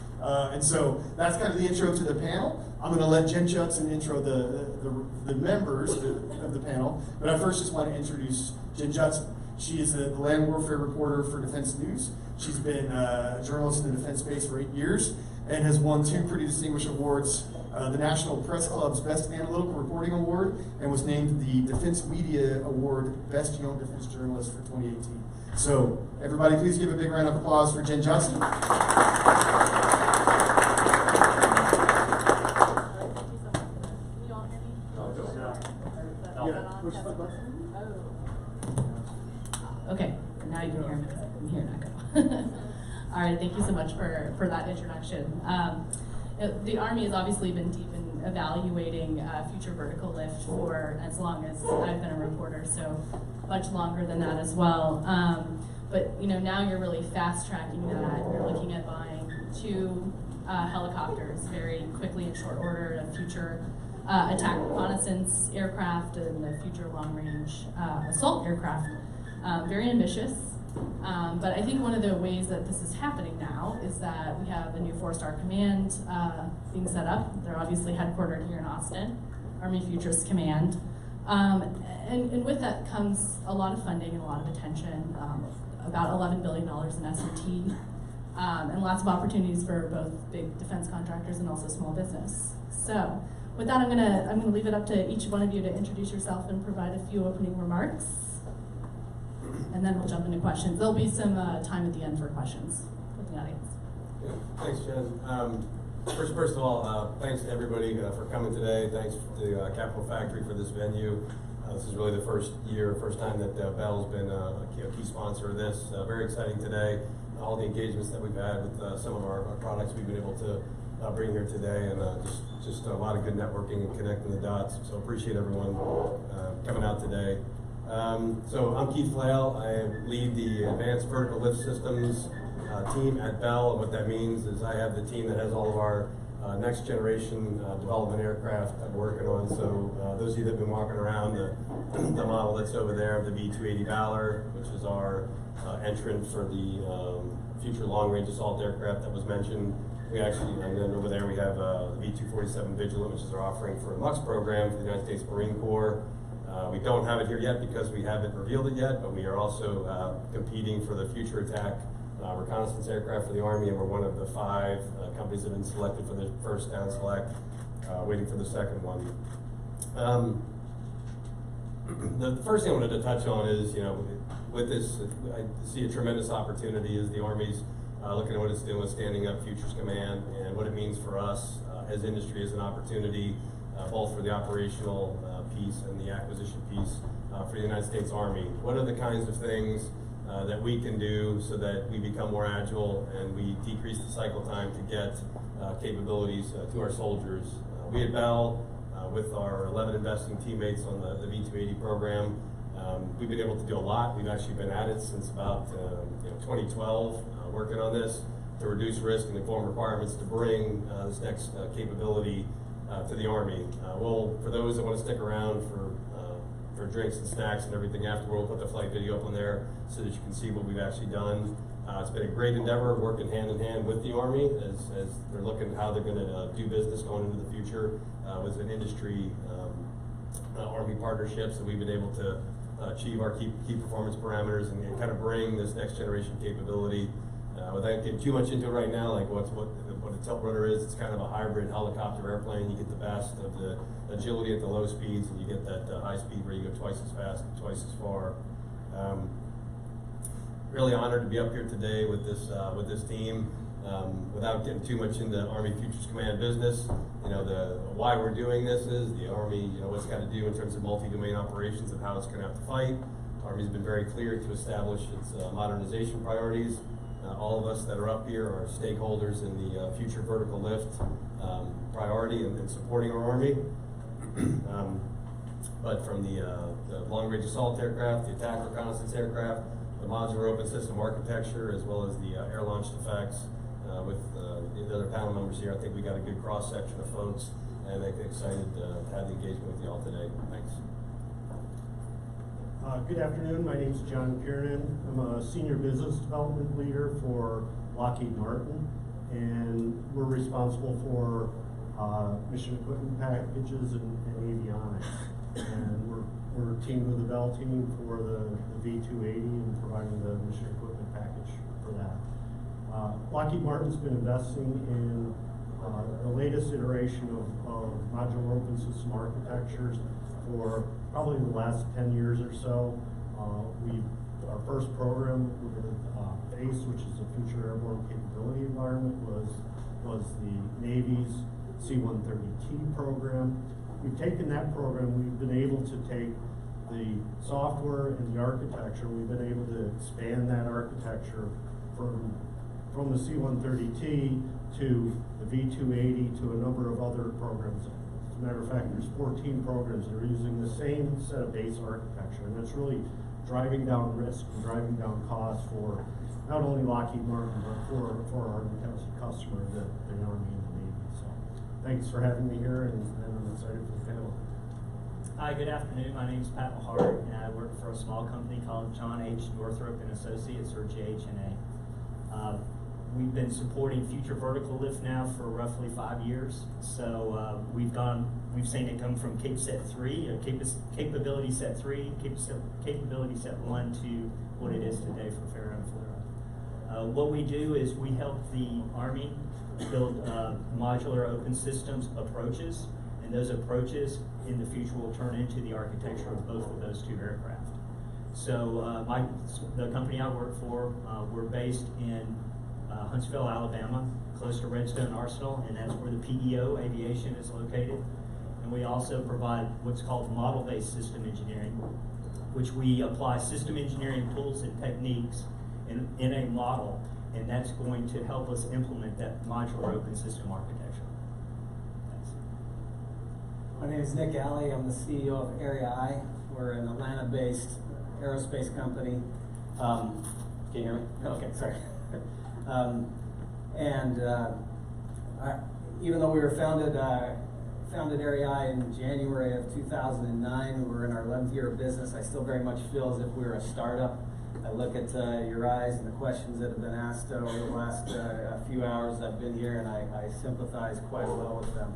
Speaker 20: And so that's kind of the intro to the panel. I'm going to let Jen Judson intro the members of the panel, but I first just want to introduce Jen Judson. She is the land warfare reporter for Defense News. She's been a journalist in the defense space for 8 years and has won 2 pretty distinguished awards, the National Press Club's Best Analytical Reporting Award, and was named the Defense Media Award Best Young Defense Journalist for 2018. So everybody please give a big round of applause for Jen Judson.
Speaker 2: Okay, now you can hear me. I'm here now. All right, Hi, thank you so much for that introduction. The Army has obviously been deep in evaluating future vertical lift for as long as I've been a reporter, so much longer than that as well. But now you're really fast tracking that. You're looking at buying 2 helicopters very quickly in short order, a future attack reconnaissance aircraft and a future long-range assault aircraft. Very ambitious. But I think one of the ways that this is happening now is that we have a new 4-star command being set up. They're obviously headquartered here in Austin, Army Futures Command. And with that comes a lot of funding and a lot of attention, about $11 billion in S&T, and lots of opportunities for both big defense contractors and also small business. So with that, I'm gonna leave it up to each one of you to introduce yourself and provide a few opening remarks. And then we'll jump into questions. There'll be some time at the end for questions with the audience.
Speaker 19: Yeah, thanks, Jen. First of all, thanks to everybody for coming today. Thanks to Capital Factory for this venue. This is really the first time that Bell's been a key sponsor of this. Very exciting today. All the engagements that we've had with some of our products we've been able to bring here today, and just a lot of good networking and connecting the dots. So appreciate everyone coming out today. So I'm Keith Flail. I lead the Advanced Vertical Lift Systems team at Bell. And what that means is I have the team that has all of our next generation development aircraft that we're working on. So those of you that have been walking around, the model that's over there, the V-280 Valor, which is our entrant for the future long-range assault aircraft that was mentioned. We actually, and then over there we have the V-247 Vigilant, which is our offering for a MUX program for the United States Marine Corps. We don't have it here yet because we haven't revealed it yet, but we are also competing for the future attack reconnaissance aircraft for the Army, and we're one of the 5 companies that have been selected for the first down select, waiting for the second one. The first thing I wanted to touch on is, with this, I see a tremendous opportunity as the Army's looking at what it's doing with standing up Futures Command and what it means for us as industry as an opportunity, both for the operational piece and the acquisition piece for the United States Army. What are the kinds of things that we can do so that we become more agile and we decrease the cycle time to get capabilities to our soldiers? We at Bell, with our 11 investing teammates on the V-280 program, we've been able to do a lot. We've actually been at it since about 2012, working on this to reduce risk and inform requirements to bring this next capability to the Army. Well, for those that want to stick around for drinks and snacks and everything afterward, we'll put the flight video up on there so that you can see what we've actually done. It's been a great endeavor, working hand in hand with the Army as they're looking at how they're going to do business going into the future with an industry Army partnership. So we've been able to achieve our key performance parameters and kind of bring this next generation capability. Without getting too much into it right now, like what a tilt rudder is, it's kind of a hybrid helicopter airplane. You get the best of the agility at the low speeds, and you get that high speed where you go twice as fast, twice as far. Really honored to be up here today with this team. Without getting too much into Army Futures Command business, why we're doing this is the Army, what's got to do in terms of multi-domain operations and how it's going to have to fight. The Army's been very clear to establish its modernization priorities. All of us that are up here are stakeholders in the future vertical lift priority and supporting our Army. But from the long-range assault aircraft, the attack reconnaissance aircraft, the modular open system architecture, as well as the air-launched effects, with the other panel members here, I think we got a good cross-section of folks, and I'm excited to have the engagement with you all today. Thanks.
Speaker 23: Good afternoon. My name is John Kiernan. I'm a senior business development leader for Lockheed Martin, and we're responsible for mission equipment packages and avionics. And we're teamed with the Bell team for the V-280 and providing the mission equipment package for that. Lockheed Martin's been investing in the latest iteration of modular open system architectures for probably the last 10 years or so. Our first program with ACE, which is a Future Airborne Capability Environment, was the Navy's C-130T program. We've taken that program, we've been able to take the software and the architecture, we've been able to expand that architecture from from the C-130T to the V-280 to a number of other programs. As a matter of fact, there's 14 programs that are using the same set of base architecture, and it's really driving down risk and driving down costs for not only Lockheed Martin, but for our customer, the Army and the Navy. So thanks for having me here, and I'm excited for the panel.
Speaker 7: Hi, good afternoon. My name is Pat Mahart, and I work for a small company called John H. Northrop and Associates, or JH&A. We've been supporting Future Vertical Lift now for roughly 5 years. So we've seen it come from Capability Set 3, Capability Set 1 to what it is today for Farrow and Flora. What we do is we help the Army build modular open systems approaches, and those approaches in the future will turn into the architecture of both of those two aircraft. So the company I work for, we're based in Huntsville, Alabama, close to Redstone Arsenal, and that's where the PEO Aviation is located. And we also provide what's called model-based system engineering, which we apply system engineering tools and techniques in a model, and that's going to help us implement that modular open system architecture. Thanks.
Speaker 8: My name is Nick Alley. I'm the CEO of Area I. We're an Atlanta-based aerospace company. Can you hear me? Okay, sorry. Even though we were founded Area I in January of 2009, we're in our 11th year of business. I still very much feel as if we were a startup. I look at your eyes and the questions that have been asked over the last few hours I've been here, and I sympathize quite well with them.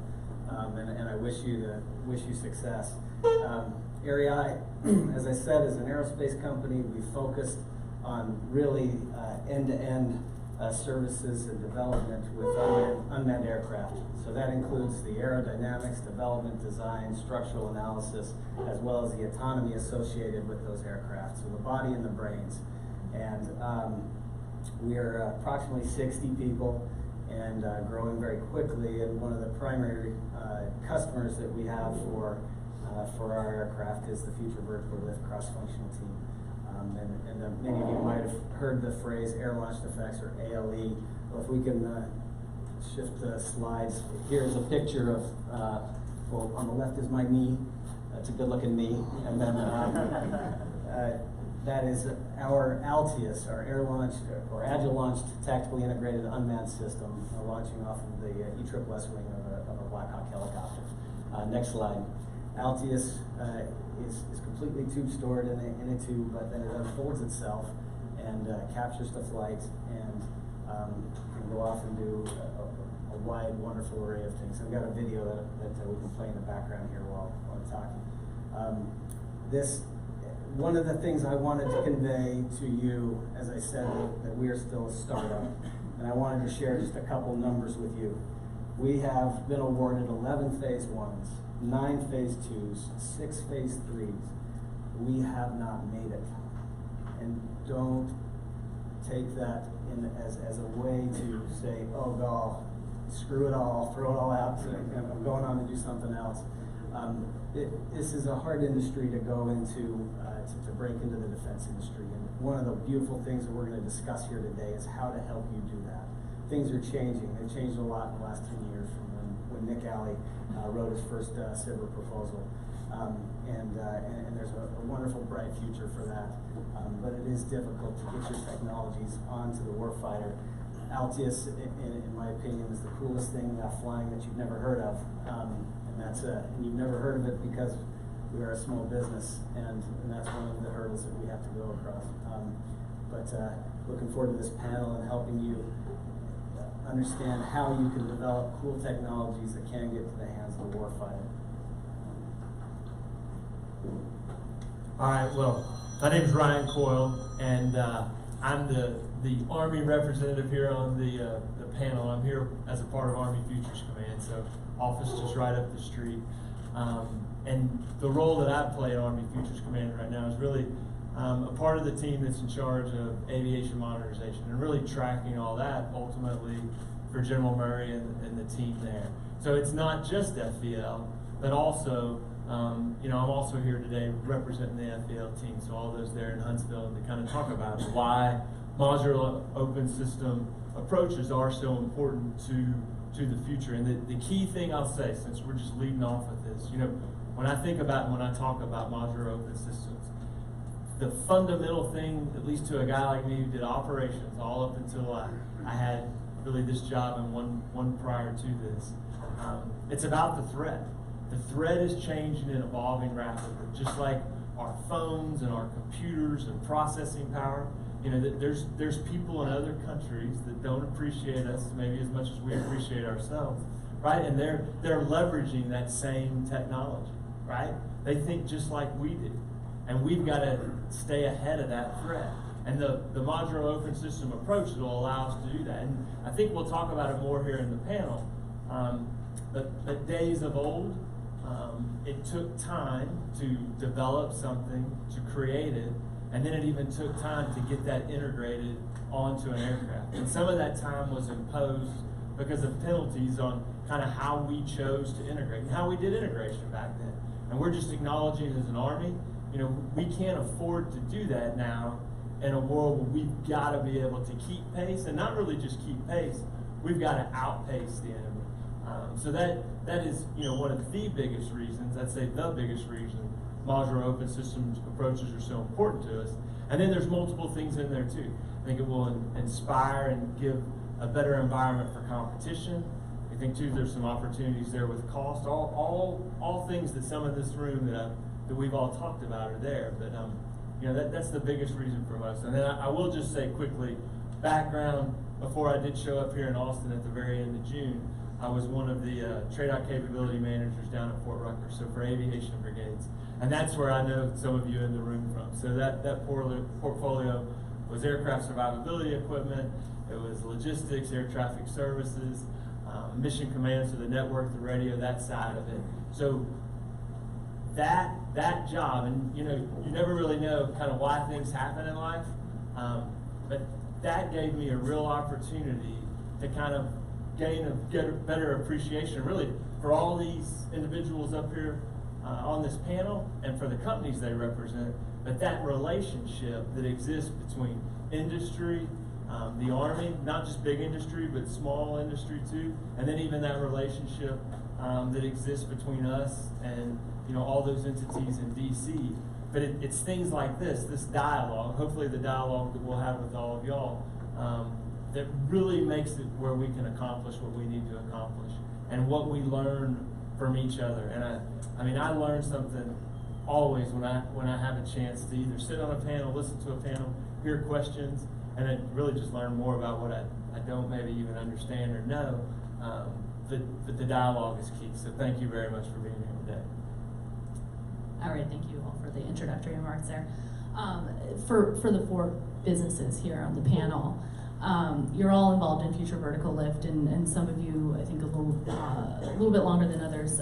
Speaker 8: And I wish you success. Area I, as I said, is an aerospace company. We focused on really end-to-end services and development with unmanned aircraft. So that includes the aerodynamics, development, design, structural analysis, as well as the autonomy associated with those aircraft. So the body and the brains. And we are approximately 60 people and growing very quickly. And one of the primary customers that we have for our aircraft is the Future Vertical Lift Cross-Functional Team. And many of you might have heard the phrase air-launched effects, or ALE. Well, if we can shift the slides. Here's a picture of, well, on the left is my knee. That's a good-looking knee. And then that is our Altius, our air-launched, or agile-launched tactically integrated unmanned system, launching off of the ESSS wing of a Black Hawk helicopter. Next slide. Altius is completely tube stored in a tube, but then it unfolds itself and captures the flight and can go off and do a wide, wonderful array of things. I've got a video that we can play in the background here while I'm talking. One of the things I wanted to convey to you, as I said, that we are still a startup, and I wanted to share just a couple numbers with you. We have been awarded 11 phase 1s, 9 phase 2s, 6 phase 3s. We have not made it. And don't take that as a way to say, oh, God, screw it all, throw it all out, and I'm going on to do something else. This is a hard industry to go into, to break into the defense industry. And one of the beautiful things that we're going to discuss here today is how to help you do that. Things are changing. They've changed a lot in the last 10 years from when Nick Alley wrote his first SBIR proposal. And there's a wonderful, bright future for that. But it is difficult to get your technologies onto the warfighter. Altius, in my opinion, is the coolest thing flying that you've never heard of. And you've never heard of it because we are a small business, and that's one of the hurdles that we have to go across. But looking forward to this panel and helping you understand how you can develop cool technologies that can get to the hands of the warfighter.
Speaker 13: All right, well, my name is Ryan Coyle, and I'm the Army representative here on the panel. I'm here as a part of Army Futures Command, so office just right up the street. And the role that I play at Army Futures Command right now is really a part of the team that's in charge of aviation modernization and really tracking all that ultimately for General Murray and the team there. So it's not just FVL, but also, I'm also here today representing the FVL team, so all those there in Huntsville, to kind of talk about why modular open system approaches are so important to the future. And the key thing I'll say, since we're just leading off with this, you know, when I think about, when I talk about modular open systems, the fundamental thing, at least to a guy like me who did operations all up until I had really this job and one prior to this, it's about the threat. The threat is changing and evolving rapidly, just like our phones and our computers and processing power. You know, there's people in other countries that don't appreciate us maybe as much as we appreciate ourselves, right? And they're leveraging that same technology, right? They think just like we do. And we've got to stay ahead of that threat. And the modular open system approach will allow us to do that. And I think we'll talk about it more here in the panel. But days of old, it took time to develop something, to create it, and then it even took time to get that integrated onto an aircraft. And some of that time was imposed because of penalties on kind of how we chose to integrate and how we did integration back then. And we're just acknowledging as an Army, you know, we can't afford to do that now in a world where we've got to be able to keep pace, and not really just keep pace, we've got to outpace the enemy. So that is, you know, one of the biggest reasons, I'd say the biggest reason modular open systems approaches are so important to us. And then there's multiple things in there too. I think it will inspire and give a better environment for competition. I think too there's some opportunities there with cost. All things that some in this room that we've all talked about are there. But you know, that's the biggest reason for us. And then I will just say quickly, background, before I did show up here in Austin at the very end of June, I was one of the TRADOC capability managers down at Fort Rucker, so for aviation brigades. And that's where I know some of you in the room from. So that portfolio was aircraft survivability equipment, it was logistics, air traffic services, mission command, so the network, the radio, that side of it. So that job, and you know, you never really know kind of why things happen in life, but that gave me a real opportunity to kind of get a better appreciation, really, for all these individuals up here on this panel and for the companies they represent, but that relationship that exists between industry, the Army, not just big industry, but small industry too, and then even that relationship that exists between us and, you know, all those entities in DC. But it's things like this dialogue, hopefully the dialogue that we'll have with all of y'all, that really makes it where we can accomplish what we need to accomplish and what we learn from each other. And I mean, I learn something always when I have a chance to either sit on a panel, listen to a panel, hear questions, and then really just learn more about what I don't maybe even understand or know. But the dialogue is key. So thank you very much for being here today.
Speaker 2: All right, thank you all for the introductory remarks there. For the four businesses here on the panel, you're all involved in Future Vertical Lift, and some of you, I think, a little bit longer than others.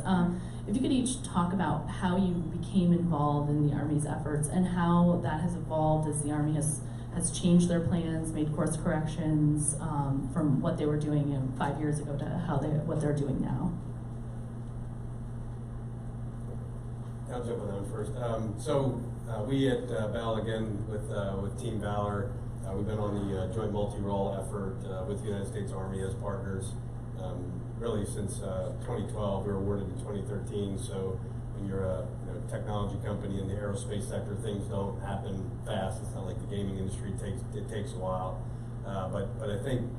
Speaker 2: If you could each talk about how you became involved in the Army's efforts and how that has evolved as the Army has changed their plans, made course corrections from what they were doing 5 years ago to what they're doing now.
Speaker 19: I'll jump on that one first. We at Bell, again, with Team Valor, we've been on the joint multi-role effort with the United States Army as partners really since 2012. We were awarded in 2013, so when you're a technology company in the aerospace sector, things don't happen fast. It's not like the gaming industry, it takes a while. But I think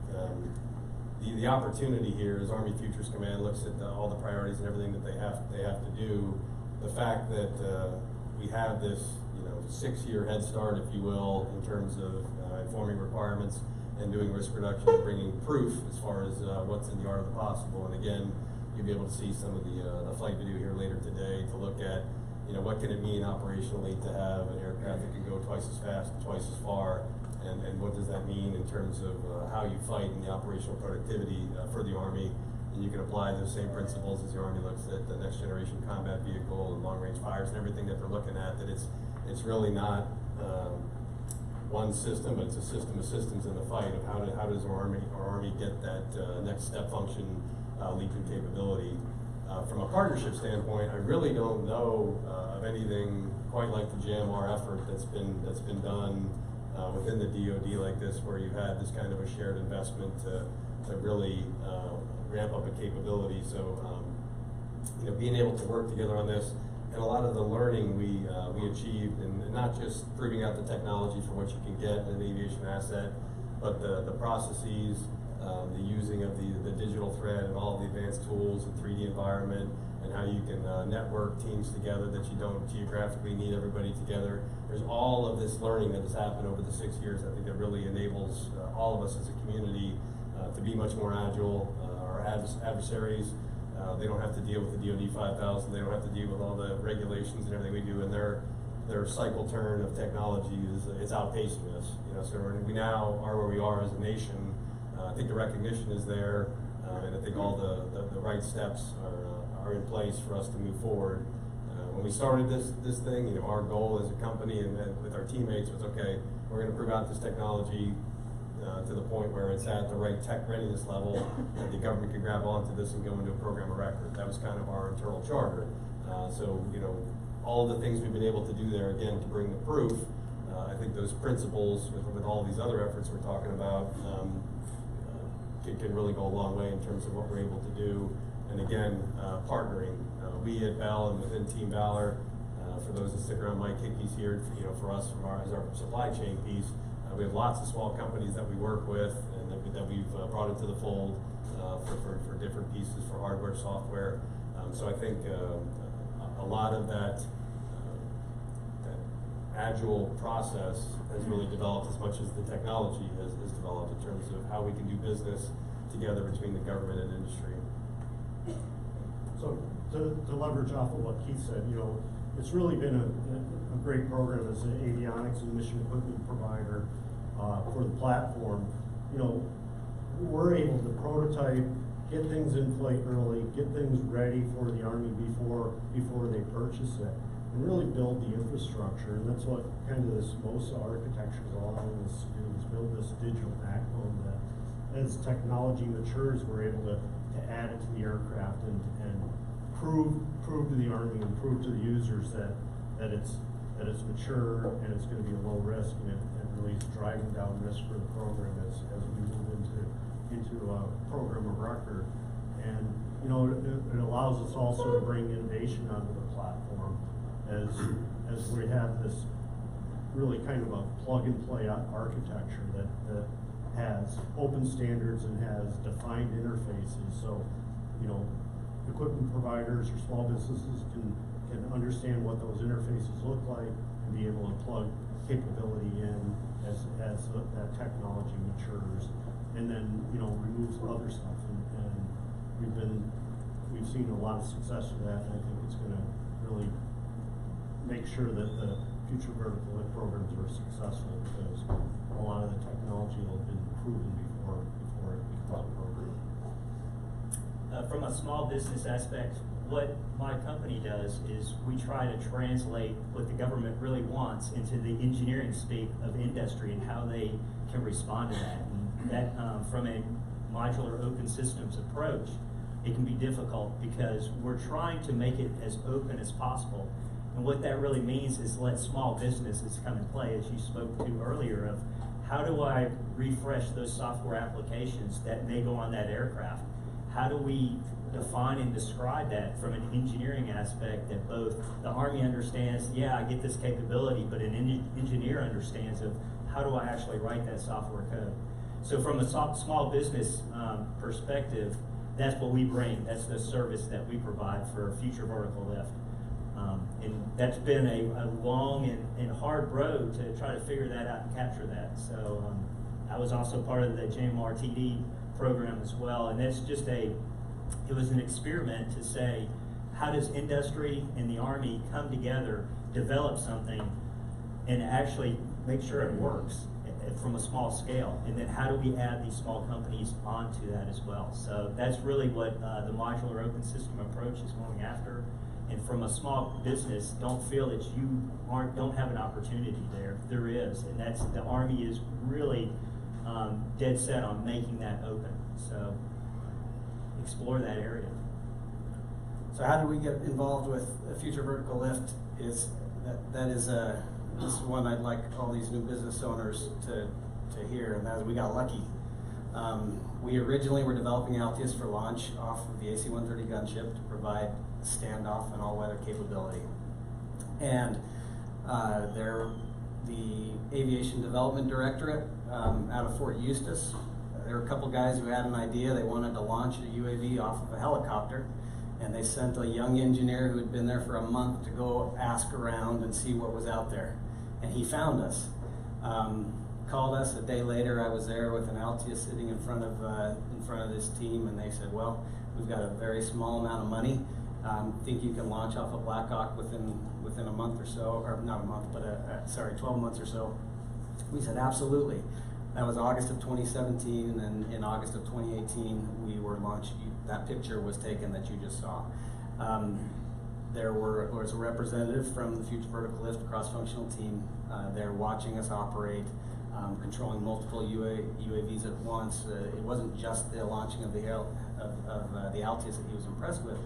Speaker 19: the opportunity here is Army Futures Command looks at all the priorities and everything that they have to do. The fact that we have this 6-year head start, if you will, in terms of informing requirements and doing risk reduction and bringing proof as far as what's in the art of the possible. And again, you'll be able to see some of the flight video here later today to look at what can it mean operationally to have an aircraft that can go twice as fast, twice as far, and what does that mean in terms of how you fight in the operational productivity for the Army. And you can apply those same principles as the Army looks at the next generation combat vehicle and long range fires and everything that they're looking at, that it's really not one system, but it's a system of systems in the fight of how does our Army get that next step function leap in capability. From a partnership standpoint, I really don't know of anything quite like the JMR effort that's been done within the DoD like this, where you had this kind of a shared investment to really ramp up a capability. So you know, being able to work together on this, and a lot of the learning we achieved, and not just proving out the technology for what you can get in an aviation asset, but the processes, the using of the digital thread and all of the advanced tools and 3D environment, and how you can network teams together that you don't geographically need everybody together. There's all of this learning that has happened over the 6 years. I think that really enables all of us as a community to be much more agile. Our adversaries, they don't have to deal with the DoD 5000. They don't have to deal with all the regulations and everything we do, and their cycle turn of technology it's outpacing us. You know, so we now are where we are as a nation. I think the recognition is there, and I think all the right steps are in place for us to move forward. When we started this thing, you know, our goal as a company and with our teammates was, okay, we're going to prove out this technology to the point where it's at the right tech readiness level that the government can grab onto this and go into a program of record. That was kind of our internal charter. So, you know, all the things we've been able to do there, again, to bring the proof, I think those principles with all these other efforts we're talking about can really go a long way in terms of what we're able to do. And again, partnering. We at Bell and within Team Valor, for those that stick around, Mike Hickey's here, you know, for us as our supply chain piece. We have lots of small companies that we work with and that we've brought into the fold for different pieces, for hardware, software. So I think a lot of that agile process has really developed as much as the technology has developed in terms of how we can do business together between the government and industry.
Speaker 23: So to leverage off of what Keith said, you know, it's really been a great program as an avionics and mission equipment provider for the platform. You know, we're able to prototype, get things in flight early, get things ready for the Army before they purchase it, and really build the infrastructure. And that's what kind of this MOSA architecture is allowing us to do, is build this digital backbone that as technology matures, we're able to add it to the aircraft and prove to the Army and prove to the users that it's mature and it's going to be a low risk, and it really is driving down risk for the program as we move into a program of record. And you know, it allows us also to bring innovation onto the platform as we have this really kind of a plug and play architecture that has open standards and has defined interfaces. So, you know, equipment providers or small businesses can understand what those interfaces look like and be able to plug capability in as that technology matures, and then, you know, removes other stuff. And we've seen a lot of success with that, and I think it's going to really make sure that the future vertical lift programs are successful, because a lot of the technology will have been proven before it becomes a program.
Speaker 7: From a small business aspect, what my company does is we try to translate what the government really wants into the engineering speak of industry and how they can respond to that. And that, from a modular open systems approach, it can be difficult because we're trying to make it as open as possible. And what that really means is let small businesses come and play, as you spoke to earlier, of how do I refresh those software applications that may go on that aircraft? How do we define and describe that from an engineering aspect that both the Army understands, yeah, I get this capability, but an engineer understands of how do I actually write that software code? So from a small business perspective, that's what we bring. That's the service that we provide for future vertical lift. And that's been a long and hard road to try to figure that out and capture that. So I was also part of the JMRTD program as well, and that's just it was an experiment to say, how does industry and the Army come together, develop something, and actually make sure it works from a small scale, and then how do we add these small companies onto that as well? So that's really what the modular open system approach is going after. And from a small business, don't feel that you don't have an opportunity there. There is, and that's the Army is really dead set on making that open. So explore that area.
Speaker 8: So how do we get involved with a future vertical lift? That is this is one I'd like all these new business owners to hear, and that is we got lucky. We originally were developing Altius for launch off of the AC-130 gunship to provide standoff and all-weather capability. And the Aviation Development Directorate out of Fort Eustis, there were a couple guys who had an idea. They wanted to launch a UAV off of a helicopter, and they sent a young engineer who had been there for a month to go ask around and see what was out there. And he found us. Called us a day later. I was there with an Altius sitting in front of this team, and they said, "Well, we've got a very small amount of money. Think you can launch off of Black Hawk within a month or so, or not a month, but 12 months or so." We said, "Absolutely." That was August of 2017, and then in August of 2018, we were launched. That picture was taken that you just saw. There was a representative from the Future Vertical Lift cross-functional team there watching us operate, controlling multiple UAVs at once. It wasn't just the launching of the Altius that he was impressed with.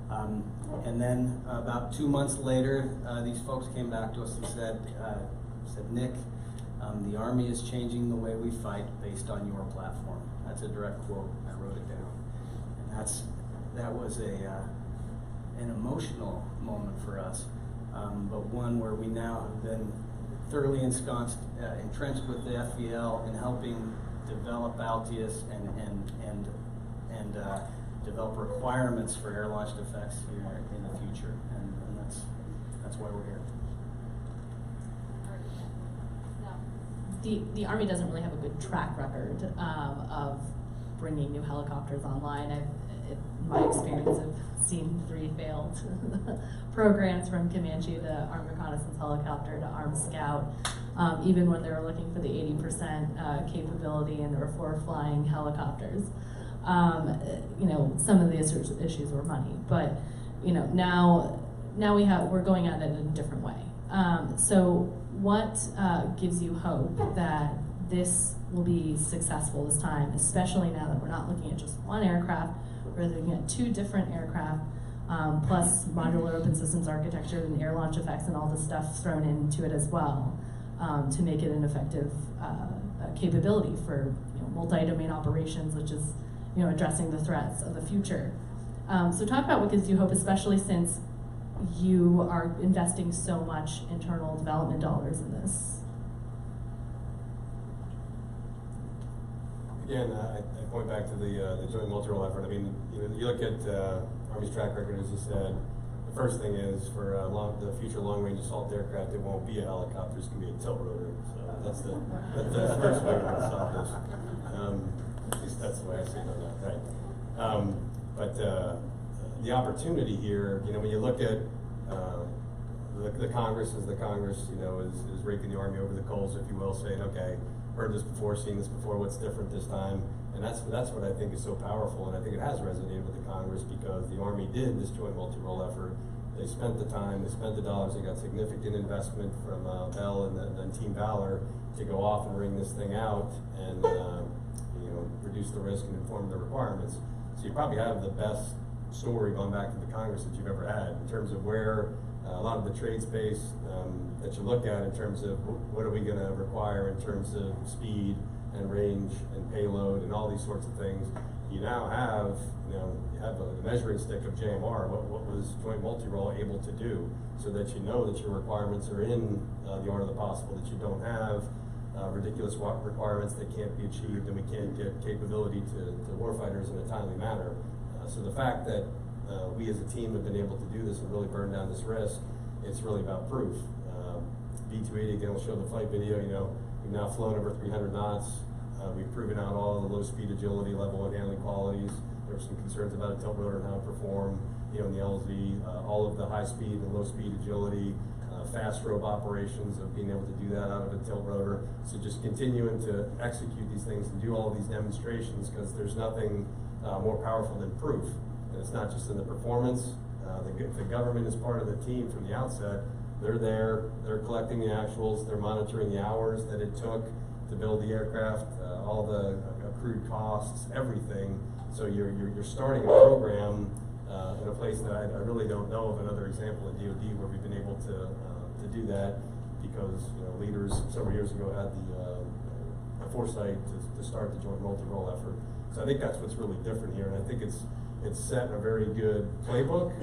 Speaker 8: And then about 2 months later, these folks came back to us and said, "Nick, the Army is changing the way we fight based on your platform." That's a direct quote. I wrote it down. And that was an emotional moment for us, but one where we now have been thoroughly entrenched with the FVL in helping develop Altius and develop requirements for air-launched effects here in the future, and that's why we're here.
Speaker 2: The Army doesn't really have a good track record of bringing new helicopters online. In my experience, I've seen 3 failed programs, from Comanche to Armed Reconnaissance Helicopter to Armed Scout. Even when they were looking for the 80% capability, and there were 4 flying helicopters. Some of the issues were money, but now we're going at it in a different way. So what gives you hope that this will be successful this time, especially now that we're not looking at just one aircraft, we're looking at 2 different aircraft, plus modular open systems architecture and air launch effects and all the stuff thrown into it as well, to make it an effective capability for multi-domain operations, which is addressing the threats of the future. So talk about what gives you hope, especially since you are investing so much internal development dollars in this.
Speaker 19: Again, I point back to the joint multi-role effort. I mean, you look at Army's track record, as you said. The first thing is for the future long-range assault aircraft, it won't be a helicopter; it's going to be a tilt rotor. So that's the first way we're going to solve this. At least that's the way I see it, right? But the opportunity here, when you look at the Congress, as the Congress, is raking the Army over the coals, if you will, saying, "Okay, heard this before, seen this before. What's different this time?" And that's what I think is so powerful, and I think it has resonated with the Congress, because the Army did this joint multi-role effort. They spent the time, they spent the dollars, they got significant investment from Bell and then Team Valor to go off and ring this thing out and reduce the risk and inform the requirements. So you probably have the best story going back to the Congress that you've ever had in terms of where a lot of the trade space that you look at in terms of what are we going to require in terms of speed and range and payload and all these sorts of things. You now have, you have a measuring stick of JMR. What was Joint Multi-Role able to do, so that you know that your requirements are in the art of the possible, that you don't have ridiculous requirements that can't be achieved, and we can't get capability to warfighters in a timely manner. So the fact that we as a team have been able to do this and really burn down this risk, it's really about proof. V-280, again, will show the flight video. We've now flown over 300 knots. We've proven out all the low-speed agility, level and handling qualities. There were some concerns about a tilt rotor and how it performed, in the LZ. All of the high-speed and low-speed agility, fast rope operations of being able to do that out of a tilt rotor. So just continuing to execute these things and do all of these demonstrations, because there's nothing more powerful than proof. And it's not just in the performance. The government is part of the team from the outset. They're there, they're collecting the actuals, they're monitoring the hours that it took to build the aircraft, all the accrued costs, everything. So you're starting a program in a place that I really don't know of another example in DoD where we've been able to do that. because leaders several years ago had the foresight to start the joint multi-role effort. So I think that's what's really different here, and I think it's set in a very good playbook.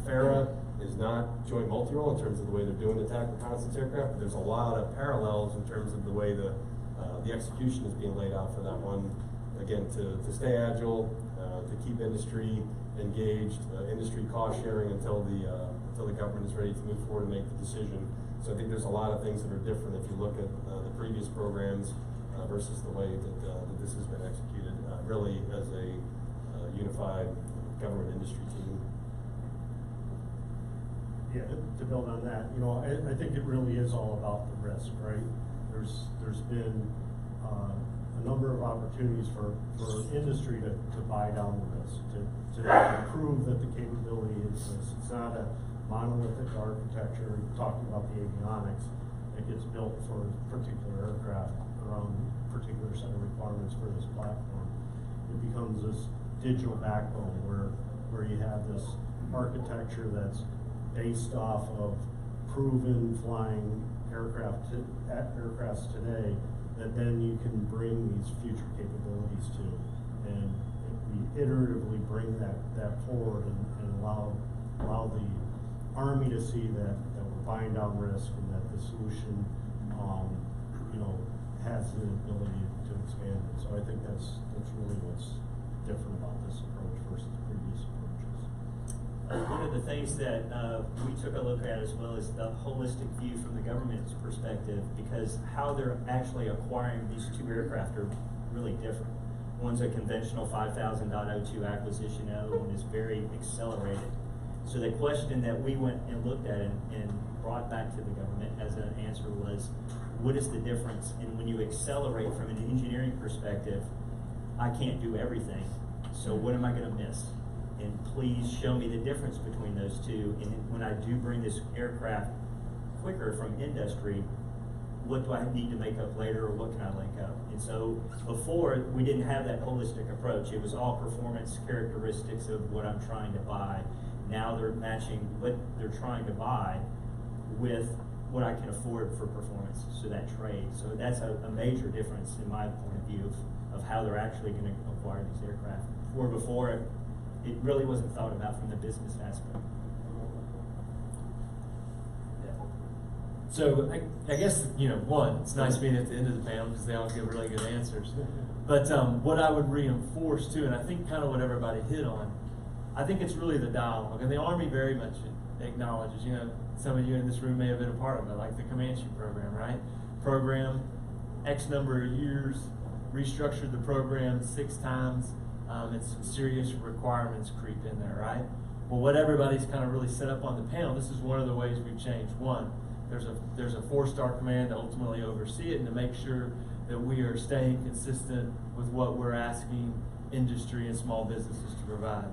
Speaker 19: FARA is not joint multi-role in terms of the way they're doing the tactical reconnaissance aircraft, but there's a lot of parallels in terms of the way the execution is being laid out for that one. Again, to stay agile, to keep industry engaged, industry cost sharing until the government is ready to move forward and make the decision. So I think there's a lot of things that are different if you look at the previous programs versus the way that this has been executed, really as a unified government industry team.
Speaker 23: Yeah, to build on that, I think it really is all about the risk, right? There's been a number of opportunities for industry to buy down the risk, to prove that the capability exists. It's not a monolithic architecture talking about the avionics that gets built for a particular aircraft around a particular set of requirements for this platform. It becomes this digital backbone where you have this architecture that's based off of proven flying aircrafts today that then you can bring these future capabilities to, and we iteratively bring that forward and allow the Army to see that we're buying down risk and that the solution has the ability to expand it. So I think that's really what's different about this approach versus previous approaches.
Speaker 7: One of the things that we took a look at as well is the holistic view from the government's perspective, because how they're actually acquiring these two aircraft are really different. One's a conventional 5000.02 acquisition, the other one is very accelerated. So the question that we went and looked at and brought back to the government as an answer was, what is the difference? And when you accelerate from an engineering perspective, I can't do everything, so what am I going to miss? And please show me the difference between those two. And when I do bring this aircraft quicker from industry, what do I need to make up later, or what can I link up? And so before, we didn't have that holistic approach. It was all performance characteristics of what I'm trying to buy. Now they're matching what they're trying to buy with what I can afford for performance, so that trade. So that's a major difference in my point of view of how they're actually going to acquire these aircraft. Where before, it really wasn't thought about from the business aspect.
Speaker 13: So I guess, one, it's nice being at the end of the panel because they all give really good answers. But what I would reinforce too, and I think kind of what everybody hit on, I think it's really the dialogue. And the Army very much acknowledges, some of you in this room may have been a part of it, like the Comanche program, right? Program, X number of years, restructured the program 6 times, and some serious requirements creep in there, right? Well, what everybody's kind of really set up on the panel, this is one of the ways we've changed. One, there's a 4-star command to ultimately oversee it and to make sure that we are staying consistent with what we're asking industry and small businesses to provide.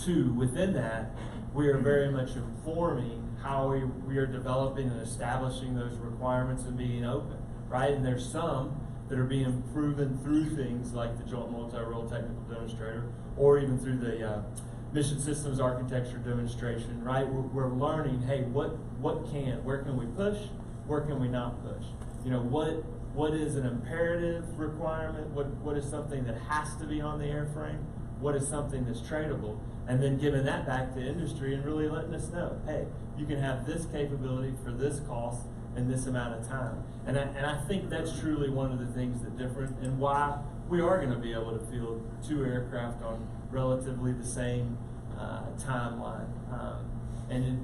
Speaker 13: 2, within that, we are very much informing how we are developing and establishing those requirements and being open, right? And there's some that are being proven through things like the Joint Multi-Role Technical Demonstrator, or even through the Mission Systems Architecture Demonstration, right? We're learning, hey, where can we push, where can we not push? What is an imperative requirement? What is something that has to be on the airframe? What is something that's tradable? And then giving that back to industry and really letting us know, hey, you can have this capability for this cost in this amount of time. And I think that's truly one of the things that's different and why we are going to be able to field 2 aircraft on relatively the same timeline. And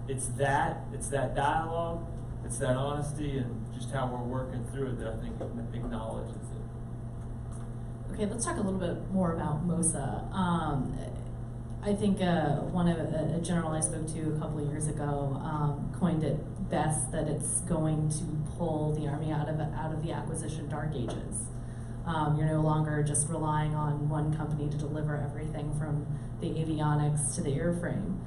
Speaker 13: it's that dialogue, it's that honesty, and just how we're working through it that I think acknowledges it.
Speaker 2: Okay, let's talk a little bit more about MOSA. I think a general I spoke to a couple of years ago coined it best that it's going to pull the Army out of the acquisition dark ages. You're no longer just relying on one company to deliver everything from the avionics to the airframe.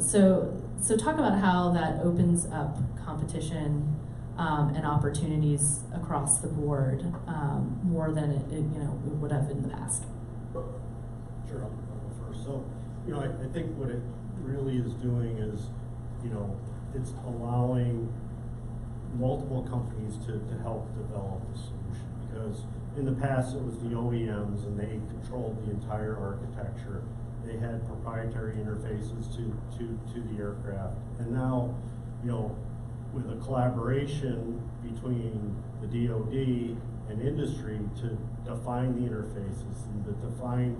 Speaker 2: So talk about how that opens up competition and opportunities across the board more than it would have in the past.
Speaker 23: Sure, I'll go first. So, I think what it really is doing is, it's allowing multiple companies to help develop the solution, because in the past it was the OEMs and they controlled the entire architecture. They had proprietary interfaces to the aircraft. And now, you know, with a collaboration between the DoD and industry to define the interfaces and to define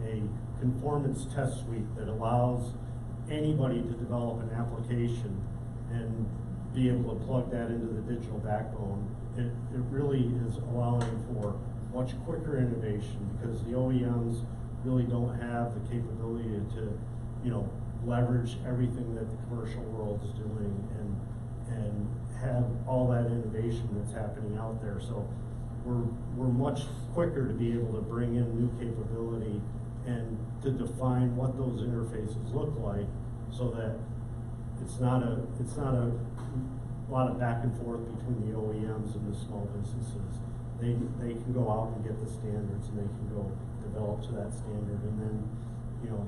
Speaker 23: a conformance test suite that allows anybody to develop an application and be able to plug that into the digital backbone, it really is allowing for much quicker innovation, because the OEMs really don't have the capability to, you know, leverage everything that the commercial world is doing and have all that innovation that's happening out there. So we're much quicker to be able to bring in new capability and to define what those interfaces look like, so that it's not a lot of back and forth between the OEMs and the small businesses. They can go out and get the standards, and they can go develop to that standard, and then, you know,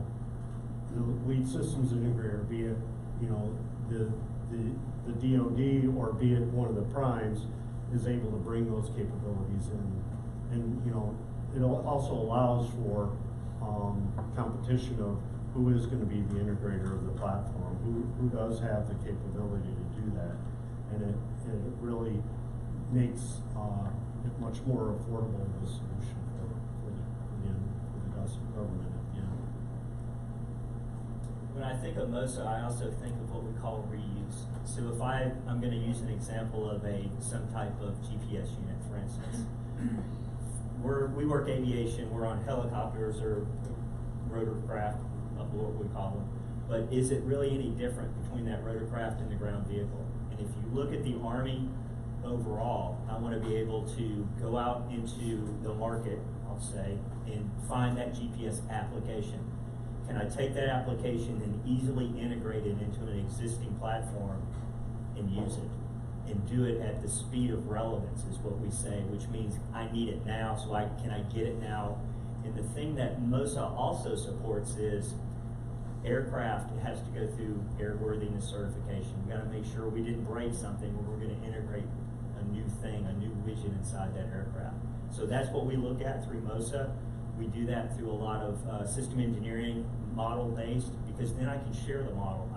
Speaker 23: the lead systems integrator, be it, you know, the DoD or be it one of the primes, is able to bring those capabilities in. And, you know, it also allows for competition of who is going to be the integrator of the platform, who does have the capability to do that. And it really makes it much more affordable of a solution for the government at the end.
Speaker 7: When I think of MOSA, I also think of what we call reuse. So if I'm going to use an example of some type of GPS unit, for instance. We work aviation, we're on helicopters or rotorcraft, what we call them. But is it really any different between that rotorcraft and the ground vehicle? And if you look at the Army overall, I want to be able to go out into the market, I'll say, and find that GPS application. Can I take that application and easily integrate it into an existing platform and use it? And do it at the speed of relevance is what we say, which means I need it now, so can I get it now? And the thing that MOSA also supports is aircraft has to go through airworthiness certification. We got to make sure we didn't break something when we're going to integrate a new thing, a new widget inside that aircraft. So that's what we look at through MOSA. We do that through a lot of system engineering, model-based, because then I can share the model.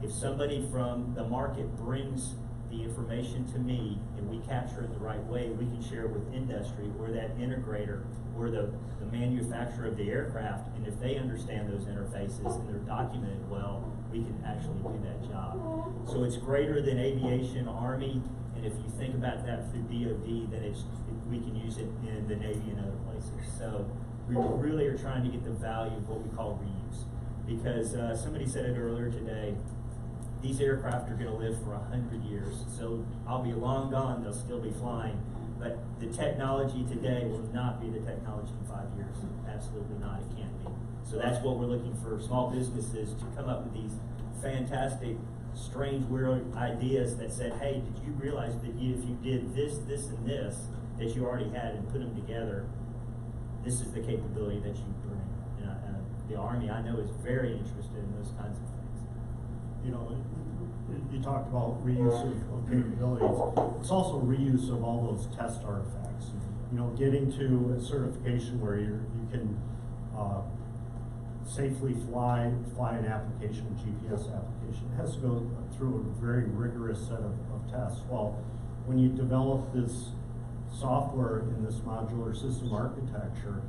Speaker 7: If somebody from the market brings the information to me and we capture it the right way, we can share it with industry or that integrator or the manufacturer of the aircraft, and if they understand those interfaces and they're documented well, we can actually do that job. So it's greater than aviation, Army, and if you think about that through DoD, then we can use it in the Navy and other places. So we really are trying to get the value of what we call reuse. Because somebody said it earlier today, these aircraft are going to live for 100 years. So I'll be long gone, they'll still be flying. But the technology today will not be the technology in 5 years. Absolutely not, it can't be. So that's what we're looking for small businesses to come up with these fantastic, strange, weird ideas that said, hey, did you realize that if you did this, this, and this, that you already had and put them together, this is the capability that you bring. And the Army, I know, is very interested in those kinds of things.
Speaker 23: You know, you talked about reuse of capabilities. It's also reuse of all those test artifacts. You know, getting to a certification where you can safely fly an application, a GPS application. It has to go through a very rigorous set of tests. Well, when you develop this software in this modular system architecture,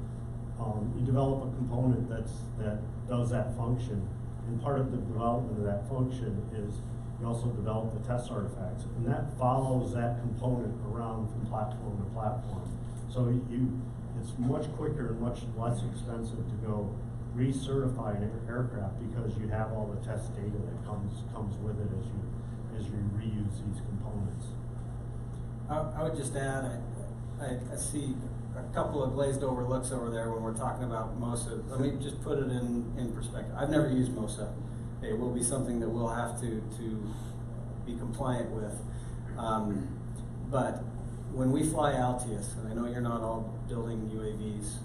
Speaker 23: you develop a component that does that function. And part of the development of that function is you also develop the test artifacts, and that follows that component around from platform to platform. So it's much quicker and much less expensive to go recertify an aircraft because you have all the test data that comes with it as you reuse these components.
Speaker 8: I would just add, I see a couple of glazed over looks over there when we're talking about MOSA. Let me just put it in perspective. I've never used MOSA. It will be something that we'll have to be compliant with. But when we fly Altius, and I know you're not all building UAVs,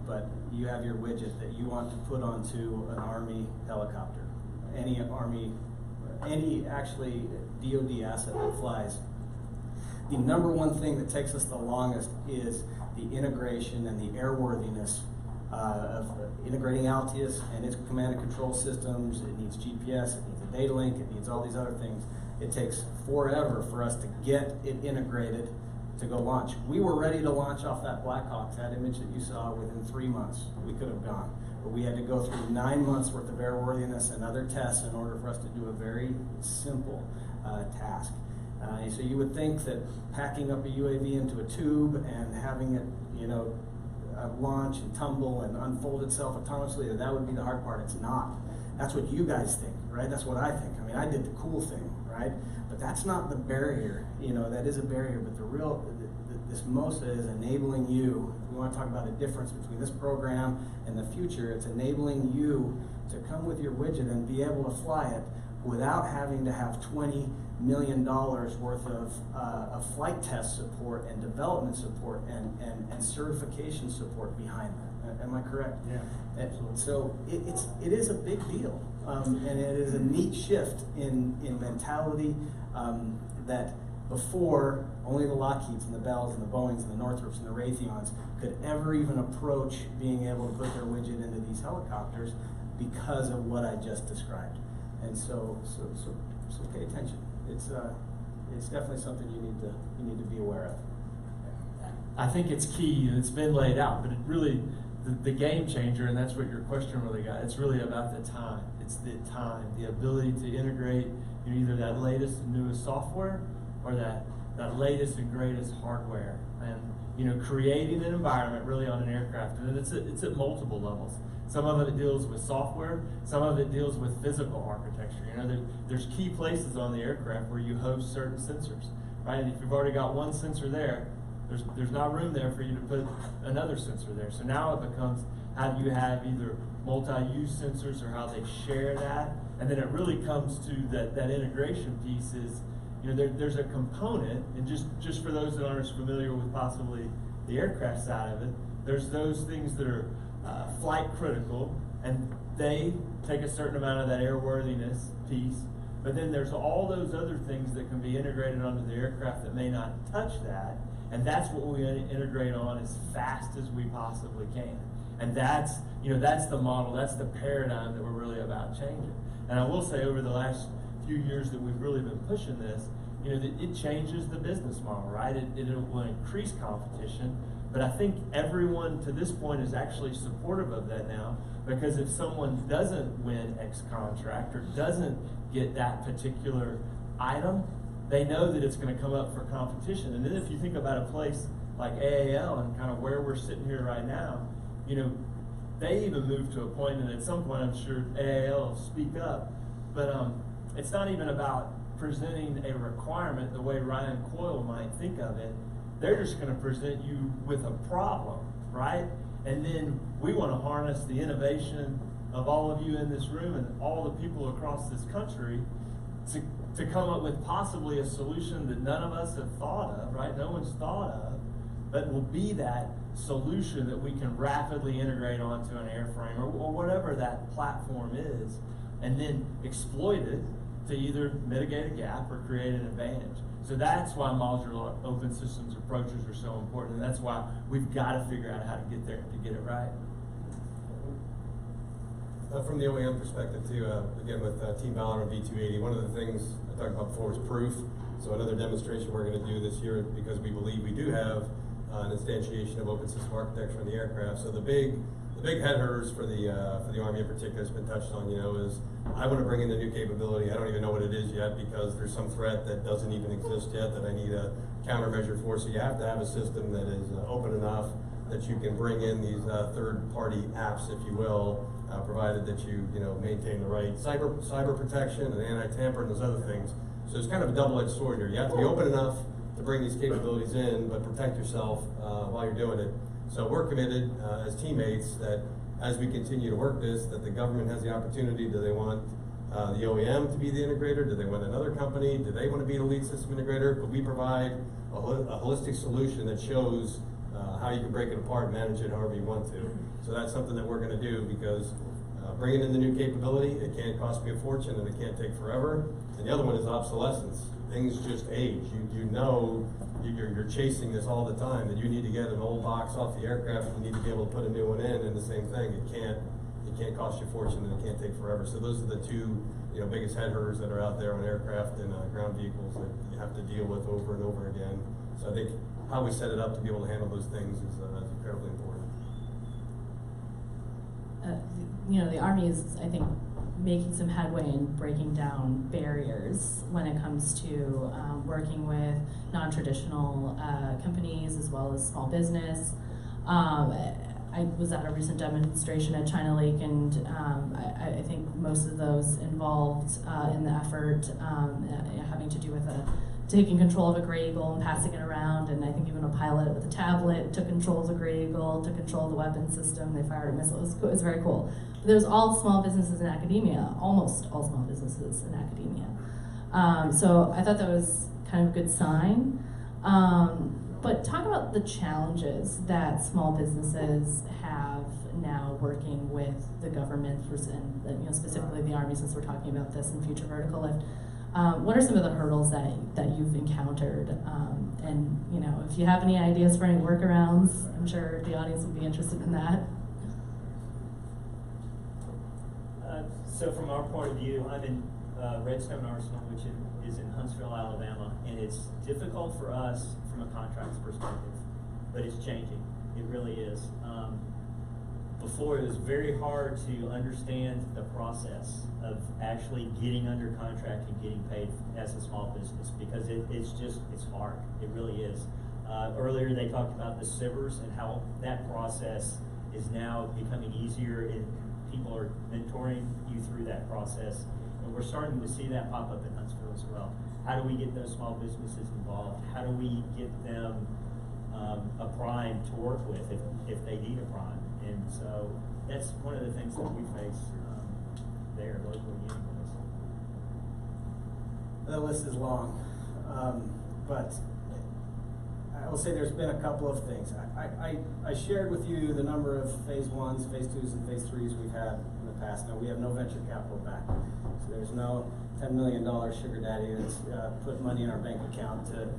Speaker 8: but you have your widget that you want to put onto an Army helicopter, any Army any actually DoD asset that flies, the number one thing that takes us the longest is the integration and the airworthiness of integrating Altius and its command and control systems. It needs GPS, it needs a data link, it needs all these other things. It takes forever for us to get it integrated to go launch. We were ready to launch off that Blackhawk, that image that you saw, within 3 months. We could have gone. But we had to go through 9 months worth of airworthiness and other tests in order for us to do a very simple task. So you would think that packing up a UAV into a tube and having it, launch and tumble and unfold itself autonomously, that would be the hard part. It's not. That's what you guys think, right? That's what I think. I mean, I did the cool thing, right? But that's not the barrier. That is a barrier, but the real, this MOSA is enabling you. We want to talk about a difference between this program and the future. It's enabling you to come with your widget and be able to fly it without having to have $20 million worth of flight test support and development support and certification support behind that. Am I correct?
Speaker 12: Yeah.
Speaker 8: So it is a big deal, and it is a neat shift in mentality that before only the Lockheeds and the Bells and the Boeings and the Northrops and the Raytheons could ever even approach being able to put their widget into these helicopters because of what I just described. And so pay attention. It's definitely something you need to be aware of.
Speaker 13: I think it's key, and it's been laid out, but it really, the game changer, and that's what your question really got, it's really about the time. It's the time, the ability to integrate either that latest and newest software or that latest and greatest hardware. And creating an environment really on an aircraft, and it's at multiple levels. Some of it deals with software, some of it deals with physical architecture. There's key places on the aircraft where you host certain sensors, right? And if you've already got one sensor there, there's not room there for you to put another sensor there. So now it becomes, how do you have either multi-use sensors or how they share that? And then it really comes to that integration piece is, there's a component, and just for those that aren't as familiar with possibly the aircraft side of it, there's those things that are flight critical, and they take a certain amount of that airworthiness piece, but then there's all those other things that can be integrated onto the aircraft that may not touch that, and that's what we integrate on as fast as we possibly can. And that's the model, that's the paradigm that we're really about changing. And I will say, over the last few years that we've really been pushing this, that it changes the business model, right? It will increase competition, but I think everyone to this point is actually supportive of that now, because if someone doesn't win X contract or doesn't get that particular item, they know that it's going to come up for competition. And then if you think about a place like AAL and kind of where we're sitting here right now, they even moved to a point, and at some point I'm sure AAL will speak up, but it's not even about presenting a requirement the way Ryan Coyle might think of it. They're just going to present you with a problem, right? And then we want to harness the innovation of all of you in this room and all the people across this country to come up with possibly a solution that none of us have thought of, right? No one's thought of, but will be that solution that we can rapidly integrate onto an airframe or whatever that platform is, and then exploit it to either mitigate a gap or create an advantage. So that's why modular open systems approaches are so important, and that's why we've got to figure out how to get there to get it right.
Speaker 19: From the OEM perspective too, again with Team Valor and V280, one of the things I talked about before was proof. So another demonstration we're going to do this year, because we believe we do have an instantiation of open system architecture in the aircraft. So the big head herders for the Army in particular has been touched on, is I want to bring in the new capability. I don't even know what it is yet, because there's some threat that doesn't even exist yet that I need a countermeasure for. So you have to have a system that is open enough that you can bring in these third-party apps, if you will, provided that you maintain the right cyber protection and anti-tamper and those other things. So it's kind of a double-edged sword here. You have to be open enough to bring these capabilities in, but protect yourself while you're doing it. So we're committed as teammates that as we continue to work this, that the government has the opportunity. Do they want the OEM to be the integrator? Do they want another company? Do they want to be the lead system integrator? But we provide a holistic solution that shows how you can break it apart and manage it however you want to. So that's something that we're going to do, because bringing in the new capability, it can't cost me a fortune and it can't take forever. And the other one is obsolescence. Things just age. You know you're chasing this all the time, that you need to get an old box off the aircraft, you need to be able to put a new one in, and the same thing. It can't cost you a fortune and it can't take forever. So those are the two biggest head herders that are out there on aircraft and ground vehicles that you have to deal with over and over again. So I think how we set it up to be able to handle those things is incredibly important.
Speaker 2: The Army is, I think, making some headway in breaking down barriers when it comes to working with non-traditional companies as well as small business. I was at a recent demonstration at China Lake, and I think most of those involved in the effort having to do with taking control of a Gray Eagle and passing it around, and I think even a pilot with a tablet took control of the Gray Eagle, took control of the weapon system, they fired a missile. It was very cool. But there's all small businesses in academia, almost all small businesses in academia. So I thought that was kind of a good sign. But talk about the challenges that small businesses have now working with the government, and specifically the Army, since we're talking about this in Future Vertical Lift. What are some of the hurdles that you've encountered? And if you have any ideas for any workarounds, I'm sure the audience would be interested in that.
Speaker 7: So from our point of view, I'm in Redstone Arsenal, which is in Huntsville, Alabama, and it's difficult for us from a contracts perspective, but it's changing. It really is. Before, it was very hard to understand the process of actually getting under contract and getting paid as a small business, because it's hard. It really is. Earlier they talked about the SIVers and how that process is now becoming easier, and people are mentoring you through that process. And we're starting to see that pop up in Huntsville as well. How do we get those small businesses involved? How do we get them a prime to work with if they need a prime? And so that's one of the things that we face there locally anyways.
Speaker 8: The list is long, but I will say there's been a couple of things. I shared with you the number of phase 1s, phase 2s, and phase 3s we've had in the past. Now, we have no venture capital back. So there's no $10 million sugar daddy that's put money in our bank account to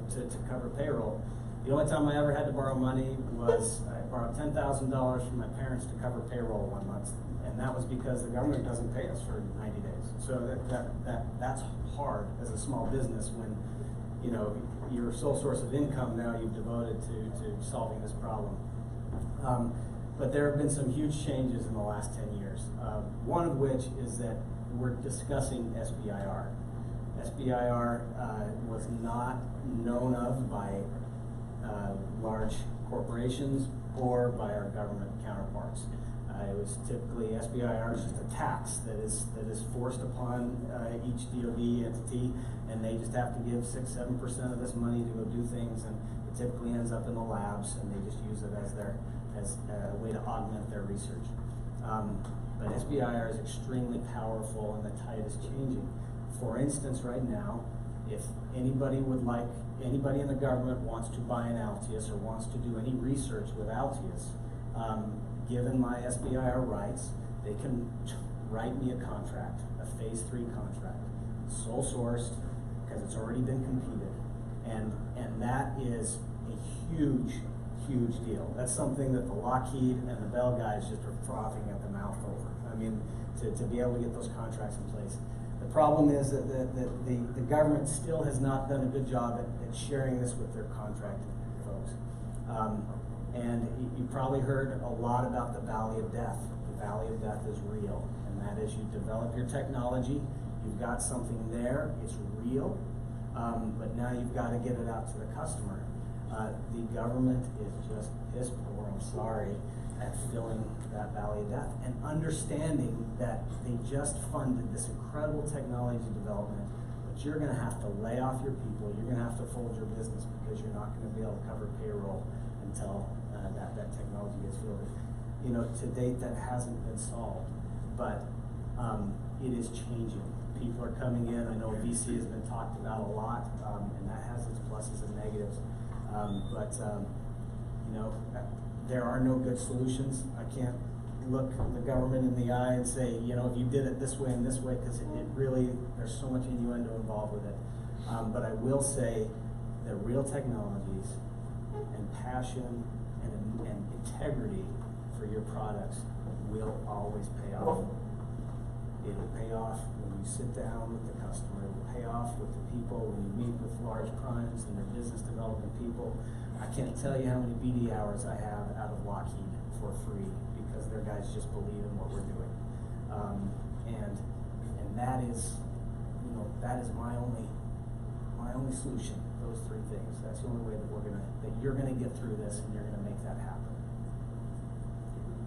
Speaker 8: cover payroll. The only time I ever had to borrow money was I borrowed $10,000 from my parents to cover payroll one month. And that was because the government doesn't pay us for 90 days. So that's hard as a small business when your sole source of income now you've devoted to solving this problem. But there have been some huge changes in the last 10 years. One of which is that we're discussing SBIR. SBIR was not known of by large corporations or by our government counterparts. It was typically SBIR is just a tax that is forced upon each DoD entity, and they just have to give 6-7% of this money to go do things, and it typically ends up in the labs, and they just use it as a way to augment their research. But SBIR is extremely powerful, and the tide is changing. For instance, right now, if anybody in the government wants to buy an Altius or wants to do any research with Altius, given my SBIR rights, they can write me a contract, a phase 3 contract, sole sourced, because it's already been competed. And that is a huge deal. That's something that the Lockheed and the Bell guys just are frothing at the mouth over. I mean, to be able to get those contracts in place. The problem is that the government still has not done a good job at sharing this with their contracting folks. And you probably heard a lot about the Valley of Death. The Valley of Death is real, and that is you develop your technology, you've got something there, it's real, but now you've got to get it out to the customer. The government is just piss poor, I'm sorry, at filling that Valley of Death and understanding that they just funded this incredible technology development, but you're going to have to lay off your people, you're going to have to fold your business because you're not going to be able to cover payroll until that technology gets filled. To date that hasn't been solved, but it is changing. People are coming in. I know VC has been talked about a lot, and that has its pluses and negatives. But there are no good solutions. I can't look the government in the eye and say, you know, if you did it this way and this way, because it really, there's so much innuendo involved with it. But I will say that real technologies and passion and integrity for your products will always pay off. It'll pay off when you sit down with the customer. It'll pay off with the people when you meet with large primes and their business development people. I can't tell you how many BD hours I have out of Lockheed for free because their guys just believe in what we're doing. And that is, you know, that is my only solution. Those three things. That's the only way that you're gonna get through this and you're gonna make that happen.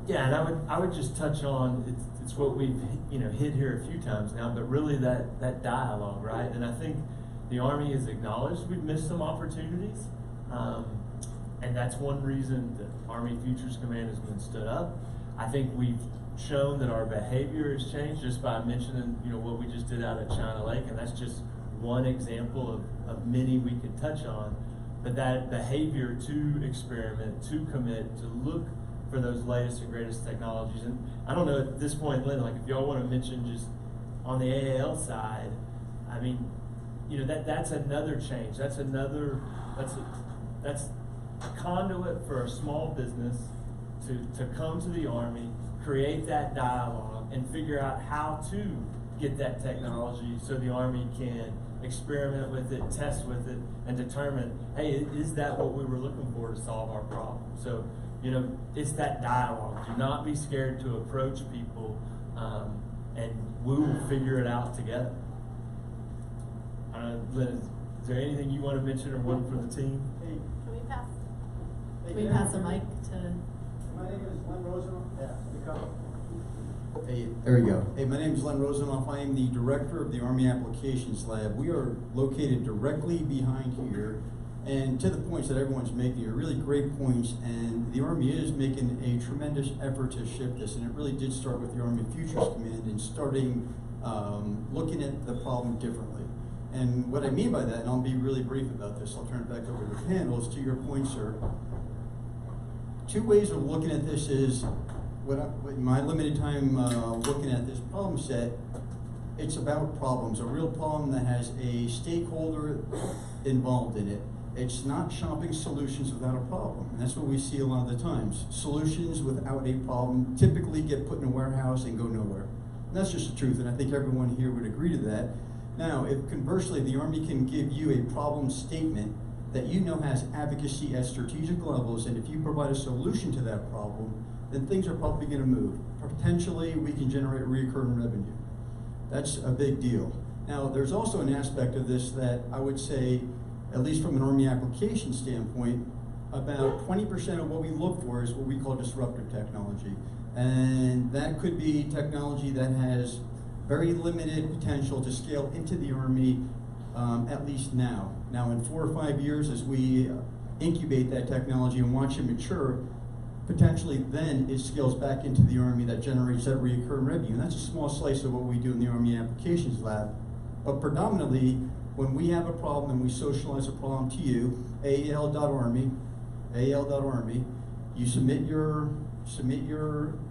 Speaker 13: Yeah, and I would just touch on it's what we've hit here a few times now, but really that dialogue, right? And I think the Army has acknowledged we've missed some opportunities, and that's one reason that Army Futures Command has been stood up. I think we've shown that our behavior has changed just by mentioning what we just did out at China Lake, and that's just one example of many we could touch on. But that behavior to experiment, to commit, to look for those latest and greatest technologies. And I don't know at this point, Lynn, like if y'all want to mention just on the AAL side, I mean, that's another change. That's a conduit for a small business to come to the Army, create that dialogue, and figure out how to get that technology so the Army can experiment with it, test with it, and determine, hey, is that what we were looking for to solve our problem? So, it's that dialogue. Do not be scared to approach people, and we will figure it out together. Liz, is there anything you want to mention or one for the team?
Speaker 2: Can we pass the mic to?
Speaker 6: My name is Len Rosenoff. Hey, there we go. Hey, my name is Len Rosenoff. I am the director of the Army Applications Lab. We are located directly behind here. And to the points that everyone's making are really great points, and the Army is making a tremendous effort to shift this, and it really did start with the Army Futures Command and starting looking at the problem differently. And what I mean by that, and I'll be really brief about this, I'll turn it back over to the panel, is to your point, sir. Two ways of looking at this is, in my limited time looking at this problem set, it's about problems, a real problem that has a stakeholder involved in it. It's not shopping solutions without a problem. And that's what we see a lot of the times. Solutions without a problem typically get put in a warehouse and go nowhere. And that's just the truth, and I think everyone here would agree to that. Now, if conversely, the Army can give you a problem statement that has advocacy at strategic levels, and if you provide a solution to that problem, then things are probably going to move. Potentially, we can generate recurring revenue. That's a big deal. Now, there's also an aspect of this that I would say, at least from an Army application standpoint, about 20% of what we look for is what we call disruptive technology. And that could be technology that has very limited potential to scale into the Army, at least now. Now, in 4 or 5 years, as we incubate that technology and watch it mature, potentially then it scales back into the Army that generates that recurring revenue. And that's a small slice of what we do in the Army Applications Lab. But predominantly, when we have a problem and we socialize a problem to you, AAL.Army, you submit your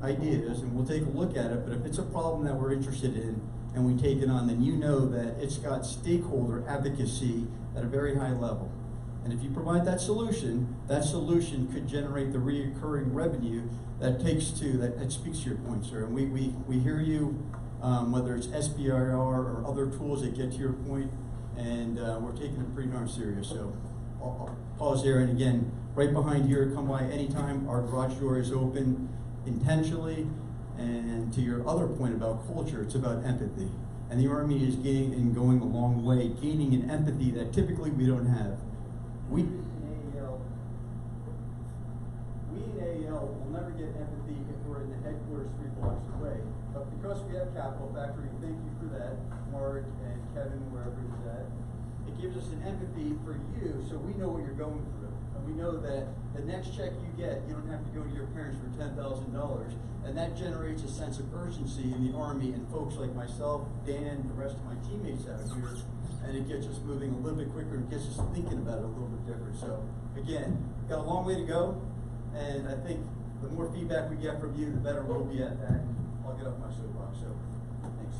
Speaker 6: ideas and we'll take a look at it. But if it's a problem that we're interested in and we take it on, then you know that it's got stakeholder advocacy at a very high level. And if you provide that solution could generate the recurring revenue that speaks to your point, sir. And we hear you, whether it's SBIR or other tools that get to your point, and we're taking it pretty darn serious. So I'll pause there, and again, right behind here, come by anytime. Our garage door is open intentionally. And to your other point about culture, it's about empathy. And the Army is gaining and going a long way, gaining an empathy that typically we don't have. We in AAL will never get empathy if we're in the headquarters 3 blocks away. But because we have Capital Factory, thank you for that, Mark and Kevin, wherever he's at, it gives us an empathy for you so we know what you're going through. And we know that the next check you get, you don't have to go to your parents for $10,000. And that generates a sense of urgency in the Army and folks like myself, Dan, the rest of my teammates out here. And it gets us moving a little bit quicker and gets us thinking about it a little bit different. So again, got a long way to go, and I think the more feedback we get from you, the better we'll be at that. And I'll get off my soapbox. So, thanks.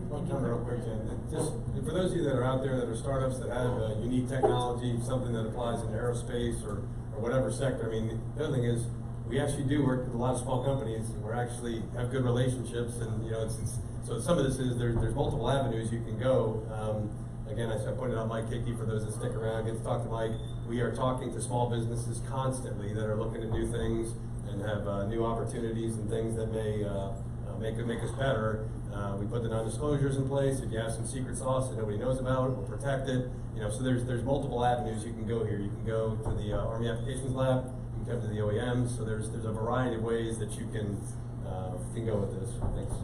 Speaker 19: One comment real quick, Jen. Just for those of you that are out there that are startups that have unique technology, something that applies in aerospace or whatever sector. I mean, the other thing is we actually do work with a lot of small companies. And we're actually have good relationships, and you know, so some of this is there's multiple avenues you can go. Again, I pointed out Mike Hickey for those that stick around, get to talk to Mike. We are talking to small businesses constantly that are looking at new things and have new opportunities and things that may make us better. We put the non-disclosures in place. If you have some secret sauce that nobody knows about, we'll protect it. You know, so there's multiple avenues you can go here. You can go to the Army Applications Lab. You can come to the OEMs. So there's a variety of ways that you can go with this. Thanks.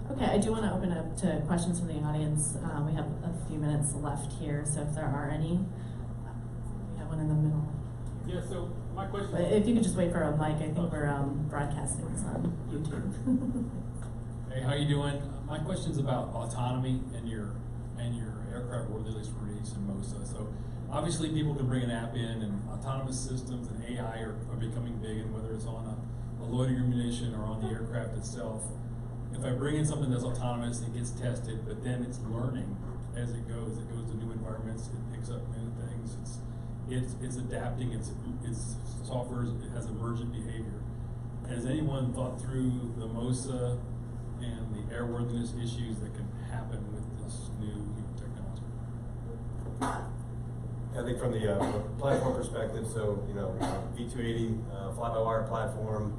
Speaker 2: Okay, I do want to open up to questions from the audience. We have a few minutes left here, so if there are any, we have one in the middle.
Speaker 1: Yeah. So my question.
Speaker 2: But if you could just wait for a mic, I think we're broadcasting this on YouTube.
Speaker 1: Hey, how you doing? My question's about autonomy and your aircraft worthiness release and MOSA. So obviously people can bring an app in, and autonomous systems and AI are becoming big, and whether it's on a loitering munition or on the aircraft itself. If I bring in something that's autonomous, it gets tested, but then it's learning as it goes. It goes to new environments, it picks up new things. It's adapting. Its software. It has emergent behavior. Has anyone thought through the MOSA and the airworthiness issues that can happen with this new technology?
Speaker 19: I think from the platform perspective, so you know, V280 fly-by-wire platform.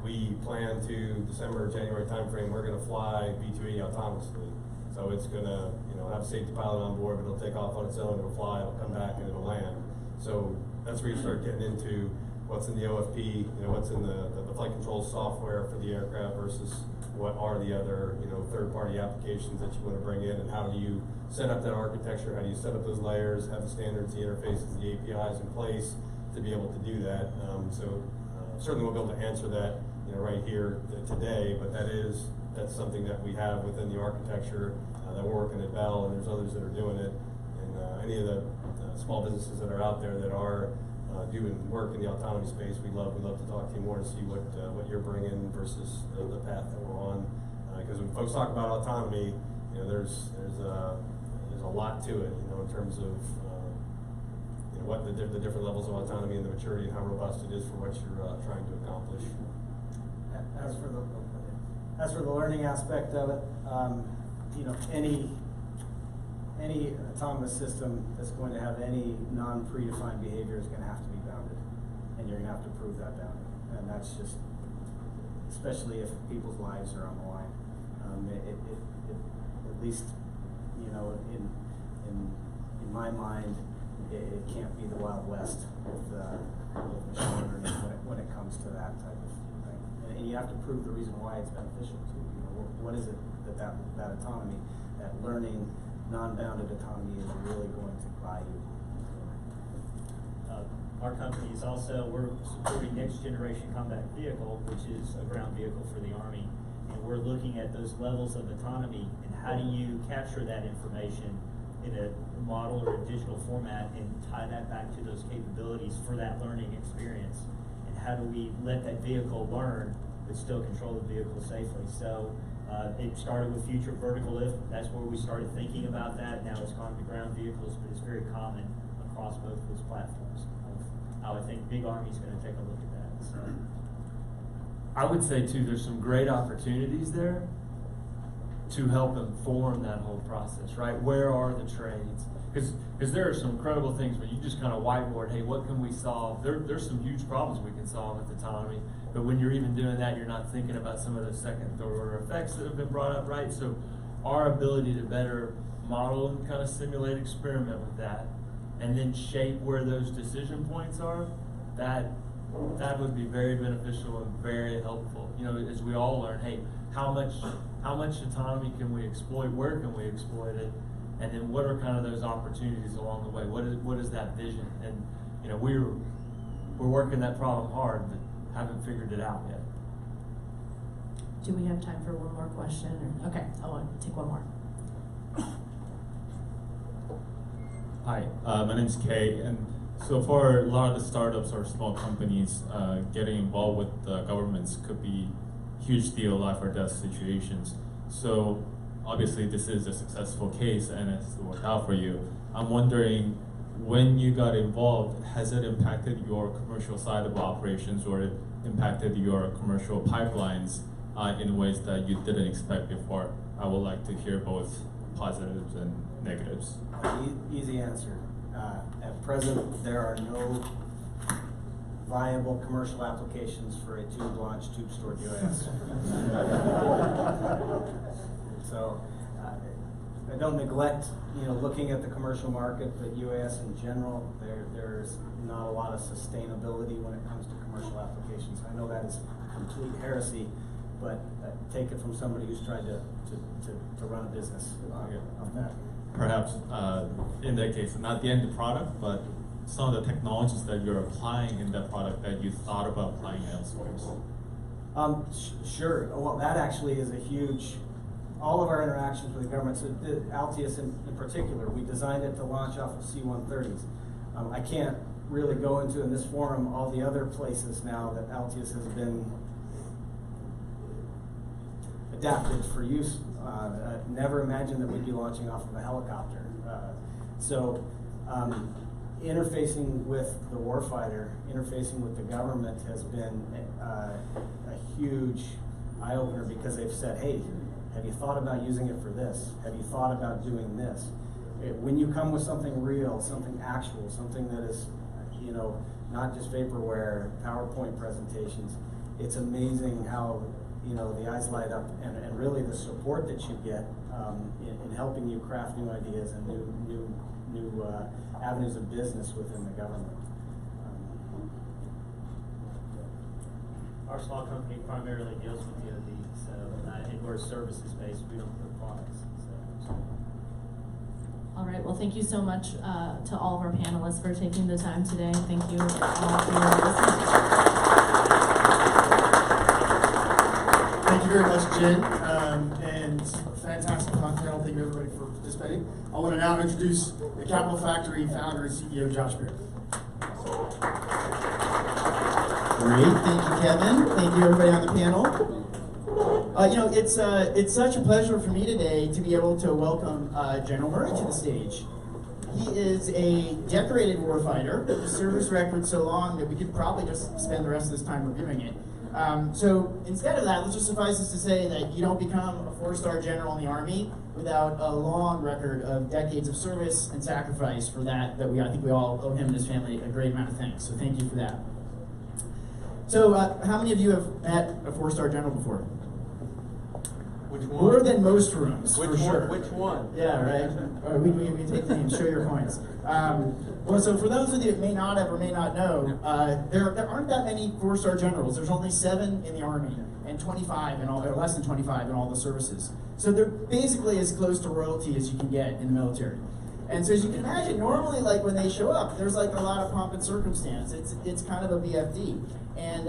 Speaker 19: We plan to December, January timeframe. We're going to fly V280 autonomously. So it's going to, you know, have a safety pilot on board, but it'll take off on its own. It'll fly. It'll come back and it'll land. So that's where you start getting into what's in the OFP. You know, what's in the flight control software for the aircraft versus what are the other, you know, third-party applications that you want to bring in, and how do you set up that architecture? How do you set up those layers? Have the standards, the interfaces, the APIs in place to be able to do that? Certainly we'll be able to answer that, you know, right here today, but that's something that we have within the architecture that we're working at Bell, and there's others that are doing it. And any of the small businesses that are out there that are doing work in the autonomy space, we love to talk to you more and see what you're bringing versus the path that we're on. Because when folks talk about autonomy, you know, there's a lot to it, you know, in terms of you know, what the different levels of autonomy and the maturity and how robust it is for what you're trying to accomplish.
Speaker 8: As for the learning aspect of it, you know, any autonomous system that's going to have any non-predefined behavior is going to have to be bounded, and you're going to have to prove that bounding, and that's just, especially if people's lives are on the line. At least, you know, in my mind, it can't be the Wild West with machine learning when it comes to that type of thing. And you have to prove the reason why it's beneficial to you. You know, what is it that autonomy, that learning, non-bounded autonomy is really going to buy you?
Speaker 7: Our company is also, we're supporting Next Generation Combat Vehicle, which is a ground vehicle for the Army. And we're looking at those levels of autonomy and how do you capture that information in a model or a digital format and tie that back to those capabilities for that learning experience. And how do we let that vehicle learn but still control the vehicle safely? So it started with future vertical lift. That's where we started thinking about that. Now it's gone to ground vehicles, but it's very common across both those platforms. I think Big Army's going to take a look at that. So.
Speaker 13: I would say too, there's some great opportunities there to help inform that whole process, right? Where are the trades? Because there are some incredible things where you just kind of whiteboard, hey, what can we solve? There's some huge problems we can solve with autonomy, but when you're even doing that, you're not thinking about some of those second, third order effects that have been brought up, right? So our ability to better model and kind of simulate, experiment with that, and then shape where those decision points are, that would be very beneficial and very helpful. You know, as we all learn, hey, how much autonomy can we exploit? Where can we exploit it? And then what are kind of those opportunities along the way? What is that vision? And you know, we're working that problem hard, but haven't figured it out yet.
Speaker 2: Do we have time for one more question? Or, okay, I'll take one more.
Speaker 11: Hi, my name's Kay, and So for a lot of the startups or small companies, getting involved with the governments could be a huge deal, life or death situations. So obviously this is a successful case and it's worked out for you. I'm wondering, when you got involved, has it impacted your commercial side of operations or it impacted your commercial pipelines in ways that you didn't expect before? I would like to hear both positives and negatives.
Speaker 8: Easy answer. At present, there are no viable commercial applications for a tube-launched, tube-stored UAS. So, I don't neglect, looking at the commercial market, but UAS in general, there's not a lot of sustainability when it comes to commercial applications. I know that is complete heresy, but take it from somebody who's tried to run a business on that.
Speaker 11: Perhaps in that case, not the end product, but some of the technologies that you're applying in that product that you thought about applying elsewhere.
Speaker 8: Sure. Well, that actually is a huge. All of our interactions with the government, so Altius in particular, we designed it to launch off of C-130s. I can't really go into in this forum all the other places now that Altius has been adapted for use. Never imagined that we'd be launching off of a helicopter. Interfacing with the warfighter, interfacing with the government has been a huge eye-opener because they've said, hey, have you thought about using it for this? Have you thought about doing this? When you come with something real, something actual, something that is, not just vaporware, PowerPoint presentations, it's amazing how, the eyes light up and really the support that you get in helping you craft new ideas and new avenues of business within the government.
Speaker 7: Our small company primarily deals with DoD, so and we're services based. We don't put products. So.
Speaker 2: All right. Well, thank you so much to all of our panelists for taking the time today. Thank you all for listening.
Speaker 20: Thank you very much, Jen, and fantastic panel. Thank you everybody for participating. I want to now introduce the Capital Factory founder and CEO, Josh Beard.
Speaker 15: Great, thank you, Kevin. Thank you, everybody on the panel. It's such a pleasure for me today to be able to welcome General Murray to the stage. He is a decorated warfighter with a service record so long that we could probably just spend the rest of this time reviewing it. So instead of that, let's just suffice it to say that you don't become a 4-star general in the Army without a long record of decades of service and sacrifice for that I think we all owe him and his family a great amount of thanks. So thank you for that. So how many of you have met a 4-star general before?
Speaker 9: Which one?
Speaker 15: More than most rooms, for sure.
Speaker 9: Which one?
Speaker 15: Yeah, right. All right, we take names, show your points. Well, so for those of you that may not have or may not know, there aren't that many 4-star generals. There's only 7 in the Army and 25 in all, or less than 25 in all the services. So they're basically as close to royalty as you can get in the military. And so as you can imagine, normally like when they show up, there's like a lot of pomp and circumstance. It's kind of a BFD. And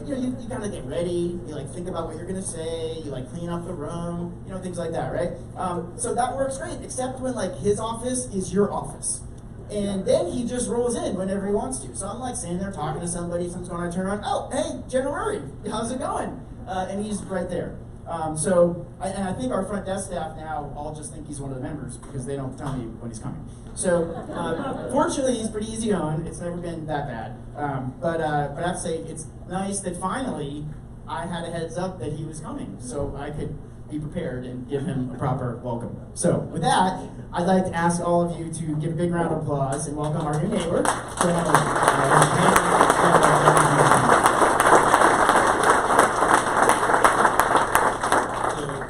Speaker 15: you kind of get ready, you like think about what you're gonna say, you like clean up the room, things like that, right? So that works great, except when like his office is your office. And then he just rolls in whenever he wants to. So I'm like sitting there talking to somebody, someone's going on, I turn around, oh, hey, General Murray, how's it going? And he's right there. I think our front desk staff now all just think he's one of the members because they don't tell me when he's coming. So fortunately, he's pretty easy on. It's never been that bad. But I have to say, it's nice that finally I had a heads up that he was coming, so I could be prepared and give him a proper welcome. So with that, I'd like to ask all of you to give a big round of applause and welcome our new neighbor.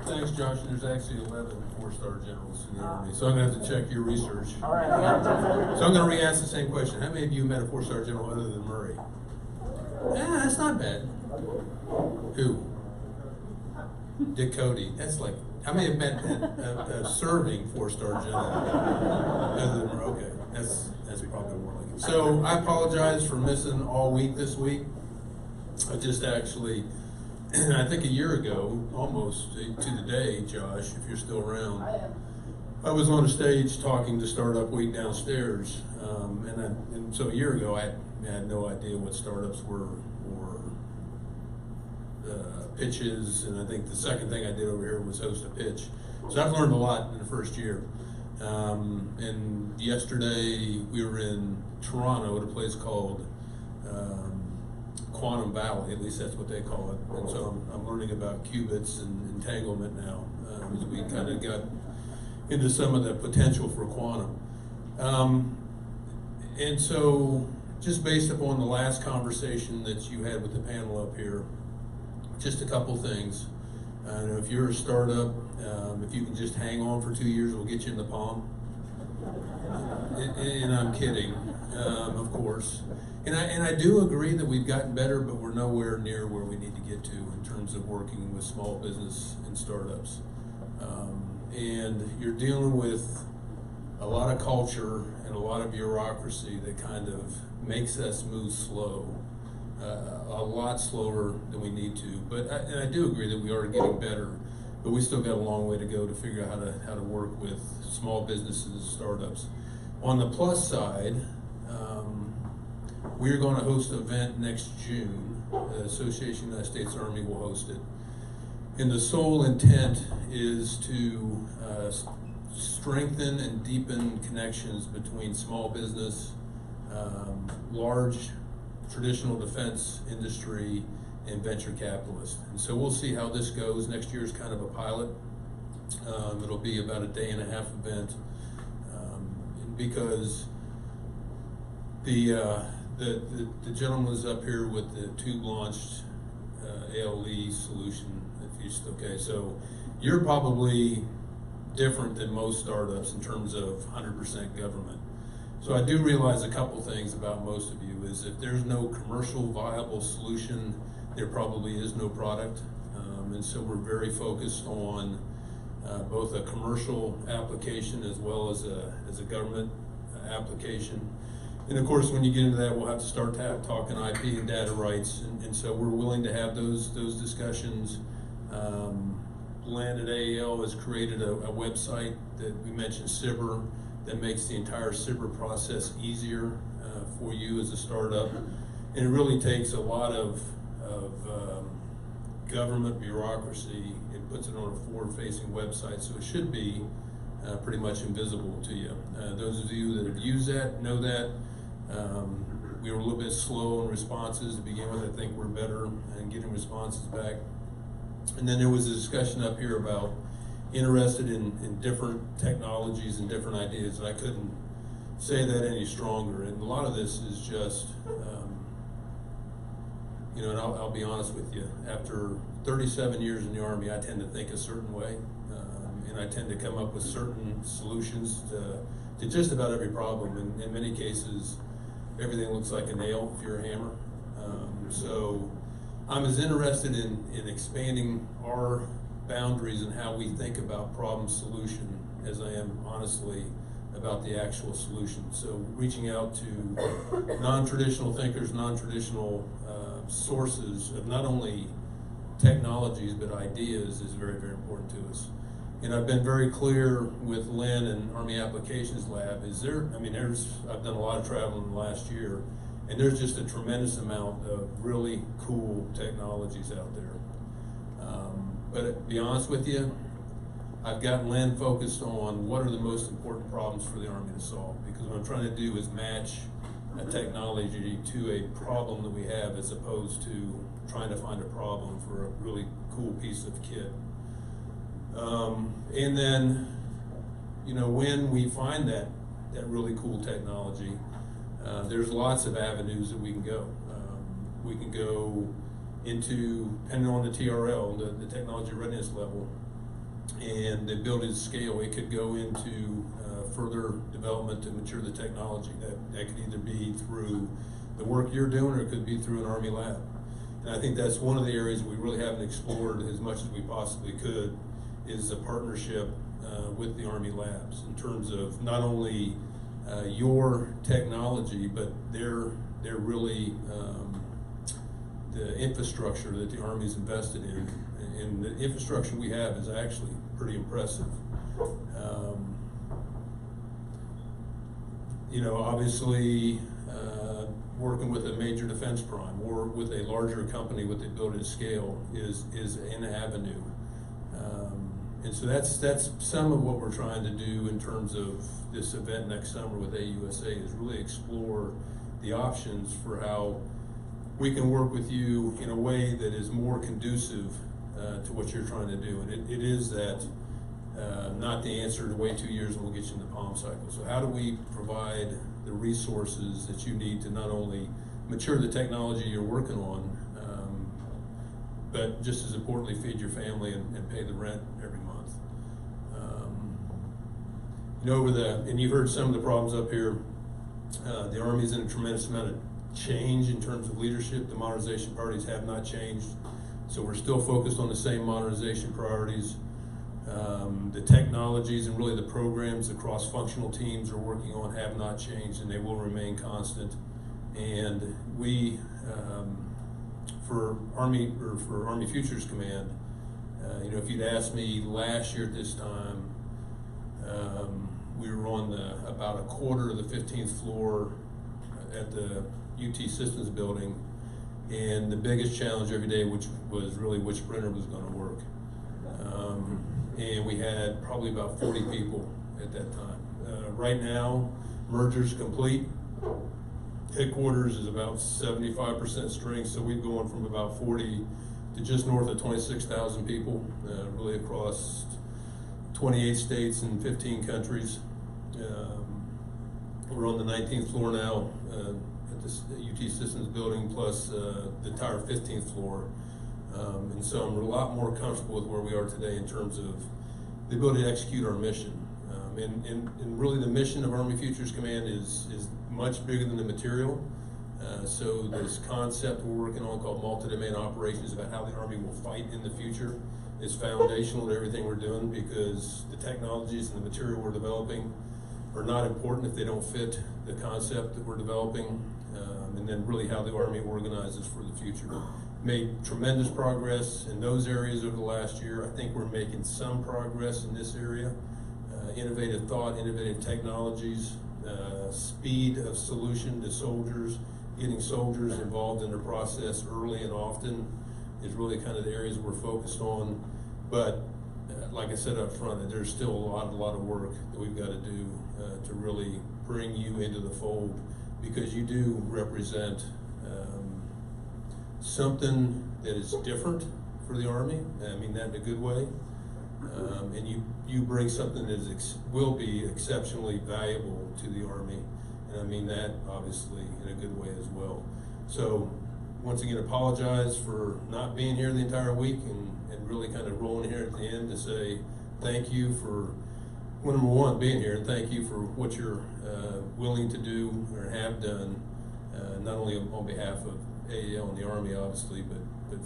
Speaker 16: Thanks, Josh. There's actually 11 4-star generals in the Army, so I'm going to have to check your research.
Speaker 3: All right.
Speaker 16: So I'm going to re-ask the same question. How many of you met a 4-star general other than Murray? Yeah, that's not bad. Who? Dick Cody. That's like, how many have met a serving 4-star general other than Murray? Okay, that's probably more like it. So I apologize for missing all week this week. I just actually, I think a year ago, almost to the day, Josh, if you're still around, I was on a stage talking to Startup Week downstairs, and so a year ago I had no idea what startups were or pitches, and I think the second thing I did over here was host a pitch. So I've learned a lot in the first year. And yesterday we were in Toronto at a place called Quantum Valley, at least that's what they call it. And so I'm learning about qubits and entanglement now, as we kind of got into some of the potential for quantum. And so just based upon the last conversation that you had with the panel up here, just a couple things. If you're a startup, if you can just hang on for 2 years, we'll get you in the palm. And I'm kidding, of course. And I do agree that we've gotten better, but we're nowhere near where we need to get to in terms of working with small business and startups. And you're dealing with a lot of culture and a lot of bureaucracy that kind of makes us move slow. A lot slower than we need to, and I do agree that we are getting better, but we still got a long way to go to figure out how to work with small businesses, startups. On the plus side, we are going to host an event next June. The Association of the United States Army will host it, and the sole intent is to strengthen and deepen connections between small business, large traditional defense industry, and venture capitalists. And so we'll see how this goes. Next year is kind of a pilot. It'll be about a 1.5-day event, because the gentleman was up here with the tube-launched ALE solution. Okay, so you're probably different than most startups in terms of 100% government. So I do realize a couple things about most of you is if there's no commercial viable solution, there probably is no product. And so we're very focused on both a commercial application as well as a government application. And of course, when you get into that, we'll have to start talking IP and data rights. And so we're willing to have those discussions. Glenn at AAL has created a website that we mentioned, SBIR, that makes the entire SBIR process easier for you as a startup. And it really takes a lot of government bureaucracy and puts it on a forward-facing website, so it should be pretty much invisible to you. Those of you that have used that know that. We were a little bit slow in responses to begin with. I think we're better in getting responses back. And then there was a discussion up here about interested in different technologies and different ideas, and I couldn't say that any stronger. And a lot of this is just, and I'll be honest with you, after 37 years in the Army, I tend to think a certain way, and I tend to come up with certain solutions to just about every problem. And in many cases, everything looks like a nail if you're a hammer. So I'm as interested in expanding our boundaries and how we think about problem solution as I am honestly about the actual solution. So reaching out to non-traditional thinkers, non-traditional sources of not only technologies but ideas is very, very important to us. And I've been very clear with Lynn and Army Applications Lab, I've done a lot of traveling in the last year, and there's just a tremendous amount of really cool technologies out there. But to be honest with you, I've got Lynn focused on what are the most important problems for the Army to solve, because what I'm trying to do is match a technology to a problem that we have as opposed to trying to find a problem for a really cool piece of kit. And then, when we find that really cool technology, there's lots of avenues that we can go. We can go into, depending on the TRL, the technology readiness level, and the ability to scale. It could go into further development to mature the technology. That could either be through the work you're doing, or it could be through an Army lab. And I think that's one of the areas we really haven't explored as much as we possibly could, is a partnership with the Army labs in terms of not only your technology, but they're really the infrastructure that the Army's invested in. And the infrastructure we have is actually pretty impressive. you know, obviously, working with a major defense prime or with a larger company with the ability to scale is an avenue. And so that's some of what we're trying to do in terms of this event next summer with AUSA, is really explore the options for how we can work with you in a way that is more conducive to what you're trying to do. And it is that not the answer to wait 2 years and we'll get you in the palm cycle. So how do we provide the resources that you need to not only mature the technology you're working on, but just as importantly, feed your family and pay the rent every month. You know, and you've heard some of the problems up here. The Army's in a tremendous amount of change in terms of leadership. The modernization priorities have not changed. So we're still focused on the same modernization priorities. The technologies and really the programs the cross-functional teams are working on have not changed, and they will remain constant. And we, for Army Futures Command, you know, if you'd asked me last year at this time, we were on about a quarter of the 15th floor at the UT Systems building, and the biggest challenge every day, which was really which printer was going to work. And we had probably about 40 people at that time. Right now, merger's complete. Headquarters is about 75% strength, so we've gone from about 40 to just north of 26,000 people, really across 28 states and 15 countries. We're on the 19th floor now at the UT Systems building, plus the entire 15th floor. And so I'm a lot more comfortable with where we are today in terms of the ability to execute our mission. And really the mission of Army Futures Command is much bigger than the material. So this concept we're working on called multi-domain operations, about how the Army will fight in the future, is foundational to everything we're doing, because the technologies and the material we're developing are not important if they don't fit the concept that we're developing, and then really how the Army organizes for the future. Made tremendous progress in those areas over the last year. I think we're making some progress in this area. Innovative thought, innovative technologies, speed of solution to soldiers, getting soldiers involved in the process early and often is really kind of the areas we're focused on. But like I said up front, there's still a lot of work that we've got to do to really bring you into the fold, because you do represent something that is different for the Army. I mean that in a good way. And you bring something that will be exceptionally valuable to the Army, and I mean that obviously in a good way as well. So once again, apologize for not being here the entire week, and really kind of rolling here at the end to say thank you for, well, number one, being here, and thank you for what you're willing to do or have done, not only on behalf of AAL and the Army obviously, but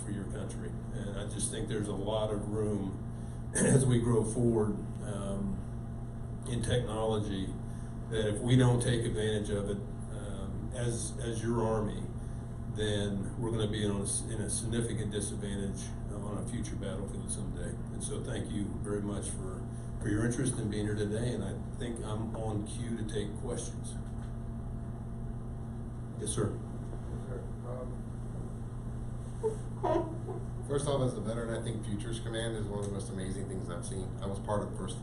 Speaker 16: for your country. And I just think there's a lot of room as we grow forward in technology, that if we don't take advantage of it as your Army, then we're going to be in a significant disadvantage on a future battlefield someday. And so thank you very much for your interest in being here today, and I think I'm on cue to take questions. Yes, sir.
Speaker 4: First off, as a veteran, I think Futures Command is one of the most amazing things I've seen. I was part of first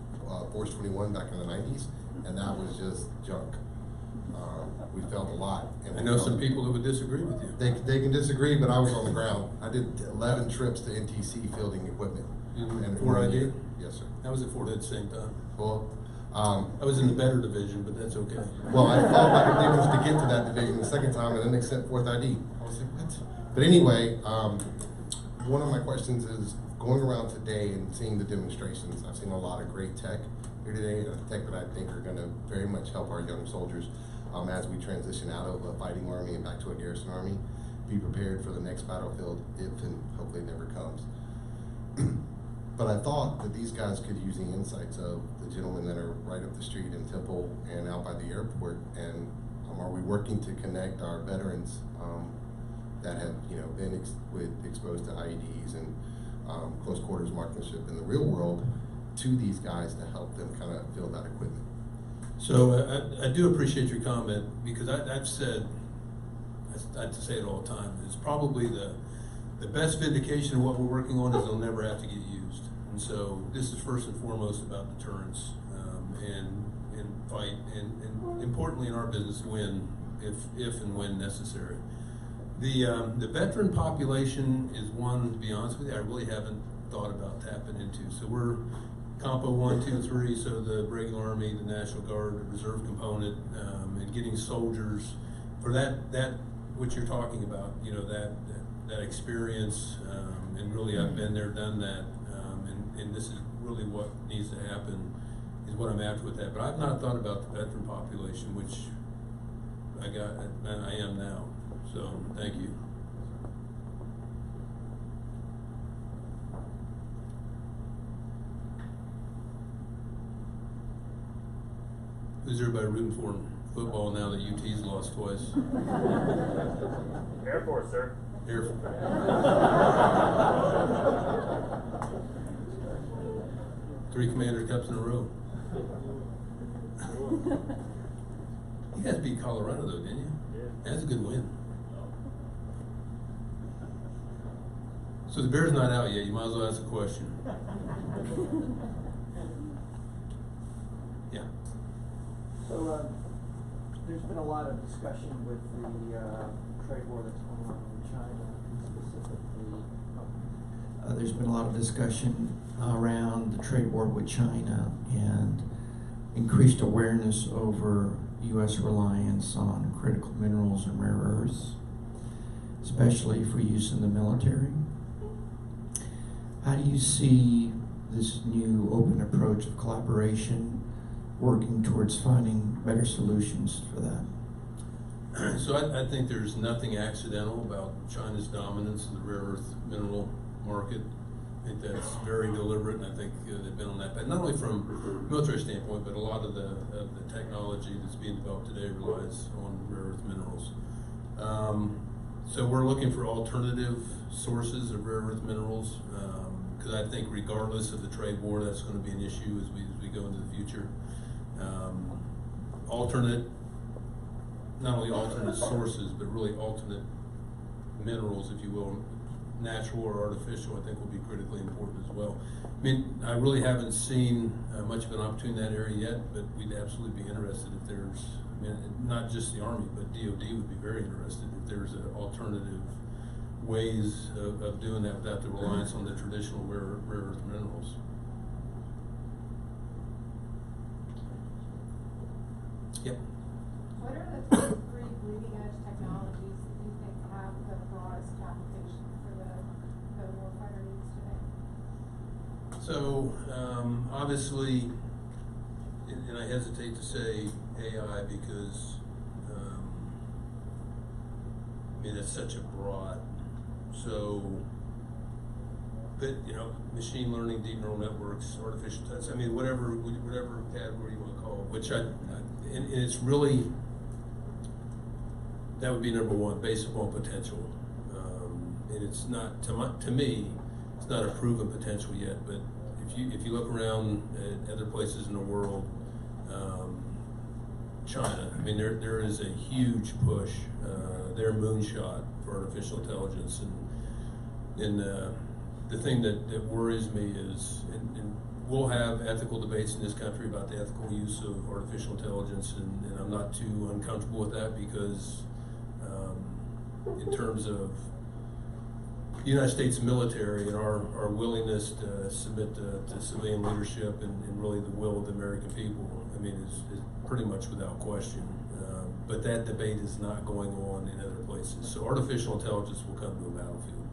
Speaker 4: Force 21 back in the 90s, and that was just junk. We felt a lot. And
Speaker 16: I know some people who would disagree with you.
Speaker 4: They can disagree, but I was on the ground. I did 11 trips to NTC fielding equipment.
Speaker 16: And Fort ID?
Speaker 4: Yes, sir.
Speaker 16: I was at Fort Hood at the same time.
Speaker 4: Well,
Speaker 16: I was in the better division, but that's okay.
Speaker 4: Well, I fought like a demons to get to that division the second time, and then they sent Fourth ID. I was like, what? But anyway, one of my questions is going around today and seeing the demonstrations. I've seen a lot of great tech here today, tech that I think are going to very much help our young soldiers as we transition out of a fighting Army and back to a garrison Army. Be prepared for the next battlefield if and hopefully it never comes. But I thought that these guys could use the insights of the gentlemen that are right up the street in Temple and out by the airport. And are we working to connect our veterans that have been exposed to IEDs and close quarters marksmanship in the real world to these guys to help them kind of field that equipment?
Speaker 16: So I do appreciate your comment, because I've said, I say it all the time, it's probably the best vindication of what we're working on is they'll never have to get used. And so this is first and foremost about deterrence, and fight, and importantly in our business, win if and when necessary. The veteran population is one, to be honest with you, I really haven't thought about tapping into. So we're Compo 1, 2, 3, so the regular Army, the National Guard, the reserve component, and getting soldiers for that what you're talking about, you know, that experience, and really I've been there, done that, and this is really what needs to happen, is what I'm after with that. But I've not thought about the veteran population, which I am now. So thank you. Who's everybody rooting for in football now that UT's lost twice?
Speaker 17: Air Force, sir.
Speaker 16: Air Force. 3 Commander Cups in a row. You guys beat Colorado though, didn't you? Yeah. That's a good win. So the bear's not out yet. You might as well ask a question. Yeah.
Speaker 10: So there's been a lot of discussion with the trade war that's going on in China, specifically. There's been a lot of discussion around the trade war with China and increased awareness over U.S. reliance on critical minerals and rare earths, especially for use in the military. How do you see this new open approach of collaboration working towards finding better solutions for that?
Speaker 16: So I think there's nothing accidental about China's dominance of the rare earth mineral market. I think that's very deliberate, and I think they've been on that path, not only from a military standpoint, but a lot of the technology that's being developed today relies on rare earth minerals. So we're looking for alternative sources of rare earth minerals, because I think regardless of the trade war, that's going to be an issue as we go into the future. Not only alternate sources, but really alternate minerals, if you will, natural or artificial, I think will be critically important as well. I mean, I really haven't seen much of an opportunity in that area yet, but we'd absolutely be interested if there's, I mean, not just the Army, but DOD would be very interested if there's alternative ways of doing that without the reliance on the traditional rare earth minerals. Yep.
Speaker 18: What are the top 3 bleeding edge technologies that you think have the broadest application for the warfighter needs today?
Speaker 16: So obviously, and I hesitate to say AI because I mean it's such a broad. So, but you know, machine learning, deep neural networks, artificial intelligence. I mean, whatever category you want to call it. Which and it's really, that would be number 1, based upon potential. And it's not, to me, it's not a proven potential yet. But if you look around at other places in the world, China, I mean, there is a huge push. Their moonshot for artificial intelligence, and the thing that worries me is, and we'll have ethical debates in this country about the ethical use of artificial intelligence, and I'm not too uncomfortable with that because in terms of the United States military and our willingness to submit to civilian leadership and really the will of the American people, I mean, is pretty much without question. But that debate is not going on in other places. So artificial intelligence will come to a battlefield.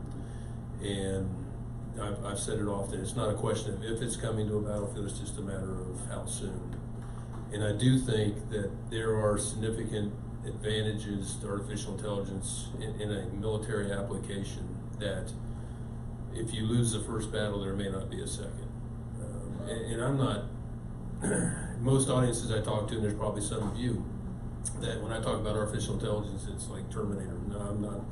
Speaker 16: And I've said it often, it's not a question of if it's coming to a battlefield, it's just a matter of how soon. And I do think that there are significant advantages to artificial intelligence in a military application that if you lose the first battle, there may not be a second. And I'm not, most audiences I talk to, and there's probably some of you, that when I talk about artificial intelligence, it's like Terminator. No, I'm not.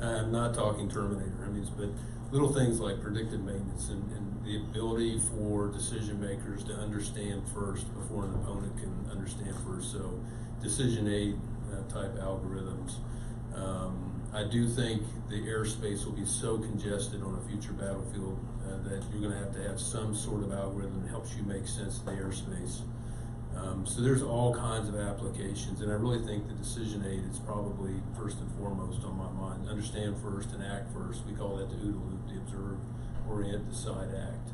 Speaker 16: I'm not talking Terminator. I mean, but little things like predictive maintenance and the ability for decision makers to understand first before an opponent can understand first. So decision aid type algorithms. I do think the airspace will be so congested on a future battlefield that you're going to have some sort of algorithm that helps you make sense of the airspace. So there's all kinds of applications, and I really think the decision aid is probably first and foremost on my mind. Understand first and act first. We call that the OODA loop, the observe, orient, decide, act.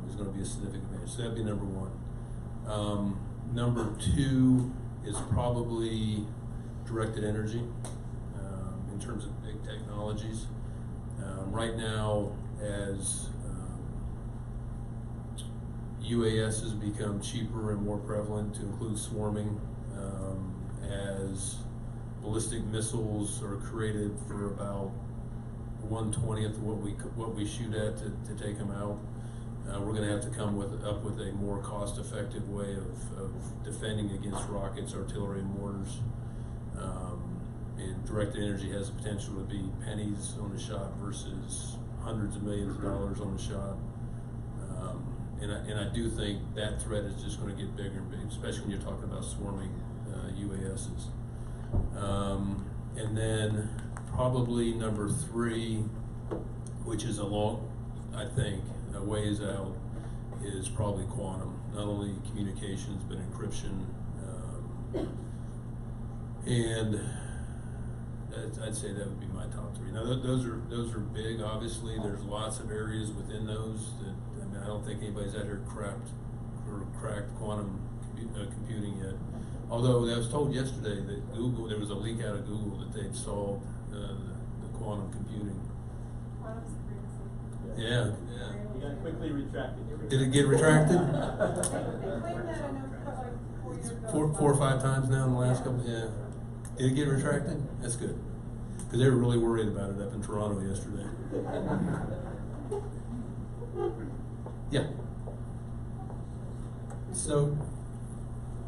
Speaker 16: Is going to be a significant advantage. So that'd be number one. Number two is probably directed energy in terms of big technologies. Right now, as UAS has become cheaper and more prevalent to include swarming, as ballistic missiles are created for about 1/20th of what we shoot at to take them out. We're going to have to come up with a more cost-effective way of defending against rockets, artillery, and mortars. And directed energy has the potential to be pennies on a shot versus hundreds of millions of dollars on a shot. And I do think that threat is just going to get bigger and bigger, especially when you're talking about swarming UASs. And then probably number three, which is I think, a ways out, is probably quantum. Not only communications, but encryption. And I'd say that would be my top three. Now those are big. Obviously, there's lots of areas within those that I don't think anybody's out here cracked quantum computing yet. Although I was told yesterday that there was a leak out of Google that they'd solved the quantum computing. Yeah.
Speaker 9: You got quickly retracted.
Speaker 16: Did it get retracted?
Speaker 18: They claim that, I know, like 4 years ago.
Speaker 16: Four or five times now in the last couple. Yeah. Did it get retracted? That's good. Because they were really worried about it up in Toronto yesterday. Yeah.
Speaker 8: So,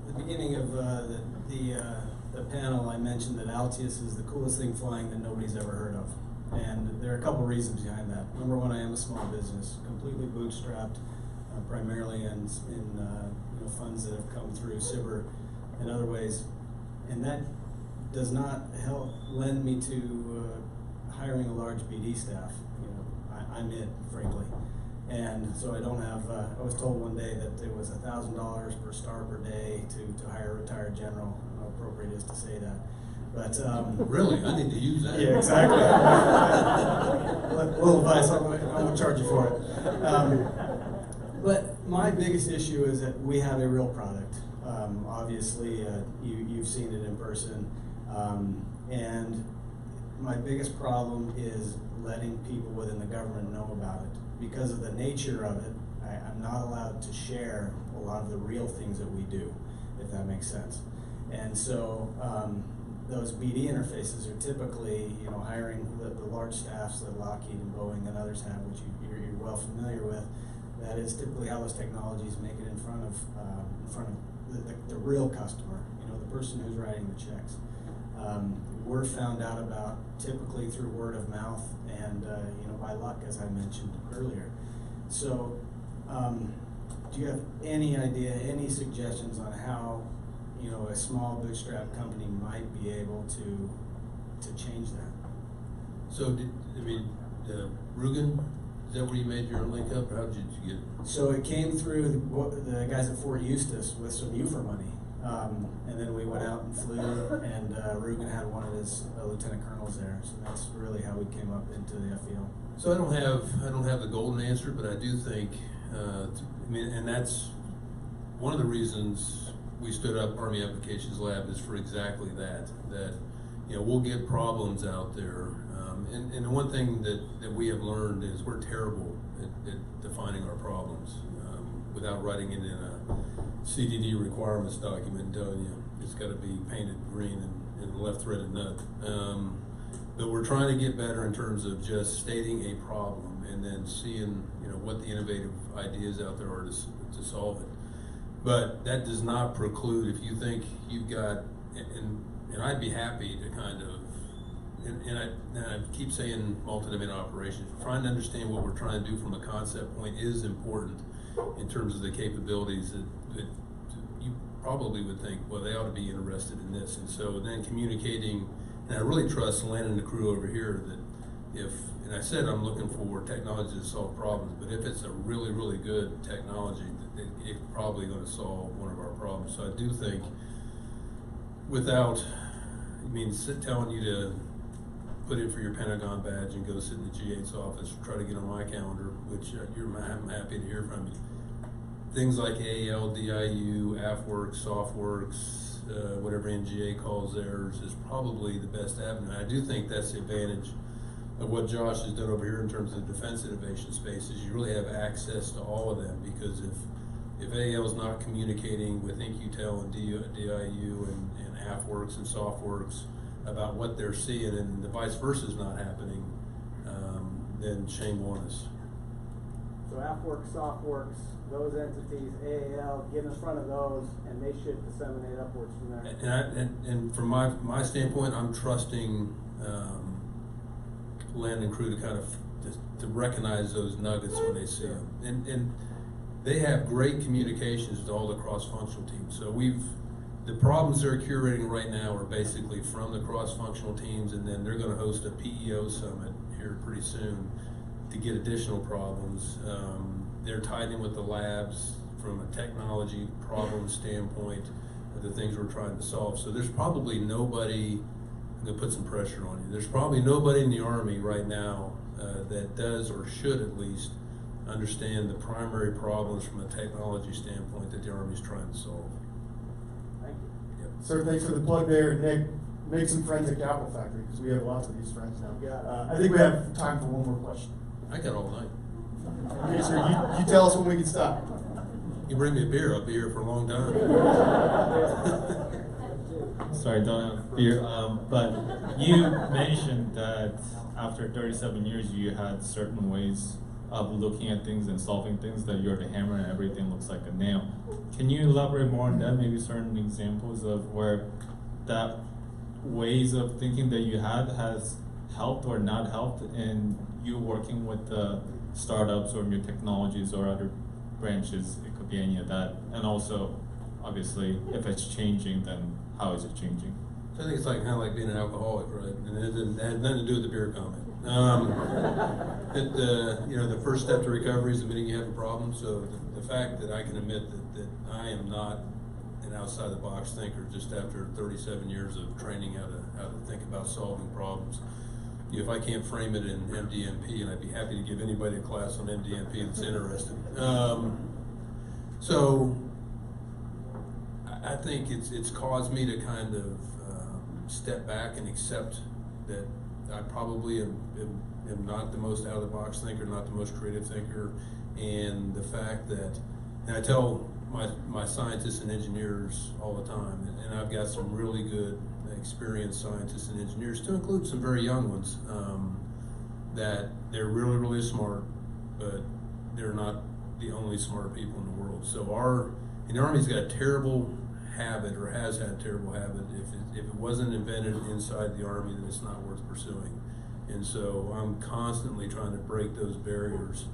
Speaker 8: at the beginning of the panel, I mentioned that Altius is the coolest thing flying that nobody's ever heard of. And there are a couple reasons behind that. Number one, I am a small business, completely bootstrapped, primarily in funds that have come through SBIR and other ways. And that does not help lend me to hiring a large BD staff. I'm it, frankly. And so I don't have, I was told one day that it was $1,000 per star per day to hire a retired general. I don't know how appropriate it is to say that. But
Speaker 16: really, I need to use that.
Speaker 8: Yeah, exactly. A little advice, I won't charge you for it. But my biggest issue is that we have a real product. Obviously, you've seen it in person. And my biggest problem is letting people within the government know about it. Because of the nature of it, I'm not allowed to share a lot of the real things that we do, if that makes sense. And so those BD interfaces are typically, hiring the large staffs that Lockheed and Boeing and others have, which you're well familiar with. That is typically how those technologies make it in front of the real customer, the person who's writing the checks. We're found out about typically through word of mouth and by luck, as I mentioned earlier. So, do you have any idea, any suggestions on how a small bootstrap company might be able to change that?
Speaker 16: So, Rugen, is that where you made your link up, or how did you get it?
Speaker 8: So it came through the guys at Fort Eustis with some UFR money. And then we went out and flew, and Rugen had one of his lieutenant colonels there. So that's really how we came up into the FEL.
Speaker 16: So I don't have the golden answer, but I do think, and that's one of the reasons we stood up Army Applications Lab is for exactly that. That we'll get problems out there, and the one thing that we have learned is we're terrible at defining our problems without writing it in a CDD requirements document and telling you it's got to be painted green and left-threaded nut. But we're trying to get better in terms of just stating a problem and then seeing what the innovative ideas out there are to solve it. But that does not preclude, if you think you've got, and I'd be happy to kind of and I keep saying multi-domain operations, trying to understand what we're trying to do from a concept point is important in terms of the capabilities that you probably would think, well, they ought to be interested in this. And so then communicating, and I really trust Len and the crew over here that if, and I said I'm looking for technology to solve problems, but if it's a really, really good technology, it's probably going to solve one of our problems. So I do think without, telling you to put in for your Pentagon badge and go sit in the G8's office, try to get on my calendar, which I'm happy to hear from you. Things like AL, DIU, AFWorks, SoftWorks, whatever NGA calls theirs, is probably the best avenue. I do think that's the advantage of what Josh has done over here in terms of the defense innovation space, is you really have access to all of them, because if AL is not communicating with In-Q-Tel and DIU and AFWorks and SoftWorks about what they're seeing, and the vice versa is not happening, then shame on us.
Speaker 8: So AFWorks, SoftWorks, those entities, AAL, get in front of those, and they should disseminate upwards from there.
Speaker 16: And from my standpoint, I'm trusting Len and crew to kind of to recognize those nuggets when they see them. And they have great communications with all the cross-functional teams. So the problems they're curating right now are basically from the cross-functional teams, and then they're going to host a PEO summit here pretty soon to get additional problems. They're tied in with the labs from a technology problem standpoint of the things we're trying to solve. So there's probably nobody, I'm going to put some pressure on you, there's probably nobody in the Army right now that does, or should at least, understand the primary problems from a technology standpoint that the Army's trying to solve.
Speaker 8: Thank you.
Speaker 16: Yep.
Speaker 20: Sir, thanks for the plug there. Nick, make some friends at Capital Factory, because we have lots of these friends now. I think we have time for one more question.
Speaker 16: I got all night.
Speaker 20: Okay, sir, you tell us when we can stop.
Speaker 16: You bring me a beer, I'll be here for a long time.
Speaker 11: Sorry, don't have beer. But you mentioned that after 37 years, you had certain ways of looking at things and solving things, that you're the hammer and everything looks like a nail. Can you elaborate more on that? Maybe certain examples of where that ways of thinking that you had has helped or not helped in you working with the startups or new technologies or other branches? It could be any of that. And also, obviously, if it's changing, then how is it changing?
Speaker 16: So I think it's like kind of like being an alcoholic, right? And it had nothing to do with the beer comment. The first step to recovery is admitting you have a problem. So the fact that I can admit that I am not an outside the box thinker, just after 37 years of training how to think about solving problems. If I can't frame it in MDMP, and I'd be happy to give anybody a class on MDMP that's interested. So I think it's caused me to kind of step back and accept that I probably am not the most out of the box thinker, not the most creative thinker, and the fact that, and I tell my scientists and engineers all the time, and I've got some really good experienced scientists and engineers, to include some very young ones, that they're really, really smart, but they're not the only smart people in the world. So the Army's got a terrible habit, or has had a terrible habit. If it wasn't invented inside the Army, then it's not worth pursuing. And so I'm constantly trying to break those barriers,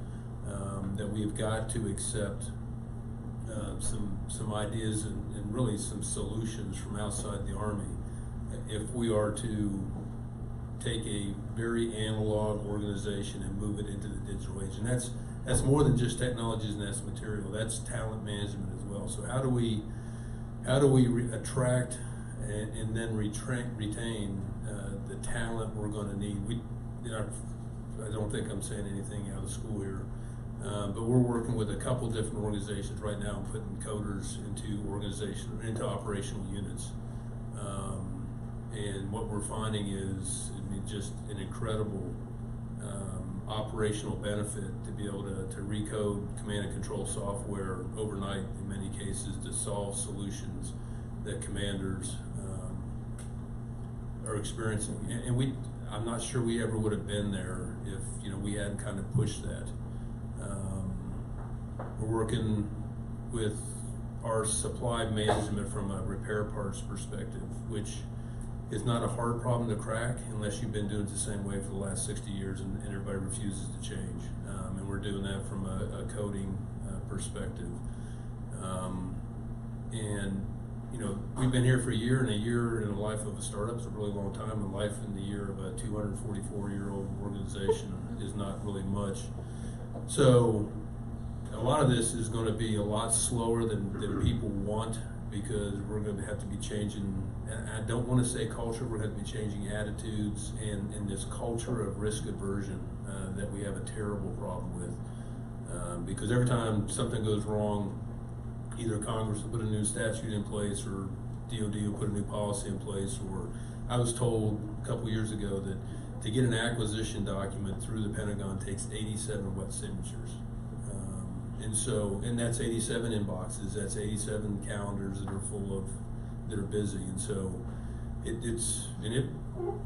Speaker 16: that we've got to accept some ideas and really some solutions from outside the Army if we are to take a very analog organization and move it into the digital age. And that's more than just technologies and that's material, that's talent management as well. So how do we attract and then retain the talent we're going to need? I don't think I'm saying anything out of school here, but we're working with a couple different organizations right now, putting coders into operational units. And what we're finding is just an incredible operational benefit to be able to recode command and control software overnight in many cases to solve solutions that commanders are experiencing. And I'm not sure we ever would have been there if we hadn't kind of pushed that. We're working with our supply management from a repair parts perspective, which It's not a hard problem to crack unless you've been doing it the same way for the last 60 years and everybody refuses to change. And we're doing that from a coding perspective. And you know, we've been here for a year, and a year in the life of a startup is a really long time. And life in the year of a 244-year-old organization is not really much. So a lot of this is going to be a lot slower than people want, because we're going to have to be changing, and I don't want to say culture, we're going to have to be changing attitudes and this culture of risk aversion that we have a terrible problem with. Because every time something goes wrong, either Congress will put a new statute in place, or DOD will put a new policy in place, or I was told a couple years ago that to get an acquisition document through the Pentagon takes 87 wet signatures. And that's 87 inboxes, that's 87 calendars that are that are busy. And so it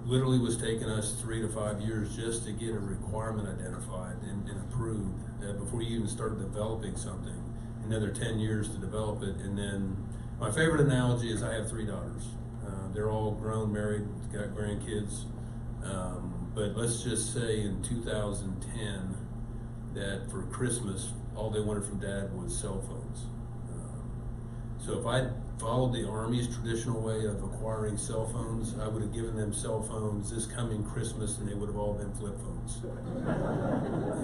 Speaker 16: literally was taking us 3 to 5 years just to get a requirement identified and approved before you even started developing something. Another 10 years to develop it. And then my favorite analogy is I have 3 daughters. They're all grown, married, got grandkids. But let's just say in 2010 that for Christmas, all they wanted from Dad was cell phones. So if I'd followed the Army's traditional way of acquiring cell phones, I would have given them cell phones this coming Christmas, and they would have all been flip phones.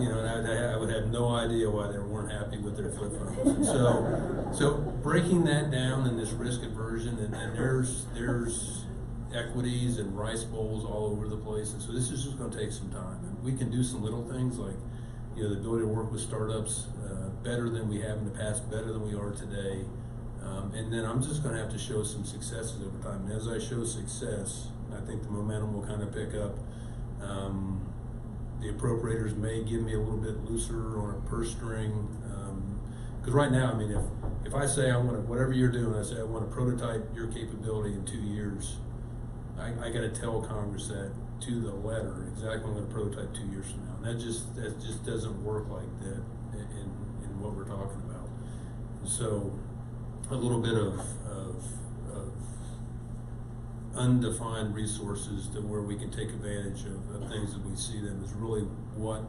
Speaker 16: You know, I would have no idea why they weren't happy with their flip phones. And so breaking that down in this risk aversion, and there's equities and rice bowls all over the place, and so this is just going to take some time. And we can do some little things like, you know, the ability to work with startups better than we have in the past, better than we are today. And then I'm just going to have to show some successes over time. And as I show success, I think the momentum will kind of pick up. The appropriators may give me a little bit looser on a purse string. Because right now, I mean, if I say I want to, whatever you're doing, I say I want to prototype your capability in 2 years, I got to tell Congress that to the letter, exactly what I'm going to prototype 2 years from now. And that just doesn't work like that in what we're talking about. So a little bit of undefined resources to where we can take advantage of things that we see them is really what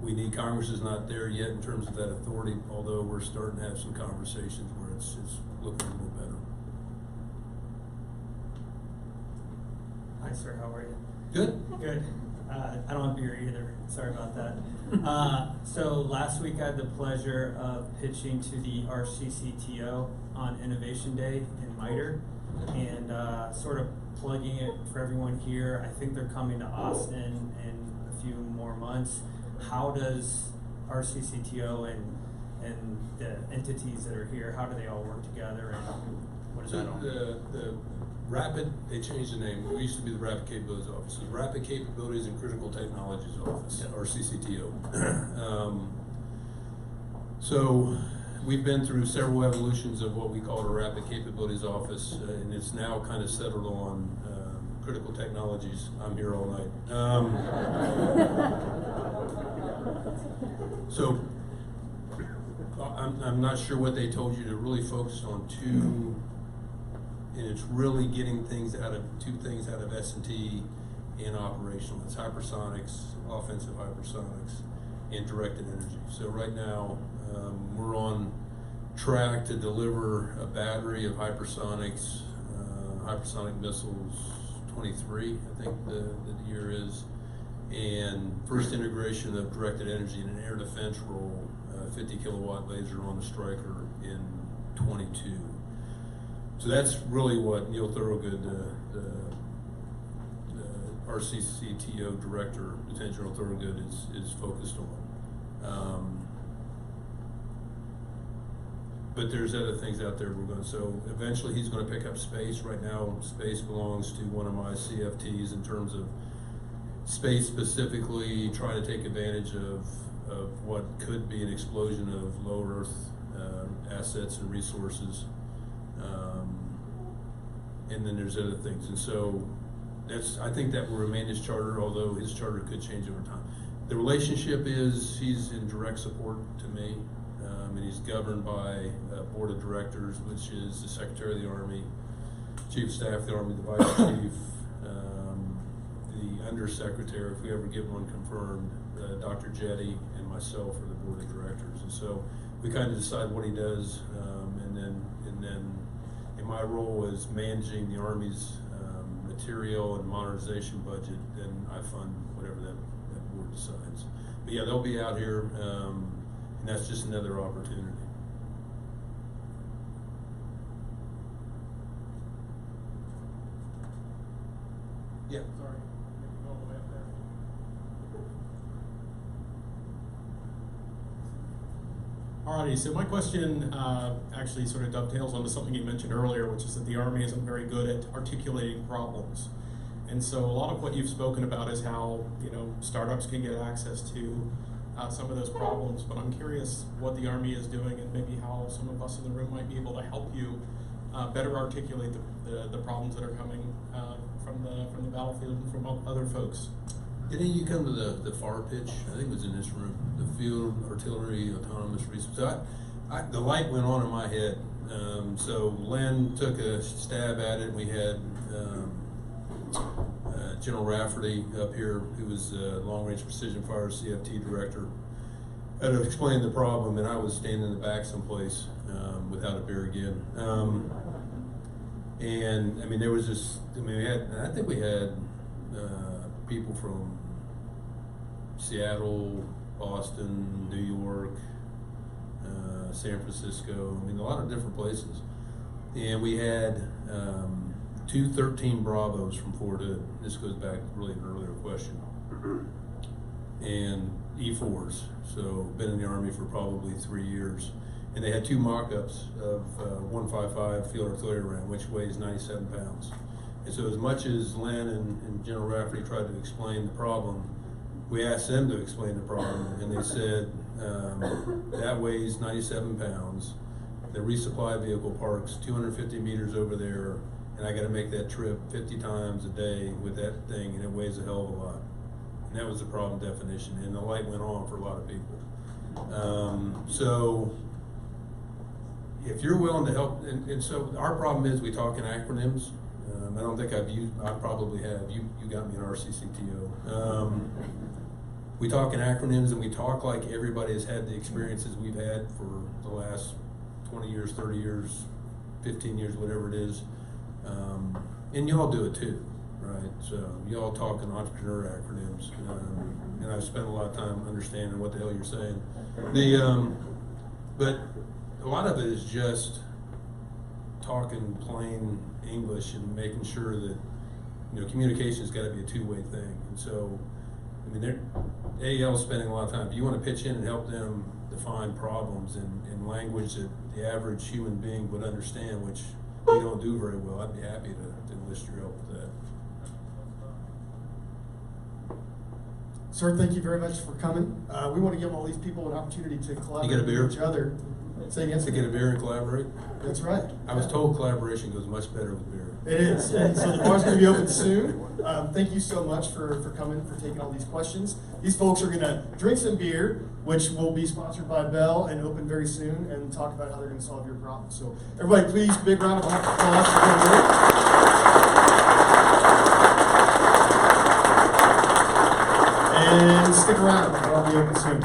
Speaker 16: we need. Congress is not there yet in terms of that authority, although we're starting to have some conversations where it's looking a little better.
Speaker 5: Hi, sir. How are you?
Speaker 16: Good.
Speaker 5: Good. I don't have beer either. Sorry about that. So last week I had the pleasure of pitching to the RCCTO on Innovation Day in MITRE, and sort of plugging it for everyone here. I think they're coming to Austin in a few more months. How does RCCTO and the entities that are here, how do they all work together, and what does that all mean?
Speaker 16: The Rapid, they changed the name. We used to be the Rapid Capabilities Office. The Rapid Capabilities and Critical Technologies Office, or CCTO. So we've been through several evolutions of what we call the Rapid Capabilities Office, and it's now kind of settled on Critical Technologies. I'm here all night. So I'm not sure what they told you to really focus on two. And it's really getting two things out of S&T and operational. It's hypersonics, offensive hypersonics, and directed energy. So right now, we're on track to deliver a battery of hypersonics, hypersonic missiles 23, I think the year is, and first integration of directed energy in an air defense role, 50 kilowatt laser on the Stryker in 22. So that's really what Neil Thorogood, the RCCTO director, Lieutenant General Thorogood, is focused on. But there's other things out there we're going to, so eventually he's going to pick up space. Right now, space belongs to one of my CFTs in terms of space specifically, trying to take advantage of what could be an explosion of low Earth assets and resources. And then there's other things, and so I think that will remain his charter, although his charter could change over time. The relationship is he's in direct support to me, and he's governed by a board of directors, which is the Secretary of the Army, Chief of Staff of the Army, the Vice Chief, the undersecretary, if we ever get one confirmed, Dr. Jetty, and myself are the board of directors. And so we kind of decide what he does, and then in my role as managing the Army's material and modernization budget, then I fund whatever that board decides. But yeah, they'll be out here, and that's just another opportunity. Yeah.
Speaker 14: Sorry, go all the way up there. Alrighty, so my question actually sort of dovetails onto something you mentioned earlier, which is that the Army isn't very good at articulating problems. And so a lot of what you've spoken about is how, you know, startups can get access to some of those problems, but I'm curious what the Army is doing and maybe how some of us in the room might be able to help you better articulate the problems that are coming from the battlefield and from other folks.
Speaker 16: Didn't you come to the FAR pitch? I think it was in this room, the Field Artillery Autonomous Research. So the light went on in my head. So Len took a stab at it. We had General Rafferty up here, who was Long Range Precision Fire CFT director, had to explain the problem, and I was standing in the back someplace without a beer again. And I mean, there was just, I mean, I think we had people from Seattle, Boston, New York, San Francisco, I mean, a lot of different places. And we had 2 13 Bravos from Fort Hood. This goes back really an earlier question. And E4s, so been in the Army for probably 3 years. And they had 2 mock-ups of 155 field artillery round, which weighs 97 pounds. And so as much as Len and General Rafferty tried to explain the problem, we asked them to explain the problem, and they said, that weighs 97 pounds. The resupply vehicle parks 250 meters over there, and I gotta make that trip 50 times a day with that thing, and it weighs a hell of a lot. And that was the problem definition, and the light went on for a lot of people. So if you're willing to help, and so our problem is we talk in acronyms. I don't think I probably have. You got me an RCCTO. We talk in acronyms, and we talk like everybody has had the experiences we've had for the last 20 years, 30 years, 15 years, whatever it is. And y'all do it too, right? So y'all talk in entrepreneur acronyms. And I've spent a lot of time understanding what the hell you're saying. But a lot of it is just talking plain English and making sure that, you know, communication has got to be a two-way thing. And so, I mean, AEL's spending a lot of time. If you want to pitch in and help them define problems in language that the average human being would understand, which we don't do very well, I'd be happy to enlist your help with that.
Speaker 20: Sir, thank you very much for coming. We want to give all these people an opportunity to collaborate with each other. Say again.
Speaker 16: To get a beer and collaborate?
Speaker 20: That's right.
Speaker 16: I was told collaboration goes much better with beer.
Speaker 20: It is. And so the bar's going to be open soon. Thank you so much for coming, for taking all these questions. These folks are going to drink some beer, which will be sponsored by Bell and open very soon, and talk about how they're going to solve your problem. So everybody, please, big round of applause for them. And stick around. I'll be open soon.